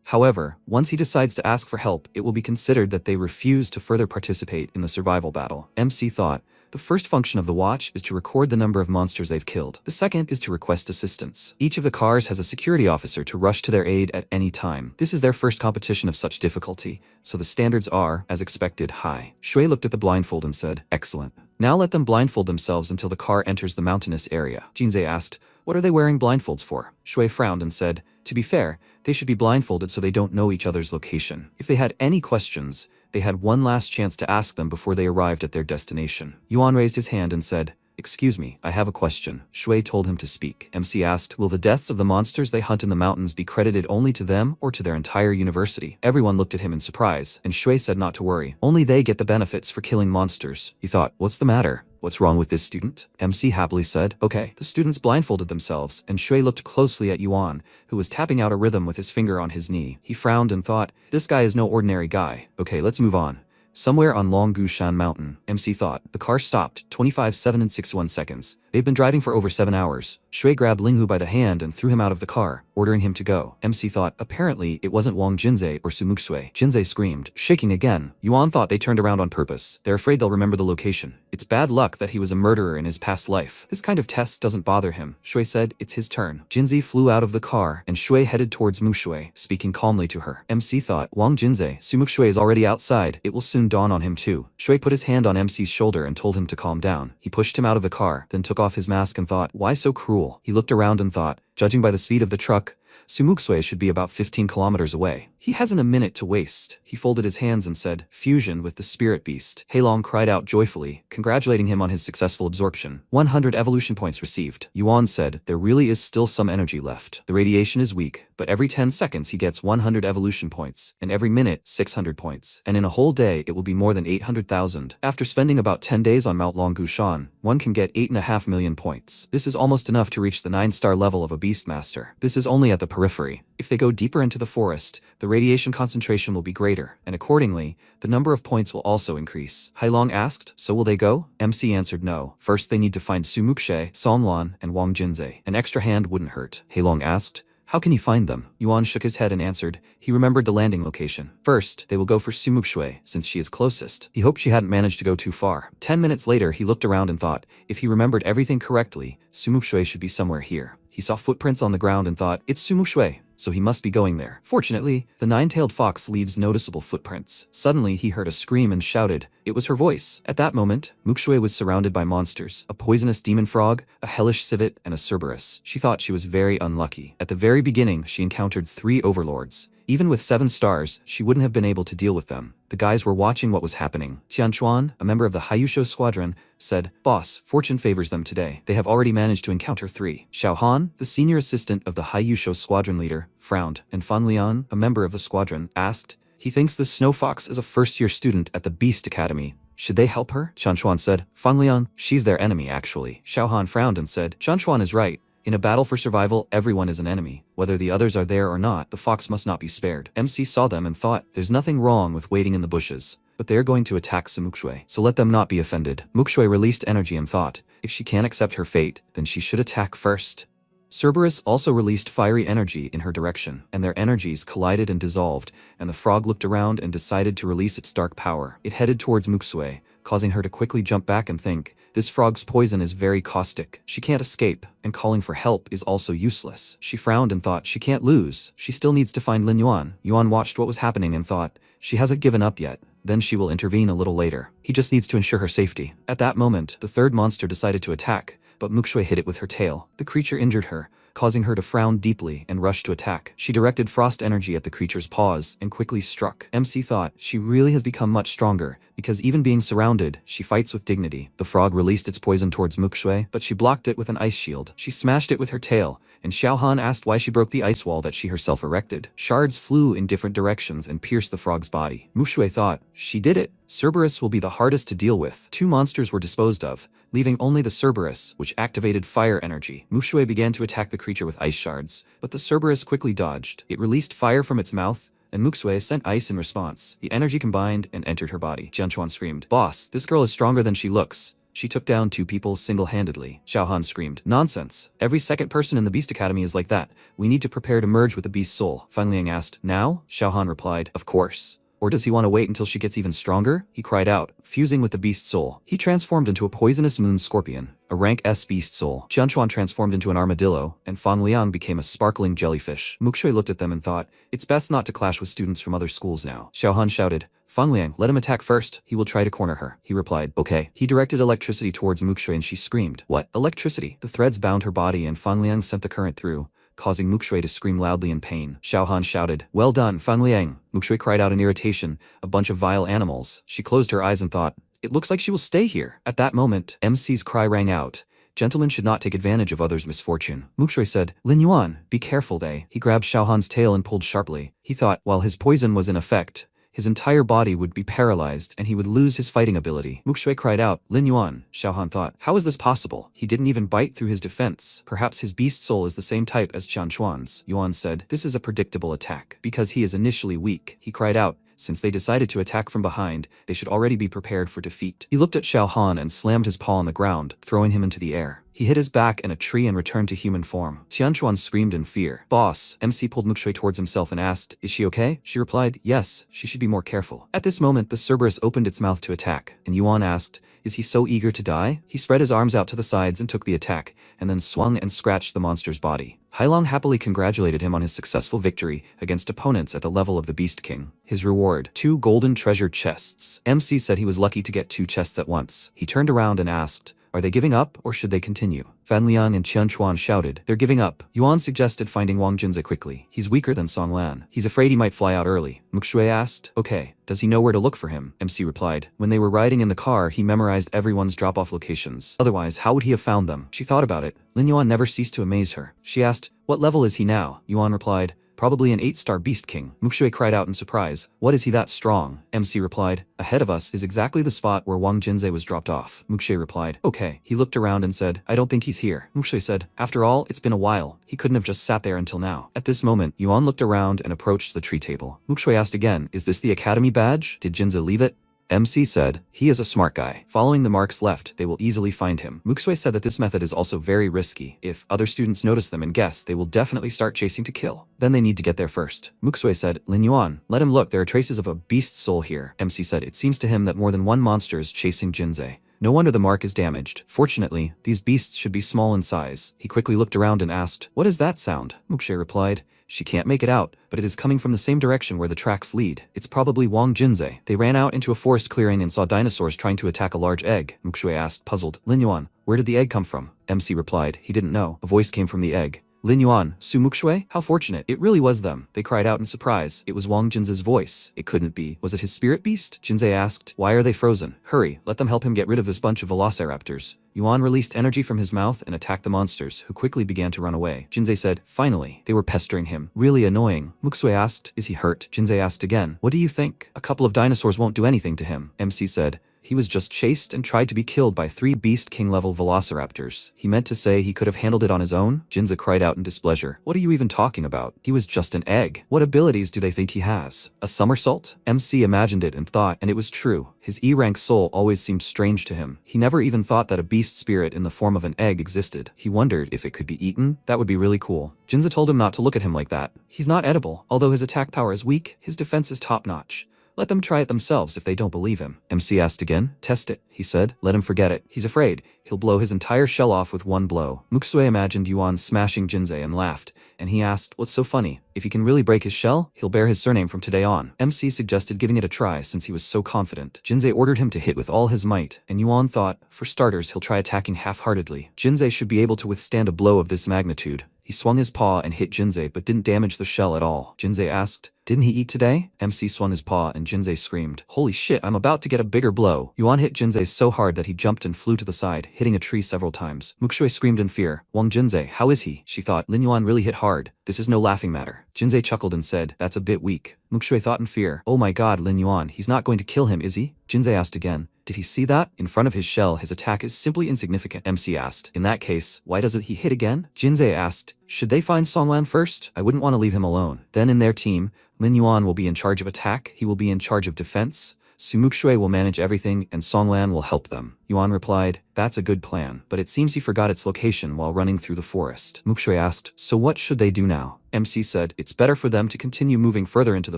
However, once he decides to ask for help, it will be considered that they refuse to further participate in the survival battle." MC thought, the first function of the watch is to record the number of monsters they've killed. The second is to request assistance. Each of the cars has a security officer to rush to their aid at any time. This is their first competition of such difficulty, so the standards are, as expected, high. Shui looked at the blindfold and said, "Excellent. Now let them blindfold themselves until the car enters the mountainous area." Jinze asked, "What are they wearing blindfolds for?" Shui frowned and said, "To be fair, they should be blindfolded so they don't know each other's location. If they had any questions, they had one last chance to ask them before they arrived at their destination." Yuan raised his hand and said, Excuse me, I have a question. Shui told him to speak. MC asked, will the deaths of the monsters they hunt in the mountains be credited only to them or to their entire university? Everyone looked at him in surprise, and Shui said not to worry. Only they get the benefits for killing monsters. He thought, what's the matter? What's wrong with this student? MC happily said, okay. The students blindfolded themselves, and Shui looked closely at Yuan, who was tapping out a rhythm with his finger on his knee. He frowned and thought, this guy is no ordinary guy. Okay, let's move on. Somewhere on Longgushan Mountain, MC thought. The car stopped, 25:07 and 61 seconds. They've been driving for over 7 hours. Shui grabbed Linghu by the hand and threw him out of the car, ordering him to go. MC thought, apparently it wasn't Wang Jinzei or Sumuxue. Jinzei screamed, shaking again. Yuan thought they turned around on purpose. They're afraid they'll remember the location. It's bad luck that he was a murderer in his past life. This kind of test doesn't bother him. Shui said, it's his turn. Jinzei flew out of the car, and Shui headed towards Mushui, speaking calmly to her. MC thought, Wang Jinzei, Sumuxue is already outside. It will soon dawn on him too. Shui put his hand on MC's shoulder and told him to calm down. He pushed him out of the car, then took off his mask and thought, why so cruel? He looked around and thought, judging by the speed of the truck, Sumuxue should be about 15 kilometers away. He hasn't a minute to waste. He folded his hands and said, fusion with the spirit beast. Heilong cried out joyfully, congratulating him on his successful absorption. 100 evolution points received. Yuan said, there really is still some energy left. The radiation is weak, but every 10 seconds he gets 100 evolution points, and every minute 600 points. And in a whole day it will be more than 800,000. After spending about 10 days on Mount Longgushan, one can get 8.5 million points. This is almost enough to reach the 9-star level of a Beastmaster. This is only at the periphery. If they go deeper into the forest, the radiation concentration will be greater, and accordingly, the number of points will also increase. Heilong asked, so will they go? MC answered no. First they need to find Sumuxue, Songlan, and Wang Jinzei. An extra hand wouldn't hurt. Heilong asked, how can he find them? Yuan shook his head and answered, he remembered the landing location. First, they will go for Sumuxue, since she is closest. He hoped she hadn't managed to go too far. 10 minutes later, he looked around and thought, if he remembered everything correctly, Sumuxue should be somewhere here. He saw footprints on the ground and thought, it's Sumuxue, so he must be going there. Fortunately, the 9-tailed fox leaves noticeable footprints. Suddenly, he heard a scream and shouted. It was her voice. At that moment, Muxue was surrounded by monsters, a poisonous demon frog, a hellish civet, and a Cerberus. She thought she was very unlucky. At the very beginning, she encountered 3 overlords. Even with 7 stars, she wouldn't have been able to deal with them. The guys were watching what was happening. Tianchuan, a member of the Haiyusho squadron, said, boss, fortune favors them today. They have already managed to encounter 3. Xiao Han, the senior assistant of the Haiyusho squadron leader, frowned, and Fan Lian, a member of the squadron, asked, he thinks the Snow Fox is a first-year student at the Beast Academy. Should they help her? Tianchuan said, Fan Lian, she's their enemy actually. Xiao Han frowned and said, Tianchuan is right. In a battle for survival, everyone is an enemy. Whether the others are there or not, the fox must not be spared. MC saw them and thought, there's nothing wrong with waiting in the bushes. But they are going to attack Sumuxue, so let them not be offended. Muxue released energy and thought, if she can't accept her fate, then she should attack first. Cerberus also released fiery energy in her direction, and their energies collided and dissolved, and the frog looked around and decided to release its dark power. It headed towards Muxue, causing her to quickly jump back and think, this frog's poison is very caustic. She can't escape, and calling for help is also useless. She frowned and thought, she can't lose. She still needs to find Lin Yuan. Yuan watched what was happening and thought, she hasn't given up yet. Then she will intervene a little later. He just needs to ensure her safety. At that moment, the third monster decided to attack, but Muxue hit it with her tail. The creature injured her, causing her to frown deeply and rush to attack. She directed frost energy at the creature's paws and quickly struck. MC thought, she really has become much stronger, because even being surrounded, she fights with dignity. The frog released its poison towards Muxue, but she blocked it with an ice shield. She smashed it with her tail, and Xiao Han asked why she broke the ice wall that she herself erected. Shards flew in different directions and pierced the frog's body. Muxue thought, she did it. Cerberus will be the hardest to deal with. 2 monsters were disposed of, leaving only the Cerberus, which activated fire energy. Muxue began to attack the creature with ice shards, but the Cerberus quickly dodged. It released fire from its mouth, and Muxue sent ice in response. The energy combined and entered her body. Jianchuan screamed, boss, this girl is stronger than she looks. She took down 2 people single-handedly. Xiao Han screamed, nonsense. Every second person in the Beast Academy is like that. We need to prepare to merge with the Beast Soul. Fan Liang asked, now? Xiao Han replied, of course. Or does he want to wait until she gets even stronger? He cried out, fusing with the Beast Soul. He transformed into a poisonous moon scorpion, a rank S Beast Soul. Jianchuan transformed into an armadillo, and Fan Liang became a sparkling jellyfish. Muxue looked at them and thought, it's best not to clash with students from other schools now. Xiao Han shouted, Fan Liang, let him attack first. He will try to corner her. He replied, okay. He directed electricity towards Muxue and she screamed, what? Electricity? The threads bound her body and Fan Liang sent the current through, causing Muxue to scream loudly in pain. Xiao Han shouted, well done, Fan Liang. Muxue cried out in irritation, a bunch of vile animals. She closed her eyes and thought, It looks like she will stay here. At that moment, MC's cry rang out. Gentlemen should not take advantage of others' misfortune. Mukshui said, Lin Yuan, be careful they. He grabbed Xiaohan's tail and pulled sharply. He thought, while his poison was in effect, his entire body would be paralyzed and he would lose his fighting ability. Mukshui cried out, Lin Yuan. Xiaohan thought, how is this possible? He didn't even bite through his defense. Perhaps his beast soul is the same type as Qianchuan's. Yuan said, this is a predictable attack. Because he is initially weak. He cried out, since they decided to attack from behind, they should already be prepared for defeat. He looked at Xiaohan and slammed his paw on the ground, throwing him into the air. He hit his back in a tree and returned to human form. Qianchuan screamed in fear. Boss, MC pulled Mukshui towards himself and asked, is she okay? She replied, yes, she should be more careful. At this moment, the Cerberus opened its mouth to attack, and Yuan asked, is he so eager to die? He spread his arms out to the sides and took the attack, and then swung and scratched the monster's body. Hailong happily congratulated him on his successful victory against opponents at the level of the Beast King. His reward, 2 golden treasure chests. MC said he was lucky to get 2 chests at once. He turned around and asked, are they giving up, or should they continue? Fan Liang and Qianchuan shouted, they're giving up. Yuan suggested finding Wang Junzi quickly. He's weaker than Song Lan. He's afraid he might fly out early. Mukshui asked, okay, does he know where to look for him? MC replied, when they were riding in the car, he memorized everyone's drop-off locations. Otherwise, how would he have found them? She thought about it. Lin Yuan never ceased to amaze her. She asked, what level is he now? Yuan replied, probably an 8-star Beast King. Mukshui cried out in surprise, what is he that strong? MC replied, ahead of us is exactly the spot where Wang Junzi was dropped off. Mukshui replied, okay. He looked around and said, I don't think he's here. Mukshui said, after all, it's been a while. He couldn't have just sat there until now. At this moment, Yuan looked around and approached the tree table. Mukshui asked again, is this the academy badge? Did Junzi leave it? MC said, he is a smart guy. Following the marks left, they will easily find him. Mukshui said that this method is also very risky. If other students notice them and guess, they will definitely start chasing to kill. Then they need to get there first. Mukshui said, Lin Yuan, let him look, there are traces of a beast soul here. MC said, it seems to him that more than one monster is chasing Junzi. No wonder the mark is damaged. Fortunately, these beasts should be small in size. He quickly looked around and asked, what is that sound? Mukshui replied, she can't make it out, but it is coming from the same direction where the tracks lead. It's probably Wang Junzi. They ran out into a forest clearing and saw dinosaurs trying to attack a large egg. Mukshui asked, puzzled, Lin Yuan, where did the egg come from? MC replied, he didn't know. A voice came from the egg. Lin Yuan, Su Mukshui? How fortunate. It really was them. They cried out in surprise. It was Wang Junzi's voice. It couldn't be. Was it his spirit beast? Junzi asked, why are they frozen? Hurry, let them help him get rid of this bunch of velociraptors. Yuan released energy from his mouth and attacked the monsters, who quickly began to run away. Junzi said, finally. They were pestering him. Really annoying. Mukshui asked, is he hurt? Junzi asked again, what do you think? A couple of dinosaurs won't do anything to him. MC said, he was just chased and tried to be killed by 3 Beast King level velociraptors. He meant to say he could have handled it on his own? Junzi cried out in displeasure. What are you even talking about? He was just an egg. What abilities do they think he has? A somersault? MC imagined it and thought, and it was true. His E-rank soul always seemed strange to him. He never even thought that a beast spirit in the form of an egg existed. He wondered if it could be eaten. That would be really cool. Junzi told him not to look at him like that. He's not edible. Although his attack power is weak, his defense is top-notch. Let them try it themselves if they don't believe him. MC asked again. Test it, he said. Let him forget it. He's afraid. He'll blow his entire shell off with one blow. Mukshui imagined Yuan smashing Junzi and laughed, and he asked, what's so funny? If he can really break his shell, he'll bear his surname from today on. MC suggested giving it a try since he was so confident. Junzi ordered him to hit with all his might, and Yuan thought, for starters, he'll try attacking half-heartedly. Junzi should be able to withstand a blow of this magnitude. He swung his paw and hit Junzi but didn't damage the shell at all. Junzi asked, didn't he eat today? MC swung his paw and Junzi screamed, holy shit, I'm about to get a bigger blow. Yuan hit Junzi so hard that he jumped and flew to the side, hitting a tree several times. Mukshui screamed in fear, Wang Junzi, how is he? She thought, Lin Yuan really hit hard. This is no laughing matter. Junzi chuckled and said, that's a bit weak. Mukshui thought in fear, oh my god, Lin Yuan, he's not going to kill him, is he? Junzi asked again, did he see that? In front of his shell, his attack is simply insignificant. MC asked, in that case, why doesn't he hit again? Junzi asked, should they find Songlan first? I wouldn't want to leave him alone. Then in their team, Lin Yuan will be in charge of attack, he will be in charge of defense, Su Mukshui will manage everything, and Songlan will help them. Yuan replied, that's a good plan, but it seems he forgot its location while running through the forest. Mukshui asked, so what should they do now? MC said, it's better for them to continue moving further into the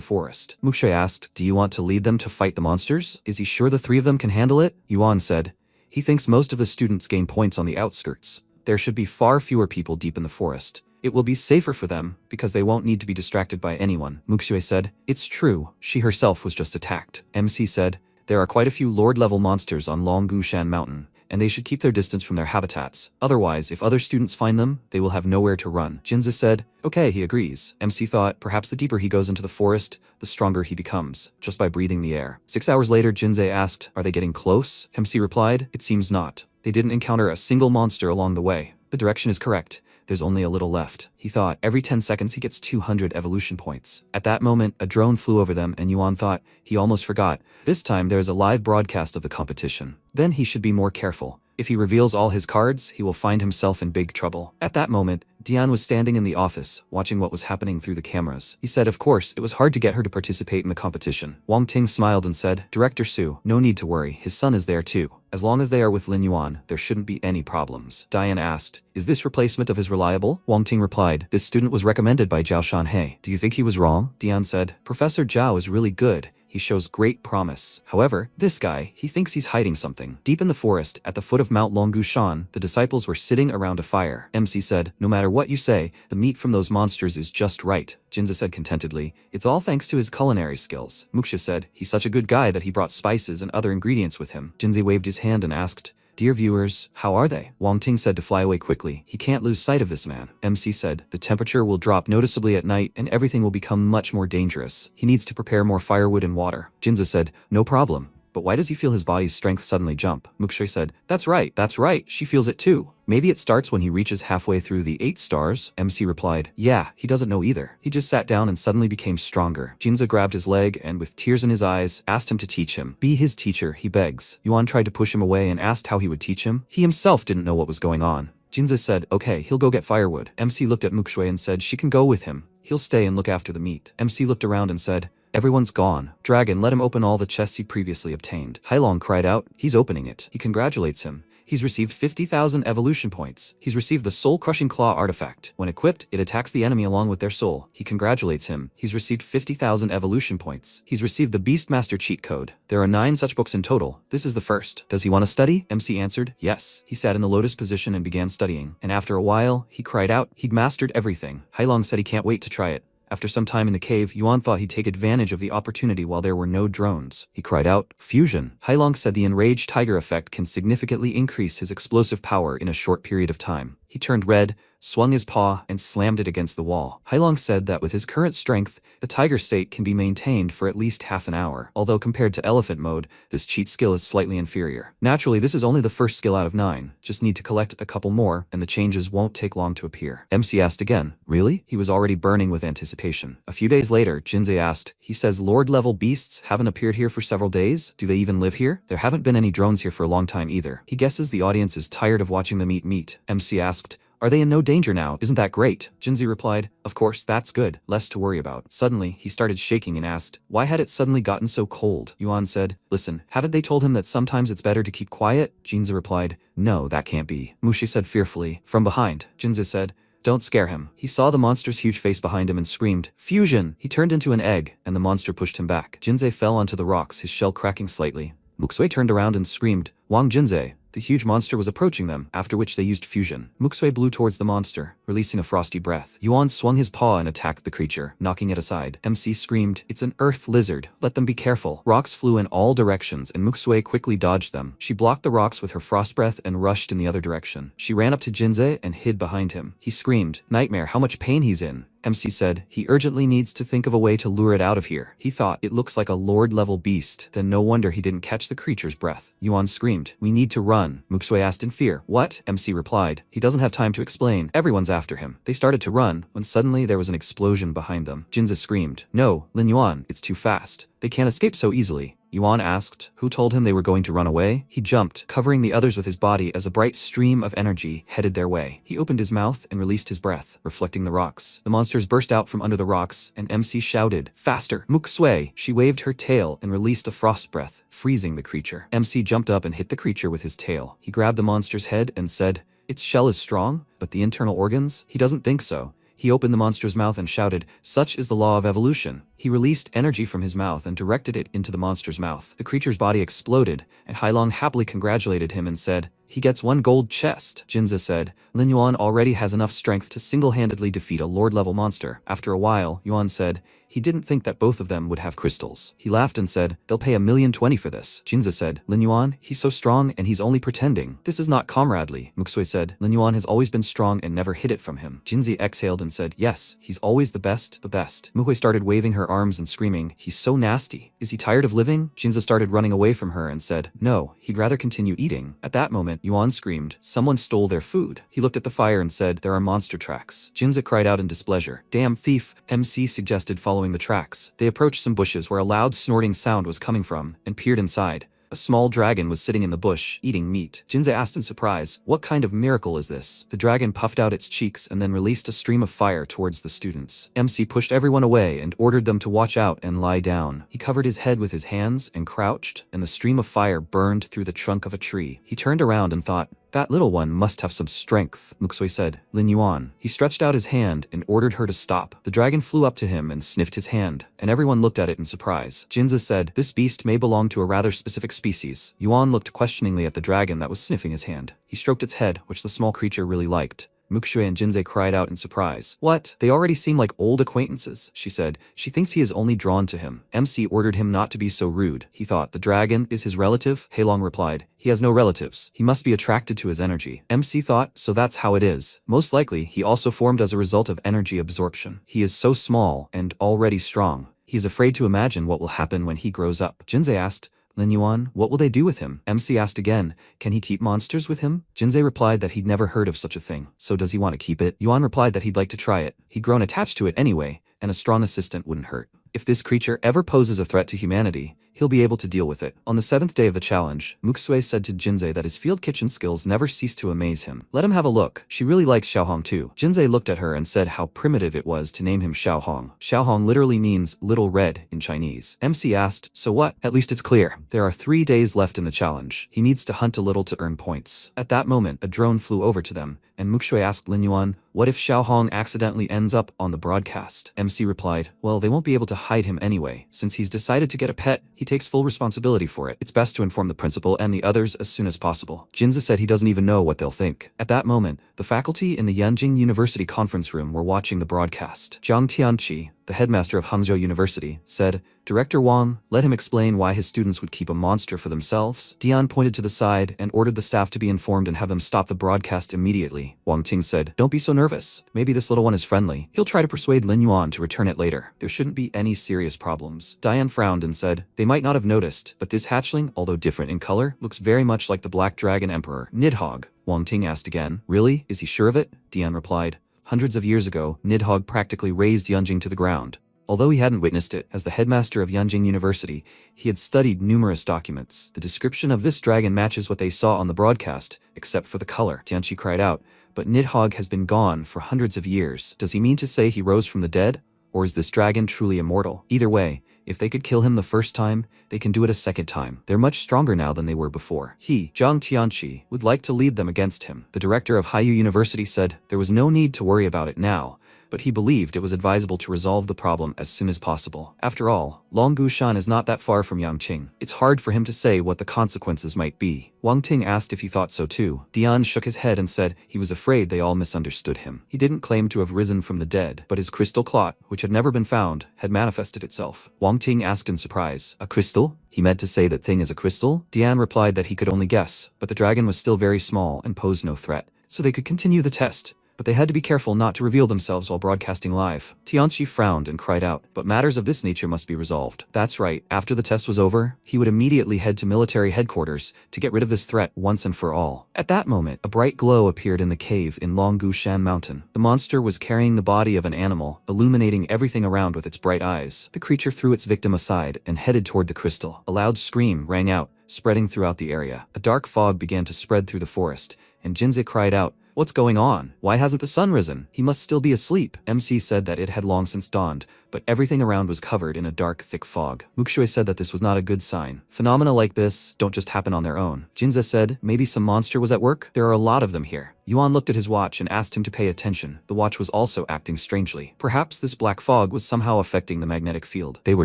forest. Mukshui asked, do you want to lead them to fight the monsters? Is he sure the 3 of them can handle it? Yuan said, he thinks most of the students gain points on the outskirts. There should be far fewer people deep in the forest. It will be safer for them, because they won't need to be distracted by anyone. Mukshui said, it's true, she herself was just attacked. MC said, there are quite a few Lord-level monsters on Longgushan Mountain. and they should keep their distance from their habitats. Otherwise, if other students find them, they will have nowhere to run. Jinza said, okay, he agrees. MC thought, perhaps the deeper he goes into the forest, the stronger he becomes, just by breathing the air. 6 hours later, Jinze asked, are they getting close? MC replied, it seems not. They didn't encounter a single monster along the way. The direction is correct. There's only a little left. He thought, every 10 seconds he gets 200 evolution points. At that moment, a drone flew over them and Yuan thought, he almost forgot. This time there is a live broadcast of the competition. Then he should be more careful. If he reveals all his cards, he will find himself in big trouble. At that moment, Dian was standing in the office, watching what was happening through the cameras. He said, of course, it was hard to get her to participate in the competition. Wang Ting smiled and said, Director Su, no need to worry, his son is there too. As long as they are with Lin Yuan, there shouldn't be any problems. Dian asked, is this replacement of his reliable? Wang Ting replied, this student was recommended by Zhao Shanhei. Do you think he was wrong? Dian said, Professor Zhao is really good. He shows great promise. However, this guy, he thinks he's hiding something. Deep in the forest, at the foot of Mount Longgushan, the disciples were sitting around a fire. MC said, no matter what you say, the meat from those monsters is just right. Jinza said contentedly, it's all thanks to his culinary skills. Muxia said, he's such a good guy that he brought spices and other ingredients with him. Jinze waved his hand and asked, dear viewers, how are they? Wang Ting said to fly away quickly. He can't lose sight of this man. MC said, the temperature will drop noticeably at night and everything will become much more dangerous. He needs to prepare more firewood and water. Jinza said, no problem. But why does he feel his body's strength suddenly jump? Mukshui said, that's right, she feels it too. Maybe it starts when he reaches halfway through the 8 stars? MC replied, yeah, he doesn't know either. He just sat down and suddenly became stronger. Jinza grabbed his leg and with tears in his eyes, asked him to teach him. Be his teacher, he begs. Yuan tried to push him away and asked how he would teach him. He himself didn't know what was going on. Jinza said, okay, he'll go get firewood. MC looked at Mukshui and said, she can go with him. He'll stay and look after the meat. MC looked around and said, everyone's gone. Dragon, let him open all the chests he previously obtained. Hailong cried out, he's opening it. He congratulates him. He's received 50,000 evolution points. He's received the soul-crushing claw artifact. When equipped, it attacks the enemy along with their soul. He congratulates him. He's received 50,000 evolution points. He's received the Beastmaster cheat code. There are 9 such books in total. This is the first. Does he want to study? MC answered, yes. He sat in the lotus position and began studying. And after a while, he cried out, he'd mastered everything. Hailong said he can't wait to try it. After some time in the cave, Yuan thought he'd take advantage of the opportunity while there were no drones. He cried out, fusion. Hailong said the enraged tiger effect can significantly increase his explosive power in a short period of time. He turned red, swung his paw, and slammed it against the wall. Hailong said that with his current strength, the tiger state can be maintained for at least half an hour, although compared to elephant mode, this cheat skill is slightly inferior. Naturally, this is only the first skill out of 9. Just need to collect a couple more, and the changes won't take long to appear. MC asked again, really? He was already burning with anticipation. A few days later, Jinze asked, he says Lord-level beasts haven't appeared here for several days? Do they even live here? There haven't been any drones here for a long time either. He guesses the audience is tired of watching them eat meat. MC asked, are they in no danger now? Isn't that great? Jinzi replied, of course, that's good. Less to worry about. Suddenly, he started shaking and asked, why had it suddenly gotten so cold? Yuan said, listen, haven't they told him that sometimes it's better to keep quiet? Jinzi replied, no, that can't be. Mushi said fearfully, from behind. Jinzi said, don't scare him. He saw the monster's huge face behind him and screamed, fusion! He turned into an egg, and the monster pushed him back. Jinze fell onto the rocks, his shell cracking slightly. Muxue turned around and screamed, Wang Jinze! The huge monster was approaching them, after which they used fusion. Muxue blew towards the monster, releasing a frosty breath. Yuan swung his paw and attacked the creature, knocking it aside. MC screamed, it's an earth lizard. Let them be careful. Rocks flew in all directions and Muxue quickly dodged them. She blocked the rocks with her frost breath and rushed in the other direction. She ran up to Jinze and hid behind him. He screamed, nightmare, how much pain he's in. MC said, he urgently needs to think of a way to lure it out of here. He thought, it looks like a lord-level beast. Then no wonder he didn't catch the creature's breath. Yuan screamed, we need to run. Muxue asked in fear, what? MC replied, he doesn't have time to explain. Everyone's after him. They started to run, when suddenly there was an explosion behind them. Jinze screamed, no, Lin Yuan, it's too fast. They can't escape so easily. Yuan asked, who told him they were going to run away? He jumped, covering the others with his body as a bright stream of energy headed their way. He opened his mouth and released his breath, reflecting the rocks. The monsters burst out from under the rocks, and MC shouted, faster, Muxue! She waved her tail and released a frost breath, freezing the creature. MC jumped up and hit the creature with his tail. He grabbed the monster's head and said, its shell is strong, but the internal organs? He doesn't think so. He opened the monster's mouth and shouted, such is the law of evolution. He released energy from his mouth and directed it into the monster's mouth. The creature's body exploded, and Hailong happily congratulated him and said, He gets 1 gold chest. Jinza said, Lin Yuan already has enough strength to single-handedly defeat a lord-level monster. After a while, Yuan said, he didn't think that both of them would have crystals. He laughed and said, they'll pay 1,020,000 for this. Jinza said, Lin Yuan, he's so strong and he's only pretending. This is not comradely. Muxue said, Lin Yuan has always been strong and never hid it from him. Jinzi exhaled and said, yes, he's always the best, the best. Muhui started waving her arms and screaming, he's so nasty. Is he tired of living? Jinza started running away from her and said, no, he'd rather continue eating. At that moment, Yuan screamed, someone stole their food. He looked at the fire and said, there are monster tracks. Jinza cried out in displeasure. Damn thief, MC suggested following the tracks. They approached some bushes where a loud snorting sound was coming from, and peered inside. A small dragon was sitting in the bush, eating meat. Jinza asked in surprise, what kind of miracle is this? The dragon puffed out its cheeks and then released a stream of fire towards the students. MC pushed everyone away and ordered them to watch out and lie down. He covered his head with his hands and crouched, and the stream of fire burned through the trunk of a tree. He turned around and thought, that little one must have some strength, Muxue said. Lin Yuan. He stretched out his hand and ordered her to stop. The dragon flew up to him and sniffed his hand, and everyone looked at it in surprise. Jinza said, this beast may belong to a rather specific species. Yuan looked questioningly at the dragon that was sniffing his hand. He stroked its head, which the small creature really liked. Muxue and Jinze cried out in surprise. What? They already seem like old acquaintances, she said. She thinks he is only drawn to him. MC ordered him not to be so rude. He thought, the dragon is his relative? Heilong replied, he has no relatives. He must be attracted to his energy. MC thought, so that's how it is. Most likely, he also formed as a result of energy absorption. He is so small and already strong. He is afraid to imagine what will happen when he grows up. Jinze asked, Lin Yuan, what will they do with him? MC asked again, can he keep monsters with him? Jinze replied that he'd never heard of such a thing. So does he want to keep it? Yuan replied that he'd like to try it. He'd grown attached to it anyway, and a strong assistant wouldn't hurt. If this creature ever poses a threat to humanity, he'll be able to deal with it. On the 7th day of the challenge, Muxue said to Jinze that his field kitchen skills never ceased to amaze him. Let him have a look. She really likes Xiaohong too. Jinze looked at her and said how primitive it was to name him Xiaohong. Xiaohong literally means little red in Chinese. MC asked, so what? At least it's clear. There are 3 days left in the challenge. He needs to hunt a little to earn points. At that moment, a drone flew over to them, and Muxue asked Lin Yuan, what if Xiaohong accidentally ends up on the broadcast? MC replied, well, they won't be able to hide him anyway. Since he's decided to get a pet, he takes full responsibility for it. It's best to inform the principal and the others as soon as possible. Jinza said he doesn't even know what they'll think. At that moment, the faculty in the Yanjing University conference room were watching the broadcast. Jiang Tianqi, the headmaster of Hangzhou University, said, Director Wang, let him explain why his students would keep a monster for themselves. Dian pointed to the side and ordered the staff to be informed and have them stop the broadcast immediately. Wang Ting said, don't be so nervous. Maybe this little one is friendly. He'll try to persuade Lin Yuan to return it later. There shouldn't be any serious problems. Dian frowned and said, they might not have noticed, but this hatchling, although different in color, looks very much like the Black Dragon Emperor, Nidhogg. Wang Ting asked again, really? Is he sure of it? Dian replied, hundreds of years ago, Nidhogg practically razed Yanjing to the ground. Although he hadn't witnessed it, as the headmaster of Yanjing University, he had studied numerous documents. The description of this dragon matches what they saw on the broadcast, except for the color. Tianqi cried out, but Nidhogg has been gone for hundreds of years. Does he mean to say he rose from the dead? Or is this dragon truly immortal? Either way, if they could kill him the first time, they can do it a second time. They're much stronger now than they were before. He, Zhang Tianqi, would like to lead them against him. The director of Haiyu University said there was no need to worry about it now, but he believed it was advisable to resolve the problem as soon as possible. After all, Longgushan is not that far from Yangqing. It's hard for him to say what the consequences might be. Wang Ting asked if he thought so too. Dian shook his head and said he was afraid they all misunderstood him. He didn't claim to have risen from the dead, but his crystal clot, which had never been found, had manifested itself. Wang Ting asked in surprise, a crystal? He meant to say that thing is a crystal? Dian replied that he could only guess, but the dragon was still very small and posed no threat, so they could continue the test. But they had to be careful not to reveal themselves while broadcasting live. Tianqi frowned and cried out, but matters of this nature must be resolved. That's right, after the test was over, he would immediately head to military headquarters to get rid of this threat once and for all. At that moment, a bright glow appeared in the cave in Longgushan Mountain. The monster was carrying the body of an animal, illuminating everything around with its bright eyes. The creature threw its victim aside and headed toward the crystal. A loud scream rang out, spreading throughout the area. A dark fog began to spread through the forest, and Jinze cried out, what's going on? Why hasn't the sun risen? He must still be asleep. MC said that it had long since dawned, but everything around was covered in a dark, thick fog. Muxue said that this was not a good sign. Phenomena like this don't just happen on their own. Jinze said, maybe some monster was at work? There are a lot of them here. Yuan looked at his watch and asked him to pay attention. The watch was also acting strangely. Perhaps this black fog was somehow affecting the magnetic field. They were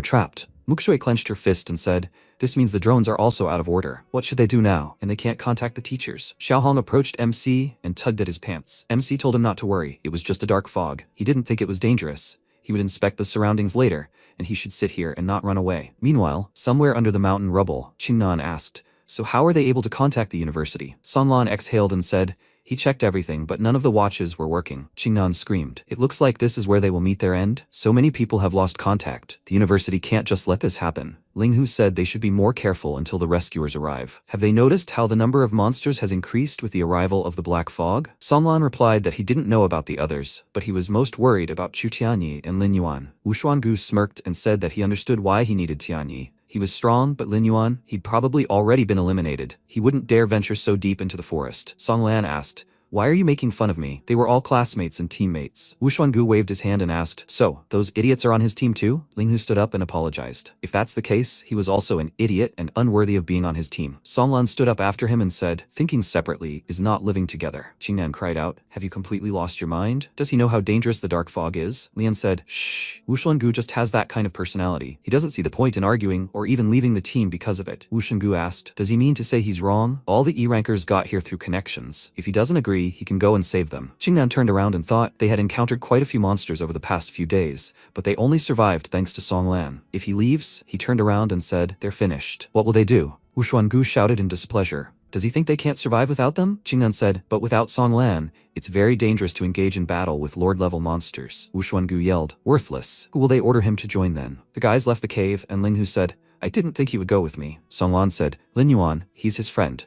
trapped. Mukshui clenched her fist and said, "This means the drones are also out of order. What should they do now? And they can't contact the teachers." Xiaohong approached MC and tugged at his pants. MC told him not to worry, it was just a dark fog. He didn't think it was dangerous. He would inspect the surroundings later, and he should sit here and not run away. Meanwhile, somewhere under the mountain rubble, Qingnan asked, "So how are they able to contact the university?" Sonlan exhaled and said, "He checked everything, but none of the watches were working." Qingnan screamed, "It looks like this is where they will meet their end. So many people have lost contact. The university can't just let this happen." Linghu said they should be more careful until the rescuers arrive. "Have they noticed how the number of monsters has increased with the arrival of the black fog?" Sonlan replied that he didn't know about the others, but he was most worried about Chu Tianyi and Lin Yuan. Wu Xuangu smirked and said that he understood why he needed Tianyi. He was strong, but Lin Yuan, he'd probably already been eliminated. He wouldn't dare venture so deep into the forest. Song Lan asked, "Why are you making fun of me? They were all classmates and teammates." Wu Xuangu waved his hand and asked, "So, those idiots are on his team too?" Linghu stood up and apologized. If that's the case, he was also an idiot and unworthy of being on his team. Songlan stood up after him and said, "Thinking separately is not living together." Qingnan cried out, "Have you completely lost your mind? Does he know how dangerous the dark fog is?" Lian said, "Shh, Wu Xuangu just has that kind of personality. He doesn't see the point in arguing or even leaving the team because of it." Wu Xuangu asked, "Does he mean to say he's wrong? All the E-rankers got here through connections. If he doesn't agree, he can go and save them." Qingnan turned around and thought they had encountered quite a few monsters over the past few days, but they only survived thanks to Song Lan. If he leaves, he turned around and said, "They're finished." "What will they do?" Wu Xuangu shouted in displeasure. "Does he think they can't survive without them?" Qingnan said, "But without Song Lan, it's very dangerous to engage in battle with Lord-level monsters." Wu Xuangu yelled, "Worthless. Who will they order him to join then?" The guys left the cave and Linghu said, "I didn't think he would go with me." Song Lan said, "Lin Yuan, he's his friend.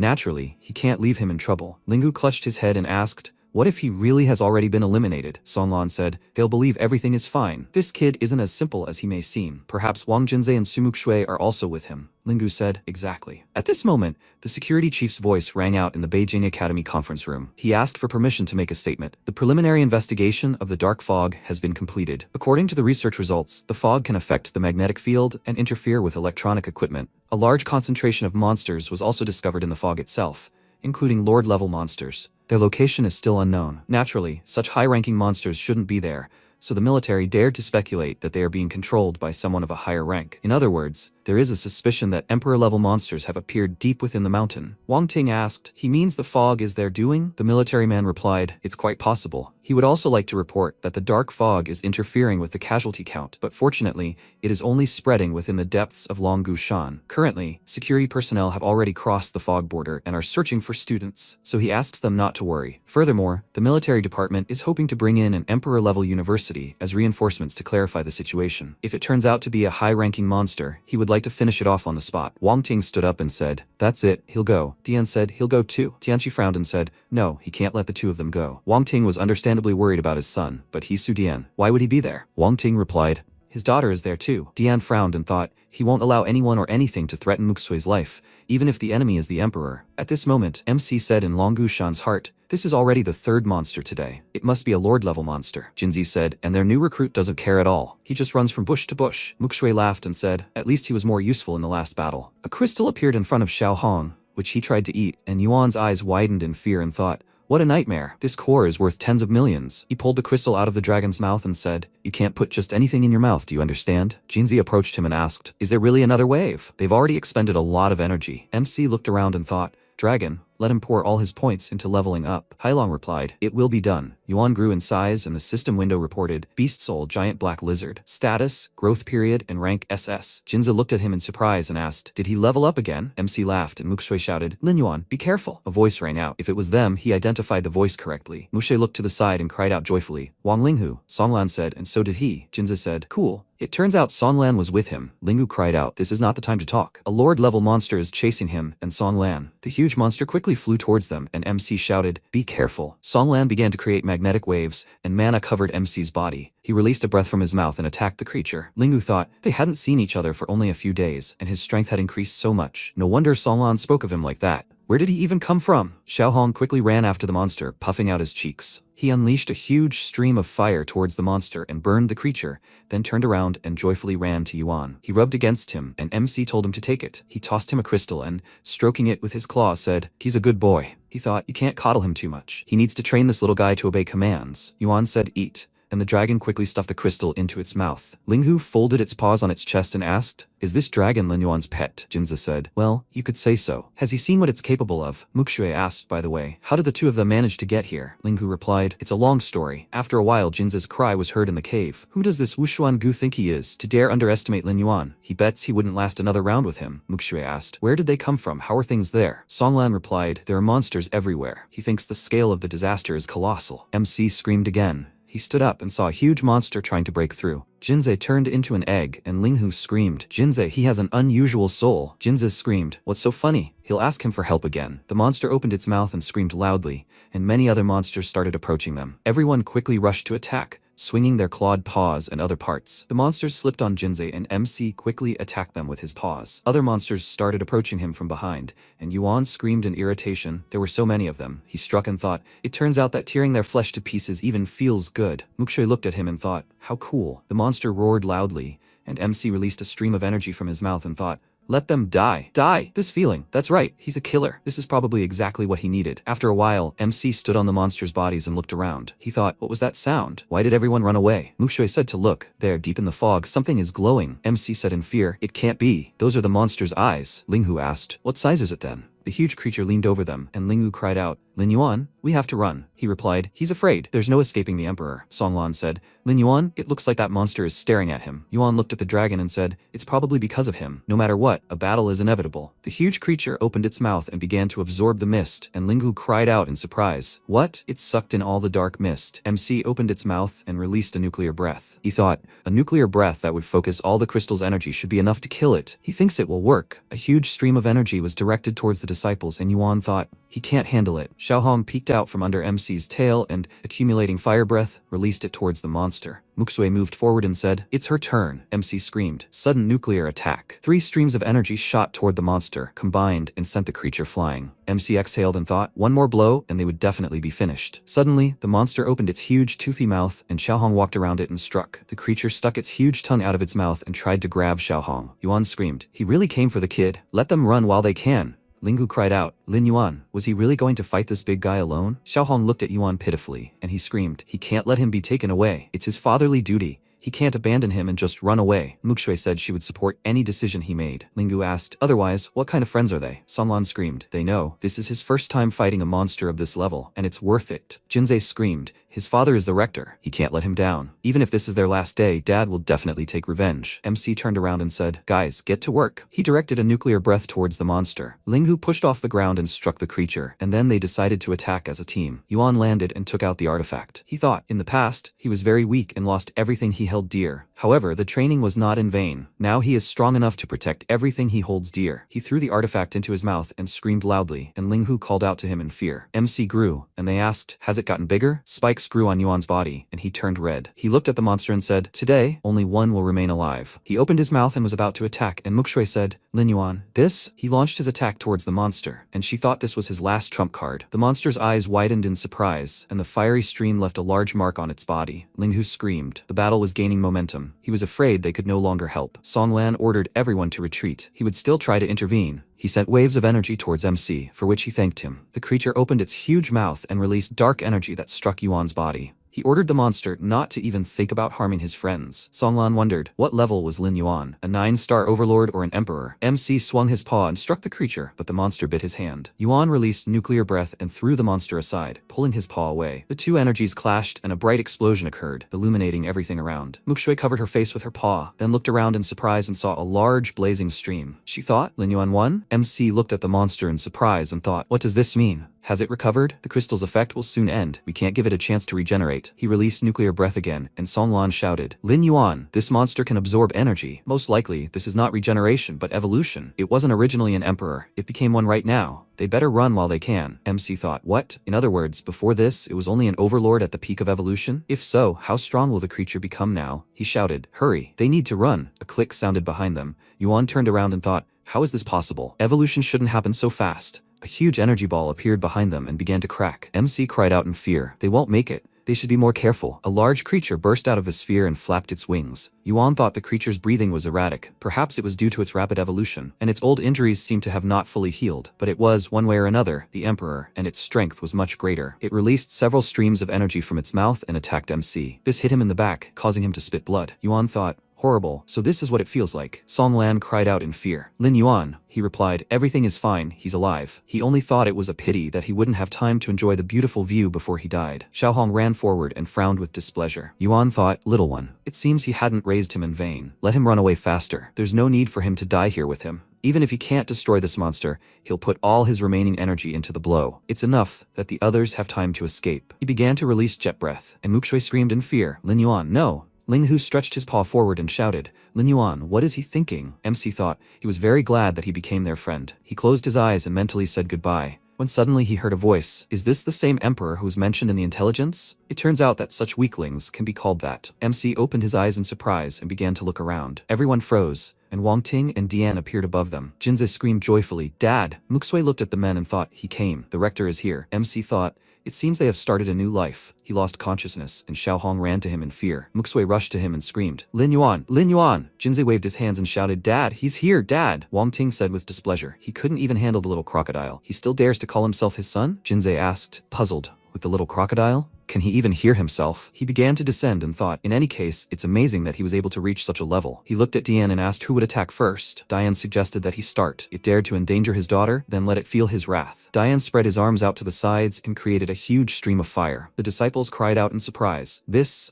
Naturally, he can't leave him in trouble." Linghu clutched his head and asked, "What if he really has already been eliminated?" Songlan said, "They'll believe everything is fine. This kid isn't as simple as he may seem. Perhaps Wang Jinzei and Sumuk Shui are also with him." Linghu said, "Exactly." At this moment, the security chief's voice rang out in the Beijing Academy conference room. He asked for permission to make a statement. "The preliminary investigation of the dark fog has been completed. According to the research results, the fog can affect the magnetic field and interfere with electronic equipment. A large concentration of monsters was also discovered in the fog itself, including Lord-level monsters. Their location is still unknown. Naturally, such high-ranking monsters shouldn't be there, so the military dared to speculate that they are being controlled by someone of a higher rank. In other words, there is a suspicion that Emperor-level monsters have appeared deep within the mountain." Wang Ting asked, "He means the fog is their doing?" The military man replied, "It's quite possible. He would also like to report that the dark fog is interfering with the casualty count, but fortunately, it is only spreading within the depths of Longgushan. Currently, security personnel have already crossed the fog border and are searching for students, so he asks them not to worry. Furthermore, the military department is hoping to bring in an Emperor-level university as reinforcements to clarify the situation. If it turns out to be a high-ranking monster, he would like to finish it off on the spot." Wang Ting stood up and said, "That's it, he'll go." Dian said, "He'll go too." Tianqi frowned and said, "No, he can't let the two of them go." Wang Ting was understandably worried about his son, but he Su Dian. Why would he be there? Wang Ting replied, "His daughter is there too." Dian frowned and thought, he won't allow anyone or anything to threaten Muksui's life, even if the enemy is the emperor. At this moment, MC said in Longgushan's heart, "This is already the third monster today. It must be a lord-level monster." Jinzi said, "And their new recruit doesn't care at all. He just runs from bush to bush." Mukshui laughed and said, "At least he was more useful in the last battle." A crystal appeared in front of Xiao Hong, which he tried to eat, and Yuan's eyes widened in fear and thought, "What a nightmare. This core is worth tens of millions." He pulled the crystal out of the dragon's mouth and said, "You can't put just anything in your mouth, do you understand?" Jinzi approached him and asked, "Is there really another wave? They've already expended a lot of energy." MC looked around and thought, "Dragon, let him pour all his points into leveling up." Hailong replied, "It will be done." Yuan grew in size and the system window reported, Beast Soul Giant Black Lizard. Status, growth period, and rank SS. Jinza looked at him in surprise and asked, "Did he level up again?" MC laughed and Mukshui shouted, "Lin Yuan, be careful." A voice rang out. If it was them, he identified the voice correctly. Mushe looked to the side and cried out joyfully, "Wang Linghu." Songlan said, "And so did he." Jinza said, "Cool." It turns out Songlan was with him. Linghu cried out, "This is not the time to talk." A lord-level monster is chasing him and Songlan. The huge monster quickly flew towards them and MC shouted, "Be careful." Songlan began to create magnetic waves and mana covered MC's body. He released a breath from his mouth and attacked the creature. Linghu thought, they hadn't seen each other for only a few days and his strength had increased so much. No wonder Songlan spoke of him like that. Where did he even come from? Xiao Hong quickly ran after the monster, puffing out his cheeks. He unleashed a huge stream of fire towards the monster and burned the creature, then turned around and joyfully ran to Yuan. He rubbed against him, and MC told him to take it. He tossed him a crystal and, stroking it with his claw, said, "He's a good boy." He thought, you can't coddle him too much. He needs to train this little guy to obey commands. Yuan said, "Eat." and the dragon quickly stuffed the crystal into its mouth. Linghu folded its paws on its chest and asked, "Is this dragon Lin Yuan's pet?" Jinze said, "Well, you could say so. Has he seen what it's capable of?" Muxue asked, by the way. "How did the two of them manage to get here?" Linghu replied, "It's a long story." After a while, Jinze's cry was heard in the cave. "Who does this Wushuan Gu think he is, to dare underestimate Lin Yuan? He bets he wouldn't last another round with him." Muxue asked, "Where did they come from? How are things there?" Songlan replied, "There are monsters everywhere. He thinks the scale of the disaster is colossal." MC screamed again. He stood up and saw a huge monster trying to break through. Jinze turned into an egg, and Linghu screamed, "Jinze, he has an unusual soul." Jinze screamed, "What's so funny? He'll ask him for help again." The monster opened its mouth and screamed loudly, and many other monsters started approaching them. Everyone quickly rushed to attack, swinging their clawed paws and other parts. The monsters slipped on Jinze, and MC quickly attacked them with his paws. Other monsters started approaching him from behind, and Yuan screamed in irritation. There were so many of them. He struck and thought, "It turns out that tearing their flesh to pieces even feels good." Muxue looked at him and thought, "How cool." The monster roared loudly, and MC released a stream of energy from his mouth and thought, "Let them die. Die! This feeling. That's right. He's a killer. This is probably exactly what he needed." After a while, MC stood on the monsters' bodies and looked around. He thought, "What was that sound? Why did everyone run away?" Muxue said to look. There, deep in the fog, something is glowing. MC said in fear, "It can't be. Those are the monster's eyes." Linghu asked, "What size is it then?" The huge creature leaned over them, and Linghu cried out, "Lin Yuan, we have to run." He replied, "He's afraid. There's no escaping the emperor." Songlan said, "Lin Yuan, it looks like that monster is staring at him." Yuan looked at the dragon and said, "It's probably because of him. No matter what, a battle is inevitable." The huge creature opened its mouth and began to absorb the mist, and Linghu cried out in surprise. "What?" It sucked in all the dark mist. MC opened its mouth and released a nuclear breath. He thought, a nuclear breath that would focus all the crystal's energy should be enough to kill it. He thinks it will work. A huge stream of energy was directed towards the disciples, and Yuan thought, he can't handle it. Xiaohong peeked out from under MC's tail and, accumulating fire breath, released it towards the monster. Muxue moved forward and said, "It's her turn." MC screamed. Sudden nuclear attack. 3 streams of energy shot toward the monster, combined, and sent the creature flying. MC exhaled and thought, one more blow and they would definitely be finished. Suddenly, the monster opened its huge toothy mouth, and Xiaohong walked around it and struck. The creature stuck its huge tongue out of its mouth and tried to grab Xiaohong. Yuan screamed, "He really came for the kid. Let them run while they can." Linghu cried out, "Lin Yuan, was he really going to fight this big guy alone?" Xiaohong looked at Yuan pitifully, and he screamed, "He can't let him be taken away. It's his fatherly duty. He can't abandon him and just run away." Muxue said she would support any decision he made. Linghu asked, "Otherwise, what kind of friends are they?" Sanlan screamed, "They know. This is his first time fighting a monster of this level, and it's worth it." Jinze screamed, "His father is the rector. He can't let him down. Even if this is their last day, Dad will definitely take revenge." MC turned around and said, "Guys, get to work." He directed a nuclear breath towards the monster. Linghu pushed off the ground and struck the creature, and then they decided to attack as a team. Yuan landed and took out the artifact. He thought, in the past, he was very weak and lost everything he held dear. However, the training was not in vain. Now he is strong enough to protect everything he holds dear. He threw the artifact into his mouth and screamed loudly, and Linghu called out to him in fear. MC grew, and they asked, "Has it gotten bigger?" Spikes grew on Yuan's body, and he turned red. He looked at the monster and said, "Today, only one will remain alive." He opened his mouth and was about to attack, and Muxue said, "Lin Yuan, this?" He launched his attack towards the monster, and she thought this was his last trump card. The monster's eyes widened in surprise, and the fiery stream left a large mark on its body. Linghu screamed. The battle was gaining momentum. He was afraid they could no longer help. Songlan ordered everyone to retreat. He would still try to intervene. He sent waves of energy towards MC, for which he thanked him. The creature opened its huge mouth and released dark energy that struck Yuan's body. He ordered the monster not to even think about harming his friends. Songlan wondered, what level was Lin Yuan? A 9-star overlord or an emperor? MC swung his paw and struck the creature, but the monster bit his hand. Yuan released nuclear breath and threw the monster aside, pulling his paw away. The two energies clashed and a bright explosion occurred, illuminating everything around. Muxue covered her face with her paw, then looked around in surprise and saw a large blazing stream. She thought, Lin Yuan won? MC looked at the monster in surprise and thought, what does this mean? Has it recovered? The crystal's effect will soon end. We can't give it a chance to regenerate. He released nuclear breath again, and Songlan shouted, "Lin Yuan, this monster can absorb energy. Most likely, this is not regeneration, but evolution. It wasn't originally an emperor. It became one right now. They better run while they can." MC thought, what? In other words, before this, it was only an overlord at the peak of evolution? If so, how strong will the creature become now? He shouted, "Hurry, they need to run." A click sounded behind them. Yuan turned around and thought, how is this possible? Evolution shouldn't happen so fast. A huge energy ball appeared behind them and began to crack. MC cried out in fear. They won't make it. They should be more careful. A large creature burst out of the sphere and flapped its wings. Yuan thought the creature's breathing was erratic. Perhaps it was due to its rapid evolution, and its old injuries seemed to have not fully healed. But it was, one way or another, the Emperor, and its strength was much greater. It released several streams of energy from its mouth and attacked MC. This hit him in the back, causing him to spit blood. Yuan thought, horrible, so this is what it feels like. Song Lan cried out in fear. Lin Yuan, he replied, everything is fine, he's alive. He only thought it was a pity that he wouldn't have time to enjoy the beautiful view before he died. Xiaohong ran forward and frowned with displeasure. Yuan thought, little one, it seems he hadn't raised him in vain. Let him run away faster. There's no need for him to die here with him. Even if he can't destroy this monster, he'll put all his remaining energy into the blow. It's enough that the others have time to escape. He began to release jet breath, and Mukshui screamed in fear. Lin Yuan, no. Ling Hu stretched his paw forward and shouted, Lin Yuan, what is he thinking? MC thought he was very glad that he became their friend. He closed his eyes and mentally said goodbye, when suddenly he heard a voice. Is this the same emperor who was mentioned in the intelligence? It turns out that such weaklings can be called that. MC opened his eyes in surprise and began to look around. Everyone froze, and Wang Ting and Dian appeared above them. Jinze screamed joyfully, Dad! Muksui looked at the men and thought, he came. The rector is here. MC thought, it seems they have started a new life. He lost consciousness, and Xiaohong ran to him in fear. Muksui rushed to him and screamed, Lin Yuan! Lin Yuan! Jinze waved his hands and shouted, Dad, he's here, Dad! Wang Ting said with displeasure. He couldn't even handle the little crocodile. He still dares to call himself his son? Jinze asked, puzzled. With the little crocodile? Can he even hear himself? He began to descend and thought, in any case, it's amazing that he was able to reach such a level. He looked at Dian and asked who would attack first. Dian suggested that he start. It dared to endanger his daughter, then let it feel his wrath. Dian spread his arms out to the sides and created a huge stream of fire. The disciples cried out in surprise.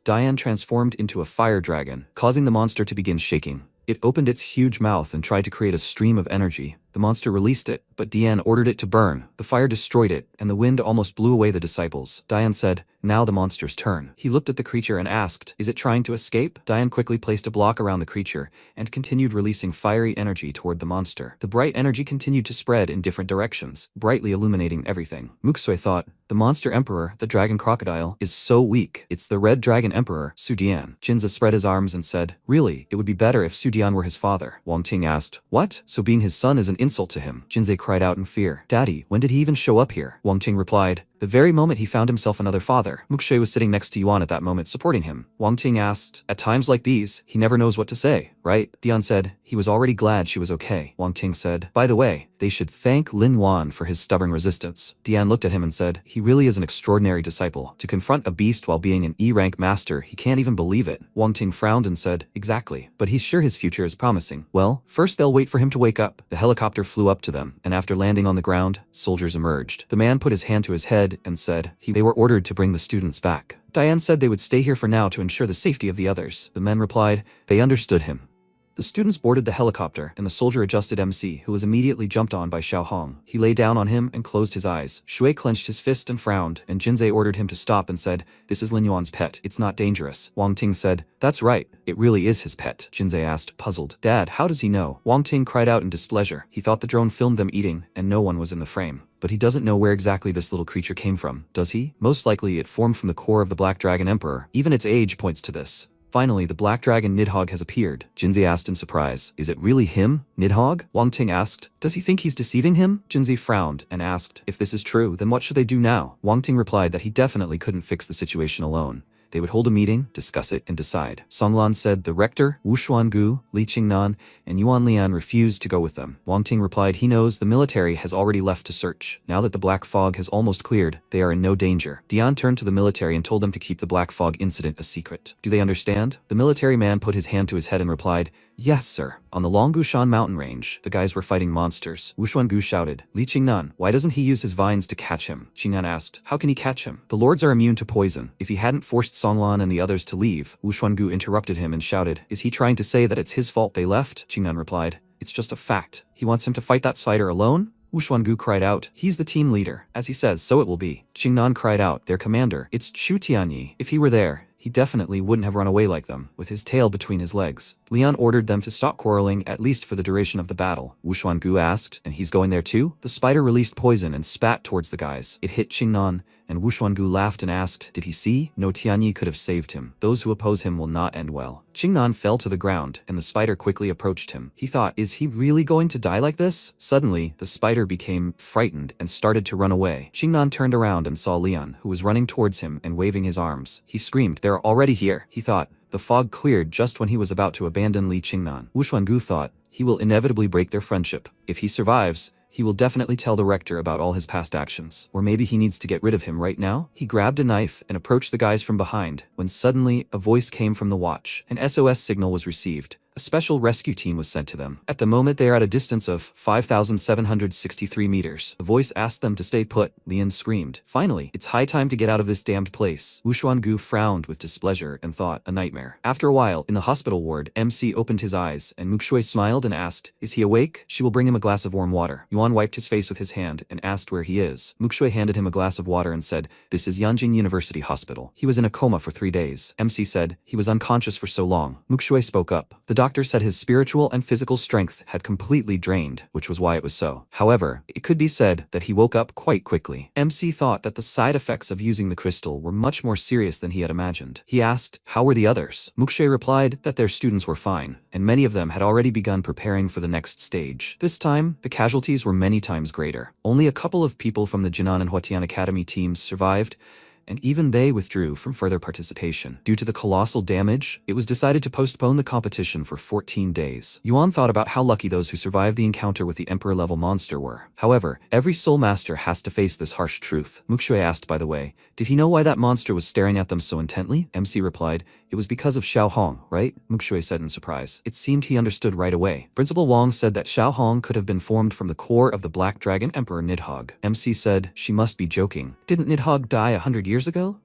Dian transformed into a fire dragon, causing the monster to begin shaking. It opened its huge mouth and tried to create a stream of energy. The monster released it, but Dian ordered it to burn. The fire destroyed it, and the wind almost blew away the disciples. Dian said, now the monster's turn. He looked at the creature and asked, is it trying to escape? Dian quickly placed a block around the creature and continued releasing fiery energy toward the monster. The bright energy continued to spread in different directions, brightly illuminating everything. Muksui thought, the monster emperor, the dragon crocodile, is so weak. It's the red dragon emperor, Sudian. Jinza spread his arms and said, really, it would be better if Sudian were his father. Wang Ting asked, what? So being his son is an insult to him? Jinze cried out in fear. Daddy, when did he even show up here? Wang Ting replied, the very moment he found himself another father. Mukshui was sitting next to Yuan at that moment, supporting him. Wang Ting asked, at times like these, he never knows what to say, right? Dian said, he was already glad she was okay. Wang Ting said, by the way, they should thank Lin Yuan for his stubborn resistance. Dian looked at him and said, he really is an extraordinary disciple. To confront a beast while being an E-rank master, he can't even believe it. Wang Ting frowned and said, exactly, but he's sure his future is promising. Well, first they'll wait for him to wake up. The helicopter flew up to them, and after landing on the ground, soldiers emerged. The man put his hand to his head and said, they were ordered to bring the students back. Diane said they would stay here for now to ensure the safety of the others. The men replied, they understood him. The students boarded the helicopter, and the soldier adjusted MC, who was immediately jumped on by Xiao Hong. He lay down on him and closed his eyes. Shui clenched his fist and frowned, and Jinze ordered him to stop and said, this is Lin Yuan's pet. It's not dangerous. Wang Ting said, that's right. It really is his pet. Jinze asked, puzzled. Dad, how does he know? Wang Ting cried out in displeasure. He thought the drone filmed them eating, and no one was in the frame. But he doesn't know where exactly this little creature came from, does he? Most likely it formed from the core of the Black Dragon Emperor. Even its age points to this. Finally, the Black Dragon Nidhogg has appeared. Jinze asked in surprise, is it really him, Nidhogg? Wang Ting asked, does he think he's deceiving him? Jinze frowned and asked, if this is true, then what should they do now? Wang Ting replied that he definitely couldn't fix the situation alone. They would hold a meeting, discuss it, and decide. Songlan said the rector, Wu Xuangu, Li Qingnan, and Yuan Lian refused to go with them. Wang Ting replied he knows the military has already left to search. Now that the black fog has almost cleared, they are in no danger. Dian turned to the military and told them to keep the black fog incident a secret. Do they understand? The military man put his hand to his head and replied, yes, sir. On the Longgushan mountain range, the guys were fighting monsters. Wu Xuangu shouted, Li Qingnan, why doesn't he use his vines to catch him? Qingnan asked, how can he catch him? The lords are immune to poison. If he hadn't forced Songlan and the others to leave, Wu Xuangu interrupted him and shouted, is he trying to say that it's his fault they left? Qingnan replied, it's just a fact. He wants him to fight that spider alone? Wu Xuangu cried out, he's the team leader. As he says, so it will be. Qingnan cried out, their commander, it's Chu Tianyi. If he were there, he definitely wouldn't have run away like them, with his tail between his legs. Lian ordered them to stop quarreling, at least for the duration of the battle. Wu Xuangu asked, and he's going there too? The spider released poison and spat towards the guys. It hit Qingnan, and Wu Xuangu laughed and asked, did he see? No, Tianyi could have saved him. Those who oppose him will not end well. Qingnan fell to the ground, and the spider quickly approached him. He thought, is he really going to die like this? Suddenly, the spider became frightened and started to run away. Qingnan turned around and saw Lian, who was running towards him and waving his arms. He screamed, they're already here. He thought. The fog cleared just when he was about to abandon Li Qingnan. Wu Xuangu thought, he will inevitably break their friendship. If he survives, he will definitely tell the rector about all his past actions. Or maybe he needs to get rid of him right now? He grabbed a knife and approached the guys from behind, when suddenly a voice came from the watch. An SOS signal was received. A special rescue team was sent to them. At the moment they are at a distance of 5,763 meters. The voice asked them to stay put. Lian screamed. Finally, it's high time to get out of this damned place. Wu Xuangu frowned with displeasure and thought, a nightmare. After a while, in the hospital ward, MC opened his eyes and Muxue smiled and asked, is he awake? She will bring him a glass of warm water. Yuan wiped his face with his hand and asked where he is. Muxue handed him a glass of water and said, this is Yanjing University Hospital. He was in a coma for 3 days. MC said, he was unconscious for so long. Muxue spoke up. The doctor said his spiritual and physical strength had completely drained, which was why it was so. However, it could be said that he woke up quite quickly. MC thought that the side effects of using the crystal were much more serious than he had imagined. He asked, how were the others? Muxue replied that their students were fine, and many of them had already begun preparing for the next stage. This time, the casualties were many times greater. Only a couple of people from the Jinan and Huatian Academy teams survived, and even they withdrew from further participation. Due to the colossal damage, it was decided to postpone the competition for 14 days. Yuan thought about how lucky those who survived the encounter with the Emperor-level monster were. However, every Soul Master has to face this harsh truth. Muxue asked, by the way, did he know why that monster was staring at them so intently? MC replied, it was because of Xiao Hong, right? Muxue said in surprise. It seemed he understood right away. Principal Wang said that Xiao Hong could have been formed from the core of the Black Dragon Emperor Nidhogg. MC said, she must be joking. Didn't Nidhogg die 100 years ago?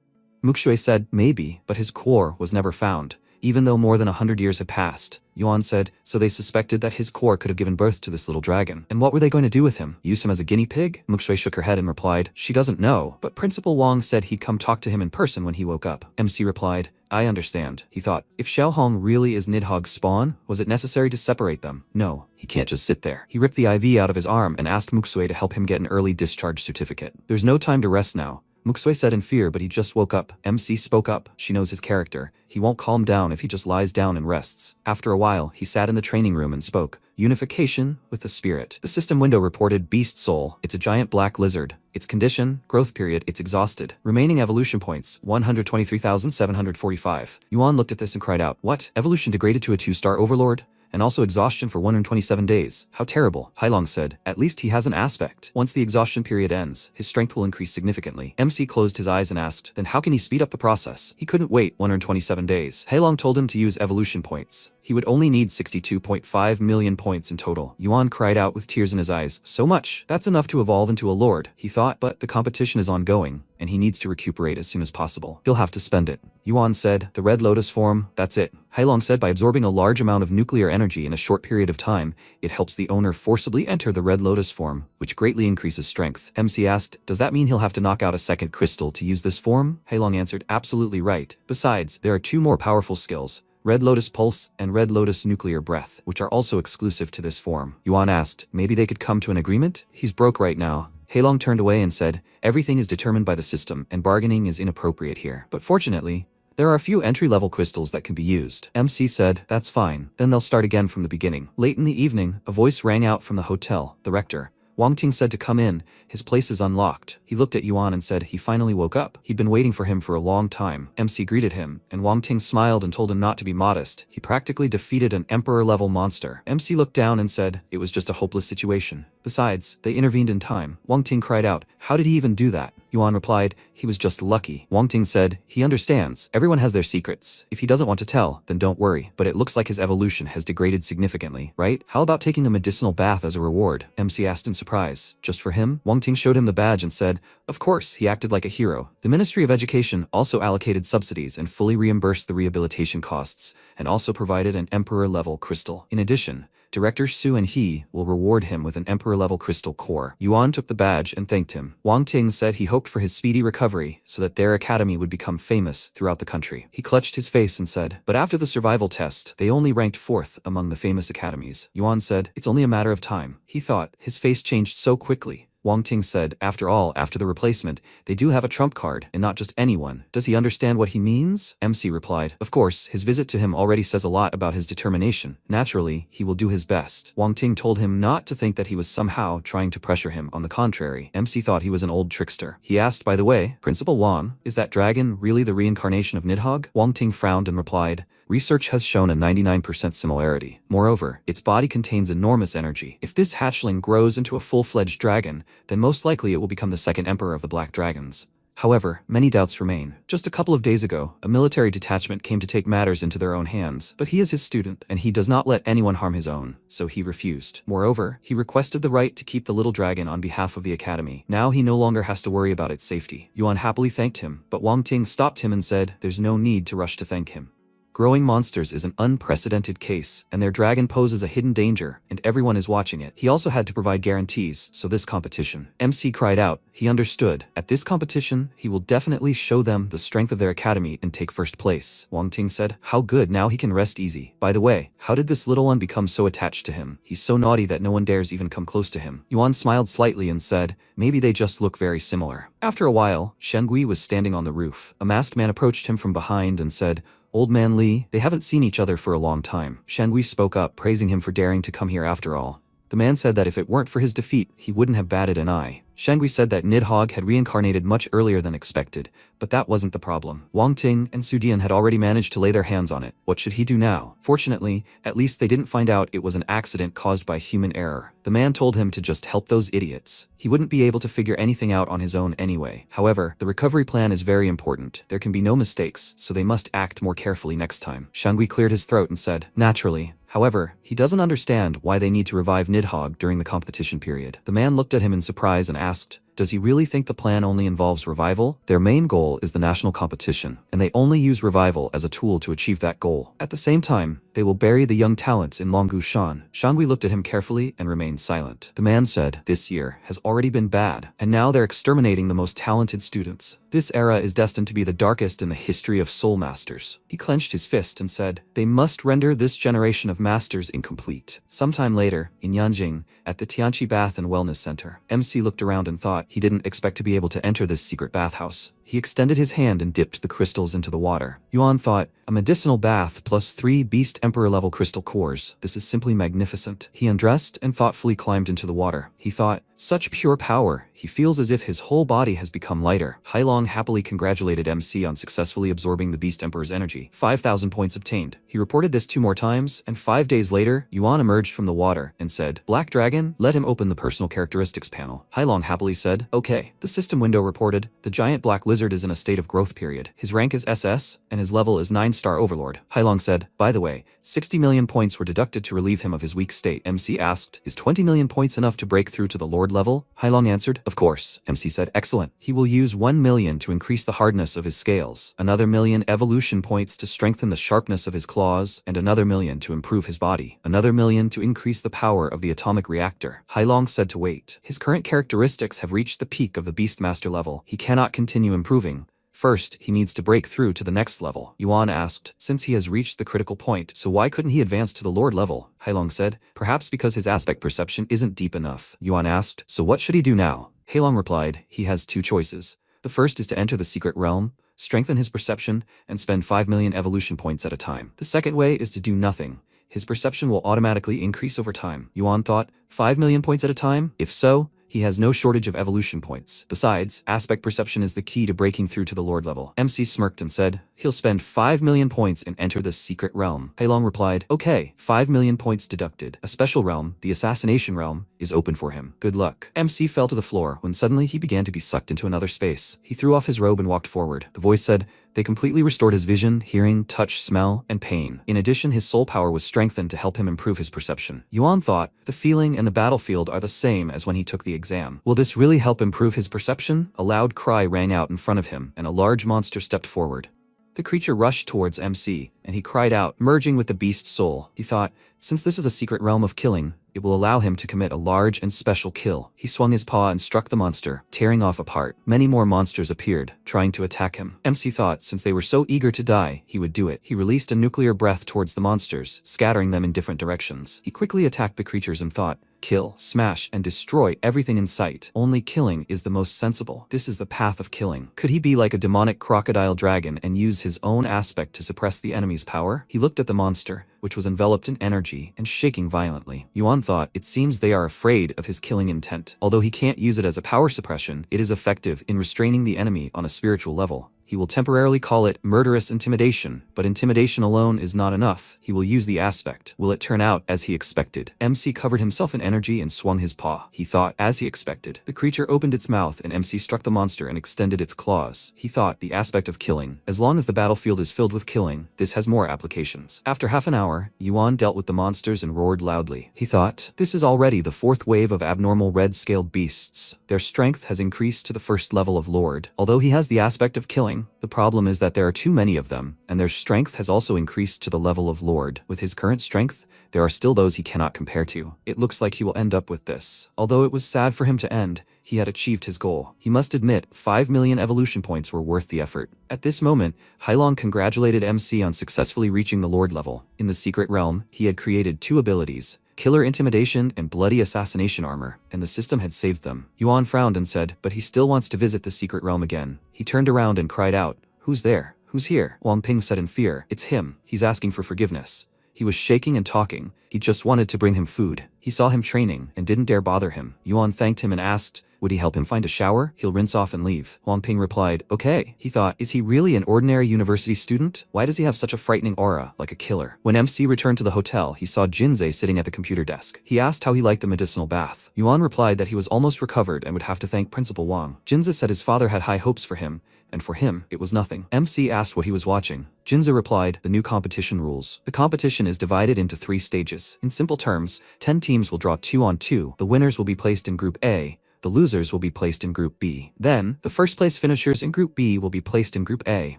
Muxue said, maybe, but his core was never found, even though more than 100 years had passed. Yuan said, so they suspected that his core could have given birth to this little dragon. And what were they going to do with him? Use him as a guinea pig? Muxue shook her head and replied, she doesn't know, but Principal Wang said he'd come talk to him in person when he woke up. MC replied, I understand. He thought, if Xiao Hong really is Nidhogg's spawn, was it necessary to separate them? No, he can't just sit there. He ripped the IV out of his arm and asked Muxue to help him get an early discharge certificate. There's no time to rest now. Muxue said in fear, but he just woke up. MC spoke up. She knows his character. He won't calm down if he just lies down and rests. After a while, he sat in the training room and spoke. Unification with the spirit. The system window reported beast soul. It's a giant black lizard. Its condition, growth period, it's exhausted. Remaining evolution points, 123,745. Yuan looked at this and cried out, what? Evolution degraded to a 2-star overlord? And also exhaustion for 127 days. How terrible. Hailong said, at least he has an aspect. Once the exhaustion period ends, his strength will increase significantly. MC closed his eyes and asked, then how can he speed up the process? He couldn't wait 127 days. Hailong told him to use evolution points. He would only need 62.5 million points in total. Yuan cried out with tears in his eyes, so much. That's enough to evolve into a lord, he thought, but the competition is ongoing, and he needs to recuperate as soon as possible. He'll have to spend it. Yuan said, the Red Lotus form, that's it. Hailong said by absorbing a large amount of nuclear energy in a short period of time, it helps the owner forcibly enter the Red Lotus form, which greatly increases strength. MC asked, does that mean he'll have to knock out a second crystal to use this form? Hailong answered, absolutely right. Besides, there are 2 more powerful skills. Red Lotus Pulse and Red Lotus Nuclear Breath, which are also exclusive to this form. Yuan asked, maybe they could come to an agreement? He's broke right now. Hailong turned away and said, everything is determined by the system and bargaining is inappropriate here. But fortunately, there are a few entry-level crystals that can be used. MC said, that's fine. Then they'll start again from the beginning. Late in the evening, a voice rang out from the hotel. The rector, Wang Ting, said to come in. His place is unlocked. He looked at Yuan and said he finally woke up. He'd been waiting for him for a long time. MC greeted him, and Wang Ting smiled and told him not to be modest. He practically defeated an emperor-level monster. MC looked down and said, it was just a hopeless situation. Besides, they intervened in time. Wang Ting cried out, how did he even do that? Yuan replied, he was just lucky. Wang Ting said, he understands. Everyone has their secrets. If he doesn't want to tell, then don't worry. But it looks like his evolution has degraded significantly, right? How about taking a medicinal bath as a reward? MC asked in surprise. Just for him? Wang Ting showed him the badge and said, of course. He acted like a hero. The Ministry of Education also allocated subsidies and fully reimbursed the rehabilitation costs, and also provided an emperor-level crystal. In addition, Director Su and he will reward him with an emperor-level crystal core. Yuan took the badge and thanked him. Wang Ting said he hoped for his speedy recovery so that their academy would become famous throughout the country. He clutched his face and said, but after the survival test, they only ranked 4th among the famous academies. Yuan said, it's only a matter of time. He thought, his face changed so quickly. Wang Ting said. After all, after the replacement, they do have a trump card, and not just anyone. Does he understand what he means? MC replied. Of course, his visit to him already says a lot about his determination. Naturally, he will do his best. Wang Ting told him not to think that he was somehow trying to pressure him. On the contrary, MC thought he was an old trickster. He asked, by the way, Principal Wan, is that dragon really the reincarnation of Nidhogg? Wang Ting frowned and replied, research has shown a 99% similarity. Moreover, its body contains enormous energy. If this hatchling grows into a full-fledged dragon, then most likely it will become the second emperor of the Black Dragons. However, many doubts remain. Just a couple of days ago, a military detachment came to take matters into their own hands, but he is his student, and he does not let anyone harm his own, so he refused. Moreover, he requested the right to keep the little dragon on behalf of the academy. Now he no longer has to worry about its safety. Yuan happily thanked him, but Wang Ting stopped him and said, there's no need to rush to thank him. Growing monsters is an unprecedented case, and their dragon poses a hidden danger, and everyone is watching it. He also had to provide guarantees, so this competition. MC cried out. He understood. At this competition, he will definitely show them the strength of their academy and take first place. Wang Ting said, how good, now he can rest easy. By the way, how did this little one become so attached to him? He's so naughty that no one dares even come close to him. Yuan smiled slightly and said, maybe they just look very similar. After a while, Shengui was standing on the roof. A masked man approached him from behind and said, Old Man Li, they haven't seen each other for a long time. Shangui spoke up, praising him for daring to come here after all. The man said that if it weren't for his defeat, he wouldn't have batted an eye. Shangui said that Nidhogg had reincarnated much earlier than expected, but that wasn't the problem. Wang Ting and Su Dian had already managed to lay their hands on it. What should he do now? Fortunately, at least they didn't find out it was an accident caused by human error. The man told him to just help those idiots. He wouldn't be able to figure anything out on his own anyway. However, the recovery plan is very important. There can be no mistakes, so they must act more carefully next time. Shangui cleared his throat and said, naturally. However, he doesn't understand why they need to revive Nidhogg during the competition period. The man looked at him in surprise and asked, does he really think the plan only involves revival? Their main goal is the national competition, and they only use revival as a tool to achieve that goal. At the same time, they will bury the young talents in Longu Shan. Shangui looked at him carefully and remained silent. The man said, this year has already been bad, and now they're exterminating the most talented students. This era is destined to be the darkest in the history of soul masters. He clenched his fist and said, they must render this generation of masters incomplete. Sometime later, in Yanjing, at the Tianqi Bath and Wellness Center, MC looked around and thought he didn't expect to be able to enter this secret bathhouse. He extended his hand and dipped the crystals into the water. Yuan thought, a medicinal bath plus 3 Beast Emperor level crystal cores. This is simply magnificent. He undressed and thoughtfully climbed into the water. He thought, such pure power. He feels as if his whole body has become lighter. Hailong happily congratulated MC on successfully absorbing the Beast Emperor's energy. 5,000 points obtained. He reported this 2 more times, and 5 days later, Yuan emerged from the water and said, Black Dragon, let him open the personal characteristics panel. Hailong happily said, okay. The system window reported, the giant black lizard is in a state of growth period. His rank is SS, and his level is 9-star Overlord. Hailong said, by the way, 60 million points were deducted to relieve him of his weak state. MC asked, is 20 million points enough to break through to the Lord level? Hailong answered, of course. MC said, excellent. He will use 1 million to increase the hardness of his scales, another 1,000,000 evolution points to strengthen the sharpness of his claws, and another 1,000,000 to improve his body, another 1,000,000 to increase the power of the atomic reactor. Hailong said to wait. His current characteristics have reached the peak of the Beastmaster level. He cannot continue improving. First, he needs to break through to the next level. Yuan asked, since he has reached the critical point, so why couldn't he advance to the Lord level? Hailong said, perhaps because his aspect perception isn't deep enough. Yuan asked, so what should he do now? Hailong replied, he has 2 choices. The first is to enter the secret realm, strengthen his perception, and spend 5 million evolution points at a time. The second way is to do nothing. His perception will automatically increase over time. Yuan thought, 5 million points at a time? If so, he has no shortage of evolution points. Besides, aspect perception is the key to breaking through to the Lord level. MC smirked and said, he'll spend 5 million points and enter the secret realm. Hailong replied, okay, 5 million points deducted. A special realm, the assassination realm, is open for him. Good luck. MC fell to the floor when suddenly he began to be sucked into another space. He threw off his robe and walked forward. The voice said, they completely restored his vision, hearing, touch, smell, and pain. In addition, his soul power was strengthened to help him improve his perception. Yuan thought, the feeling and the battlefield are the same as when he took the exam. Will this really help improve his perception? A loud cry rang out in front of him, and a large monster stepped forward. The creature rushed towards MC, and he cried out, merging with the beast's soul. He thought, since this is a secret realm of killing, it will allow him to commit a large and special kill. He swung his paw and struck the monster, tearing off a part. Many more monsters appeared, trying to attack him. MC thought since they were so eager to die, he would do it. He released a nuclear breath towards the monsters, scattering them in different directions. He quickly attacked the creatures and thought, kill, smash, and destroy everything in sight. Only killing is the most sensible. This is the path of killing. Could he be like a demonic crocodile dragon and use his own aspect to suppress the enemy's power? He looked at the monster, which was enveloped in energy and shaking violently. Yuan thought, it seems they are afraid of his killing intent. Although he can't use it as a power suppression, it is effective in restraining the enemy on a spiritual level. He will temporarily call it murderous intimidation, but intimidation alone is not enough. He will use the aspect. Will it turn out as he expected? MC covered himself in energy and swung his paw. He thought, as he expected. The creature opened its mouth and MC struck the monster and extended its claws. He thought, the aspect of killing. As long as the battlefield is filled with killing, this has more applications. After half an hour, Yuan dealt with the monsters and roared loudly. He thought, this is already the fourth wave of abnormal red-scaled beasts. Their strength has increased to the first level of Lord. Although he has the aspect of killing, the problem is that there are too many of them, and their strength has also increased to the level of Lord. With his current strength, there are still those he cannot compare to. It looks like he will end up with this. Although it was sad for him to end, he had achieved his goal. He must admit, 5 million evolution points were worth the effort. At this moment, Hailong congratulated MC on successfully reaching the Lord level. In the secret realm, he had created 2 abilities, Killer Intimidation and Bloody Assassination Armor, and the system had saved them. Yuan frowned and said, but he still wants to visit the secret realm again. He turned around and cried out, who's there? Who's here? Wang Ping said in fear, it's him. He's asking for forgiveness. He was shaking and talking. He just wanted to bring him food. He saw him training and didn't dare bother him. Yuan thanked him and asked, would he help him find a shower? He'll rinse off and leave. Wang Ping replied, okay. He thought, is he really an ordinary university student? Why does he have such a frightening aura, like a killer? When MC returned to the hotel, he saw Jinzei sitting at the computer desk. He asked how he liked the medicinal bath. Yuan replied that he was almost recovered and would have to thank Principal Wang. Jinzei said his father had high hopes for him, and for him, it was nothing. MC asked what he was watching. Jinzei replied, the new competition rules. The competition is divided into 3 stages. In simple terms, 10 teams will draw 2 on 2. The winners will be placed in Group A. The losers will be placed in Group B. Then, the first place finishers in Group B will be placed in Group A.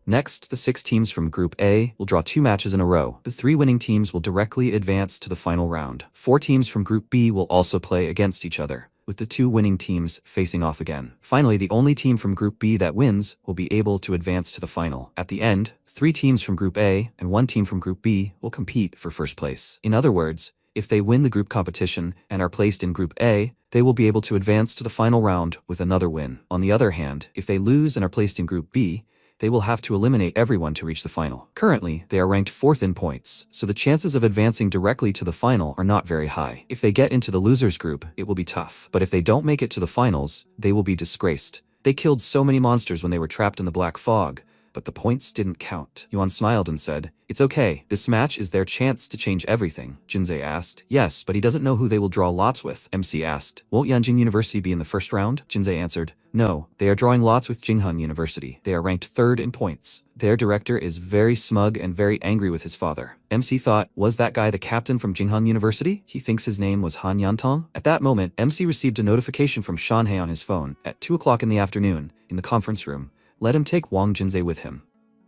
Next, the 6 teams from Group A will draw 2 matches in a row. The 3 winning teams will directly advance to the final round. 4 teams from Group B will also play against each other, with the 2 winning teams facing off again. Finally, the only team from Group B that wins will be able to advance to the final. At the end, 3 teams from Group A and 1 team from Group B will compete for first place. In other words, if they win the group competition and are placed in Group A, they will be able to advance to the final round with another win. On the other hand, if they lose and are placed in Group B, they will have to eliminate everyone to reach the final. Currently, they are ranked 4th in points, so the chances of advancing directly to the final are not very high. If they get into the losers group, it will be tough. But if they don't make it to the finals, they will be disgraced. They killed so many monsters when they were trapped in the black fog, but the points didn't count. Yuan smiled and said, it's okay, this match is their chance to change everything. Jinzei asked. Yes, but he doesn't know who they will draw lots with. MC asked. Won't Yanjing University be in the first round? Jinzei answered. No, they are drawing lots with Jinghan University. They are ranked 3rd in points. Their director is very smug and very angry with his father. MC thought, was that guy the captain from Jinghan University? He thinks his name was Han Yantong? At that moment, MC received a notification from Shanhei on his phone at 2 o'clock in the afternoon in the conference room. Let him take Wang Jinzei with him.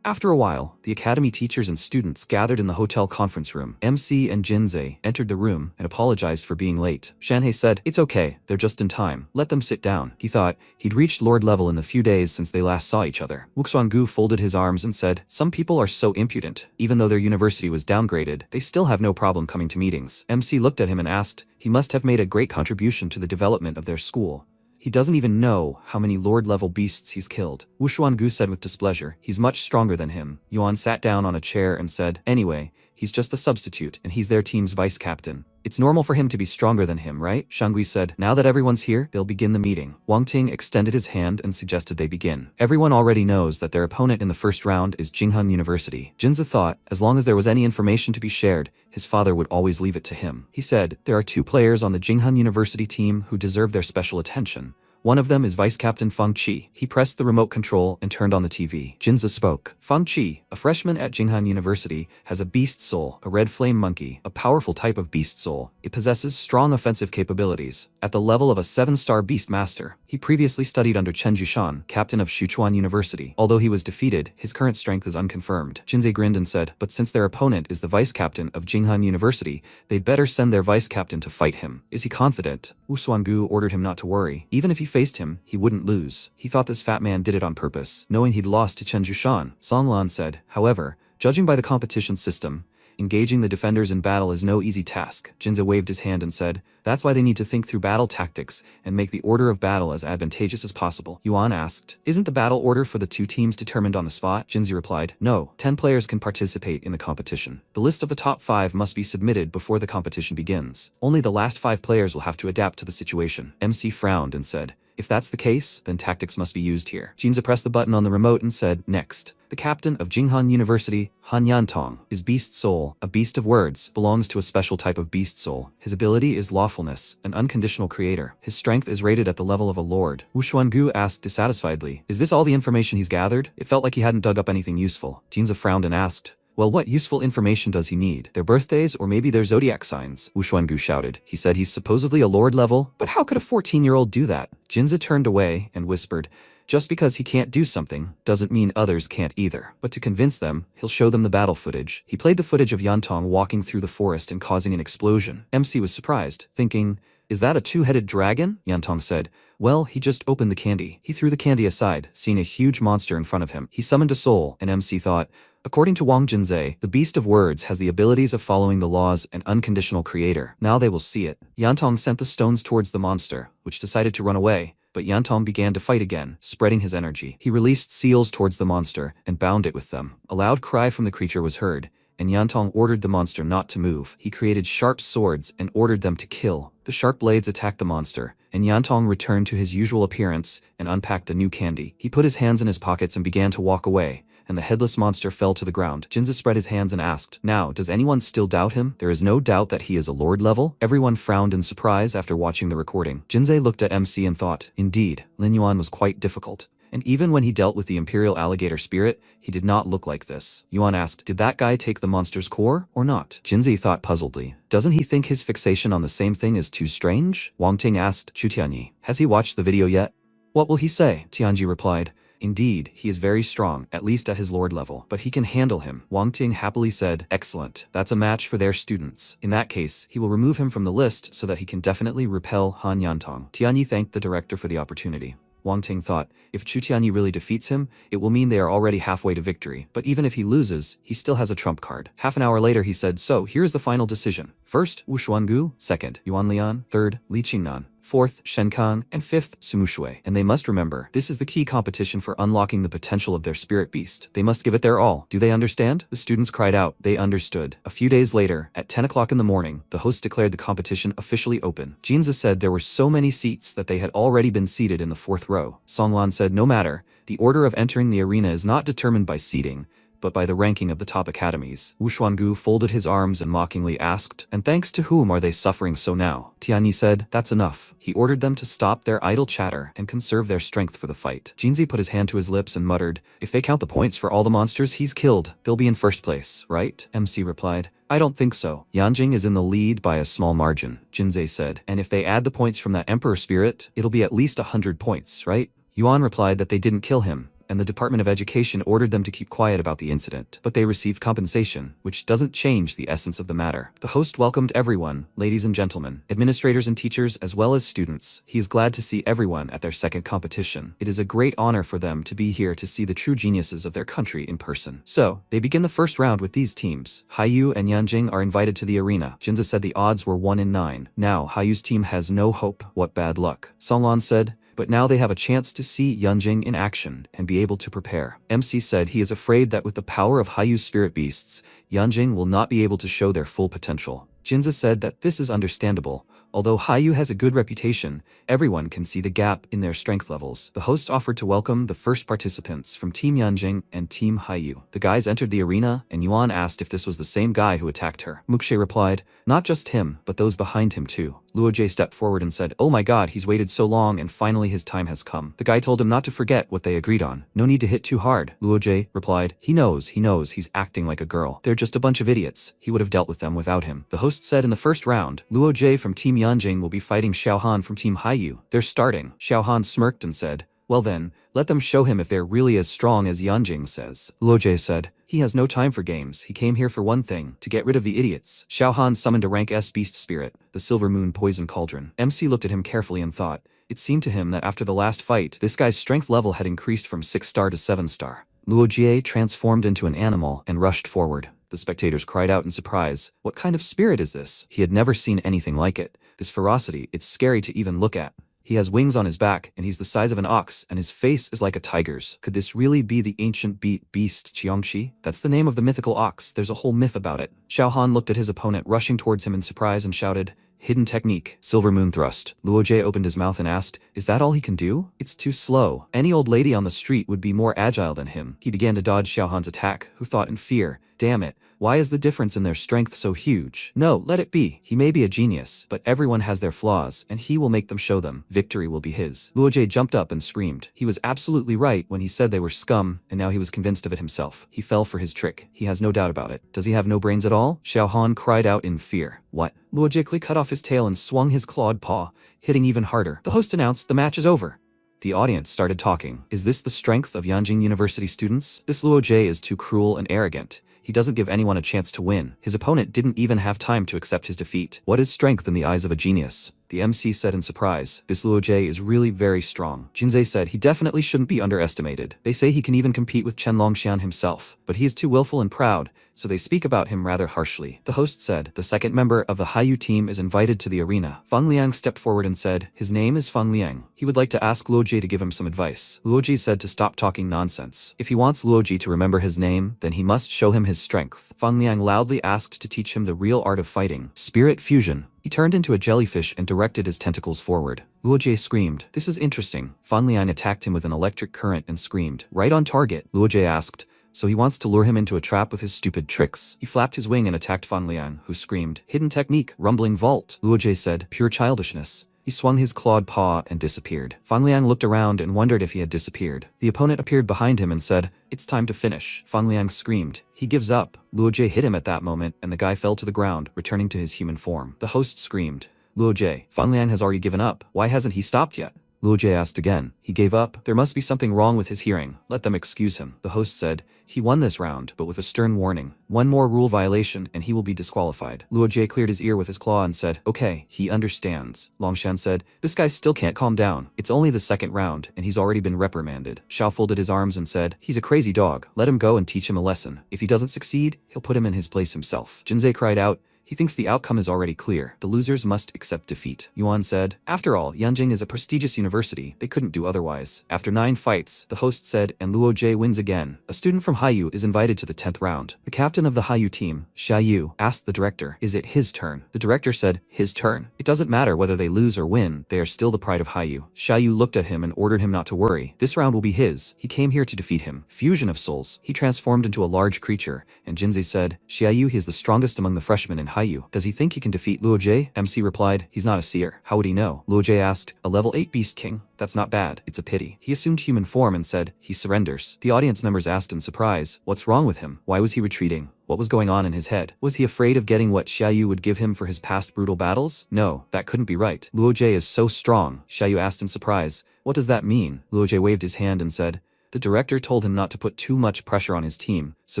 After a while, the academy teachers and students gathered in the hotel conference room. MC and Jinzei entered the room and apologized for being late. Shanhei said, it's okay, they're just in time. Let them sit down. He thought he'd reached Lord level in the few days since they last saw each other. Wuxuangu folded his arms and said, some people are so impudent. Even though their university was downgraded, they still have no problem coming to meetings. MC looked at him and asked, he must have made a great contribution to the development of their school. He doesn't even know how many Lord-level beasts he's killed. Wu Xuangu said with displeasure, he's much stronger than him. Yuan sat down on a chair and said, anyway, he's just a substitute and he's their team's vice captain. It's normal for him to be stronger than him, right? Shangui said, now that everyone's here, they'll begin the meeting. Wang Ting extended his hand and suggested they begin. Everyone already knows that their opponent in the first round is Jinghan University. Jinza thought, as long as there was any information to be shared, his father would always leave it to him. He said, there are 2 players on the Jinghan University team who deserve their special attention. One of them is Vice Captain Feng Qi. He pressed the remote control and turned on the TV. Jinza spoke. Feng Qi, a freshman at Jinghan University, has a beast soul, a red flame monkey, a powerful type of beast soul. It possesses strong offensive capabilities, at the level of a 7-star beast master. He previously studied under Chen Jushan, captain of Sichuan University. Although he was defeated, his current strength is unconfirmed. Jinze grinned and said, but since their opponent is the vice captain of Jinghan University, they'd better send their vice captain to fight him. Is he confident? Wu Xuangu ordered him not to worry. Even if he faced him, he wouldn't lose. He thought this fat man did it on purpose, knowing he'd lost to Chen Jushan. Song Lan said, however, judging by the competition system, engaging the defenders in battle is no easy task. Jinza waved his hand and said, that's why they need to think through battle tactics and make the order of battle as advantageous as possible. Yuan asked, isn't the battle order for the 2 teams determined on the spot? Jinzi replied, no, 10 players can participate in the competition. The list of the top 5 must be submitted before the competition begins. Only the last 5 players will have to adapt to the situation. MC frowned and said, if that's the case, then tactics must be used here. Jinza pressed the button on the remote and said, next. The captain of Jinghan University, Han Yantong, is Beast Soul, a beast of words, belongs to a special type of beast soul. His ability is lawfulness, an unconditional creator. His strength is rated at the level of a lord. Wu Xuangu asked dissatisfiedly, is this all the information he's gathered? It felt like he hadn't dug up anything useful. Jinza frowned and asked, well, what useful information does he need? Their birthdays or maybe their zodiac signs? Wu Xuangu shouted. He said he's supposedly a lord level, but how could a 14-year-old do that? Jinza turned away and whispered, just because he can't do something doesn't mean others can't either. But to convince them, he'll show them the battle footage. He played the footage of Yantong walking through the forest and causing an explosion. MC was surprised, thinking, is that a 2-headed dragon? Yantong said, well, he just opened the candy. He threw the candy aside, seeing a huge monster in front of him. He summoned a soul, and MC thought, according to Wang Jinzei, the Beast of Words has the abilities of following the laws and unconditional creator. Now they will see it. Yantong sent the stones towards the monster, which decided to run away, but Yantong began to fight again, spreading his energy. He released seals towards the monster and bound it with them. A loud cry from the creature was heard, and Yantong ordered the monster not to move. He created sharp swords and ordered them to kill. The sharp blades attacked the monster, and Yantong returned to his usual appearance and unpacked a new candy. He put his hands in his pockets and began to walk away, and the headless monster fell to the ground. Jinza spread his hands and asked, now, does anyone still doubt him? There is no doubt that he is a lord level? Everyone frowned in surprise after watching the recording. Jinze looked at MC and thought, indeed, Lin Yuan was quite difficult. And even when he dealt with the Imperial Alligator Spirit, he did not look like this. Yuan asked, did that guy take the monster's core, or not? Jinzi thought puzzledly. Doesn't he think his fixation on the same thing is too strange? Wang Ting asked Chu Tianyi, has he watched the video yet? What will he say? Tianji replied, indeed, he is very strong, at least at his lord level, but he can handle him. Wang Ting happily said, excellent, that's a match for their students. In that case, he will remove him from the list so that he can definitely repel Han Yantong. Tianyi thanked the director for the opportunity. Wang Ting thought, if Chu Tianyi really defeats him, it will mean they are already halfway to victory. But even if he loses, he still has a trump card. Half an hour later he said, so here's the final decision. First, Wu Xuangu. Second, Yuan Lian. Third, Li Qingnan. Fourth, Shen Kan, and fifth, Sumu Shui. And they must remember, this is the key competition for unlocking the potential of their spirit beast. They must give it their all. Do they understand? The students cried out. They understood. A few days later, at 10 o'clock in the morning, the host declared the competition officially open. Jinza said there were so many seats that they had already been seated in the 4th row. Songlan said no matter, the order of entering the arena is not determined by seating, but by the ranking of the top academies. Wu Xuangu folded his arms and mockingly asked, and thanks to whom are they suffering so now? Tianyi said, that's enough. He ordered them to stop their idle chatter and conserve their strength for the fight. Jinzi put his hand to his lips and muttered, if they count the points for all the monsters he's killed, they'll be in first place, right? MC replied, I don't think so. Yanjing is in the lead by a small margin, Jinze said, and if they add the points from that emperor spirit, it'll be at least 100 points, right? Yuan replied that they didn't kill him, and the Department of Education ordered them to keep quiet about the incident, but they received compensation, which doesn't change the essence of the matter. The host welcomed everyone, ladies and gentlemen, administrators and teachers as well as students. He is glad to see everyone at their second competition. It is a great honor for them to be here to see the true geniuses of their country in person. So, they begin the first round with these teams. Haiyu and Yanjing are invited to the arena. Jinza said the odds were 1 in 9. Now, Haiyu's team has no hope. What bad luck. Songlan said, but now they have a chance to see Yanjing in action and be able to prepare. MC said he is afraid that with the power of Haiyu's spirit beasts, Yanjing will not be able to show their full potential. Jinza said that this is understandable. Although Haiyu has a good reputation, everyone can see the gap in their strength levels. The host offered to welcome the first participants from Team Yanjing and Team Haiyu. The guys entered the arena, and Yuan asked if this was the same guy who attacked her. Mukshe replied, not just him, but those behind him too. Luo Jie stepped forward and said, "Oh my god, he's waited so long and finally his time has come." The guy told him not to forget what they agreed on. "No need to hit too hard," Luo Jie replied. He knows, he's acting like a girl. They're just a bunch of idiots. He would have dealt with them without him." The host said in the first round, Luo Jie from Team Yanjing will be fighting Xiao Han from Team Haiyu. They're starting. Xiao Han smirked and said, "Well then, let them show him if they're really as strong as Yanjing says." Luo Jie said, "He has no time for games. He came here for one thing, to get rid of the idiots." Xiao Han summoned a rank S beast spirit, the Silver Moon Poison Cauldron. MC looked at him carefully and thought, it seemed to him that after the last fight, this guy's strength level had increased from 6-star to 7-star. Luo Jie transformed into an animal and rushed forward. The spectators cried out in surprise. What kind of spirit is this? He had never seen anything like it. This ferocity, it's scary to even look at. He has wings on his back, and he's the size of an ox, and his face is like a tiger's. Could this really be the ancient beast Qiangxi? That's the name of the mythical ox. There's a whole myth about it. Xiao Han looked at his opponent rushing towards him in surprise and shouted, "Hidden technique, Silver Moon Thrust." Luo Jie opened his mouth and asked, "Is that all he can do? It's too slow. Any old lady on the street would be more agile than him." He began to dodge Xiao Han's attack, who thought in fear, "Damn it. Why is the difference in their strength so huge? No, let it be. He may be a genius, but everyone has their flaws, and he will make them show them. Victory will be his." Luo Jie jumped up and screamed. He was absolutely right when he said they were scum, and now he was convinced of it himself. He fell for his trick. He has no doubt about it. Does he have no brains at all? Xiao Han cried out in fear. What? Luo Jie cut off his tail and swung his clawed paw, hitting even harder. The host announced the match is over. The audience started talking. Is this the strength of Yanjing University students? This Luo Jie is too cruel and arrogant. He doesn't give anyone a chance to win. His opponent didn't even have time to accept his defeat. What is strength in the eyes of a genius? The MC said in surprise. This Luo Jie is really very strong. Jinzei said he definitely shouldn't be underestimated. They say he can even compete with Chenlong Xian himself, but he is too willful and proud, so they speak about him rather harshly. The host said, the second member of the Haiyu team is invited to the arena. Fang Liang stepped forward and said, his name is Fang Liang. He would like to ask Luo Jie to give him some advice. Luo Jie said to stop talking nonsense. If he wants Luo Jie to remember his name, then he must show him his strength. Fang Liang loudly asked to teach him the real art of fighting, spirit fusion. He turned into a jellyfish and directed his tentacles forward. Luo Jie screamed, "This is interesting." Fan Liang attacked him with an electric current and screamed, "Right on target." Luo Jie asked, "So he wants to lure him into a trap with his stupid tricks." He flapped his wing and attacked Fan Liang, who screamed, "Hidden technique, rumbling vault." Luo Jie said, "Pure childishness." He swung his clawed paw and disappeared. Fan Liang looked around and wondered if he had disappeared. The opponent appeared behind him and said, "It's time to finish." Fan Liang screamed. He gives up. Luo Jie hit him at that moment, and the guy fell to the ground, returning to his human form. The host screamed, "Luo Jie, Fan Liang has already given up. Why hasn't he stopped yet?" Luo Jie asked again. He gave up. There must be something wrong with his hearing. Let them excuse him. The host said, he won this round, but with a stern warning. One more rule violation and he will be disqualified. Luo Jie cleared his ear with his claw and said, okay, he understands. Longshan said, this guy still can't calm down. It's only the second round, and he's already been reprimanded. Xiao folded his arms and said, he's a crazy dog. Let him go and teach him a lesson. If he doesn't succeed, he'll put him in his place himself. Jinzei cried out, he thinks the outcome is already clear. The losers must accept defeat. Yuan said, after all, Yanjing is a prestigious university. They couldn't do otherwise. After 9 fights, the host said, and Luo Jie wins again. A student from Haiyu is invited to the 10th round. The captain of the Haiyu team, Xiaoyu, asked the director, is it his turn? The director said, his turn. It doesn't matter whether they lose or win. They are still the pride of Haiyu. Xiaoyu looked at him and ordered him not to worry. This round will be his. He came here to defeat him. Fusion of souls. He transformed into a large creature, and Jinzei said, Xiaoyu, he is the strongest among the freshmen in Haiyu. Does he think he can defeat Luo Jie? MC replied, he's not a seer. How would he know? Luo Jie asked, a level 8 beast king? That's not bad. It's a pity. He assumed human form and said, he surrenders. The audience members asked in surprise, what's wrong with him? Why was he retreating? What was going on in his head? Was he afraid of getting what Xiaoyu would give him for his past brutal battles? No, that couldn't be right. Luo Jie is so strong. Xiaoyu asked in surprise, what does that mean? Luo Jie waved his hand and said, the director told him not to put too much pressure on his team, so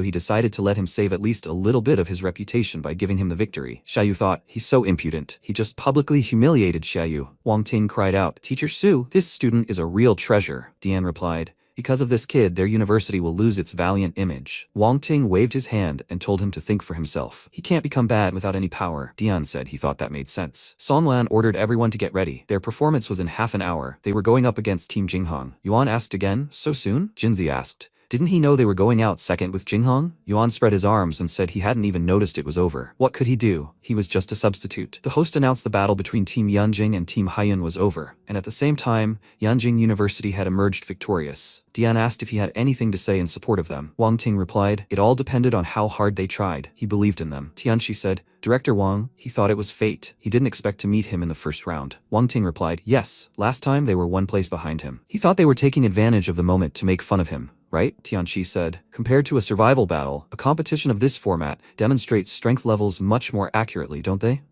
he decided to let him save at least a little bit of his reputation by giving him the victory. Xiaoyu thought, he's so impudent. He just publicly humiliated Xiaoyu. Wang Ting cried out, Teacher Su, this student is a real treasure. Dian replied, because of this kid, their university will lose its valiant image. Wang Ting waved his hand and told him to think for himself. He can't become bad without any power. Dian said he thought that made sense. Song Lan ordered everyone to get ready. Their performance was in half an hour. They were going up against Team Jinghong. Yuan asked again, so soon? Jinzi asked, Didn't he know they were going out second with Jinghong? Yuan spread his arms and said he hadn't even noticed it was over. What could he do? He was just a substitute. The host announced the battle between Team Yunjing and Team Haiyun was over, and at the same time, Yunjing University had emerged victorious. Dian asked if he had anything to say in support of them. Wang Ting replied, it all depended on how hard they tried. He believed in them. Tianqi said, Director Wang, he thought it was fate. He didn't expect to meet him in the first round. Wang Ting replied, yes, last time they were one place behind him. He thought they were taking advantage of the moment to make fun of him. Right? Tianqi said. Compared to a survival battle, a competition of this format demonstrates strength levels much more accurately, don't they?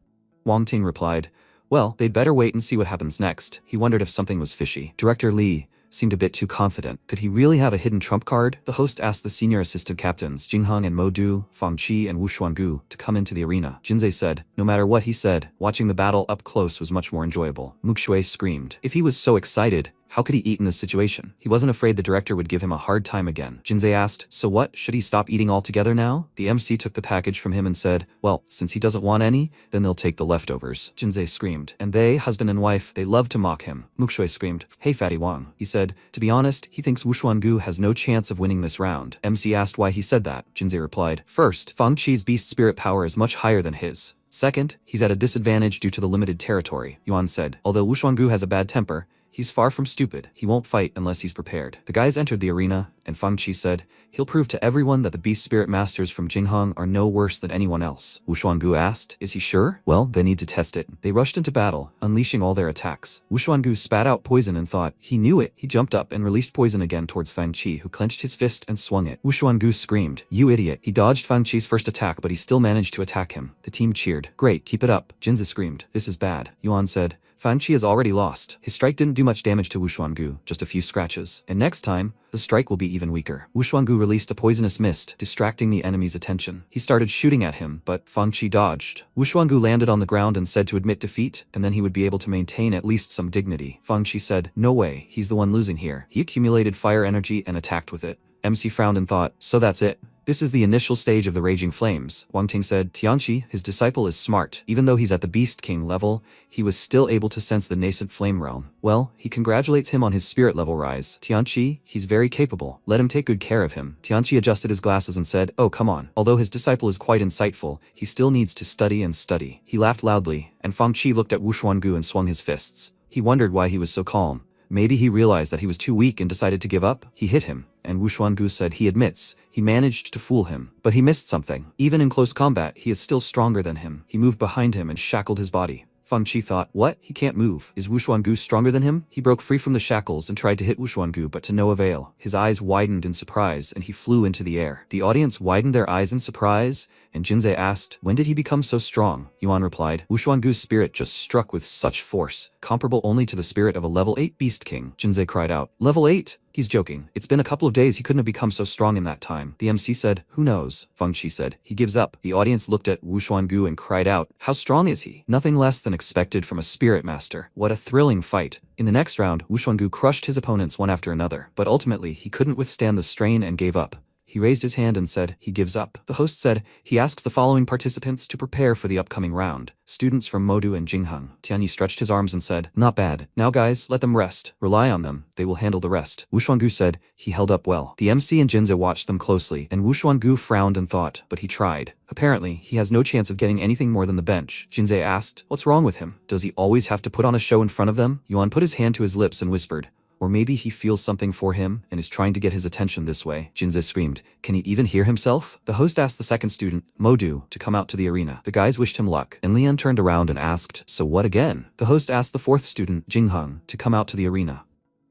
Wang Ting replied, well, they'd better wait and see what happens next. He wondered if something was fishy. Director Li seemed a bit too confident. Could he really have a hidden trump card? The host asked the senior assistant captains, Jingheng and Mo Du, Fang Qi and Wu Xuangu, to come into the arena. Jinzei said, no matter what he said, watching the battle up close was much more enjoyable. Muxue screamed. If he was so excited, how could he eat in this situation? He wasn't afraid the director would give him a hard time again. Jinzei asked, so what, should he stop eating altogether now? The MC took the package from him and said, well, since he doesn't want any, then they'll take the leftovers. Jinzei screamed. And they, husband and wife, they love to mock him. Muxue screamed, hey Fatty Wang. He said, to be honest, he thinks Wu Xuangu has no chance of winning this round. MC asked why he said that. Jinzei replied, first, Fang Qi's beast spirit power is much higher than his. Second, he's at a disadvantage due to the limited territory. Yuan said, although Wu Xuangu has a bad temper, he's far from stupid. He won't fight unless he's prepared. The guys entered the arena, and Fang Qi said, he'll prove to everyone that the beast spirit masters from Jingheng are no worse than anyone else. Wu Xuangu asked, is he sure? Well, they need to test it. They rushed into battle, unleashing all their attacks. Wu Xuangu spat out poison and thought, he knew it. He jumped up and released poison again towards Fang Qi, who clenched his fist and swung it. Wu Xuangu screamed, you idiot. He dodged Fang Qi's first attack, but he still managed to attack him. The team cheered. Great, keep it up. Jinzi screamed, this is bad. Yuan said, Fang Qi has already lost. His strike didn't do much damage to Wu Xuangu, just a few scratches. And next time, the strike will be even weaker. Wu Xuangu released a poisonous mist, distracting the enemy's attention. He started shooting at him, but Fang Qi dodged. Wu Xuangu landed on the ground and said to admit defeat, and then he would be able to maintain at least some dignity. Fang Qi said, no way, he's the one losing here. He accumulated fire energy and attacked with it. MC frowned and thought, so that's it. This is the initial stage of the raging flames. Wang Ting said, Tianqi, his disciple is smart. Even though he's at the Beast King level, he was still able to sense the nascent flame realm. Well, he congratulates him on his spirit level rise. Tianqi, he's very capable. Let him take good care of him. Tianqi adjusted his glasses and said, oh, come on. Although his disciple is quite insightful, he still needs to study and study. He laughed loudly, and Fang Qi looked at Wu Xuangu and swung his fists. He wondered why he was so calm. Maybe he realized that he was too weak and decided to give up. He hit him, and Wu Xuangu said he admits he managed to fool him, but he missed something. Even in close combat, he is still stronger than him. He moved behind him and shackled his body. Fang Qi thought, what? He can't move. Is Wu Xuangu stronger than him? He broke free from the shackles and tried to hit Wu Xuangu, but to no avail. His eyes widened in surprise, and he flew into the air. The audience widened their eyes in surprise, and Jinzei asked, when did he become so strong? Yuan replied, Wu Xuangu's spirit just struck with such force, comparable only to the spirit of a level 8 Beast King. Jinzei cried out, level 8? He's joking. It's been a couple of days, he couldn't have become so strong in that time. The MC said, who knows? Fang Qi said, he gives up. The audience looked at Wu Xuangu and cried out, how strong is he? Nothing less than expected from a spirit master. What a thrilling fight. In the next round, Wu Xuangu crushed his opponents one after another, but ultimately he couldn't withstand the strain and gave up. He raised his hand and said, he gives up. The host said, he asks the following participants to prepare for the upcoming round. Students from Modu and Jingheng. Tianyi stretched his arms and said, not bad. Now guys, let them rest. Rely on them. They will handle the rest. Wu Xuangu said, he held up well. The MC and Jinze watched them closely, and Wu Xuangu frowned and thought, but he tried. Apparently, he has no chance of getting anything more than the bench. Jinze asked, what's wrong with him? Does he always have to put on a show in front of them? Yuan put his hand to his lips and whispered, or maybe he feels something for him and is trying to get his attention this way. Jinze screamed, can he even hear himself? The host asked the second student, Modu, to come out to the arena. The guys wished him luck, and Lian turned around and asked, so what again? The host asked the fourth student, Jingheng, to come out to the arena.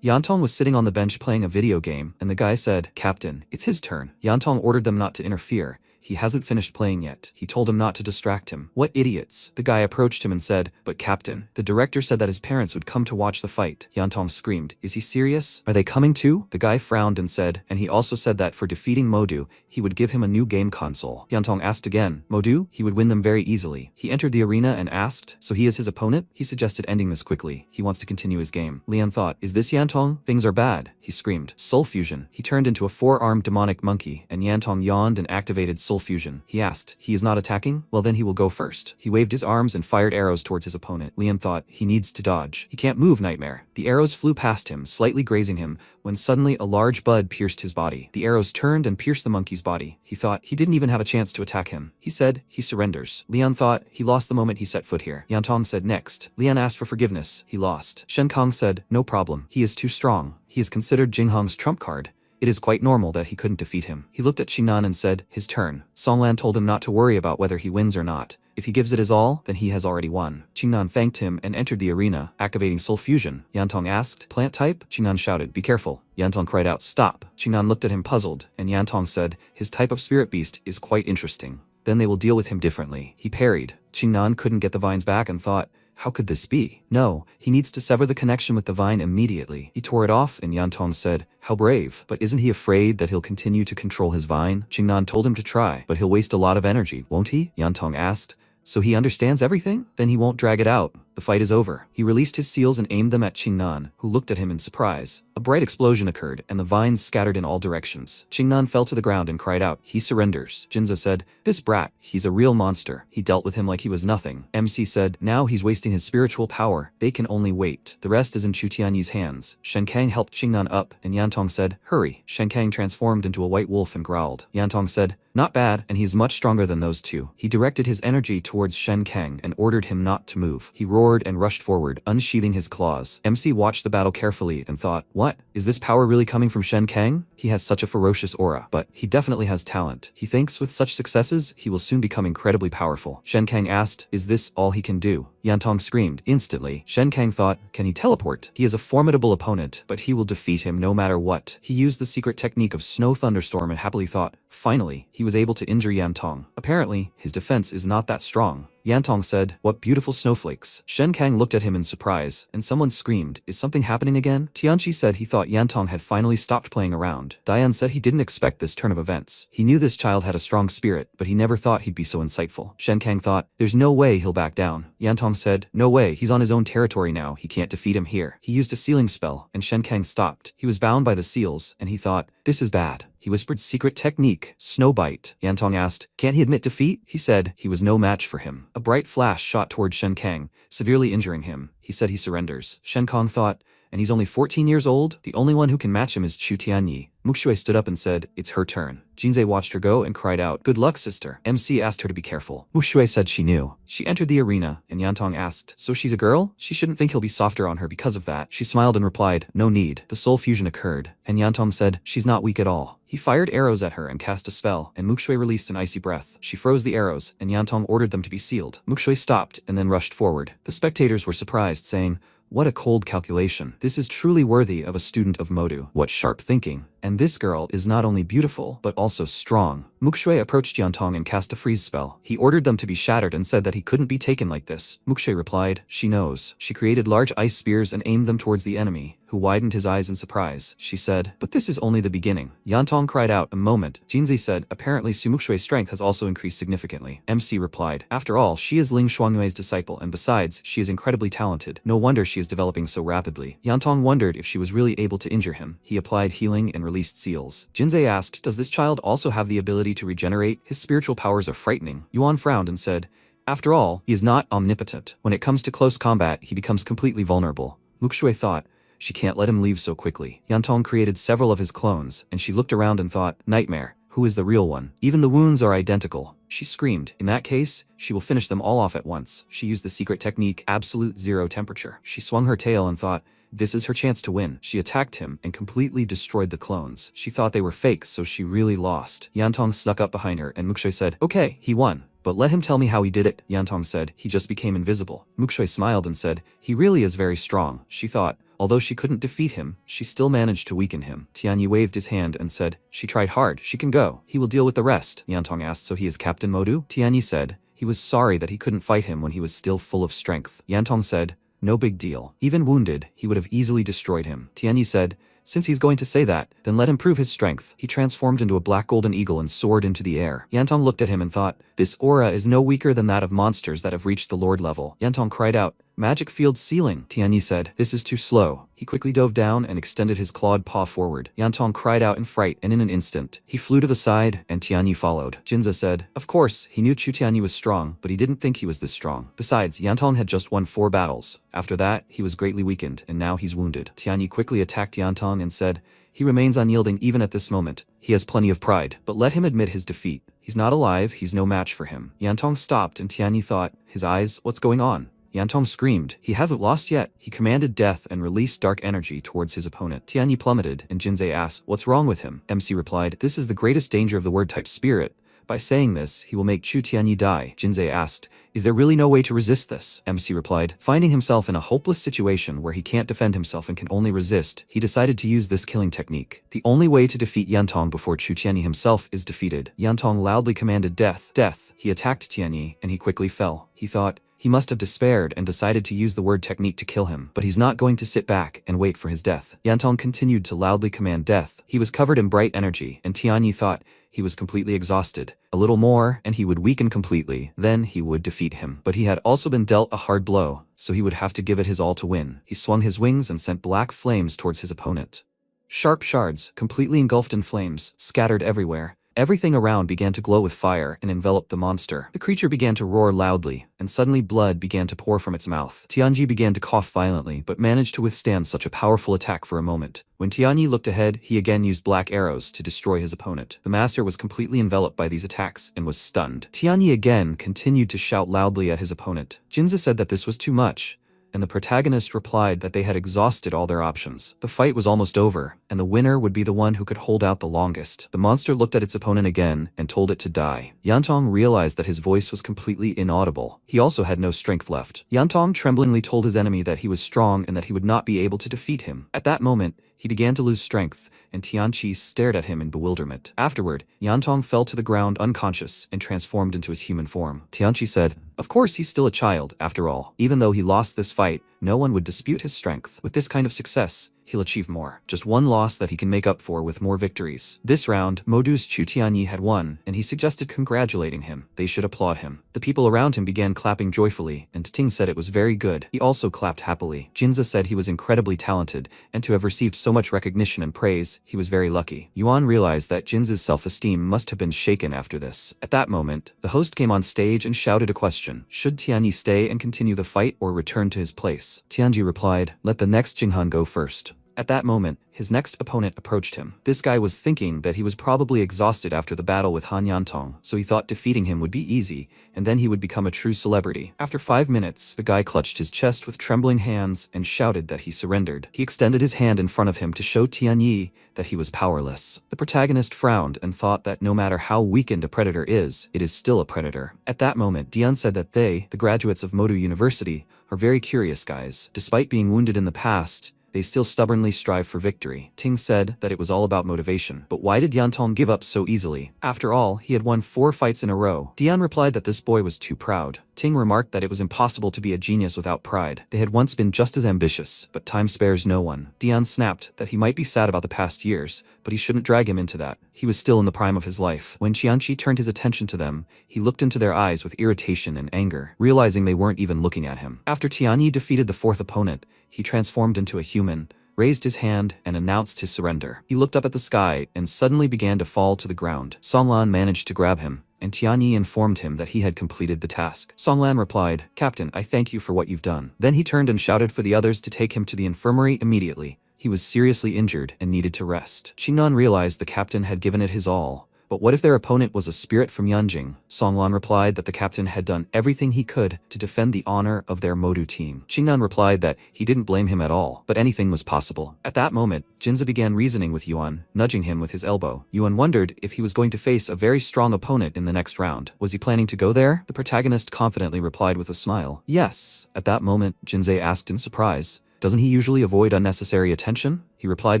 Yantong was sitting on the bench playing a video game, and the guy said, Captain, it's his turn. Yantong ordered them not to interfere. He hasn't finished playing yet. He told him not to distract him. What idiots. The guy approached him and said, but Captain, the director said that his parents would come to watch the fight. Yantong screamed, is he serious? Are they coming too? The guy frowned and said, and he also said that for defeating Modu, he would give him a new game console. Yantong asked again, Modu? He would win them very easily. He entered the arena and asked, so he is his opponent? He suggested ending this quickly. He wants to continue his game. Lian thought, is this Yantong? Things are bad. He screamed. Soul fusion. He turned into a four-armed demonic monkey, and Yantong yawned and activated soul soul fusion. He asked, he is not attacking? Well then he will go first. He waved his arms and fired arrows towards his opponent. Lian thought, he needs to dodge. He can't move, Nightmare. The arrows flew past him, slightly grazing him, when suddenly a large bud pierced his body. The arrows turned and pierced the monkey's body. He thought, he didn't even have a chance to attack him. He said, he surrenders. Lian thought, he lost the moment he set foot here. Yantong said next. Lian asked for forgiveness. He lost. Shen Kong said, no problem. He is too strong. He is considered Jinghong's trump card. It is quite normal that he couldn't defeat him. He looked at Qingnan and said, his turn. Songlan told him not to worry about whether he wins or not. If he gives it his all, then he has already won. Qingnan thanked him and entered the arena, activating soul fusion. Yantong asked, plant type? Qingnan shouted, be careful. Yantong cried out, stop. Qingnan looked at him puzzled, and Yantong said, his type of spirit beast is quite interesting. Then they will deal with him differently. He parried. Qingnan couldn't get the vines back and thought, how could this be? No, he needs to sever the connection with the vine immediately. He tore it off and Yantong said, how brave. But isn't he afraid that he'll continue to control his vine? Qingnan told him to try, but he'll waste a lot of energy, won't he? Yantong asked. So he understands everything? Then he won't drag it out. The fight is over. He released his seals and aimed them at Qingnan, who looked at him in surprise. A bright explosion occurred, and the vines scattered in all directions. Qingnan fell to the ground and cried out, he surrenders. Jinza said, this brat, he's a real monster. He dealt with him like he was nothing. MC said, now he's wasting his spiritual power. They can only wait. The rest is in Chu Tianyi's hands. Shen Kang helped Qingnan up, and Yantong said, hurry. Shen Kang transformed into a white wolf and growled. Yantong said, not bad, and he's much stronger than those two. He directed his energy towards Shen Kang and ordered him not to move. He roared and rushed forward, unsheathing his claws. MC watched the battle carefully and thought, what? Is this power really coming from Shen Kang? He has such a ferocious aura, but he definitely has talent. He thinks with such successes, he will soon become incredibly powerful. Shen Kang asked, is this all he can do? Yantong screamed. Instantly, Shen Kang thought, can he teleport? He is a formidable opponent, but he will defeat him no matter what. He used the secret technique of snow thunderstorm and happily thought, finally, he was able to injure Yantong. Apparently, his defense is not that strong. Yantong said, what beautiful snowflakes. Shen Kang looked at him in surprise, and someone screamed, is something happening again? Tianchi said he thought Yantong had finally stopped playing around. Diane said he didn't expect this turn of events. He knew this child had a strong spirit, but he never thought he'd be so insightful. Shen Kang thought, there's no way he'll back down. Yantong said, no way, he's on his own territory now, he can't defeat him here. He used a sealing spell, and Shen Kang stopped. He was bound by the seals, and he thought, this is bad. He whispered secret technique, snowbite. Yantong asked, can't he admit defeat? He said he was no match for him. A bright flash shot toward Shen Kang, severely injuring him. He said he surrenders. Shen Kang thought, and he's only 14 years old? The only one who can match him is Chu Tianyi. Muxue stood up and said, it's her turn. Jinze watched her go and cried out, good luck, sister. MC asked her to be careful. Muxue said she knew. She entered the arena, and Yantong asked, so she's a girl? She shouldn't think he'll be softer on her because of that. She smiled and replied, no need. The soul fusion occurred, and Yantong said, she's not weak at all. He fired arrows at her and cast a spell, and Muxue released an icy breath. She froze the arrows, and Yantong ordered them to be sealed. Muxue stopped and then rushed forward. The spectators were surprised, saying, what a cold calculation. This is truly worthy of a student of Modu. What sharp thinking. And this girl is not only beautiful, but also strong. Muxue approached Yantong and cast a freeze spell. He ordered them to be shattered and said that he couldn't be taken like this. Muxue replied, she knows. She created large ice spears and aimed them towards the enemy, who widened his eyes in surprise. She said, but this is only the beginning. Yantong cried out, a moment. Jinzi said, apparently Su Muxue's strength has also increased significantly. MC replied, after all, she is Ling Shuangnue's disciple, and besides, she is incredibly talented. No wonder she is developing so rapidly. Yantong wondered if she was really able to injure him. He applied healing and released seals. Jinze asked, does this child also have the ability to regenerate? His spiritual powers are frightening. Yuan frowned and said, after all, he is not omnipotent. When it comes to close combat, he becomes completely vulnerable. Muxue thought, she can't let him leave so quickly. Yantong created several of his clones, and she looked around and thought, nightmare, who is the real one? Even the wounds are identical. She screamed. In that case, she will finish them all off at once. She used the secret technique, absolute zero temperature. She swung her tail and thought, this is her chance to win. She attacked him and completely destroyed the clones. She thought they were fake, so she really lost. Yantong snuck up behind her, and Muxue said, okay, he won. But let him tell me how he did it. Yantong said, he just became invisible. Muxue smiled and said, he really is very strong. She thought, although she couldn't defeat him, she still managed to weaken him. Tianyi waved his hand and said, she tried hard, she can go. He will deal with the rest. Yantong asked, so he is Captain Modu? Tianyi said, he was sorry that he couldn't fight him when he was still full of strength. Yantong said, no big deal. Even wounded, he would have easily destroyed him. Tianyi said, since he's going to say that, then let him prove his strength. He transformed into a black golden eagle and soared into the air. Yantong looked at him and thought, this aura is no weaker than that of monsters that have reached the Lord level. Yantong cried out, Magic field ceiling, Tianyi said. This is too slow. He quickly dove down and extended his clawed paw forward. Yantong cried out in fright, and in an instant, he flew to the side, and Tianyi followed. Jinza said, of course, he knew Chu Tianyi was strong, but he didn't think he was this strong. Besides, Yantong had just won 4 battles. After that, he was greatly weakened, and now he's wounded. Tianyi quickly attacked Yantong and said, he remains unyielding even at this moment. He has plenty of pride, but let him admit his defeat. He's not alive, he's no match for him. Yantong stopped, and Tianyi thought, his eyes, what's going on? Yantong screamed. He hasn't lost yet. He commanded death and released dark energy towards his opponent. Tianyi plummeted, and Jinzei asked, what's wrong with him? MC replied, this is the greatest danger of the word-type spirit. By saying this, he will make Chu Tianyi die. Jinzei asked, is there really no way to resist this? MC replied, finding himself in a hopeless situation where he can't defend himself and can only resist, he decided to use this killing technique. The only way to defeat Yantong before Chu Tianyi himself is defeated. Yantong loudly commanded death. Death. He attacked Tianyi, and he quickly fell. He thought, he must have despaired and decided to use the word technique to kill him, but he's not going to sit back and wait for his death. Yantong continued to loudly command death. He was covered in bright energy, and Tianyi thought he was completely exhausted. A little more, and he would weaken completely. Then he would defeat him. But he had also been dealt a hard blow, so he would have to give it his all to win. He swung his wings and sent black flames towards his opponent. Sharp shards, completely engulfed in flames, scattered everywhere. Everything around began to glow with fire and enveloped the monster. The creature began to roar loudly, and suddenly blood began to pour from its mouth. Tianyi began to cough violently, but managed to withstand such a powerful attack for a moment. When Tianyi looked ahead, he again used black arrows to destroy his opponent. The master was completely enveloped by these attacks and was stunned. Tianyi again continued to shout loudly at his opponent. Jinza said that this was too much, and the protagonist replied that they had exhausted all their options. The fight was almost over, and the winner would be the one who could hold out the longest. The monster looked at its opponent again and told it to die. Yantong realized that his voice was completely inaudible. He also had no strength left. Yantong tremblingly told his enemy that he was strong and that he would not be able to defeat him. At that moment, he began to lose strength, and Tianyi stared at him in bewilderment. Afterward, Yantong fell to the ground unconscious and transformed into his human form. Tianyi said, of course he's still a child, after all. Even though he lost this fight, no one would dispute his strength. With this kind of success, he'll achieve more. Just one loss that he can make up for with more victories. This round, Modu's Chu Tianyi had won, and he suggested congratulating him. They should applaud him. The people around him began clapping joyfully, and Ting said it was very good. He also clapped happily. Jinza said he was incredibly talented, and to have received so much recognition and praise, he was very lucky. Yuan realized that Jinza's self-esteem must have been shaken after this. At that moment, the host came on stage and shouted a question. Should Tianyi stay and continue the fight or return to his place? Tianyi replied, let the next Jinghan go first. At that moment, his next opponent approached him. This guy was thinking that he was probably exhausted after the battle with Han Yantong, so he thought defeating him would be easy, and then he would become a true celebrity. After 5 minutes, the guy clutched his chest with trembling hands and shouted that he surrendered. He extended his hand in front of him to show Tianyi that he was powerless. The protagonist frowned and thought that no matter how weakened a predator is, it is still a predator. At that moment, Dian said that they, the graduates of Modu University, are very curious guys. Despite being wounded in the past, they still stubbornly strive for victory. Ting said that it was all about motivation. But why did Yantong give up so easily? After all, he had won 4 fights in a row. Dian replied that this boy was too proud. Ting remarked that it was impossible to be a genius without pride. They had once been just as ambitious, but time spares no one. Dian snapped that he might be sad about the past years, but he shouldn't drag him into that. He was still in the prime of his life. When Qianqi turned his attention to them, he looked into their eyes with irritation and anger, realizing they weren't even looking at him. After Tianyi defeated the 4th opponent, he transformed into a human, raised his hand, and announced his surrender. He looked up at the sky and suddenly began to fall to the ground. Songlan managed to grab him, and Tianyi informed him that he had completed the task. Songlan replied, Captain, I thank you for what you've done. Then he turned and shouted for the others to take him to the infirmary immediately. He was seriously injured and needed to rest. Qingnan realized the captain had given it his all. But what if their opponent was a spirit from Yanjing? Songlan replied that the captain had done everything he could to defend the honor of their Modu team. Qingnan replied that he didn't blame him at all, but anything was possible. At that moment, Jinza began reasoning with Yuan, nudging him with his elbow. Yuan wondered if he was going to face a very strong opponent in the next round. Was he planning to go there? The protagonist confidently replied with a smile. Yes. At that moment, Jinze asked in surprise, doesn't he usually avoid unnecessary attention? He replied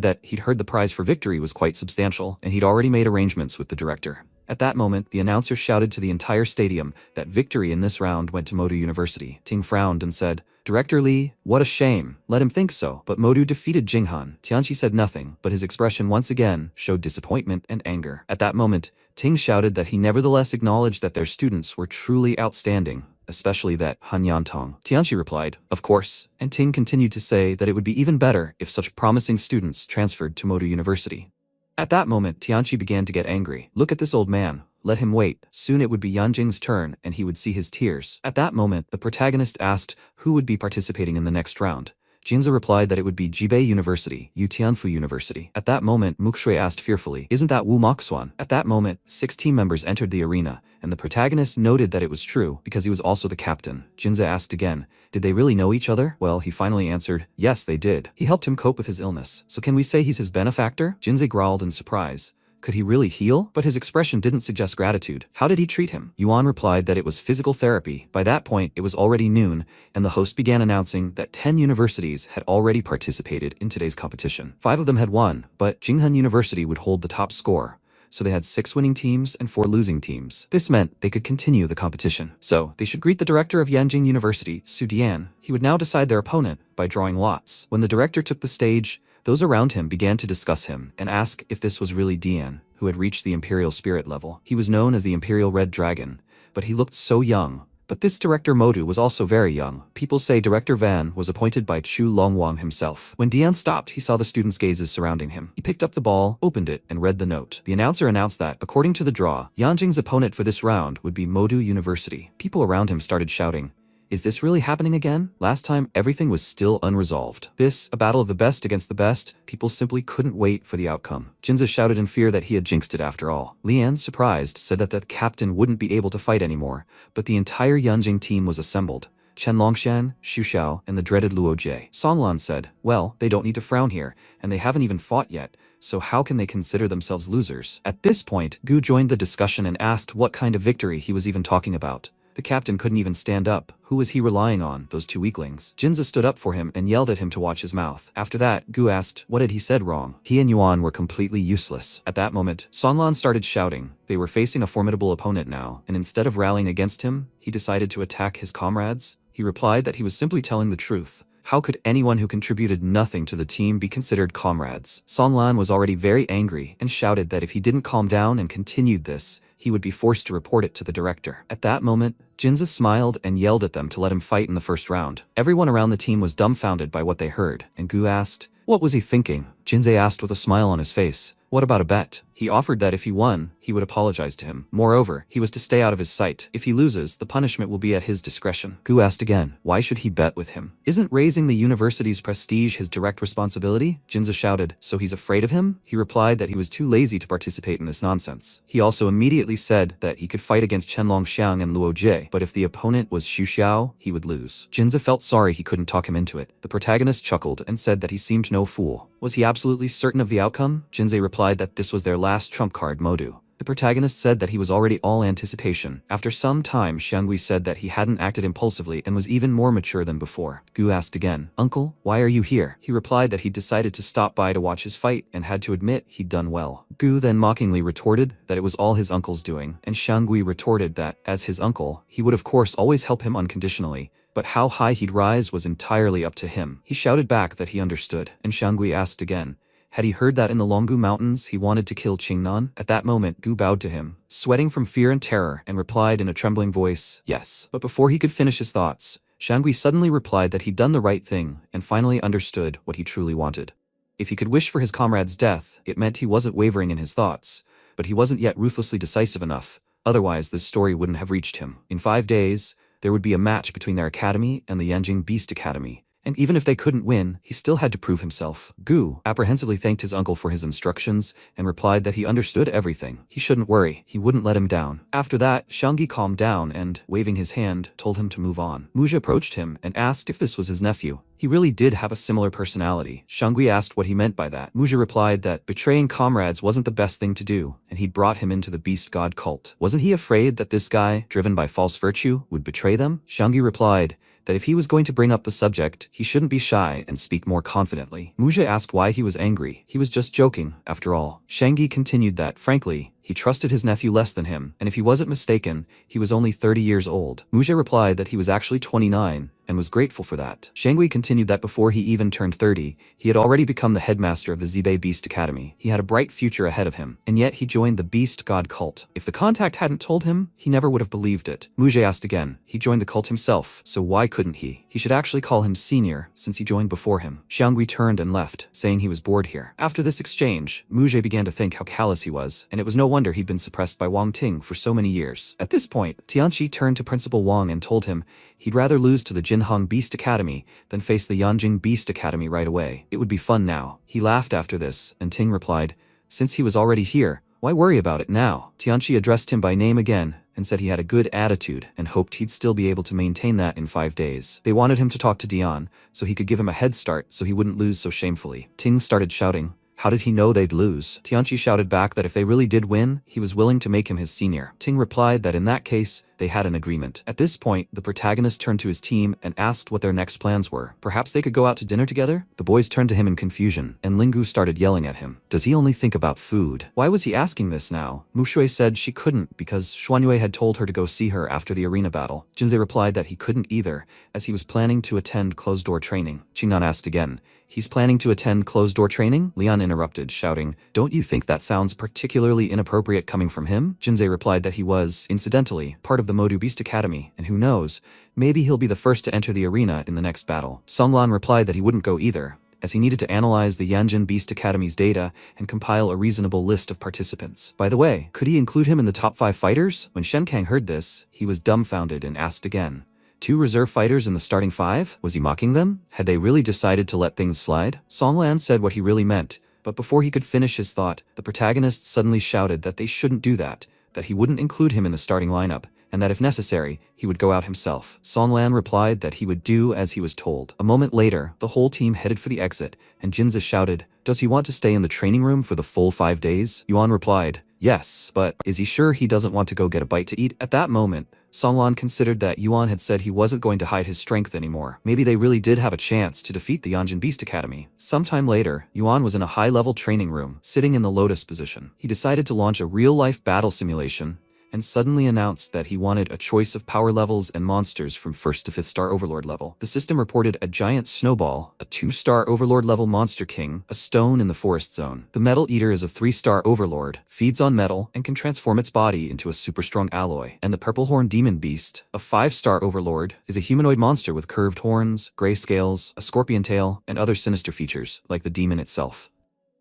that he'd heard the prize for victory was quite substantial, and he'd already made arrangements with the director. At that moment, the announcer shouted to the entire stadium that victory in this round went to Modu University. Ting frowned and said, Director Li, what a shame. Let him think so. But Modu defeated Jinghan. Tianqi said nothing, but his expression once again showed disappointment and anger. At that moment, Ting shouted that he nevertheless acknowledged that their students were truly outstanding. especially that Hanyantong. Tianqi replied, of course, and Ting continued to say that it would be even better if such promising students transferred to Modu University. At that moment, Tianqi began to get angry. Look at this old man. Let him wait. Soon it would be Yanjing's turn and he would see his tears. At that moment, the protagonist asked who would be participating in the next round. Jinza replied that it would be Jibei University, Tianfu University. At that moment, Mukshui asked fearfully, isn't that Wu Moxuan? At that moment, 6 team members entered the arena, and the protagonist noted that it was true because he was also the captain. Jinza asked again, did they really know each other? Well, he finally answered, yes, they did. He helped him cope with his illness. So can we say he's his benefactor? Jinza growled in surprise. Could he really heal? But his expression didn't suggest gratitude. How did he treat him? Yuan replied that it was physical therapy. By that point, it was already noon, and the host began announcing that 10 universities had already participated in today's competition. 5 of them had won, but Jinghan University would hold the top score. So they had 6 winning teams and 4 losing teams. This meant they could continue the competition. So they should greet the director of Yanjing University, Su Dian. He would now decide their opponent by drawing lots. When the director took the stage, those around him began to discuss him and ask if this was really Dian, who had reached the Imperial Spirit level. He was known as the Imperial Red Dragon, but he looked so young. But this director Modu was also very young. People say Director Van was appointed by Chu Longwang himself. When Dian stopped, he saw the students' gazes surrounding him. He picked up the ball, opened it, and read the note. The announcer announced that, according to the draw, Yanjing's opponent for this round would be Modu University. People around him started shouting, is this really happening again? Last time, everything was still unresolved. This, a battle of the best against the best, people simply couldn't wait for the outcome. Jinza shouted in fear that he had jinxed it after all. Lian, surprised, said that the captain wouldn't be able to fight anymore, but the entire Yanjing team was assembled. Chenlongshan, Xuxiao, and the dreaded Luo Jie. Songlan said, well, they don't need to frown here, and they haven't even fought yet, so how can they consider themselves losers? At this point, Gu joined the discussion and asked what kind of victory he was even talking about. The captain couldn't even stand up. Who was he relying on, those 2 weaklings? Jinza stood up for him and yelled at him to watch his mouth. After that, Gu asked, what had he said wrong? He and Yuan were completely useless. At that moment, Songlan started shouting. They were facing a formidable opponent now, and instead of rallying against him, he decided to attack his comrades. He replied that he was simply telling the truth. How could anyone who contributed nothing to the team be considered comrades? Songlan was already very angry and shouted that if he didn't calm down and continued this, he would be forced to report it to the director. At that moment, Jinza smiled and yelled at them to let him fight in the first round. Everyone around the team was dumbfounded by what they heard, and Gu asked, what was he thinking? Jinza asked with a smile on his face, what about a bet? He offered that if he won, he would apologize to him. Moreover, he was to stay out of his sight. If he loses, the punishment will be at his discretion. Gu asked again, why should he bet with him? Isn't raising the university's prestige his direct responsibility? Jinza shouted, so he's afraid of him? He replied that he was too lazy to participate in this nonsense. He also immediately said that he could fight against Chenlong Xiang and Luo Jie, but if the opponent was Xu Xiao, he would lose. Jinza felt sorry he couldn't talk him into it. The protagonist chuckled and said that he seemed no fool. Was he absolutely certain of the outcome? Jinza replied that this was their last trump card, Modu. The protagonist said that he was already all anticipation. After some time, Xiangui said that he hadn't acted impulsively and was even more mature than before. Gu asked again, uncle, why are you here? He replied that he'd decided to stop by to watch his fight and had to admit he'd done well. Gu then mockingly retorted that it was all his uncle's doing, and Xiangui retorted that, as his uncle, he would of course always help him unconditionally, but how high he'd rise was entirely up to him. He shouted back that he understood, and Xiangui asked again, had he heard that in the Longgu Mountains he wanted to kill Qingnan? At that moment, Gu bowed to him, sweating from fear and terror, and replied in a trembling voice, yes. But before he could finish his thoughts, Xiangui suddenly replied that he'd done the right thing and finally understood what he truly wanted. If he could wish for his comrade's death, it meant he wasn't wavering in his thoughts, but he wasn't yet ruthlessly decisive enough. Otherwise, this story wouldn't have reached him. In 5 days, there would be a match between their academy and the Yanjing Beast Academy. And even if they couldn't win, he still had to prove himself. Gu apprehensively thanked his uncle for his instructions and replied that he understood everything. He shouldn't worry, he wouldn't let him down. After that, Xiangui calmed down and, waving his hand, told him to move on. Muja approached him and asked if this was his nephew. He really did have a similar personality. Xiangui asked what he meant by that. Muja replied that betraying comrades wasn't the best thing to do, and he'd brought him into the beast god cult. Wasn't he afraid that this guy, driven by false virtue, would betray them? Xiangui replied that if he was going to bring up the subject, he shouldn't be shy and speak more confidently. Muja asked why he was angry. He was just joking, after all. Xiangui continued that, frankly, He trusted his nephew less than him, and if he wasn't mistaken, he was only 30 years old. Muje replied that he was actually 29, and was grateful for that. Shangui continued that before he even turned 30, he had already become the headmaster of the Zibei Beast Academy. He had a bright future ahead of him, and yet he joined the Beast God cult. If the contact hadn't told him, he never would have believed it. Muje asked again. He joined the cult himself, so why couldn't he? He should actually call him senior, since he joined before him. Shangui turned and left, saying he was bored here. After this exchange, Muje began to think how callous he was, and it was no wonder he'd been suppressed by Wang Ting for so many years. At this point, Tianqi turned to Principal Wang and told him he'd rather lose to the Jinhong Beast Academy than face the Yanjing Beast Academy right away. It would be fun now. He laughed after this, and Ting replied, since he was already here, why worry about it now? Tianqi addressed him by name again, and said he had a good attitude and hoped he'd still be able to maintain that in 5 days. They wanted him to talk to Dion, so he could give him a head start so he wouldn't lose so shamefully. Ting started shouting. How did he know they'd lose? Tianqi shouted back that if they really did win, he was willing to make him his senior. Ting replied that in that case, they had an agreement. At this point, the protagonist turned to his team and asked what their next plans were. Perhaps they could go out to dinner together? The boys turned to him in confusion, and Lingu started yelling at him. Does he only think about food? Why was he asking this now? Mushui said she couldn't because Xuanyue had told her to go see her after the arena battle. Jinzei replied that he couldn't either, as he was planning to attend closed-door training. Qingnan asked again. He's planning to attend closed-door training? Leon interrupted, shouting, don't you think that sounds particularly inappropriate coming from him? Jinzei replied that he was, incidentally, part of the Modu Beast Academy, and who knows, maybe he'll be the first to enter the arena in the next battle. Songlan replied that he wouldn't go either, as he needed to analyze the Yanjin Beast Academy's data and compile a reasonable list of participants. By the way, could he include him in the top 5 fighters? When Shen Kang heard this, he was dumbfounded and asked again. 2 reserve fighters in the starting 5? Was he mocking them? Had they really decided to let things slide? Songlan said what he really meant, but before he could finish his thought, the protagonist suddenly shouted that they shouldn't do that he wouldn't include him in the starting lineup, and that if necessary, he would go out himself. Songlan replied that he would do as he was told. A moment later, the whole team headed for the exit, and Jinza shouted, does he want to stay in the training room for the full 5 days? Yuan replied, yes, but is he sure he doesn't want to go get a bite to eat? At that moment, Songlan considered that Yuan had said he wasn't going to hide his strength anymore. Maybe they really did have a chance to defeat the Yanjin Beast Academy. Sometime later, Yuan was in a high-level training room, sitting in the lotus position. He decided to launch a real-life battle simulation, and suddenly announced that he wanted a choice of power levels and monsters from 1st to 5th star Overlord level. The system reported a giant snowball, a 2-star Overlord level monster king, a stone in the forest zone. The Metal Eater is a 3-star Overlord, feeds on metal, and can transform its body into a super strong alloy. And the Purple Horn Demon Beast, a 5-star Overlord, is a humanoid monster with curved horns, gray scales, a scorpion tail, and other sinister features, like the demon itself.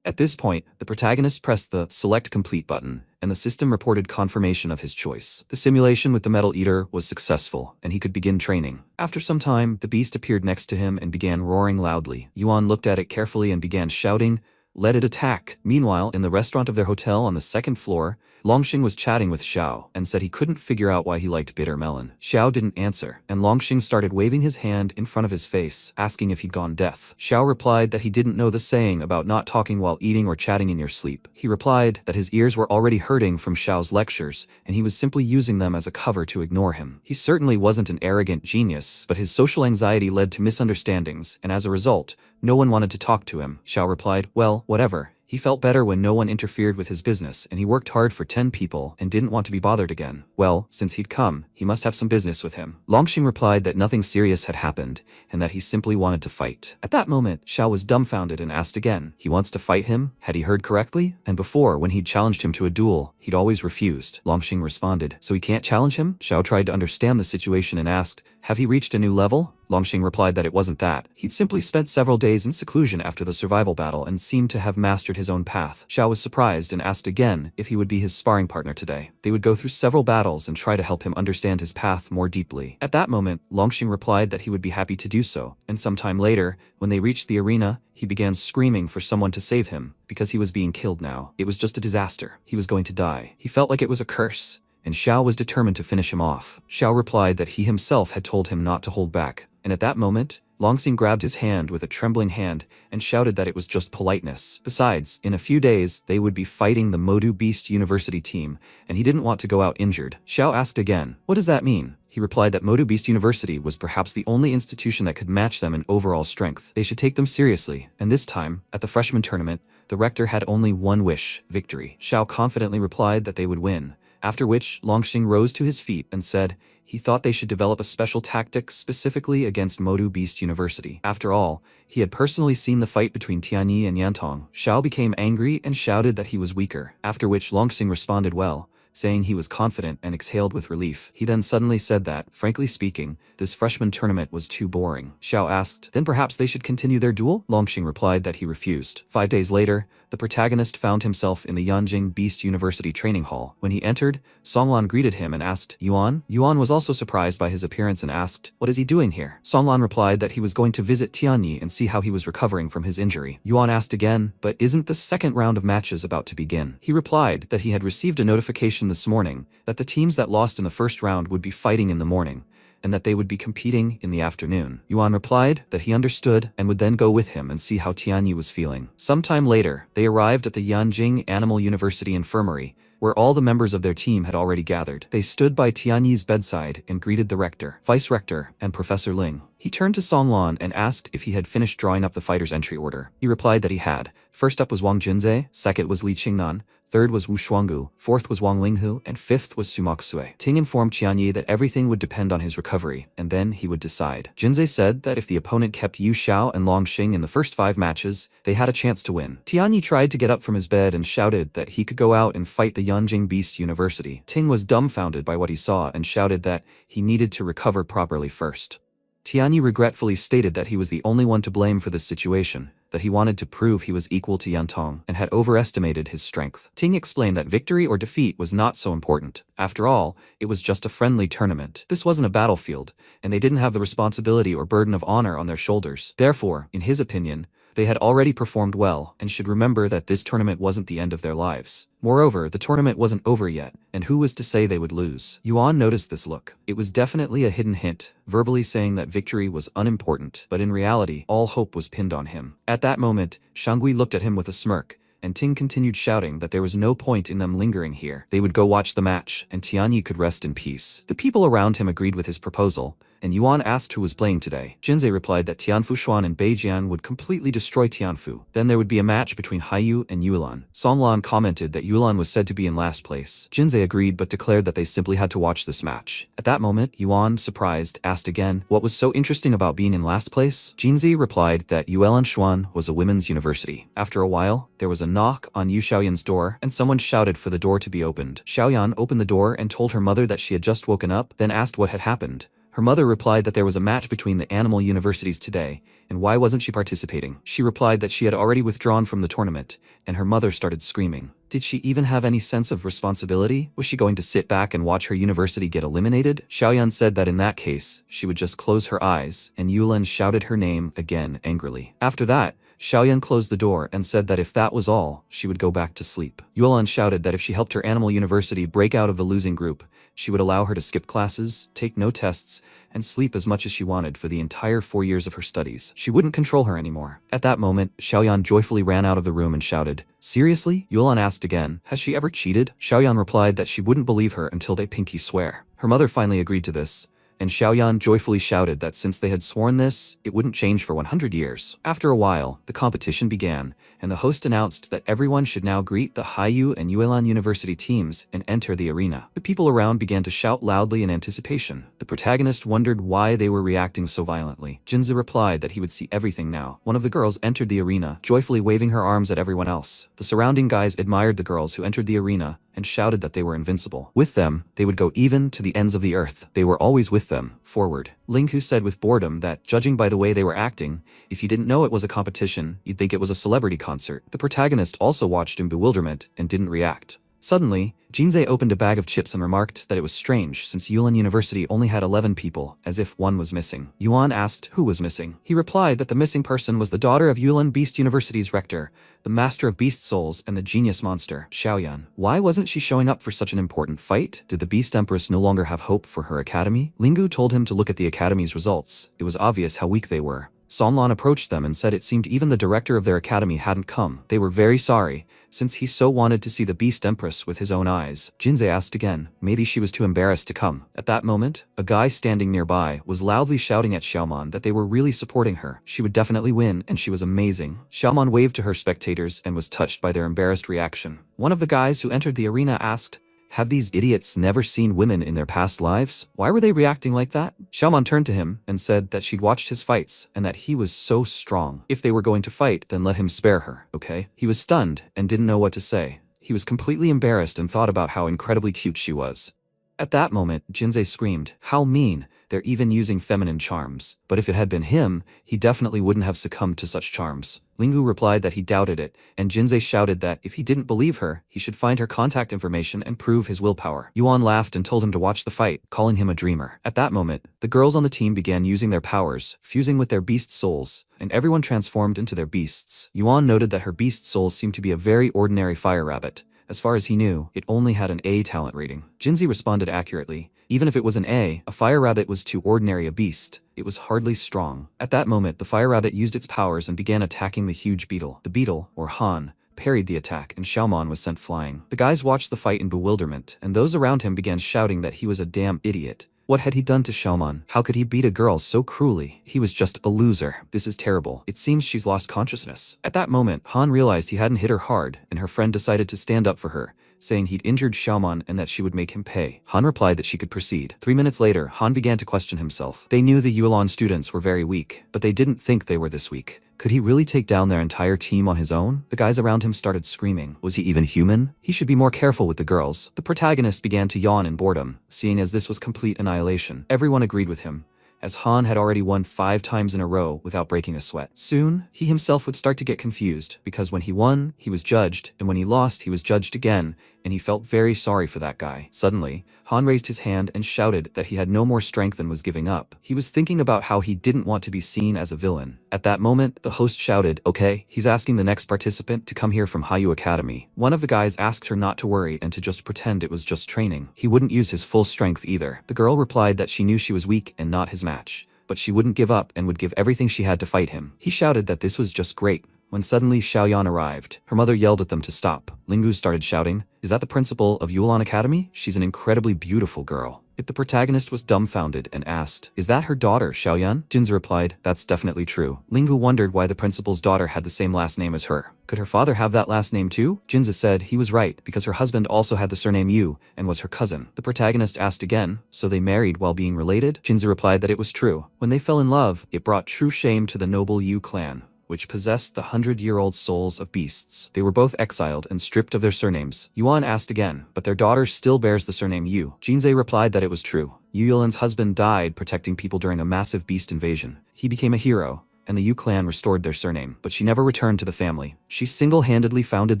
At this point, the protagonist pressed the Select Complete button, and the system reported confirmation of his choice. The simulation with the Metal Eater was successful, and he could begin training. After some time, the beast appeared next to him and began roaring loudly. Yuan looked at it carefully and began shouting, let it attack. Meanwhile, in the restaurant of their hotel on the 2nd floor, Longxing was chatting with Xiao and said he couldn't figure out why he liked bitter melon. Xiao didn't answer, and Longxing started waving his hand in front of his face, asking if he'd gone deaf. Xiao replied that he didn't know the saying about not talking while eating or chatting in your sleep. He replied that his ears were already hurting from Xiao's lectures, and he was simply using them as a cover to ignore him. He certainly wasn't an arrogant genius, but his social anxiety led to misunderstandings, and as a result, no one wanted to talk to him. Xiao replied, well, whatever. He felt better when no one interfered with his business, and he worked hard for 10 people and didn't want to be bothered again. Well, since he'd come, he must have some business with him. Longxing replied that nothing serious had happened, and that he simply wanted to fight. At that moment, Xiao was dumbfounded and asked again, he wants to fight him? Had he heard correctly? And before, when he'd challenged him to a duel, he'd always refused. Longxing responded, so he can't challenge him? Xiao tried to understand the situation and asked, have he reached a new level? Longxing replied that it wasn't that. He'd simply spent several days in seclusion after the survival battle and seemed to have mastered his own path. Xiao was surprised and asked again if he would be his sparring partner today. They would go through several battles and try to help him understand his path more deeply. At that moment, Longxing replied that he would be happy to do so, and sometime later, when they reached the arena, he began screaming for someone to save him, because he was being killed now. It was just a disaster. He was going to die. He felt like it was a curse, and Xiao was determined to finish him off. Xiao replied that he himself had told him not to hold back, and at that moment, Longxing grabbed his hand with a trembling hand and shouted that it was just politeness. Besides, in a few days, they would be fighting the Modu Beast University team, and he didn't want to go out injured. Xiao asked again, what does that mean? He replied that Modu Beast University was perhaps the only institution that could match them in overall strength. They should take them seriously, and this time, at the freshman tournament, The rector had only one wish: victory. Xiao confidently replied that they would win, after which Longxing rose to his feet and said he thought they should develop a special tactic specifically against Modu Beast University. After all, he had personally seen the fight between Tianyi and Yantong. Xiao became angry and shouted that he was weaker, after which Longxing responded well, saying he was confident and exhaled with relief. He then suddenly said that, frankly speaking, this freshman tournament was too boring. Xiao asked, then perhaps they should continue their duel? Longxing replied that he refused. 5 days later, the protagonist found himself in the Yanjing Beast University training hall. When he entered, Songlan greeted him and asked, Yuan? Yuan was also surprised by his appearance and asked, what is he doing here? Songlan replied that he was going to visit Tianyi and see how he was recovering from his injury. Yuan asked again, but isn't the second round of matches about to begin? He replied that he had received a notification this morning that the teams that lost in the first round would be fighting in the morning, and that they would be competing in the afternoon. Yuan replied that he understood and would then go with him and see how Tianyi was feeling. Sometime later, they arrived at the Yanjing Animal University Infirmary, where all the members of their team had already gathered. They stood by Tianyi's bedside and greeted the rector, vice-rector, and Professor Ling. He turned to Songlan and asked if he had finished drawing up the fighters' entry order. He replied that he had. First up was Wang Junzhe, second was Li Qingnan, third was Wu Shuanggu, fourth was Wang Linghu, and fifth was Sumak Sui. Ting informed Tianyi that everything would depend on his recovery, and then he would decide. Junzhe said that if the opponent kept Yu Xiao and Long Xing in the first 5 matches, they had a chance to win. Tianyi tried to get up from his bed and shouted that he could go out and fight the Yanjing Beast University. Ting was dumbfounded by what he saw and shouted that he needed to recover properly first. Tianyi regretfully stated that he was the only one to blame for this situation, that he wanted to prove he was equal to Yantong and had overestimated his strength. Ting explained that victory or defeat was not so important. After all, it was just a friendly tournament. This wasn't a battlefield, and they didn't have the responsibility or burden of honor on their shoulders. Therefore, in his opinion, they had already performed well and should remember that this tournament wasn't the end of their lives. Moreover, the tournament wasn't over yet, and who was to say they would lose? Yuan noticed this look. It was definitely a hidden hint, verbally saying that victory was unimportant, but in reality, all hope was pinned on him. At that moment, Shangui looked at him with a smirk, and Ting continued shouting that there was no point in them lingering here. They would go watch the match, and Tianyi could rest in peace. The people around him agreed with his proposal, and Yuan asked who was playing today. Junzhe replied that Tianfu Xuan and Beijian would completely destroy Tianfu. Then there would be a match between Haiyu and Yulan. Songlan commented that Yulan was said to be in last place. Junzhe agreed but declared that they simply had to watch this match. At that moment, Yuan, surprised, asked again, what was so interesting about being in last place? Junzhe replied that Yuelan Xuan was a women's university. After a while, there was a knock on Yu Xiaoyan's door, and someone shouted for the door to be opened. Xiaoyan opened the door and told her mother that she had just woken up, then asked what had happened. Her mother replied that there was a match between the animal universities today, and why wasn't she participating? She replied that she had already withdrawn from the tournament, and her mother started screaming. Did she even have any sense of responsibility? Was she going to sit back and watch her university get eliminated? Xiaoyan said that in that case, she would just close her eyes, and Yulan shouted her name again angrily. After that, Xiaoyan closed the door and said that if that was all, she would go back to sleep. Yulan shouted that if she helped her animal university break out of the losing group, she would allow her to skip classes, take no tests, and sleep as much as she wanted for the entire 4 years of her studies. She wouldn't control her anymore. At that moment, Xiaoyan joyfully ran out of the room and shouted, seriously? Yulan asked again, has she ever cheated? Xiaoyan replied that she wouldn't believe her until they pinky swear. Her mother finally agreed to this, and Xiaoyan joyfully shouted that since they had sworn this, it wouldn't change for 100 years. After a while, the competition began, and the host announced that everyone should now greet the Haiyu and Yuelan University teams and enter the arena. The people around began to shout loudly in anticipation. The protagonist wondered why they were reacting so violently. Junzi replied that he would see everything now. One of the girls entered the arena, joyfully waving her arms at everyone else. The surrounding guys admired the girls who entered the arena and shouted that they were invincible. With them, they would go even to the ends of the earth. They were always with them, forward. Linghu said with boredom that, judging by the way they were acting, if you didn't know it was a competition, you'd think it was a celebrity concert. The protagonist also watched in bewilderment and didn't react. Suddenly, Jinzei opened a bag of chips and remarked that it was strange since Yulan University only had 11 people, as if one was missing. Yuan asked who was missing. He replied that the missing person was the daughter of Yulan Beast University's rector, the master of beast souls and the genius monster, Xiaoyan. Why wasn't she showing up for such an important fight? Did the Beast Empress no longer have hope for her academy? Lingu told him to look at the academy's results. It was obvious how weak they were. Sonlon approached them and said it seemed even the director of their academy hadn't come. They were very sorry, since he so wanted to see the Beast Empress with his own eyes. Jinze asked again. Maybe she was too embarrassed to come. At that moment, a guy standing nearby was loudly shouting at Xiaomon that they were really supporting her. She would definitely win, and she was amazing. Xiaomon waved to her spectators and was touched by their embarrassed reaction. One of the guys who entered the arena asked, "Have these idiots never seen women in their past lives? Why were they reacting like that?" Xiaomon turned to him and said that she'd watched his fights and that he was so strong. If they were going to fight, then let him spare her, okay? He was stunned and didn't know what to say. He was completely embarrassed and thought about how incredibly cute she was. At that moment, Jinze screamed, "How mean! They're even using feminine charms." But if it had been him, he definitely wouldn't have succumbed to such charms. Lingu replied that he doubted it, and Jinze shouted that if he didn't believe her, he should find her contact information and prove his willpower. Yuan laughed and told him to watch the fight, calling him a dreamer. At that moment, the girls on the team began using their powers, fusing with their beast souls, and everyone transformed into their beasts. Yuan noted that her beast soul seemed to be a very ordinary fire rabbit. As far as he knew, it only had an A talent rating. Jinze responded accurately. Even if it was an A, a fire rabbit was too ordinary a beast. It was hardly strong. At that moment, the fire rabbit used its powers and began attacking the huge beetle. The beetle, or Han, parried the attack, and Xiaomon was sent flying. The guys watched the fight in bewilderment, and those around him began shouting that he was a damn idiot. What had he done to Xiaomon? How could he beat a girl so cruelly? He was just a loser. This is terrible. It seems she's lost consciousness. At that moment, Han realized he hadn't hit her hard, and her friend decided to stand up for her, saying he'd injured Xiaomon and that she would make him pay. Han replied that she could proceed. 3 minutes later, Han began to question himself. They knew the Yuelon students were very weak, but they didn't think they were this weak. Could he really take down their entire team on his own? The guys around him started screaming. Was he even human? He should be more careful with the girls. The protagonist began to yawn in boredom, seeing as this was complete annihilation. Everyone agreed with him, as Han had already won 5 times in a row without breaking a sweat. Soon, he himself would start to get confused, because when he won, he was judged, and when he lost, he was judged again, and he felt very sorry for that guy. Suddenly, Han raised his hand and shouted that he had no more strength and was giving up. He was thinking about how he didn't want to be seen as a villain. At that moment, the host shouted, "Okay, he's asking the next participant to come here from Hayu Academy." One of the guys asked her not to worry and to just pretend it was just training. He wouldn't use his full strength either. The girl replied that she knew she was weak and not his match, but she wouldn't give up and would give everything she had to fight him. He shouted that this was just great, when suddenly Xiaoyan arrived. Her mother yelled at them to stop. Lingu started shouting, "Is that the principal of Yuelon Academy? She's an incredibly beautiful girl." If the protagonist was dumbfounded and asked, "Is that her daughter, Xiaoyan?" Jinze replied, "That's definitely true." Lingu wondered why the principal's daughter had the same last name as her. Could her father have that last name too? Jinze said he was right, because her husband also had the surname Yu and was her cousin. The protagonist asked again, "So they married while being related?" Jinze replied that it was true. When they fell in love, it brought true shame to the noble Yu clan, which possessed the 100-year-old souls of beasts. They were both exiled and stripped of their surnames. Yuan asked again, but their daughter still bears the surname Yu. Jinze replied that it was true. Yu Yuelin's husband died protecting people during a massive beast invasion. He became a hero, and the Yu clan restored their surname, but she never returned to the family. She single-handedly founded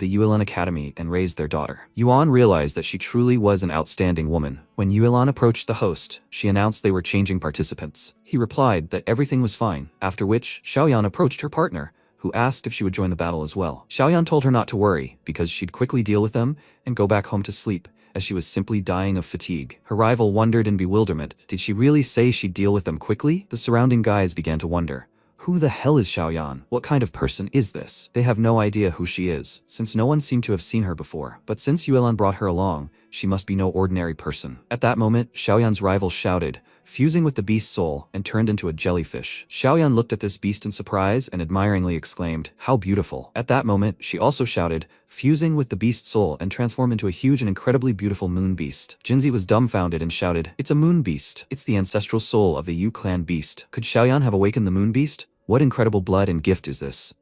the Yuelon Academy and raised their daughter. Yuan realized that she truly was an outstanding woman. When Yuelon approached the host, she announced they were changing participants. He replied that everything was fine, after which Xiaoyan approached her partner, who asked if she would join the battle as well. Xiaoyan told her not to worry, because she'd quickly deal with them and go back home to sleep, as she was simply dying of fatigue. Her rival wondered in bewilderment. Did she really say she'd deal with them quickly? The surrounding guys began to wonder. Who the hell is Xiaoyan? What kind of person is this? They have no idea who she is, since no one seemed to have seen her before. But since Yuelon brought her along, she must be no ordinary person. At that moment, Xiaoyan's rival shouted, fusing with the beast's soul, and turned into a jellyfish. Xiaoyan looked at this beast in surprise and admiringly exclaimed, "How beautiful." At that moment, she also shouted, fusing with the beast's soul, and transformed into a huge and incredibly beautiful moon beast. Jinze was dumbfounded and shouted, "It's a moon beast. It's the ancestral soul of the Yu clan beast. Could Xiaoyan have awakened the moon beast? What incredible blood and gift is this?"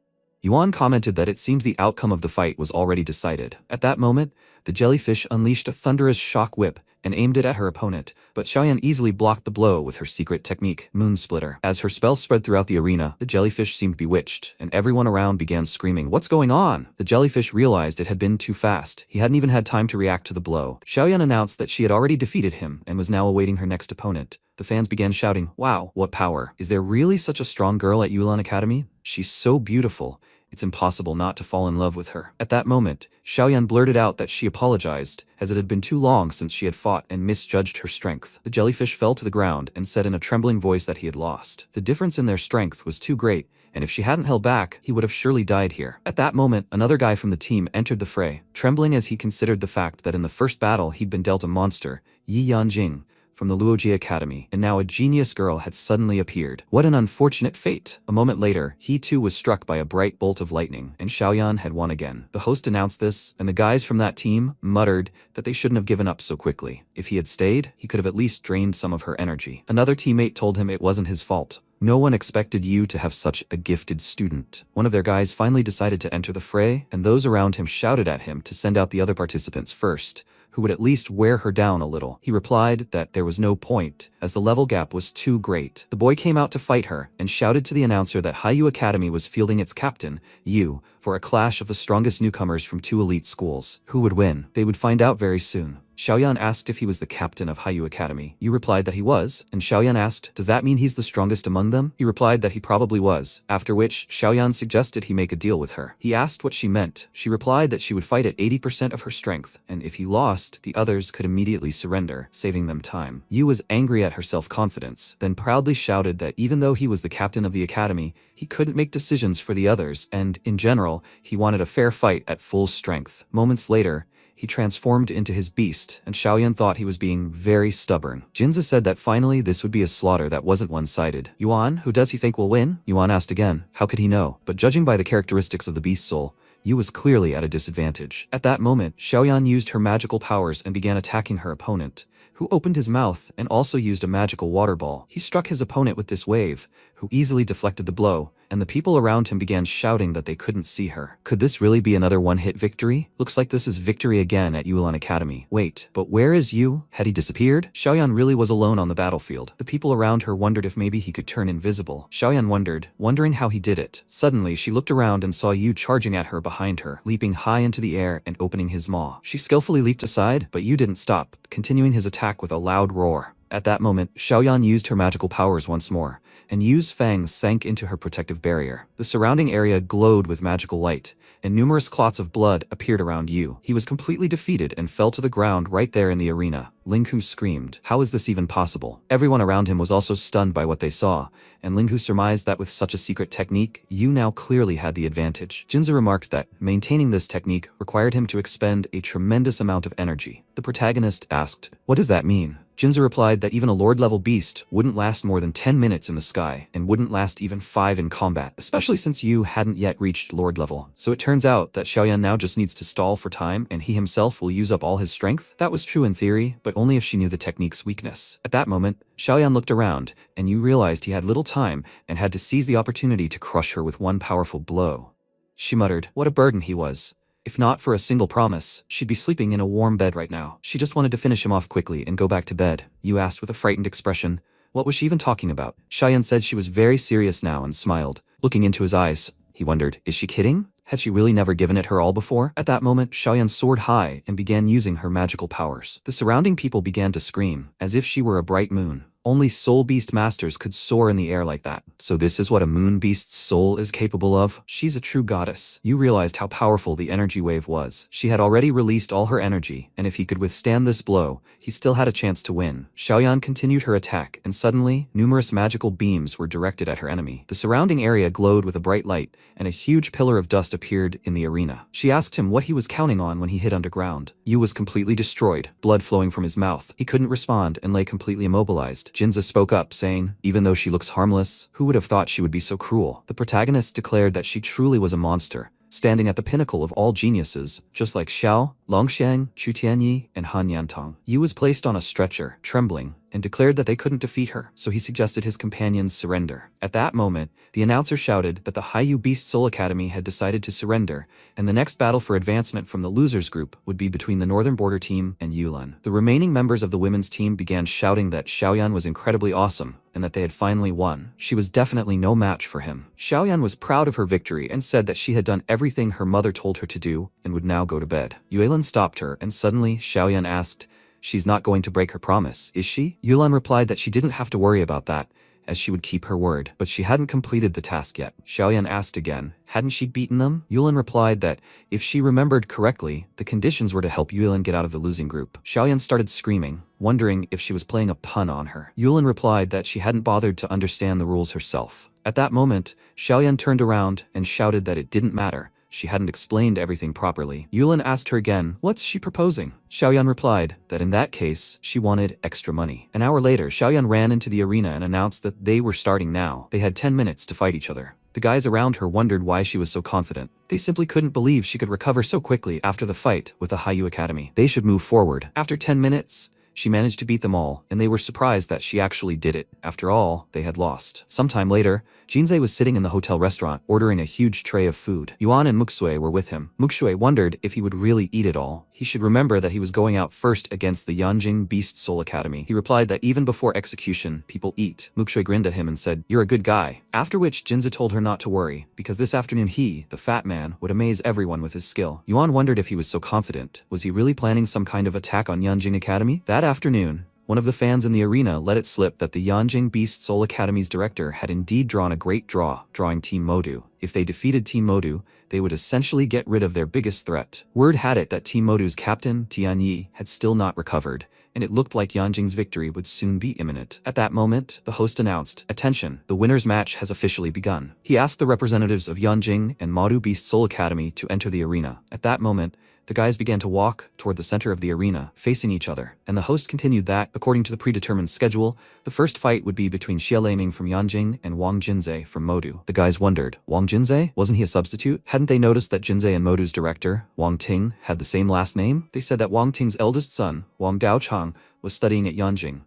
Yuan commented that it seemed the outcome of the fight was already decided. At that moment, the jellyfish unleashed a thunderous shock whip and aimed it at her opponent, but Xiaoyan easily blocked the blow with her secret technique, Moon Splitter. As her spell spread throughout the arena, the jellyfish seemed bewitched, and everyone around began screaming, "What's going on?" The jellyfish realized it had been too fast. He hadn't even had time to react to the blow. Xiaoyan announced that she had already defeated him and was now awaiting her next opponent. The fans began shouting, "Wow, what power. Is there really such a strong girl at Yuelon Academy? She's so beautiful, It's impossible not to fall in love with her. At that moment, Xiaoyan blurted out that she apologized, as it had been too long since she had fought and misjudged her strength. The jellyfish fell to the ground and said in a trembling voice that he had lost. The difference in their strength was too great, and if she hadn't held back, he would have surely died here. At that moment, another guy from the team entered the fray, trembling as he considered the fact that in the first battle he'd been dealt a monster, Yi Yanjing, from the Luoji Academy, and now a genius girl had suddenly appeared. What an unfortunate fate! A moment later, he too was struck by a bright bolt of lightning, and Xiaoyan had won again. The host announced this, and the guys from that team muttered that they shouldn't have given up so quickly. If he had stayed, he could have at least drained some of her energy. Another teammate told him it wasn't his fault. No one expected you to have such a gifted student. One of their guys finally decided to enter the fray, and those around him shouted at him to send out the other participants first, who would at least wear her down a little. He replied that there was no point, as the level gap was too great. The boy came out to fight her, and shouted to the announcer that Haiyu Academy was fielding its captain, Yu, for a clash of the strongest newcomers from two elite schools. Who would win? They would find out very soon. Xiaoyan asked if he was the captain of Haiyu Academy. Yu replied that he was, and Xiaoyan asked, does that mean he's the strongest among them? He replied that he probably was, after which Xiaoyan suggested he make a deal with her. He asked what she meant. She replied that she would fight at 80% of her strength, and if he lost, the others could immediately surrender, saving them time. Yu was angry at her self-confidence, then proudly shouted that even though he was the captain of the academy, he couldn't make decisions for the others, and, in general, he wanted a fair fight at full strength. Moments later, he transformed into his beast, and Xiaoyan thought he was being very stubborn. Jinza said that finally this would be a slaughter that wasn't one-sided. Yuan, who does he think will win? Yuan asked again. How could he know? But judging by the characteristics of the beast soul, Yu was clearly at a disadvantage. At that moment, Xiaoyan used her magical powers and began attacking her opponent, who opened his mouth and also used a magical water ball. He struck his opponent with this wave, who easily deflected the blow, and the people around him began shouting that they couldn't see her. Could this really be another one-hit victory? Looks like this is victory again at Yulan Academy. Wait, but where is Yu? Had he disappeared? Xiaoyan really was alone on the battlefield. The people around her wondered if maybe he could turn invisible. Xiaoyan wondering how he did it. Suddenly, she looked around and saw Yu charging at her behind her, leaping high into the air and opening his maw. She skillfully leaped aside, but Yu didn't stop, continuing his attack with a loud roar. At that moment, Xiaoyan used her magical powers once more, and Yu's fangs sank into her protective barrier. The surrounding area glowed with magical light, and numerous clots of blood appeared around Yu. He was completely defeated and fell to the ground right there in the arena. Linghu screamed, "How is this even possible?" Everyone around him was also stunned by what they saw, and Linghu surmised that with such a secret technique, Yu now clearly had the advantage. Jinza remarked that maintaining this technique required him to expend a tremendous amount of energy. The protagonist asked, "What does that mean?" Jinza replied that even a lord-level beast wouldn't last more than 10 minutes in the sky, and wouldn't last even 5 in combat, especially since Yu hadn't yet reached lord level. So it turns out that Xiaoyan now just needs to stall for time, and he himself will use up all his strength? That was true in theory, but only if she knew the technique's weakness. At that moment, Xiaoyan looked around, and Yu realized he had little time and had to seize the opportunity to crush her with one powerful blow. She muttered, what a burden he was. If not for a single promise, she'd be sleeping in a warm bed right now. She just wanted to finish him off quickly and go back to bed. Yu asked with a frightened expression. What was she even talking about? Xiaoyan said she was very serious now and smiled. Looking into his eyes, he wondered, is she kidding? Had she really never given it her all before? At that moment, Xiaoyan soared high and began using her magical powers. The surrounding people began to scream, as if she were a bright moon. Only soul beast masters could soar in the air like that. So this is what a moon beast's soul is capable of? She's a true goddess. Yu realized how powerful the energy wave was. She had already released all her energy, and if he could withstand this blow, he still had a chance to win. Xiaoyan continued her attack, and suddenly, numerous magical beams were directed at her enemy. The surrounding area glowed with a bright light, and a huge pillar of dust appeared in the arena. She asked him what he was counting on when he hit underground. Yu was completely destroyed, blood flowing from his mouth. He couldn't respond and lay completely immobilized. Jinza spoke up, saying, even though she looks harmless, who would have thought she would be so cruel? The protagonist declared that she truly was a monster, standing at the pinnacle of all geniuses, just like Xiao, Longxiang, Chu Tianyi, and Han Yantong. Yu was placed on a stretcher, trembling, and declared that they couldn't defeat her, so he suggested his companions surrender. At that moment, the announcer shouted that the Haiyu Beast Soul Academy had decided to surrender, and the next battle for advancement from the losers group would be between the Northern Border team and Yulan. The remaining members of the women's team began shouting that Xiaoyan was incredibly awesome, and that they had finally won. She was definitely no match for him. Xiaoyan was proud of her victory and said that she had done everything her mother told her to do, and would now go to bed. Yulan stopped her, and suddenly Xiaoyan asked, she's not going to break her promise, is she? Yulan replied that she didn't have to worry about that, as she would keep her word. But she hadn't completed the task yet. Xiaoyan asked again, hadn't she beaten them? Yulin replied that, if she remembered correctly, the conditions were to help Yulin get out of the losing group. Xiaoyan started screaming, wondering if she was playing a pun on her. Yulin replied that she hadn't bothered to understand the rules herself. At that moment, Xiaoyan turned around and shouted that it didn't matter. She hadn't explained everything properly. Yulin asked her again, what's she proposing? Xiaoyan replied that in that case, she wanted extra money. An hour later, Xiaoyan ran into the arena and announced that they were starting now. They had 10 minutes to fight each other. The guys around her wondered why she was so confident. They simply couldn't believe she could recover so quickly after the fight with the Haiyu Academy. They should move forward. After 10 minutes, she managed to beat them all, and they were surprised that she actually did it. After all, they had lost. Sometime later, Jinsei was sitting in the hotel restaurant, ordering a huge tray of food. Yuan and Muxue were with him. Muxue wondered if he would really eat it all. He should remember that he was going out first against the Yanjing Beast Soul Academy. He replied that even before execution, people eat. Muxue grinned at him and said, you're a good guy. After which, Jinza told her not to worry, because this afternoon he, the fat man, would amaze everyone with his skill. Yuan wondered if he was so confident. Was he really planning some kind of attack on Yanjing Academy? That afternoon, one of the fans in the arena let it slip that the Yanjing Beast Soul Academy's director had indeed drawn a great draw, drawing Team Modu. If they defeated Team Modu, they would essentially get rid of their biggest threat. Word had it that Team Modu's captain, Tianyi, had still not recovered, and it looked like Yanjing's victory would soon be imminent. At that moment, the host announced, attention, the winner's match has officially begun. He asked the representatives of Yanjing and Modu Beast Soul Academy to enter the arena. At that moment, the guys began to walk toward the center of the arena, facing each other, and the host continued that, according to the predetermined schedule, the first fight would be between Xia Leiming from Yanjing and Wang Jinzei from Modu. The guys wondered, Wang Jinzei? Wasn't he a substitute? Hadn't they noticed that Jinzei and Modu's director, Wang Ting, had the same last name? They said that Wang Ting's eldest son, Wang Daochang, was studying at Yanjing,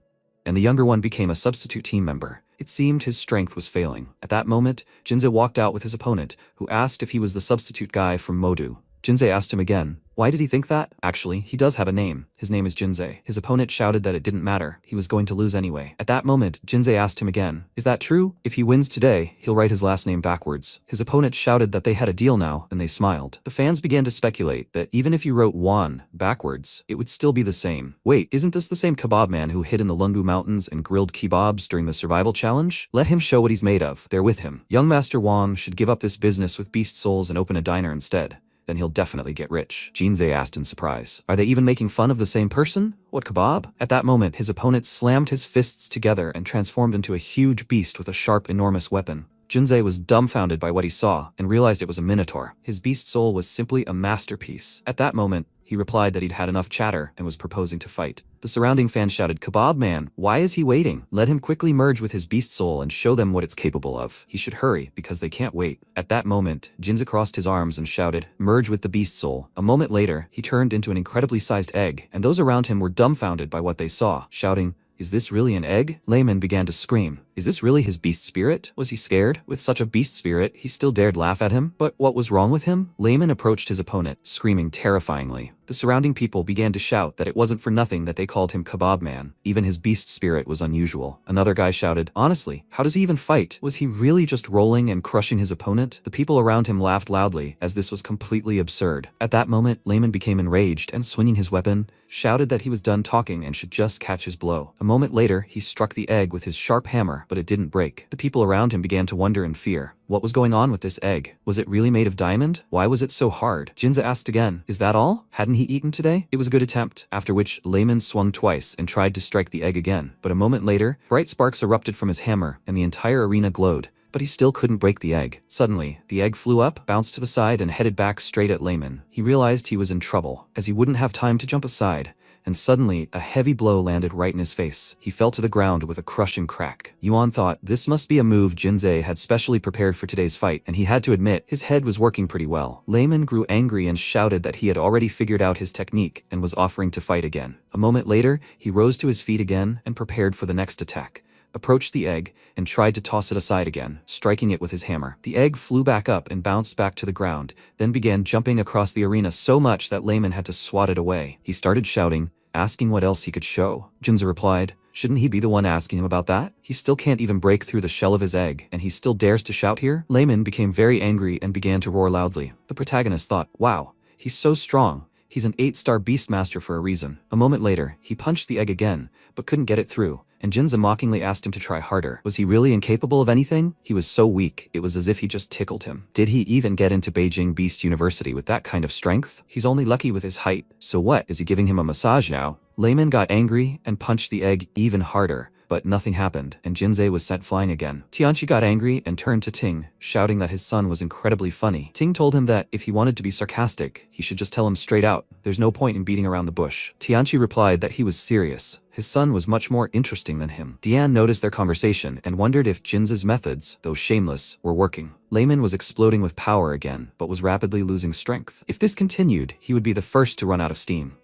and the younger one became a substitute team member. It seemed his strength was failing. At that moment, Jinzei walked out with his opponent, who asked if he was the substitute guy from Modu. Jinzei asked him again, why did he think that? Actually, he does have a name. His name is Jinzei. His opponent shouted that it didn't matter. He was going to lose anyway. At that moment, Jinzei asked him again, is that true? If he wins today, he'll write his last name backwards. His opponent shouted that they had a deal now, and they smiled. The fans began to speculate that even if you wrote Wan backwards, it would still be the same. Wait, isn't this the same kebab man who hid in the Lungu Mountains and grilled kebabs during the survival challenge? Let him show what he's made of. They're with him. Young Master Wang should give up this business with beast souls and open a diner instead. Then he'll definitely get rich. Jinzei asked in surprise. Are they even making fun of the same person? What kebab? At that moment, his opponent slammed his fists together and transformed into a huge beast with a sharp, enormous weapon. Jinzei was dumbfounded by what he saw and realized it was a minotaur. His beast soul was simply a masterpiece. At that moment, he replied that he'd had enough chatter and was proposing to fight. The surrounding fans shouted, Kebab man, why is he waiting? Let him quickly merge with his beast soul and show them what it's capable of. He should hurry, because they can't wait. At that moment, Jinza crossed his arms and shouted, merge with the beast soul. A moment later, he turned into an incredibly sized egg, and those around him were dumbfounded by what they saw, shouting, is this really an egg? Layman began to scream. Is this really his beast spirit? Was he scared? With such a beast spirit, he still dared laugh at him? But what was wrong with him? Layman approached his opponent, screaming terrifyingly. The surrounding people began to shout that it wasn't for nothing that they called him Kebab Man. Even his beast spirit was unusual. Another guy shouted, honestly, how does he even fight? Was he really just rolling and crushing his opponent? The people around him laughed loudly, as this was completely absurd. At that moment, Layman became enraged and, swinging his weapon, shouted that he was done talking and should just catch his blow. A moment later, he struck the egg with his sharp hammer, but it didn't break. The people around him began to wonder in fear. What was going on with this egg? Was it really made of diamond? Why was it so hard? Jinza asked again, is that all? Hadn't he eaten today? It was a good attempt, after which Layman swung twice and tried to strike the egg again. But a moment later, bright sparks erupted from his hammer and the entire arena glowed. But he still couldn't break the egg. Suddenly, the egg flew up, bounced to the side, and headed back straight at Layman. He realized he was in trouble, as he wouldn't have time to jump aside. And suddenly, a heavy blow landed right in his face. He fell to the ground with a crushing crack. Yuan thought this must be a move Jinzei had specially prepared for today's fight, and he had to admit his head was working pretty well. Layman grew angry and shouted that he had already figured out his technique and was offering to fight again. A moment later, he rose to his feet again and prepared for the next attack. Approached the egg and tried to toss it aside again, striking it with his hammer. The egg flew back up and bounced back to the ground, then began jumping across the arena so much that Layman had to swat it away. He started shouting, asking what else he could show. Jinza replied, shouldn't he be the one asking him about that? He still can't even break through the shell of his egg, and he still dares to shout here? Layman became very angry and began to roar loudly. The protagonist thought, wow, he's so strong. He's an 8-star Beastmaster for a reason. A moment later, he punched the egg again, but couldn't get it through, and Jinza mockingly asked him to try harder. Was he really incapable of anything? He was so weak, it was as if he just tickled him. Did he even get into Beijing Beast University with that kind of strength? He's only lucky with his height, so what, is he giving him a massage now? Layman got angry and punched the egg even harder, but nothing happened, and Jinze was sent flying again. Tianqi got angry and turned to Ting, shouting that his son was incredibly funny. Ting told him that if he wanted to be sarcastic, he should just tell him straight out. There's no point in beating around the bush. Tianqi replied that he was serious. His son was much more interesting than him. Diane noticed their conversation and wondered if Jinze's methods, though shameless, were working. Layman was exploding with power again, but was rapidly losing strength. If this continued, he would be the first to run out of steam.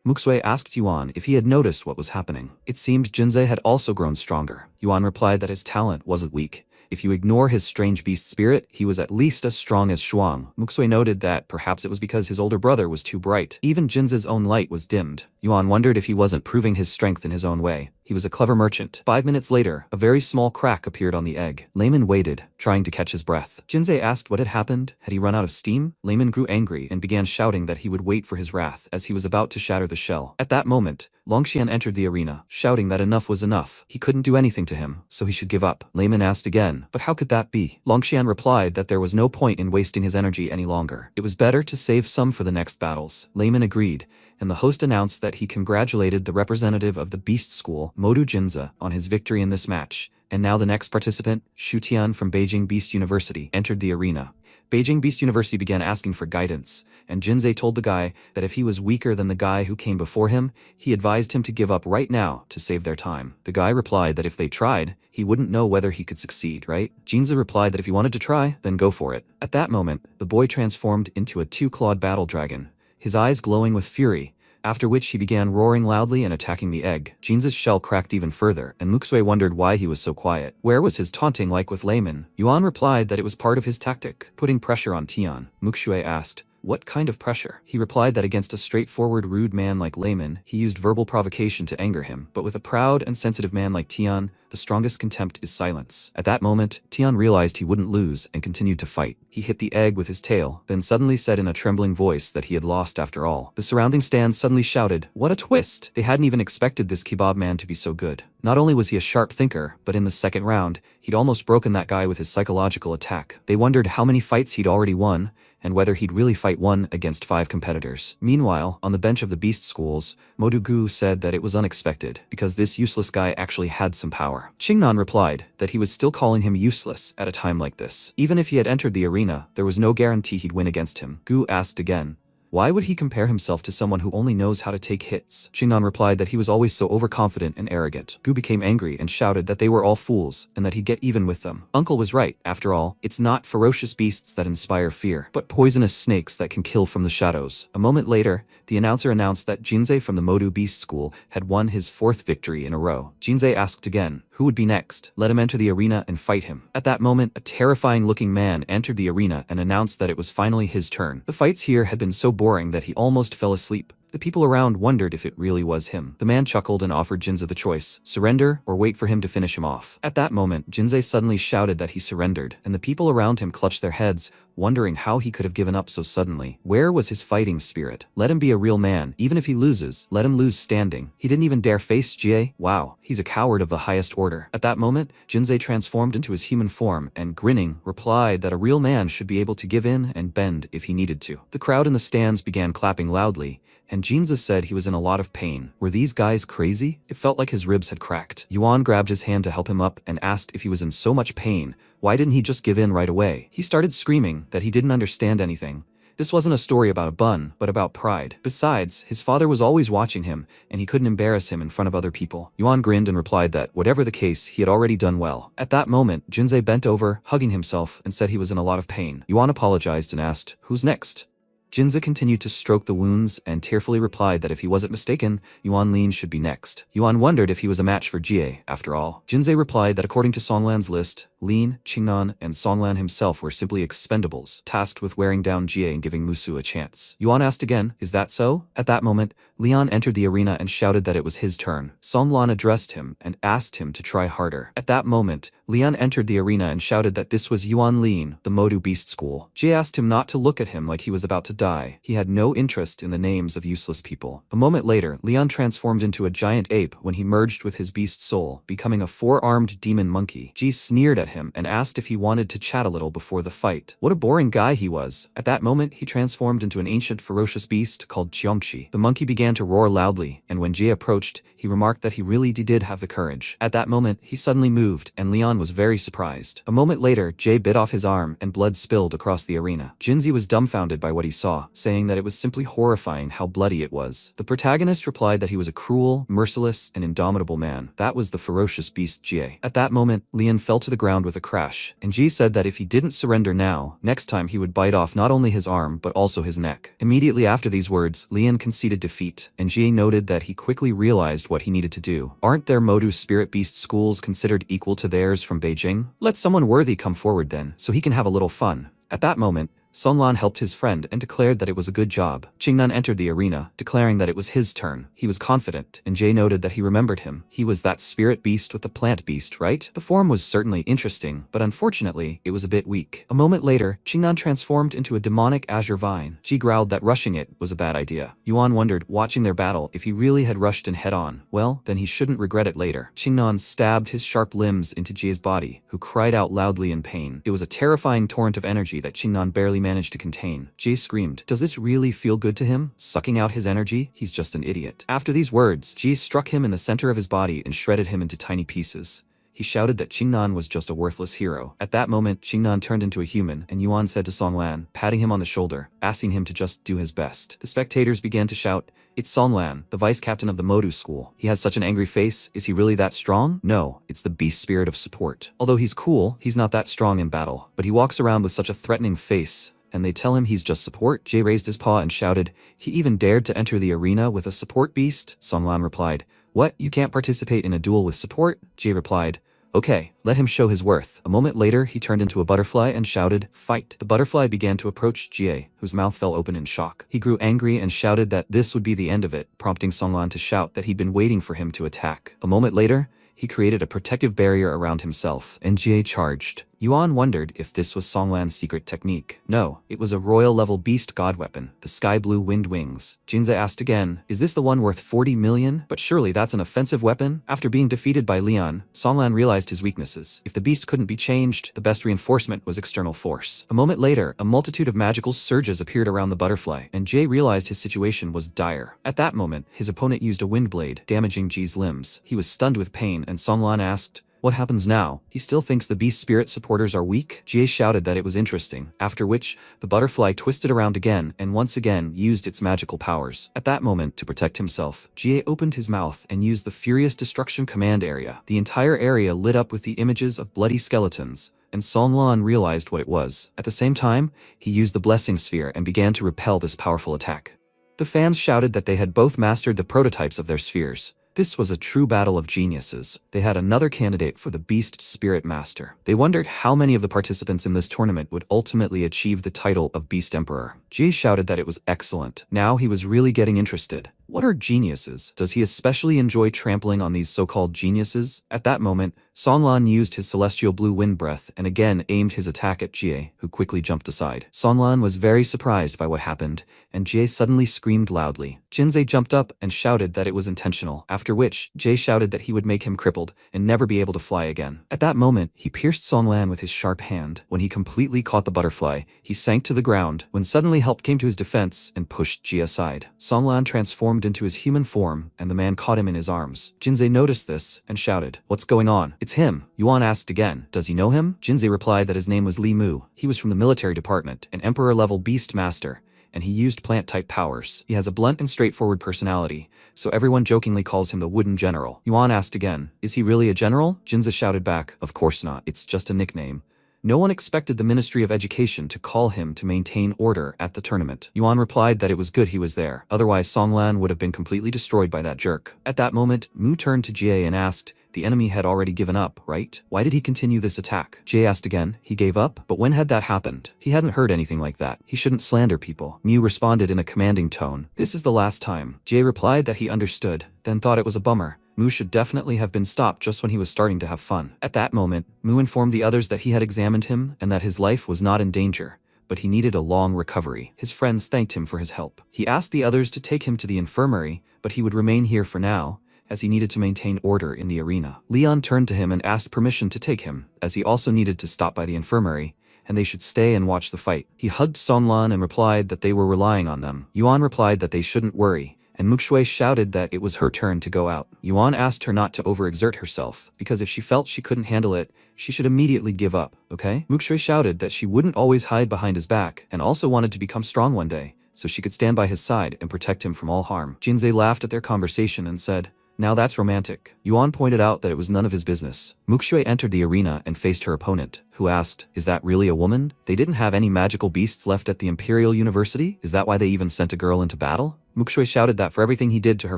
Muxue asked Yuan if he had noticed what was happening. It seemed Jinze had also grown stronger. Yuan replied that his talent wasn't weak. If you ignore his strange beast spirit, he was at least as strong as Shuang. Muxue noted that perhaps it was because his older brother was too bright. Even Jinze's own light was dimmed. Yuan wondered if he wasn't proving his strength in his own way. He was a clever merchant. 5 minutes later, a very small crack appeared on the egg. Layman waited, trying to catch his breath. Jinze asked what had happened. Had he run out of steam? Layman grew angry and began shouting that he would wait for his wrath as he was about to shatter the shell. At that moment, Longxian entered the arena, shouting that enough was enough. He couldn't do anything to him, so he should give up. Layman asked again, but how could that be? Longxian replied that there was no point in wasting his energy any longer. It was better to save some for the next battles. Layman agreed, and the host announced that he congratulated the representative of the Beast School, Modu Jinza, on his victory in this match. And now the next participant, Shu Tian from Beijing Beast University, entered the arena. Beijing Beast University began asking for guidance, and Jinze told the guy that if he was weaker than the guy who came before him, he advised him to give up right now to save their time. The guy replied that if they tried, he wouldn't know whether he could succeed, right? Jinze replied that if he wanted to try, then go for it. At that moment, the boy transformed into a 2-clawed battle dragon, his eyes glowing with fury, after which he began roaring loudly and attacking the egg. Jinze's shell cracked even further, and Muxue wondered why he was so quiet. Where was his taunting like with Layman? Yuan replied that it was part of his tactic, putting pressure on Tian. Muxue asked, what kind of pressure? He replied that against a straightforward, rude man like Layman, he used verbal provocation to anger him, but with a proud and sensitive man like Tian, the strongest contempt is silence. At that moment, Tian realized he wouldn't lose and continued to fight. He hit the egg with his tail, then suddenly said in a trembling voice that he had lost after all. The surrounding stands suddenly shouted, what a twist! They hadn't even expected this kebab man to be so good. Not only was he a sharp thinker, but in the second round, he'd almost broken that guy with his psychological attack. They wondered how many fights he'd already won, and whether he'd really fight 1 against 5 competitors. Meanwhile, on the bench of the beast schools, Modugu said that it was unexpected, because this useless guy actually had some power. Qingnan replied that he was still calling him useless at a time like this. Even if he had entered the arena, there was no guarantee he'd win against him. Gu asked again, why would he compare himself to someone who only knows how to take hits? Qingnan replied that he was always so overconfident and arrogant. Gu became angry and shouted that they were all fools, and that he'd get even with them. Uncle was right. After all, it's not ferocious beasts that inspire fear, but poisonous snakes that can kill from the shadows. A moment later, the announcer announced that Jinze from the Modu Beast School had won his 4th victory in a row. Jinze asked again, who would be next? Let him enter the arena and fight him. At that moment, a terrifying-looking man entered the arena and announced that it was finally his turn. The fights here had been so boring that he almost fell asleep. The people around wondered if it really was him. The man chuckled and offered Jinze the choice, surrender or wait for him to finish him off. At that moment, Jinze suddenly shouted that he surrendered, and the people around him clutched their heads, wondering how he could have given up so suddenly. Where was his fighting spirit? Let him be a real man. Even if he loses, let him lose standing. He didn't even dare face Jie. Wow, he's a coward of the highest order. At that moment, Jinze transformed into his human form and, grinning, replied that a real man should be able to give in and bend if he needed to. The crowd in the stands began clapping loudly, and Jinze said he was in a lot of pain. Were these guys crazy? It felt like his ribs had cracked. Yuan grabbed his hand to help him up and asked if he was in so much pain, why didn't he just give in right away? He started screaming that he didn't understand anything. This wasn't a story about a bun, but about pride. Besides, his father was always watching him, and he couldn't embarrass him in front of other people. Yuan grinned and replied that, whatever the case, he had already done well. At that moment, Jinze bent over, hugging himself, and said he was in a lot of pain. Yuan apologized and asked, who's next? Jinze continued to stroke the wounds and tearfully replied that if he wasn't mistaken, Yuan Lin should be next. Yuan wondered if he was a match for Jie, after all. Jinze replied that according to Songlan's list, Lin, Qingnan, and Songlan himself were simply expendables, tasked with wearing down Jie and giving Musu a chance. Yuan asked again, is that so? At that moment, Lian entered the arena and shouted that it was his turn. Songlan addressed him and asked him to try harder. At that moment, Lian entered the arena and shouted that this was Yuan Lin, the Modu Beast School. Jie asked him not to look at him like he was about to die. He had no interest in the names of useless people. A moment later, Leon transformed into a giant ape when he merged with his beast soul, becoming a four-armed demon monkey. Ji sneered at him and asked if he wanted to chat a little before the fight. What a boring guy he was. At that moment, he transformed into an ancient ferocious beast called Cheongchi. The monkey began to roar loudly, and when Ji approached, he remarked that he really did have the courage. At that moment, he suddenly moved, and Leon was very surprised. A moment later, Jay bit off his arm, and blood spilled across the arena. Jinzi was dumbfounded by what he saw, saying that it was simply horrifying how bloody it was. The protagonist replied that he was a cruel, merciless, and indomitable man. That was the ferocious beast Jie. At that moment, Leon fell to the ground with a crash, and Ji said that if he didn't surrender now, next time he would bite off not only his arm but also his neck. Immediately after these words, Leon conceded defeat, and Ji noted that he quickly realized what he needed to do. Aren't their Modu spirit beast schools considered equal to theirs from Beijing? Let someone worthy come forward then, so he can have a little fun. At that moment, Songlan helped his friend and declared that it was a good job. Qingnan entered the arena, declaring that it was his turn. He was confident, and Jay noted that he remembered him. He was that spirit beast with the plant beast, right? The form was certainly interesting, but unfortunately, it was a bit weak. A moment later, Qingnan transformed into a demonic azure vine. Ji growled that rushing it was a bad idea. Yuan wondered, watching their battle, if he really had rushed in head-on. Well, then he shouldn't regret it later. Qingnan stabbed his sharp limbs into Ji's body, who cried out loudly in pain. It was a terrifying torrent of energy that Qingnan barely managed to contain. Ji screamed, "Does this really feel good to him? Sucking out his energy? He's just an idiot." After these words, Ji struck him in the center of his body and shredded him into tiny pieces. He shouted that Qingnan was just a worthless hero. At that moment, Qingnan turned into a human, and Yuan said to Songlan, patting him on the shoulder, asking him to just do his best. The spectators began to shout, "It's Songlan, the vice captain of the Modu school. He has such an angry face. Is he really that strong? No, it's the beast spirit of support. Although he's cool, he's not that strong in battle. But he walks around with such a threatening face. And they tell him he's just support?" Jay raised his paw and shouted, "He even dared to enter the arena with a support beast?" Songlan replied, "What, you can't participate in a duel with support?" Jay replied, "Okay, let him show his worth." A moment later, he turned into a butterfly and shouted, "Fight." The butterfly began to approach Jie, whose mouth fell open in shock. He grew angry and shouted that this would be the end of it, prompting Songlan to shout that he'd been waiting for him to attack. A moment later, he created a protective barrier around himself, and Jie charged. Yuan wondered if this was Songlan's secret technique. No, it was a royal-level beast god weapon, the sky blue wind wings. Jinze asked again, "Is this the one worth 40 million? But surely that's an offensive weapon?" After being defeated by Leon, Songlan realized his weaknesses. If the beast couldn't be changed, the best reinforcement was external force. A moment later, a multitude of magical surges appeared around the butterfly, and Jay realized his situation was dire. At that moment, his opponent used a wind blade, damaging Ji's limbs. He was stunned with pain, and Songlan asked, "What happens now? He still thinks the beast spirit supporters are weak?" Jie shouted that it was interesting, after which, the butterfly twisted around again and once again used its magical powers. At that moment, to protect himself, Jie opened his mouth and used the Furious Destruction command area. The entire area lit up with the images of bloody skeletons, and Songlan realized what it was. At the same time, he used the Blessing Sphere and began to repel this powerful attack. The fans shouted that they had both mastered the prototypes of their spheres. This was a true battle of geniuses. They had another candidate for the Beast Spirit Master. They wondered how many of the participants in this tournament would ultimately achieve the title of Beast Emperor. Ji shouted that it was excellent. Now he was really getting interested. What are geniuses? Does he especially enjoy trampling on these so-called geniuses? At that moment, Songlan used his celestial blue wind breath and again aimed his attack at Jie, who quickly jumped aside. Songlan was very surprised by what happened, and Jie suddenly screamed loudly. Jinze jumped up and shouted that it was intentional, after which Jie shouted that he would make him crippled and never be able to fly again. At that moment, he pierced Songlan with his sharp hand. When he completely caught the butterfly, he sank to the ground, when suddenly help came to his defense and pushed Jie aside. Songlan transformed into his human form, and the man caught him in his arms. Jinze noticed this and shouted, "What's going on?" "It's him." Yuan asked again, "Does he know him?" Jinze replied that his name was Li Mu. He was from the military department, an emperor-level beast master, and he used plant-type powers. He has a blunt and straightforward personality, so everyone jokingly calls him the Wooden General. Yuan asked again, "Is he really a general?" Jinze shouted back, "Of course not, it's just a nickname." No one expected the Ministry of Education to call him to maintain order at the tournament. Yuan replied that it was good he was there, otherwise Songlan would have been completely destroyed by that jerk. At that moment, Mu turned to Jie and asked, "The enemy had already given up, right? Why did he continue this attack?" Jie asked again, "He gave up? But when had that happened? He hadn't heard anything like that. He shouldn't slander people." Mu responded in a commanding tone, "This is the last time." Jie replied that he understood, then thought it was a bummer. Mu should definitely have been stopped just when he was starting to have fun. At that moment, Mu informed the others that he had examined him and that his life was not in danger, but he needed a long recovery. His friends thanked him for his help. He asked the others to take him to the infirmary, but he would remain here for now, as he needed to maintain order in the arena. Leon turned to him and asked permission to take him, as he also needed to stop by the infirmary, and they should stay and watch the fight. He hugged Songlan and replied that they were relying on them. Yuan replied that they shouldn't worry, and Muxue shouted that it was her turn to go out. Yuan asked her not to overexert herself, because if she felt she couldn't handle it, she should immediately give up, okay? Muxue shouted that she wouldn't always hide behind his back, and also wanted to become strong one day, so she could stand by his side and protect him from all harm. Jinzei laughed at their conversation and said, "Now that's romantic." Yuan pointed out that it was none of his business. Muxue entered the arena and faced her opponent, who asked, "Is that really a woman? They didn't have any magical beasts left at the Imperial University? Is that why they even sent a girl into battle?" Muxue shouted that for everything he did to her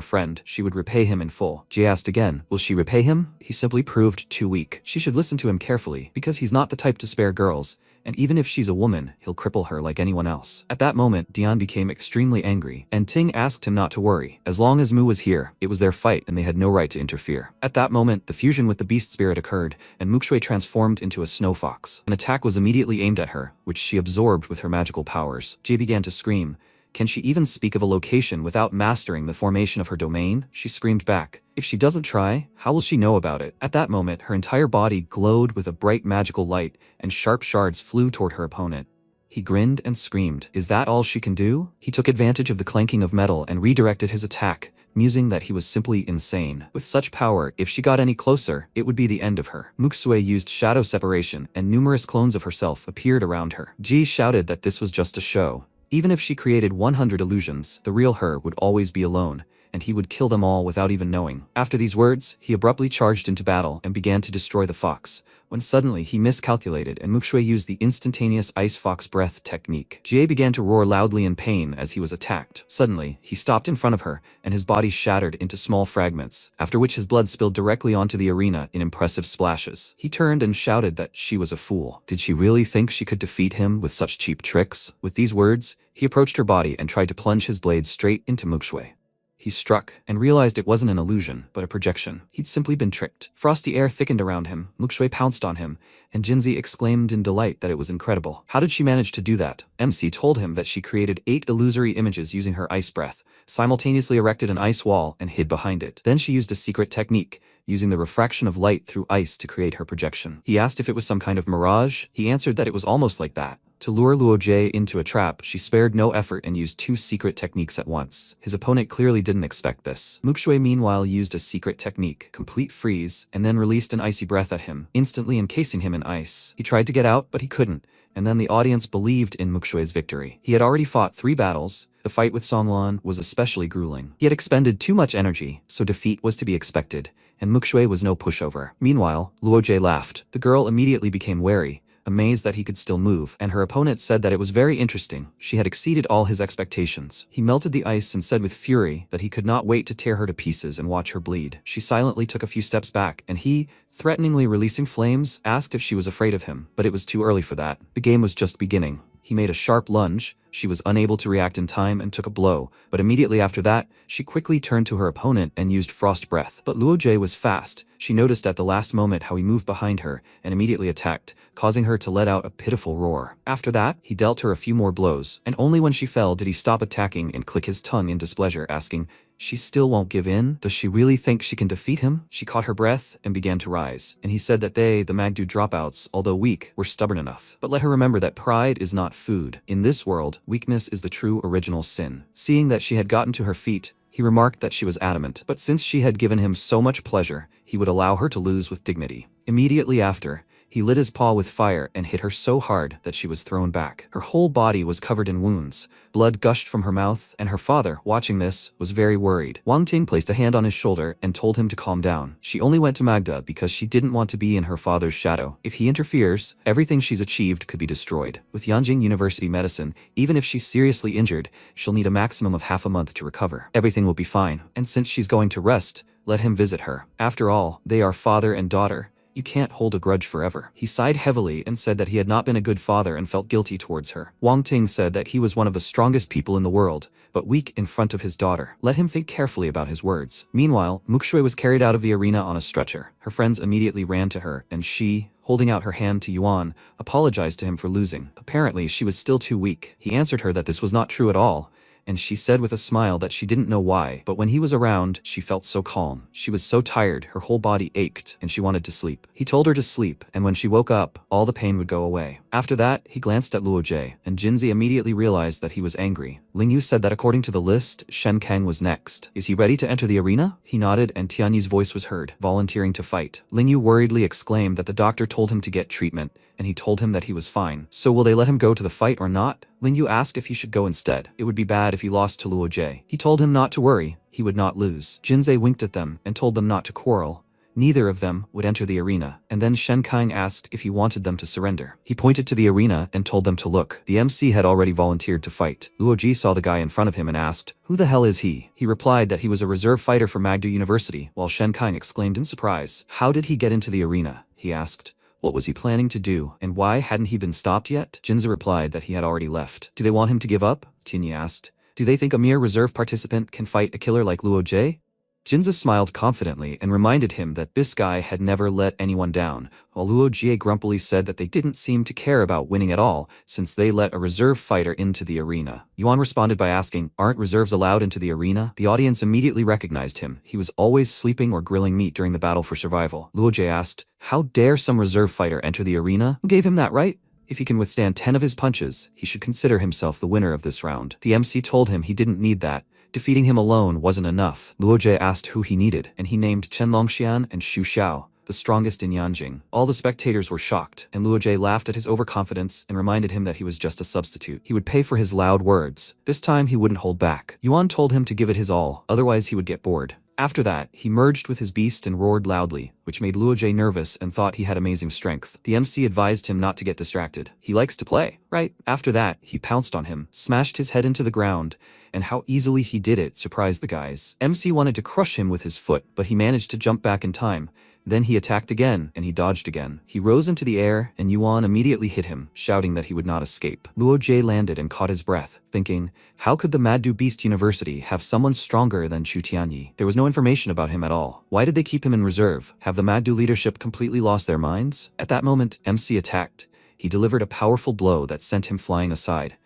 friend, she would repay him in full. Jie asked again, will she repay him? He simply proved too weak. She should listen to him carefully, because he's not the type to spare girls, and even if she's a woman, he'll cripple her like anyone else. At that moment, Dian became extremely angry, and Ting asked him not to worry. As long as Mu was here, it was their fight and they had no right to interfere. At that moment, the fusion with the beast spirit occurred, and Muxue transformed into a snow fox. An attack was immediately aimed at her, which she absorbed with her magical powers. Jie began to scream. Can she even speak of a location without mastering the formation of her domain? She screamed back. If she doesn't try, how will she know about it? At that moment, her entire body glowed with a bright magical light, and sharp shards flew toward her opponent. He grinned and screamed. Is that all she can do? He took advantage of the clanking of metal and redirected his attack, musing that he was simply insane. With such power, if she got any closer, it would be the end of her. Muxue used shadow separation, and numerous clones of herself appeared around her. Ji shouted that this was just a show. Even if she created 100 illusions, the real her would always be alone, and he would kill them all without even knowing. After these words, he abruptly charged into battle and began to destroy the fox, when suddenly he miscalculated and Muxue used the instantaneous ice fox breath technique. Jie began to roar loudly in pain as he was attacked. Suddenly, he stopped in front of her, and his body shattered into small fragments, after which his blood spilled directly onto the arena in impressive splashes. He turned and shouted that she was a fool. Did she really think she could defeat him with such cheap tricks? With these words, he approached her body and tried to plunge his blade straight into Muxue. He struck, and realized it wasn't an illusion, but a projection. He'd simply been tricked. Frosty air thickened around him, Muxue pounced on him, and Jinzi exclaimed in delight that it was incredible. How did she manage to do that? MC told him that she created 8 illusory images using her ice breath, simultaneously erected an ice wall, and hid behind it. Then she used a secret technique, using the refraction of light through ice to create her projection. He asked if it was some kind of mirage. He answered that it was almost like that. To lure Luo Jie into a trap, she spared no effort and used 2 secret techniques at once. His opponent clearly didn't expect this. Muxue meanwhile used a secret technique, complete freeze, and then released an icy breath at him, instantly encasing him in ice. He tried to get out, but he couldn't, and then the audience believed in Muxue's victory. He had already fought 3 battles. The fight with Songlan was especially grueling. He had expended too much energy, so defeat was to be expected, and Muxue was no pushover. Meanwhile, Luo Jie laughed. The girl immediately became wary, amazed that he could still move, and her opponent said that it was very interesting. She had exceeded all his expectations. He melted the ice and said with fury that he could not wait to tear her to pieces and watch her bleed. She silently took a few steps back, and he, threateningly releasing flames, asked if she was afraid of him, but it was too early for that. The game was just beginning. He made a sharp lunge. She was unable to react in time and took a blow, but immediately after that, she quickly turned to her opponent and used frost breath. But Luo Jie was fast. She noticed at the last moment how he moved behind her and immediately attacked, causing her to let out a pitiful roar. After that, he dealt her a few more blows, and only when she fell did he stop attacking and click his tongue in displeasure, asking, "She still won't give in? Does she really think she can defeat him?" She caught her breath and began to rise, and he said that they, the Magdu dropouts, although weak, were stubborn enough. But let her remember that pride is not food. In this world, weakness is the true original sin. Seeing that she had gotten to her feet, he remarked that she was adamant, but since she had given him so much pleasure, he would allow her to lose with dignity. Immediately after, he lit his paw with fire and hit her so hard that she was thrown back. Her whole body was covered in wounds. Blood gushed from her mouth, and her father, watching this, was very worried. Wang Ting placed a hand on his shoulder and told him to calm down. She only went to Magda because she didn't want to be in her father's shadow. If he interferes, everything she's achieved could be destroyed. With Yanjing University medicine, even if she's seriously injured, she'll need a maximum of half a month to recover. Everything will be fine, and since she's going to rest, let him visit her. After all, they are father and daughter, You can't hold a grudge forever. He sighed heavily and said that he had not been a good father and felt guilty towards her. Wang Ting said that he was one of the strongest people in the world, but weak in front of his daughter. Let him think carefully about his words. Meanwhile, Mukshui was carried out of the arena on a stretcher. Her friends immediately ran to her, and she, holding out her hand to Yuan, apologized to him for losing. Apparently, she was still too weak. He answered her that this was not true at all, and she said with a smile that she didn't know why, but when he was around, she felt so calm. She was so tired, her whole body ached, and she wanted to sleep. He told her to sleep, and when she woke up, all the pain would go away. After that, he glanced at Luo Jie, and Jinzi immediately realized that he was angry. Ling Yu said that according to the list, Shen Kang was next. Is he ready to enter the arena? He nodded, and Tianyi's voice was heard, volunteering to fight. Ling Yu worriedly exclaimed that the doctor told him to get treatment, and he told him that he was fine. So will they let him go to the fight or not? Ling Yu asked if he should go instead. It would be bad if he lost to Luo Jie. He told him not to worry, he would not lose. Jinzei winked at them and told them not to quarrel. Neither of them would enter the arena, and then Shen Kang asked if he wanted them to surrender. He pointed to the arena and told them to look. The MC had already volunteered to fight. Luo Ji saw the guy in front of him and asked, "Who the hell is he?" He replied that he was a reserve fighter for Magdu University, while Shen Kang exclaimed in surprise. "How did he get into the arena?" he asked. What was he planning to do, and why hadn't he been stopped yet? Jinza replied that he had already left. Do they want him to give up? Tinyi asked. Do they think a mere reserve participant can fight a killer like Luo Jie? Jinza smiled confidently and reminded him that this guy had never let anyone down, while Luo Jie grumpily said that they didn't seem to care about winning at all, since they let a reserve fighter into the arena. Yuan responded by asking, "Aren't reserves allowed into the arena?" The audience immediately recognized him. He was always sleeping or grilling meat during the battle for survival. Luo Jie asked, "How dare some reserve fighter enter the arena? Who gave him that right? If he can withstand 10 of his punches, he should consider himself the winner of this round." The MC told him he didn't need that. Defeating him alone wasn't enough. Luo Jie asked who he needed, and he named Chenlong and Xu Xiao, the strongest in Yanjing. All the spectators were shocked, and Luo Jie laughed at his overconfidence and reminded him that he was just a substitute. He would pay for his loud words. This time he wouldn't hold back. Yuan told him to give it his all, otherwise he would get bored. After that, he merged with his beast and roared loudly, which made Luo Jie nervous and thought he had amazing strength. The MC advised him not to get distracted. He likes to play, right? After that, he pounced on him, smashed his head into the ground, and how easily he did it surprised the guys. MC wanted to crush him with his foot, but he managed to jump back in time. Then he attacked again, and he dodged again. He rose into the air, and Yuan immediately hit him, shouting that he would not escape. Luo Jie landed and caught his breath, thinking, how could the Maddu Beast University have someone stronger than Chu Tianyi? There was no information about him at all. Why did they keep him in reserve? Have the Maddu leadership completely lost their minds? At that moment, MC attacked. He delivered a powerful blow that sent him flying aside.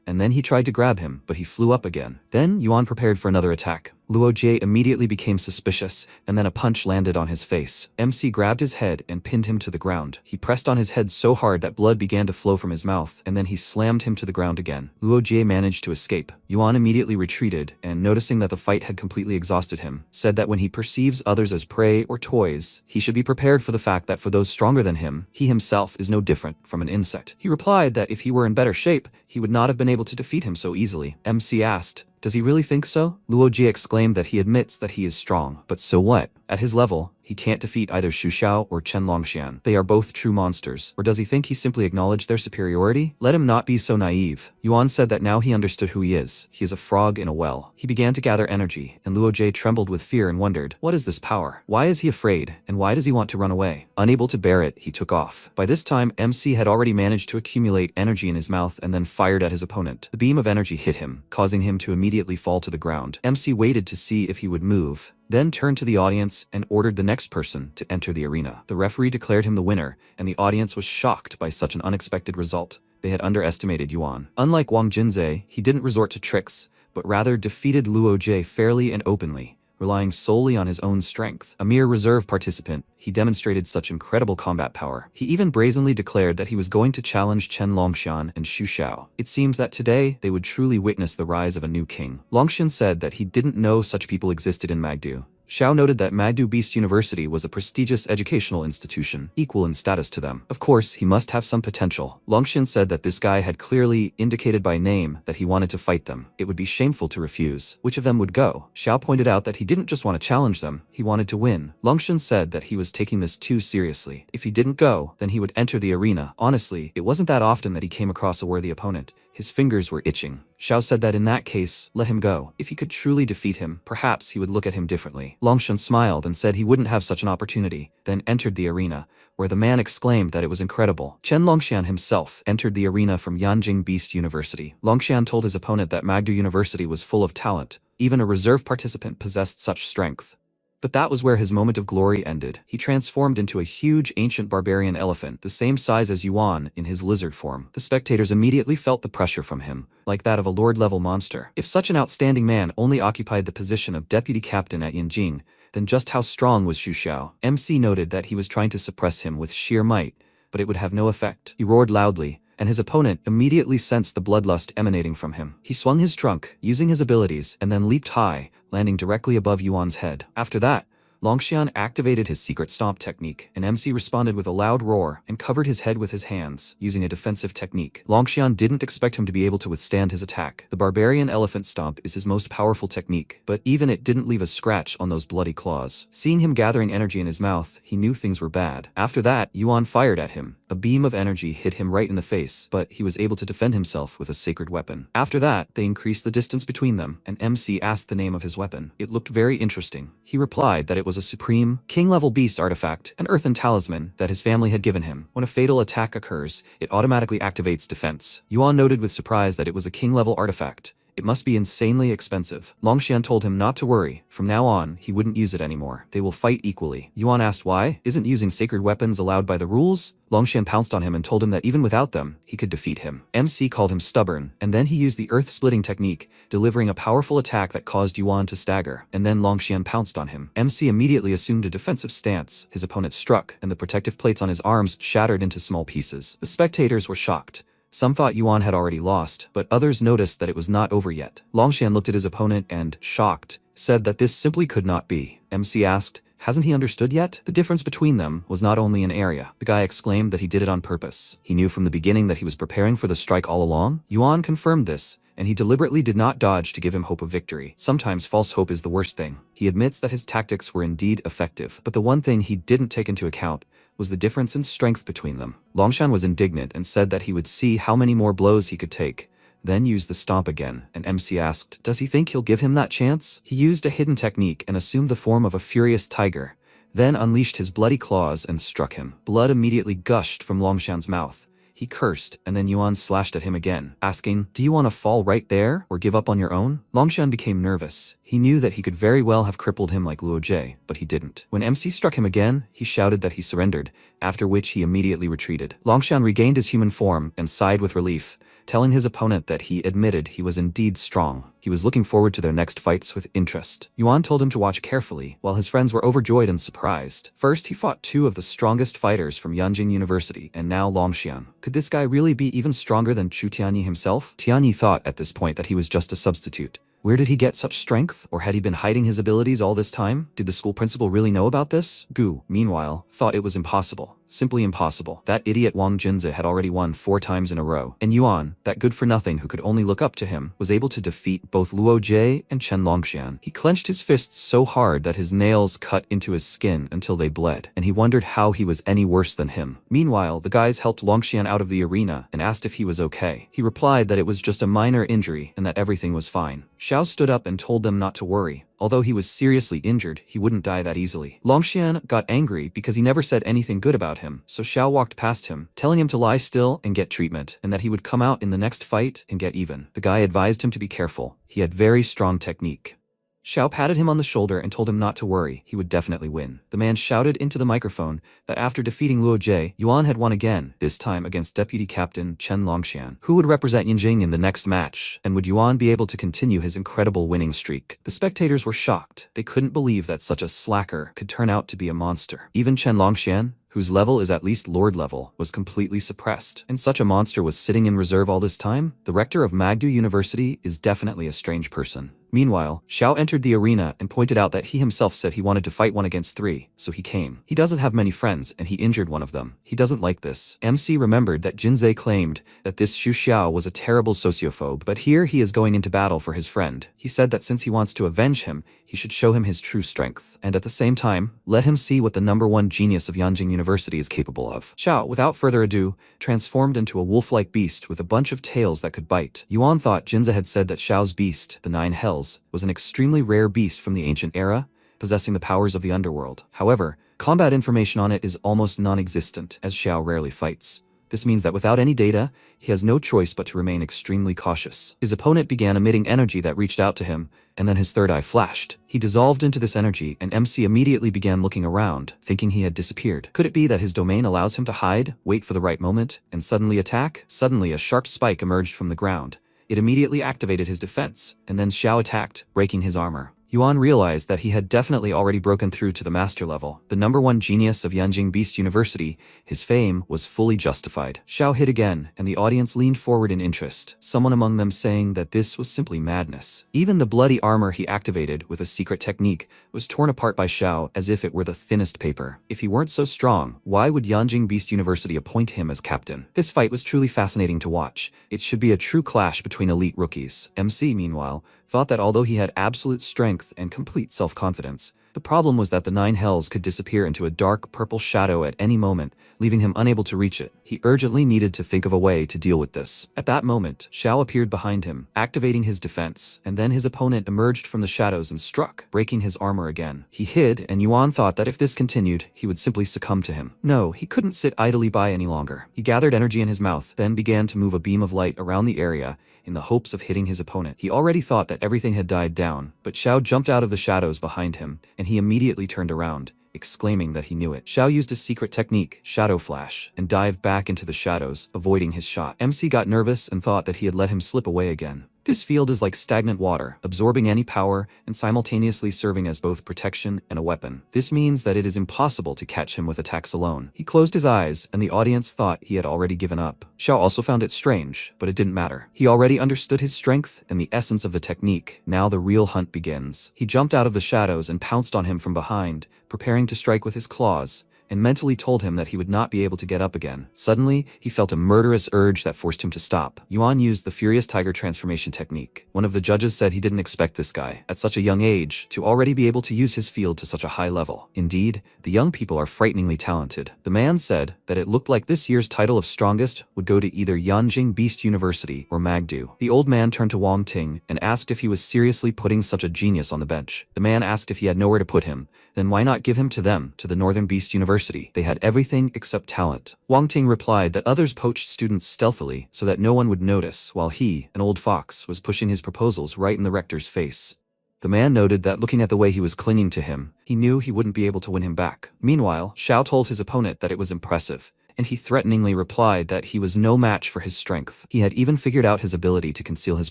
And then he tried to grab him, but he flew up again. Then Yuan prepared for another attack. Luo Jie immediately became suspicious, and then a punch landed on his face. MC grabbed his head and pinned him to the ground. He pressed on his head so hard that blood began to flow from his mouth, and then he slammed him to the ground again. Luo Jie managed to escape. Yuan immediately retreated, and noticing that the fight had completely exhausted him, said that when he perceives others as prey or toys, he should be prepared for the fact that for those stronger than him, he himself is no different from an insect. He replied that if he were in better shape, he would not have been able to defeat him so easily. MC asked, does he really think so? Luo Jie exclaimed that he admits that he is strong, but so what? At his level, he can't defeat either Xu Xiao or Chenlong. They are both true monsters. Or does he think he simply acknowledged their superiority? Let him not be so naive. Yuan said that now he understood who he is. He is a frog in a well. He began to gather energy, and Luo Jie trembled with fear and wondered, what is this power? Why is he afraid, and why does he want to run away? Unable to bear it, he took off. By this time, MC had already managed to accumulate energy in his mouth and then fired at his opponent. The beam of energy hit him, causing him to immediately fall to the ground. MC waited to see if he would move, then turned to the audience and ordered the next person to enter the arena. The referee declared him the winner, and the audience was shocked by such an unexpected result. They had underestimated Yuan. Unlike Wang Jinzei, he didn't resort to tricks, but rather defeated Luo Jie fairly and openly, relying solely on his own strength. A mere reserve participant, he demonstrated such incredible combat power. He even brazenly declared that he was going to challenge Chenlong and Xu Xiao. It seemed that today they would truly witness the rise of a new king. Longxian said that he didn't know such people existed in Magdu. Xiao noted that Magdu Beast University was a prestigious educational institution, equal in status to them. Of course, he must have some potential. Longxian said that this guy had clearly indicated by name that he wanted to fight them. It would be shameful to refuse. Which of them would go? Xiao pointed out that he didn't just want to challenge them, he wanted to win. Longxian said that he was taking this too seriously. If he didn't go, then he would enter the arena. Honestly, it wasn't that often that he came across a worthy opponent. His fingers were itching. Xiao said that in that case, let him go. If he could truly defeat him, perhaps he would look at him differently. Longshan smiled and said he wouldn't have such an opportunity, then entered the arena, where the man exclaimed that it was incredible. Chenlong himself entered the arena from Yanjing Beast University. Longshan told his opponent that Magdu University was full of talent. Even a reserve participant possessed such strength. But that was where his moment of glory ended. He transformed into a huge ancient barbarian elephant, the same size as Yuan in his lizard form. The spectators immediately felt the pressure from him, like that of a lord-level monster. If such an outstanding man only occupied the position of deputy captain at Yanjing, then just how strong was Xu Xiao? MC noted that he was trying to suppress him with sheer might, but it would have no effect. He roared loudly, and his opponent immediately sensed the bloodlust emanating from him. He swung his trunk, using his abilities, and then leaped high, landing directly above Yuan's head. After that, Longshan activated his secret stomp technique, and MC responded with a loud roar and covered his head with his hands, using a defensive technique. Longshan didn't expect him to be able to withstand his attack. The barbarian elephant stomp is his most powerful technique, but even it didn't leave a scratch on those bloody claws. Seeing him gathering energy in his mouth, he knew things were bad. After that, Yuan fired at him. A beam of energy hit him right in the face, but he was able to defend himself with a sacred weapon. After that, they increased the distance between them, and MC asked the name of his weapon. It looked very interesting. He replied that it was a supreme, king-level beast artifact, an earthen talisman that his family had given him. When a fatal attack occurs, it automatically activates defense. Yuan noted with surprise that it was a king-level artifact. It must be insanely expensive. Longshan told him not to worry. From now on, he wouldn't use it anymore. They will fight equally. Yuan asked why. Isn't using sacred weapons allowed by the rules? Longshan pounced on him and told him that even without them, he could defeat him. MC called him stubborn, and then he used the earth-splitting technique, delivering a powerful attack that caused Yuan to stagger, and then Longshan pounced on him. MC immediately assumed a defensive stance. His opponent struck, and the protective plates on his arms shattered into small pieces. The spectators were shocked. Some thought Yuan had already lost, but others noticed that it was not over yet. Longshan looked at his opponent and, shocked, said that this simply could not be. MC asked, hasn't he understood yet? The difference between them was not only an area. The guy exclaimed that he did it on purpose. He knew from the beginning that he was preparing for the strike all along. Yuan confirmed this, and he deliberately did not dodge to give him hope of victory. Sometimes false hope is the worst thing. He admits that his tactics were indeed effective, but the one thing he didn't take into account was the difference in strength between them. Longshan was indignant and said that he would see how many more blows he could take, then use the stomp again, and MC asked, does he think he'll give him that chance? He used a hidden technique and assumed the form of a furious tiger, then unleashed his bloody claws and struck him. Blood immediately gushed from Longshan's mouth. He cursed, and then Yuan slashed at him again, asking, do you want to fall right there, or give up on your own? Longshan became nervous. He knew that he could very well have crippled him like Luo Jie, but he didn't. When MC struck him again, he shouted that he surrendered, after which he immediately retreated. Longshan regained his human form and sighed with relief, telling his opponent that he admitted he was indeed strong. He was looking forward to their next fights with interest. Yuan told him to watch carefully, while his friends were overjoyed and surprised. First, he fought two of the strongest fighters from Yanjing University, and now Longshan. Could this guy really be even stronger than Chu Tianyi himself? Tianyi thought at this point that he was just a substitute. Where did he get such strength? Or had he been hiding his abilities all this time? Did the school principal really know about this? Gu, meanwhile, thought it was impossible. Simply impossible. That idiot Wang Junzi had already won 4 times in a row. And Yuan, that good-for-nothing who could only look up to him, was able to defeat both Luo Jie and Chenlong. He clenched his fists so hard that his nails cut into his skin until they bled, and he wondered how he was any worse than him. Meanwhile, the guys helped Longshan out of the arena and asked if he was okay. He replied that it was just a minor injury and that everything was fine. Xiao stood up and told them not to worry. Although he was seriously injured, he wouldn't die that easily. Longshan got angry because he never said anything good about him, so Xiao walked past him, telling him to lie still and get treatment, and that he would come out in the next fight and get even. The guy advised him to be careful. He had very strong technique. Xiao patted him on the shoulder and told him not to worry, he would definitely win. The man shouted into the microphone that after defeating Luo Jie, Yuan had won again, this time against Deputy Captain Chenlong. Who would represent Yanjing in the next match, and would Yuan be able to continue his incredible winning streak? The spectators were shocked. They couldn't believe that such a slacker could turn out to be a monster. Even Chenlong, whose level is at least lord level, was completely suppressed. And such a monster was sitting in reserve all this time? The rector of Magdu University is definitely a strange person. Meanwhile, Xiao entered the arena and pointed out that he himself said he wanted to fight 1 against 3, so he came. He doesn't have many friends and he injured one of them. He doesn't like this. MC remembered that Jinzei claimed that this Xu Xiao was a terrible sociophobe, but here he is going into battle for his friend. He said that since he wants to avenge him, he should show him his true strength, and at the same time, let him see what the #1 genius of Yanjing University is capable of. Xiao, without further ado, transformed into a wolf-like beast with a bunch of tails that could bite. Yuan thought Jinzei had said that Xiao's beast, the 9 Hells, was an extremely rare beast from the ancient era, possessing the powers of the underworld. However, combat information on it is almost non-existent, as Xiao rarely fights. This means that without any data, he has no choice but to remain extremely cautious. His opponent began emitting energy that reached out to him, and then his third eye flashed. He dissolved into this energy, and MC immediately began looking around, thinking he had disappeared. Could it be that his domain allows him to hide, wait for the right moment, and suddenly attack? Suddenly, a sharp spike emerged from the ground. It immediately activated his defense, and then Xiao attacked, breaking his armor. Yuan realized that he had definitely already broken through to the master level. The #1 genius of Yanjing Beast University, his fame was fully justified. Xiao hit again, and the audience leaned forward in interest, someone among them saying that this was simply madness. Even the bloody armor he activated with a secret technique was torn apart by Xiao as if it were the thinnest paper. If he weren't so strong, why would Yanjing Beast University appoint him as captain? This fight was truly fascinating to watch. It should be a true clash between elite rookies. MC, meanwhile, thought that although he had absolute strength and complete self-confidence, the problem was that the 9 Hells could disappear into a dark purple shadow at any moment, leaving him unable to reach it. He urgently needed to think of a way to deal with this. At that moment, Xiao appeared behind him, activating his defense, and then his opponent emerged from the shadows and struck, breaking his armor again. He hid, and Yuan thought that if this continued, he would simply succumb to him. No, he couldn't sit idly by any longer. He gathered energy in his mouth, then began to move a beam of light around the area in the hopes of hitting his opponent. He already thought that everything had died down, but Xiao jumped out of the shadows behind him, and he immediately turned around, exclaiming that he knew it. Xiao used a secret technique, Shadow Flash, and dived back into the shadows, avoiding his shot. MC got nervous and thought that he had let him slip away again. This field is like stagnant water, absorbing any power and simultaneously serving as both protection and a weapon. This means that it is impossible to catch him with attacks alone. He closed his eyes, and the audience thought he had already given up. Xiao also found it strange, but it didn't matter. He already understood his strength and the essence of the technique. Now the real hunt begins. He jumped out of the shadows and pounced on him from behind, preparing to strike with his claws, and mentally told him that he would not be able to get up again. Suddenly, he felt a murderous urge that forced him to stop. Yuan used the Furious Tiger transformation technique. One of the judges said he didn't expect this guy, at such a young age, to already be able to use his field to such a high level. Indeed, the young people are frighteningly talented. The man said that it looked like this year's title of strongest would go to either Yanjing Beast University or Magdu. The old man turned to Wang Ting and asked if he was seriously putting such a genius on the bench. The man asked if he had nowhere to put him, then why not give him to them, to the Northern Beast University? They had everything except talent. Wang Ting replied that others poached students stealthily so that no one would notice, while he, an old fox, was pushing his proposals right in the rector's face. The man noted that looking at the way he was clinging to him, he knew he wouldn't be able to win him back. Meanwhile, Xiao told his opponent that it was impressive, and he threateningly replied that he was no match for his strength. He had even figured out his ability to conceal his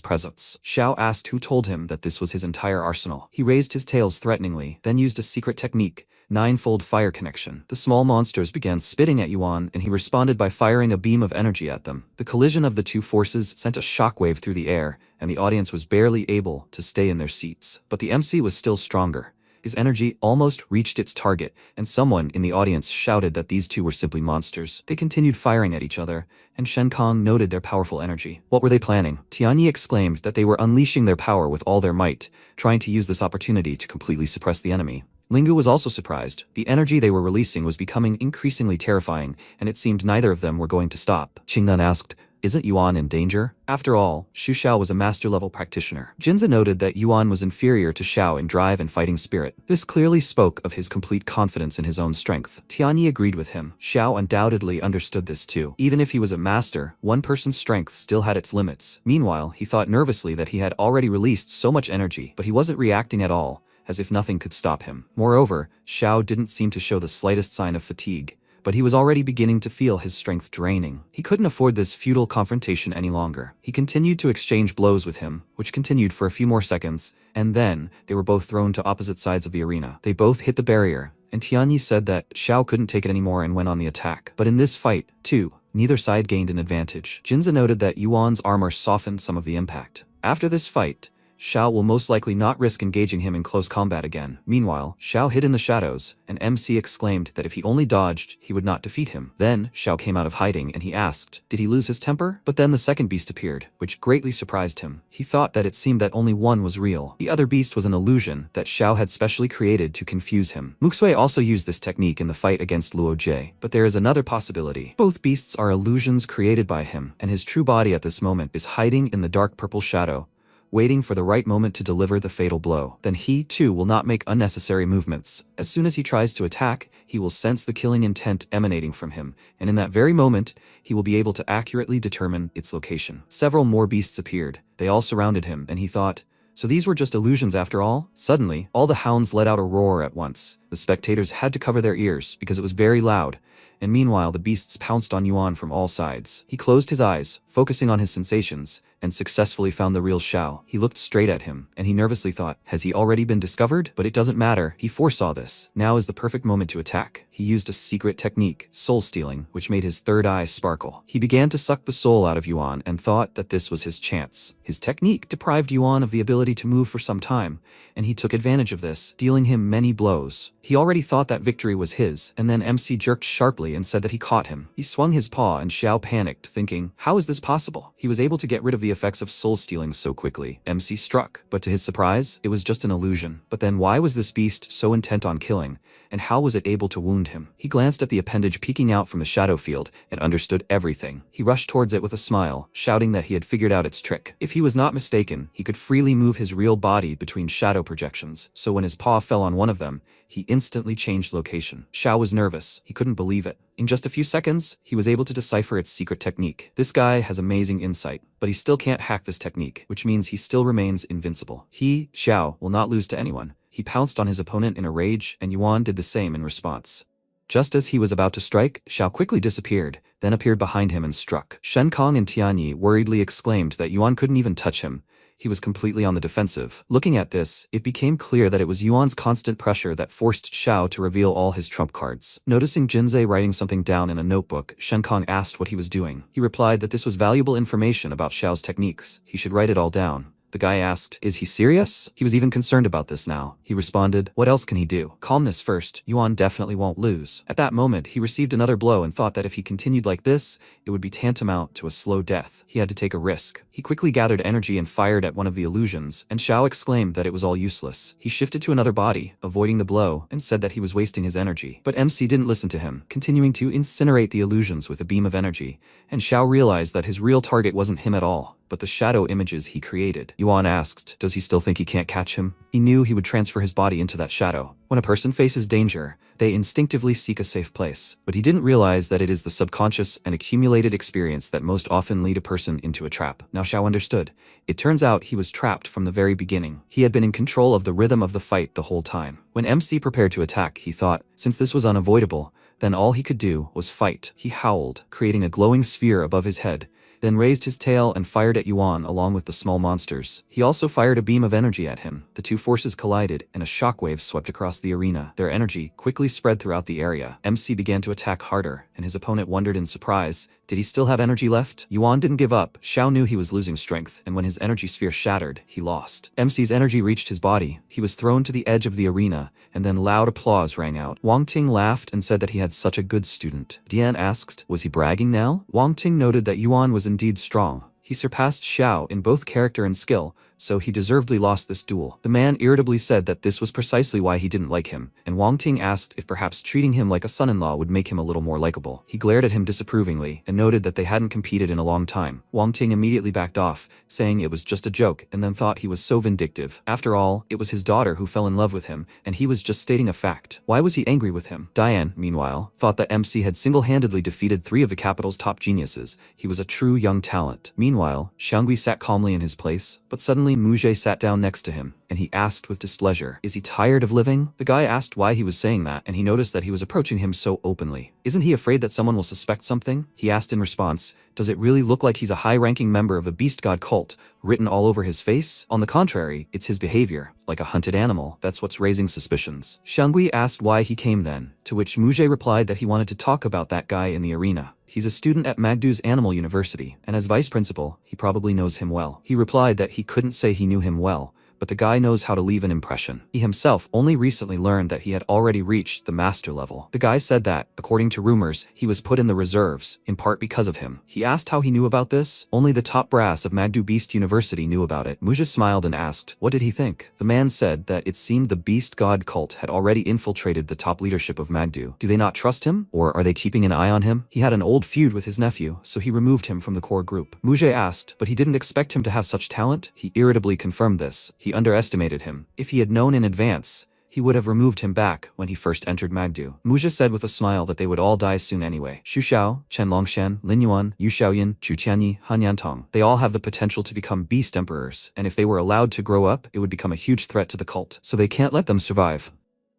presence. Xiao asked who told him that this was his entire arsenal. He raised his tails threateningly, then used a secret technique, Ninefold Fire Connection. The small monsters began spitting at Yuan, and he responded by firing a beam of energy at them. The collision of the two forces sent a shockwave through the air, and the audience was barely able to stay in their seats. But the MC was still stronger. His energy almost reached its target, and someone in the audience shouted that these two were simply monsters. They continued firing at each other, and Shen Kong noted their powerful energy. What were they planning? Tianyi exclaimed that they were unleashing their power with all their might, trying to use this opportunity to completely suppress the enemy. Lingu was also surprised. The energy they were releasing was becoming increasingly terrifying, and it seemed neither of them were going to stop. Qingnan asked, "Isn't Yuan in danger?" After all, Xu Xiao was a master-level practitioner. Jinza noted that Yuan was inferior to Xiao in drive and fighting spirit. This clearly spoke of his complete confidence in his own strength. Tianyi agreed with him. Xiao undoubtedly understood this too. Even if he was a master, one person's strength still had its limits. Meanwhile, he thought nervously that he had already released so much energy, but he wasn't reacting at all, as if nothing could stop him. Moreover, Xiao didn't seem to show the slightest sign of fatigue, but he was already beginning to feel his strength draining. He couldn't afford this futile confrontation any longer. He continued to exchange blows with him, which continued for a few more seconds, and then they were both thrown to opposite sides of the arena. They both hit the barrier, and Tianyi said that Xiao couldn't take it anymore and went on the attack. But in this fight, too, neither side gained an advantage. Jinza noted that Yuan's armor softened some of the impact. After this fight, Xiao will most likely not risk engaging him in close combat again. Meanwhile, Xiao hid in the shadows, and MC exclaimed that if he only dodged, he would not defeat him. Then, Xiao came out of hiding and he asked, did he lose his temper? But then the second beast appeared, which greatly surprised him. He thought that it seemed that only one was real. The other beast was an illusion that Xiao had specially created to confuse him. Muxue also used this technique in the fight against Luo Jie, but there is another possibility. Both beasts are illusions created by him, and his true body at this moment is hiding in the dark purple shadow, waiting for the right moment to deliver the fatal blow. Then he, too, will not make unnecessary movements. As soon as he tries to attack, he will sense the killing intent emanating from him, and in that very moment, he will be able to accurately determine its location. Several more beasts appeared. They all surrounded him, and he thought, so these were just illusions after all? Suddenly, all the hounds let out a roar at once. The spectators had to cover their ears because it was very loud, and meanwhile the beasts pounced on Yuan from all sides. He closed his eyes, focusing on his sensations, and successfully found the real Xiao. He looked straight at him, and he nervously thought, has he already been discovered? But it doesn't matter, he foresaw this. Now is the perfect moment to attack. He used a secret technique, soul stealing, which made his third eye sparkle. He began to suck the soul out of Yuan and thought that this was his chance. His technique deprived Yuan of the ability to move for some time, and he took advantage of this, dealing him many blows. He already thought that victory was his, and then MC jerked sharply and said that he caught him. He swung his paw and Xiao panicked, thinking, how is this possible? He was able to get rid of the effects of soul stealing so quickly. MC struck, but to his surprise, it was just an illusion. But then why was this beast so intent on killing, and how was it able to wound him? He glanced at the appendage peeking out from the shadow field and understood everything. He rushed towards it with a smile, shouting that he had figured out its trick. If he was not mistaken, he could freely move his real body between shadow projections, so when his paw fell on one of them, he instantly changed location. Xiao was nervous. He couldn't believe it. In just a few seconds, he was able to decipher its secret technique. This guy has amazing insight, but he still can't hack this technique, which means he still remains invincible. He, Xiao, will not lose to anyone. He pounced on his opponent in a rage, and Yuan did the same in response. Just as he was about to strike, Xiao quickly disappeared, then appeared behind him and struck. Shen Kong and Tianyi worriedly exclaimed that Yuan couldn't even touch him. He was completely on the defensive. Looking at this, it became clear that it was Yuan's constant pressure that forced Xiao to reveal all his trump cards. Noticing Jinzei writing something down in a notebook, Shen Kong asked what he was doing. He replied that this was valuable information about Xiao's techniques. He should write it all down. The guy asked, is he serious? He was even concerned about this now. He responded, what else can he do? Calmness first, Yuan definitely won't lose. At that moment, he received another blow and thought that if he continued like this, it would be tantamount to a slow death. He had to take a risk. He quickly gathered energy and fired at one of the illusions, and Xiao exclaimed that it was all useless. He shifted to another body, avoiding the blow, and said that he was wasting his energy. But MC didn't listen to him, continuing to incinerate the illusions with a beam of energy, and Xiao realized that his real target wasn't him at all, but the shadow images he created. Yuan asked, does he still think he can't catch him? He knew he would transfer his body into that shadow. When a person faces danger, they instinctively seek a safe place. But he didn't realize that it is the subconscious and accumulated experience that most often lead a person into a trap. Now Xiao understood. It turns out he was trapped from the very beginning. He had been in control of the rhythm of the fight the whole time. When MC prepared to attack, he thought, since this was unavoidable, then all he could do was fight. He howled, creating a glowing sphere above his head, then raised his tail and fired at Yuan along with the small monsters. He also fired a beam of energy at him. The two forces collided, and a shockwave swept across the arena. Their energy quickly spread throughout the area. MC began to attack harder, and his opponent wondered in surprise, did he still have energy left? Yuan didn't give up. Xiao knew he was losing strength, and when his energy sphere shattered, he lost. MC's energy reached his body. He was thrown to the edge of the arena, and then loud applause rang out. Wang Ting laughed and said that he had such a good student. Dian asked, was he bragging now? Wang Ting noted that Yuan was indeed strong. He surpassed Xiao in both character and skill, so he deservedly lost this duel. The man irritably said that this was precisely why he didn't like him, and Wang Ting asked if perhaps treating him like a son-in-law would make him a little more likable. He glared at him disapprovingly and noted that they hadn't competed in a long time. Wang Ting immediately backed off, saying it was just a joke, and then thought he was so vindictive. After all, it was his daughter who fell in love with him, and he was just stating a fact. Why was he angry with him? Diane, meanwhile, thought that MC had single-handedly defeated 3 of the capital's top geniuses. He was a true young talent. Meanwhile, Xiangui sat calmly in his place, but suddenly Muzhe sat down next to him, and he asked with displeasure, is he tired of living? The guy asked why he was saying that, and he noticed that he was approaching him so openly. Isn't he afraid that someone will suspect something? He asked in response, Does it really look like he's a high-ranking member of a beast god cult, written all over his face? On the contrary, it's his behavior, like a hunted animal, that's what's raising suspicions. Xiangui asked why he came then, to which Muje replied that he wanted to talk about that guy in the arena. He's a student at Magdu's Animal University, and as vice principal, he probably knows him well. He replied that he couldn't say he knew him well, but the guy knows how to leave an impression. He himself only recently learned that he had already reached the master level. The guy said that, according to rumors, he was put in the reserves, in part because of him. He asked how he knew about this. Only the top brass of Magdu Beast University knew about it. Muja smiled and asked, what did he think? The man said that it seemed the beast god cult had already infiltrated the top leadership of Magdu. Do they not trust him? Or are they keeping an eye on him? He had an old feud with his nephew, so he removed him from the core group. Muja asked, but he didn't expect him to have such talent? He irritably confirmed this. He underestimated him. If he had known in advance, he would have removed him back when he first entered Magdu. Muja said with a smile that they would all die soon anyway. Xu Xiao, Chenlong, Lin Yuan, Yu Xiaoyan, Chu Qianyi, Han Yantong. They all have the potential to become beast emperors, and if they were allowed to grow up, it would become a huge threat to the cult. So they can't let them survive.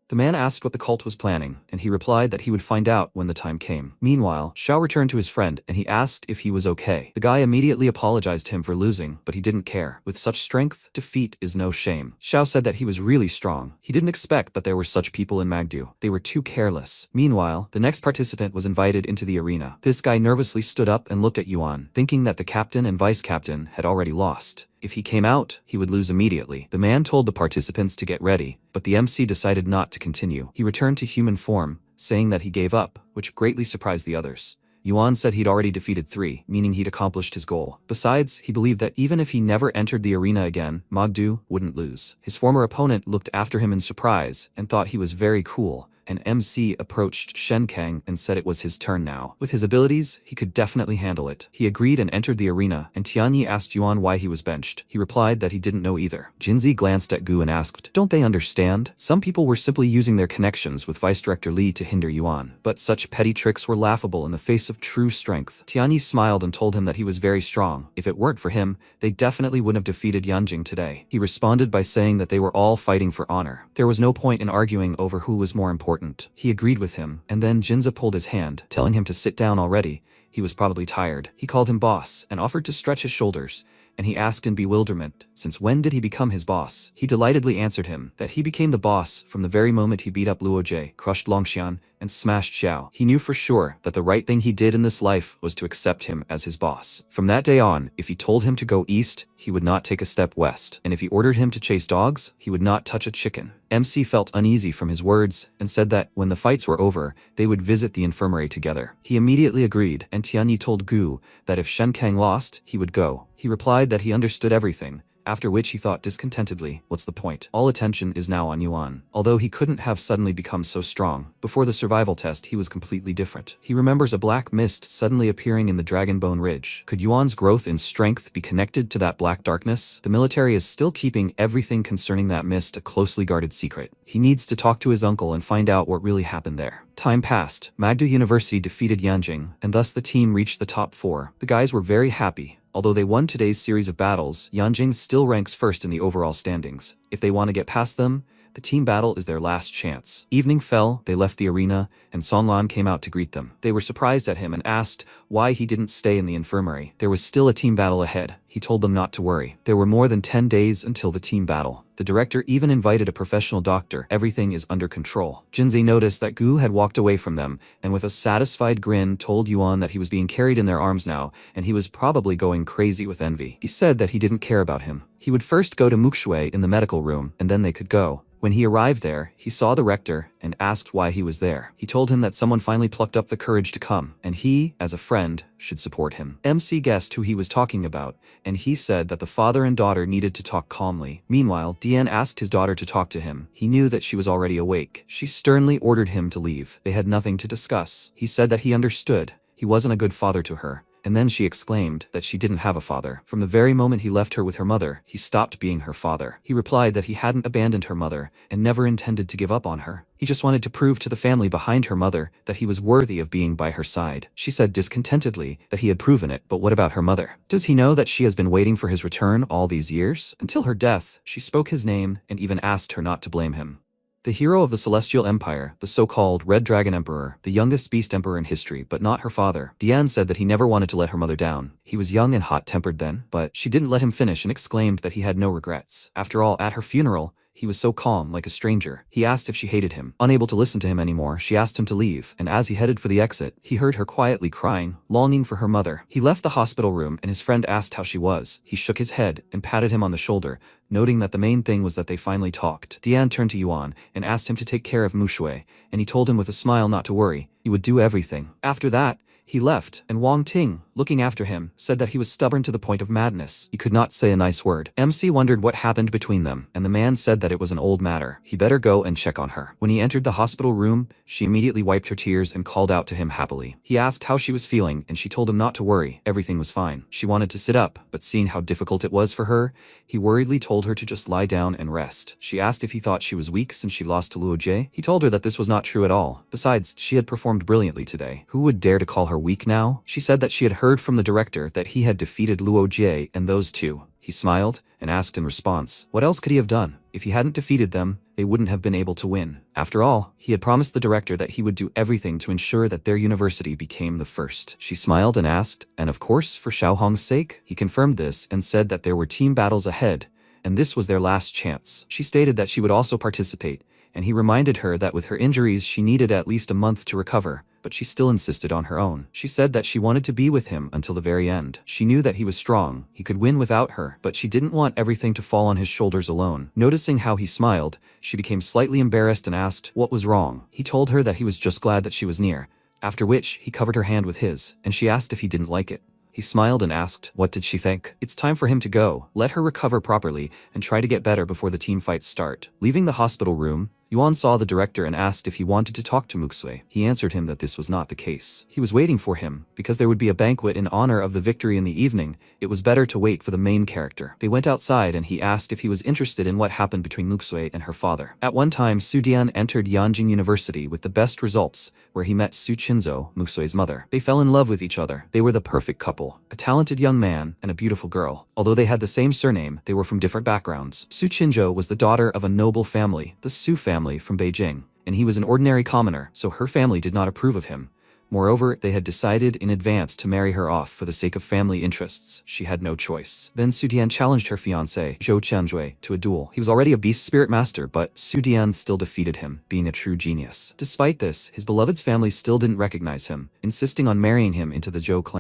The man asked what the cult was planning, and he replied that he would find out when the time came. Meanwhile, Xiao returned to his friend, and he asked if he was okay. The guy immediately apologized to him for losing, but he didn't care. With such strength, defeat is no shame. Xiao said that he was really strong. He didn't expect that there were such people in Magdu. They were too careless. Meanwhile, the next participant was invited into the arena. This guy nervously stood up and looked at Yuan, thinking that the captain and vice-captain had already lost. If he came out, he would lose immediately. The man told the participants to get ready, but the MC decided not to continue. He returned to human form, saying that he gave up, which greatly surprised the others. Yuan said he'd already defeated 3, meaning he'd accomplished his goal. Besides, he believed that even if he never entered the arena again, Magdu wouldn't lose. His former opponent looked after him in surprise and thought he was very cool. An MC approached Shen Kang and said it was his turn now. With his abilities, he could definitely handle it. He agreed and entered the arena, and Tianyi asked Yuan why he was benched. He replied that he didn't know either. Jinzi glanced at Gu and asked, don't they understand? Some people were simply using their connections with Vice Director Li to hinder Yuan, but such petty tricks were laughable in the face of true strength. Tianyi smiled and told him that he was very strong. If it weren't for him, they definitely wouldn't have defeated Yanjing today. He responded by saying that they were all fighting for honor. There was no point in arguing over who was more important. He agreed with him, and then Jinza pulled his hand, telling him to sit down already. He was probably tired. He called him boss and offered to stretch his shoulders, and he asked in bewilderment, since when did he become his boss? He delightedly answered him that he became the boss from the very moment he beat up Luo Jie, crushed Longxian, and smashed Xiao. He knew for sure that the right thing he did in this life was to accept him as his boss. From that day on, if he told him to go east, he would not take a step west, and if he ordered him to chase dogs, he would not touch a chicken. MC felt uneasy from his words and said that when the fights were over, they would visit the infirmary together. He immediately agreed, and Tianyi told Gu that if Shen Kang lost, he would go. He replied that he understood everything, after which he thought discontentedly, what's the point? All attention is now on Yuan. Although he couldn't have suddenly become so strong, before the survival test he was completely different. He remembers a black mist suddenly appearing in the Dragon Bone Ridge. Could Yuan's growth in strength be connected to that black darkness? The military is still keeping everything concerning that mist a closely guarded secret. He needs to talk to his uncle and find out what really happened there. Time passed. Magdu University defeated Yanjing, and thus the team reached the top 4. The guys were very happy. Although they won today's series of battles, Yanjing still ranks first in the overall standings. If they want to get past them, the team battle is their last chance. Evening fell, they left the arena, and Songlan came out to greet them. They were surprised at him and asked why he didn't stay in the infirmary. There was still a team battle ahead. He told them not to worry. There were more than 10 days until the team battle. The director even invited a professional doctor. Everything is under control. Jinzi noticed that Gu had walked away from them, and with a satisfied grin told Yuan that he was being carried in their arms now, and he was probably going crazy with envy. He said that he didn't care about him. He would first go to Mukshui in the medical room, and then they could go. When he arrived there, he saw the rector and asked why he was there. He told him that someone finally plucked up the courage to come, and he, as a friend, should support him. MC guessed who he was talking about, and he said that the father and daughter needed to talk calmly. Meanwhile, Dian asked his daughter to talk to him. He knew that she was already awake. She sternly ordered him to leave. They had nothing to discuss. He said that he understood. He wasn't a good father to her. And then she exclaimed that she didn't have a father. From the very moment he left her with her mother, he stopped being her father. He replied that he hadn't abandoned her mother and never intended to give up on her. He just wanted to prove to the family behind her mother that he was worthy of being by her side. She said discontentedly that he had proven it, but what about her mother? Does he know that she has been waiting for his return all these years? Until her death, she spoke his name and even asked her not to blame him. The hero of the Celestial Empire, the so-called Red Dragon Emperor, the youngest beast emperor in history, but not her father. Diane said that he never wanted to let her mother down. He was young and hot-tempered then, but she didn't let him finish and exclaimed that he had no regrets. After all, at her funeral, he was so calm, like a stranger. He asked if she hated him. Unable to listen to him anymore, she asked him to leave, and as he headed for the exit, he heard her quietly crying, longing for her mother. He left the hospital room and his friend asked how she was. He shook his head and patted him on the shoulder, noting that the main thing was that they finally talked. Diane turned to Yuan and asked him to take care of Mushui, and he told him with a smile not to worry. He would do everything. After that, he left, and Wang Ting, looking after him, said that he was stubborn to the point of madness. He could not say a nice word. MC wondered what happened between them, and the man said that it was an old matter. He better go and check on her. When he entered the hospital room, she immediately wiped her tears and called out to him happily. He asked how she was feeling, and she told him not to worry, everything was fine. She wanted to sit up, but seeing how difficult it was for her, he worriedly told her to just lie down and rest. She asked if he thought she was weak since she lost to Luo Jie. He told her that this was not true at all. Besides, she had performed brilliantly today. Who would dare to call her weak now? She said that she had heard from the director that he had defeated Luo Jie and those two. He smiled and asked in response, what else could he have done? If he hadn't defeated them, they wouldn't have been able to win. After all, he had promised the director that he would do everything to ensure that their university became the first. She smiled and asked, and of course for Xiaohong's sake? He confirmed this and said that there were team battles ahead, and this was their last chance. She stated that she would also participate, and he reminded her that with her injuries she needed at least a month to recover, but she still insisted on her own. She said that she wanted to be with him until the very end. She knew that he was strong, he could win without her, but she didn't want everything to fall on his shoulders alone. Noticing how he smiled, she became slightly embarrassed and asked what was wrong. He told her that he was just glad that she was near, after which he covered her hand with his, and she asked if he didn't like it. He smiled and asked, what did she think? It's time for him to go. Let her recover properly and try to get better before the team fights start. Leaving the hospital room, Yuan saw the director and asked if he wanted to talk to Muxue. He answered him that this was not the case. He was waiting for him, because there would be a banquet in honor of the victory in the evening. It was better to wait for the main character. They went outside and he asked if he was interested in what happened between Muxue and her father. At one time, Su Dian entered Yanjing University with the best results, where he met Su Qinzhou, Muxue's mother. They fell in love with each other. They were the perfect couple, a talented young man and a beautiful girl. Although they had the same surname, they were from different backgrounds. Su Qinzhou was the daughter of a noble family, the Su family from Beijing, and he was an ordinary commoner, so her family did not approve of him. Moreover, they had decided in advance to marry her off for the sake of family interests. She had no choice. Then Su Dian challenged her fiancé, Zhou Qianjui, to a duel. He was already a beast spirit master, but Su Dian still defeated him, being a true genius. Despite this, his beloved's family still didn't recognize him, insisting on marrying him into the Zhou clan.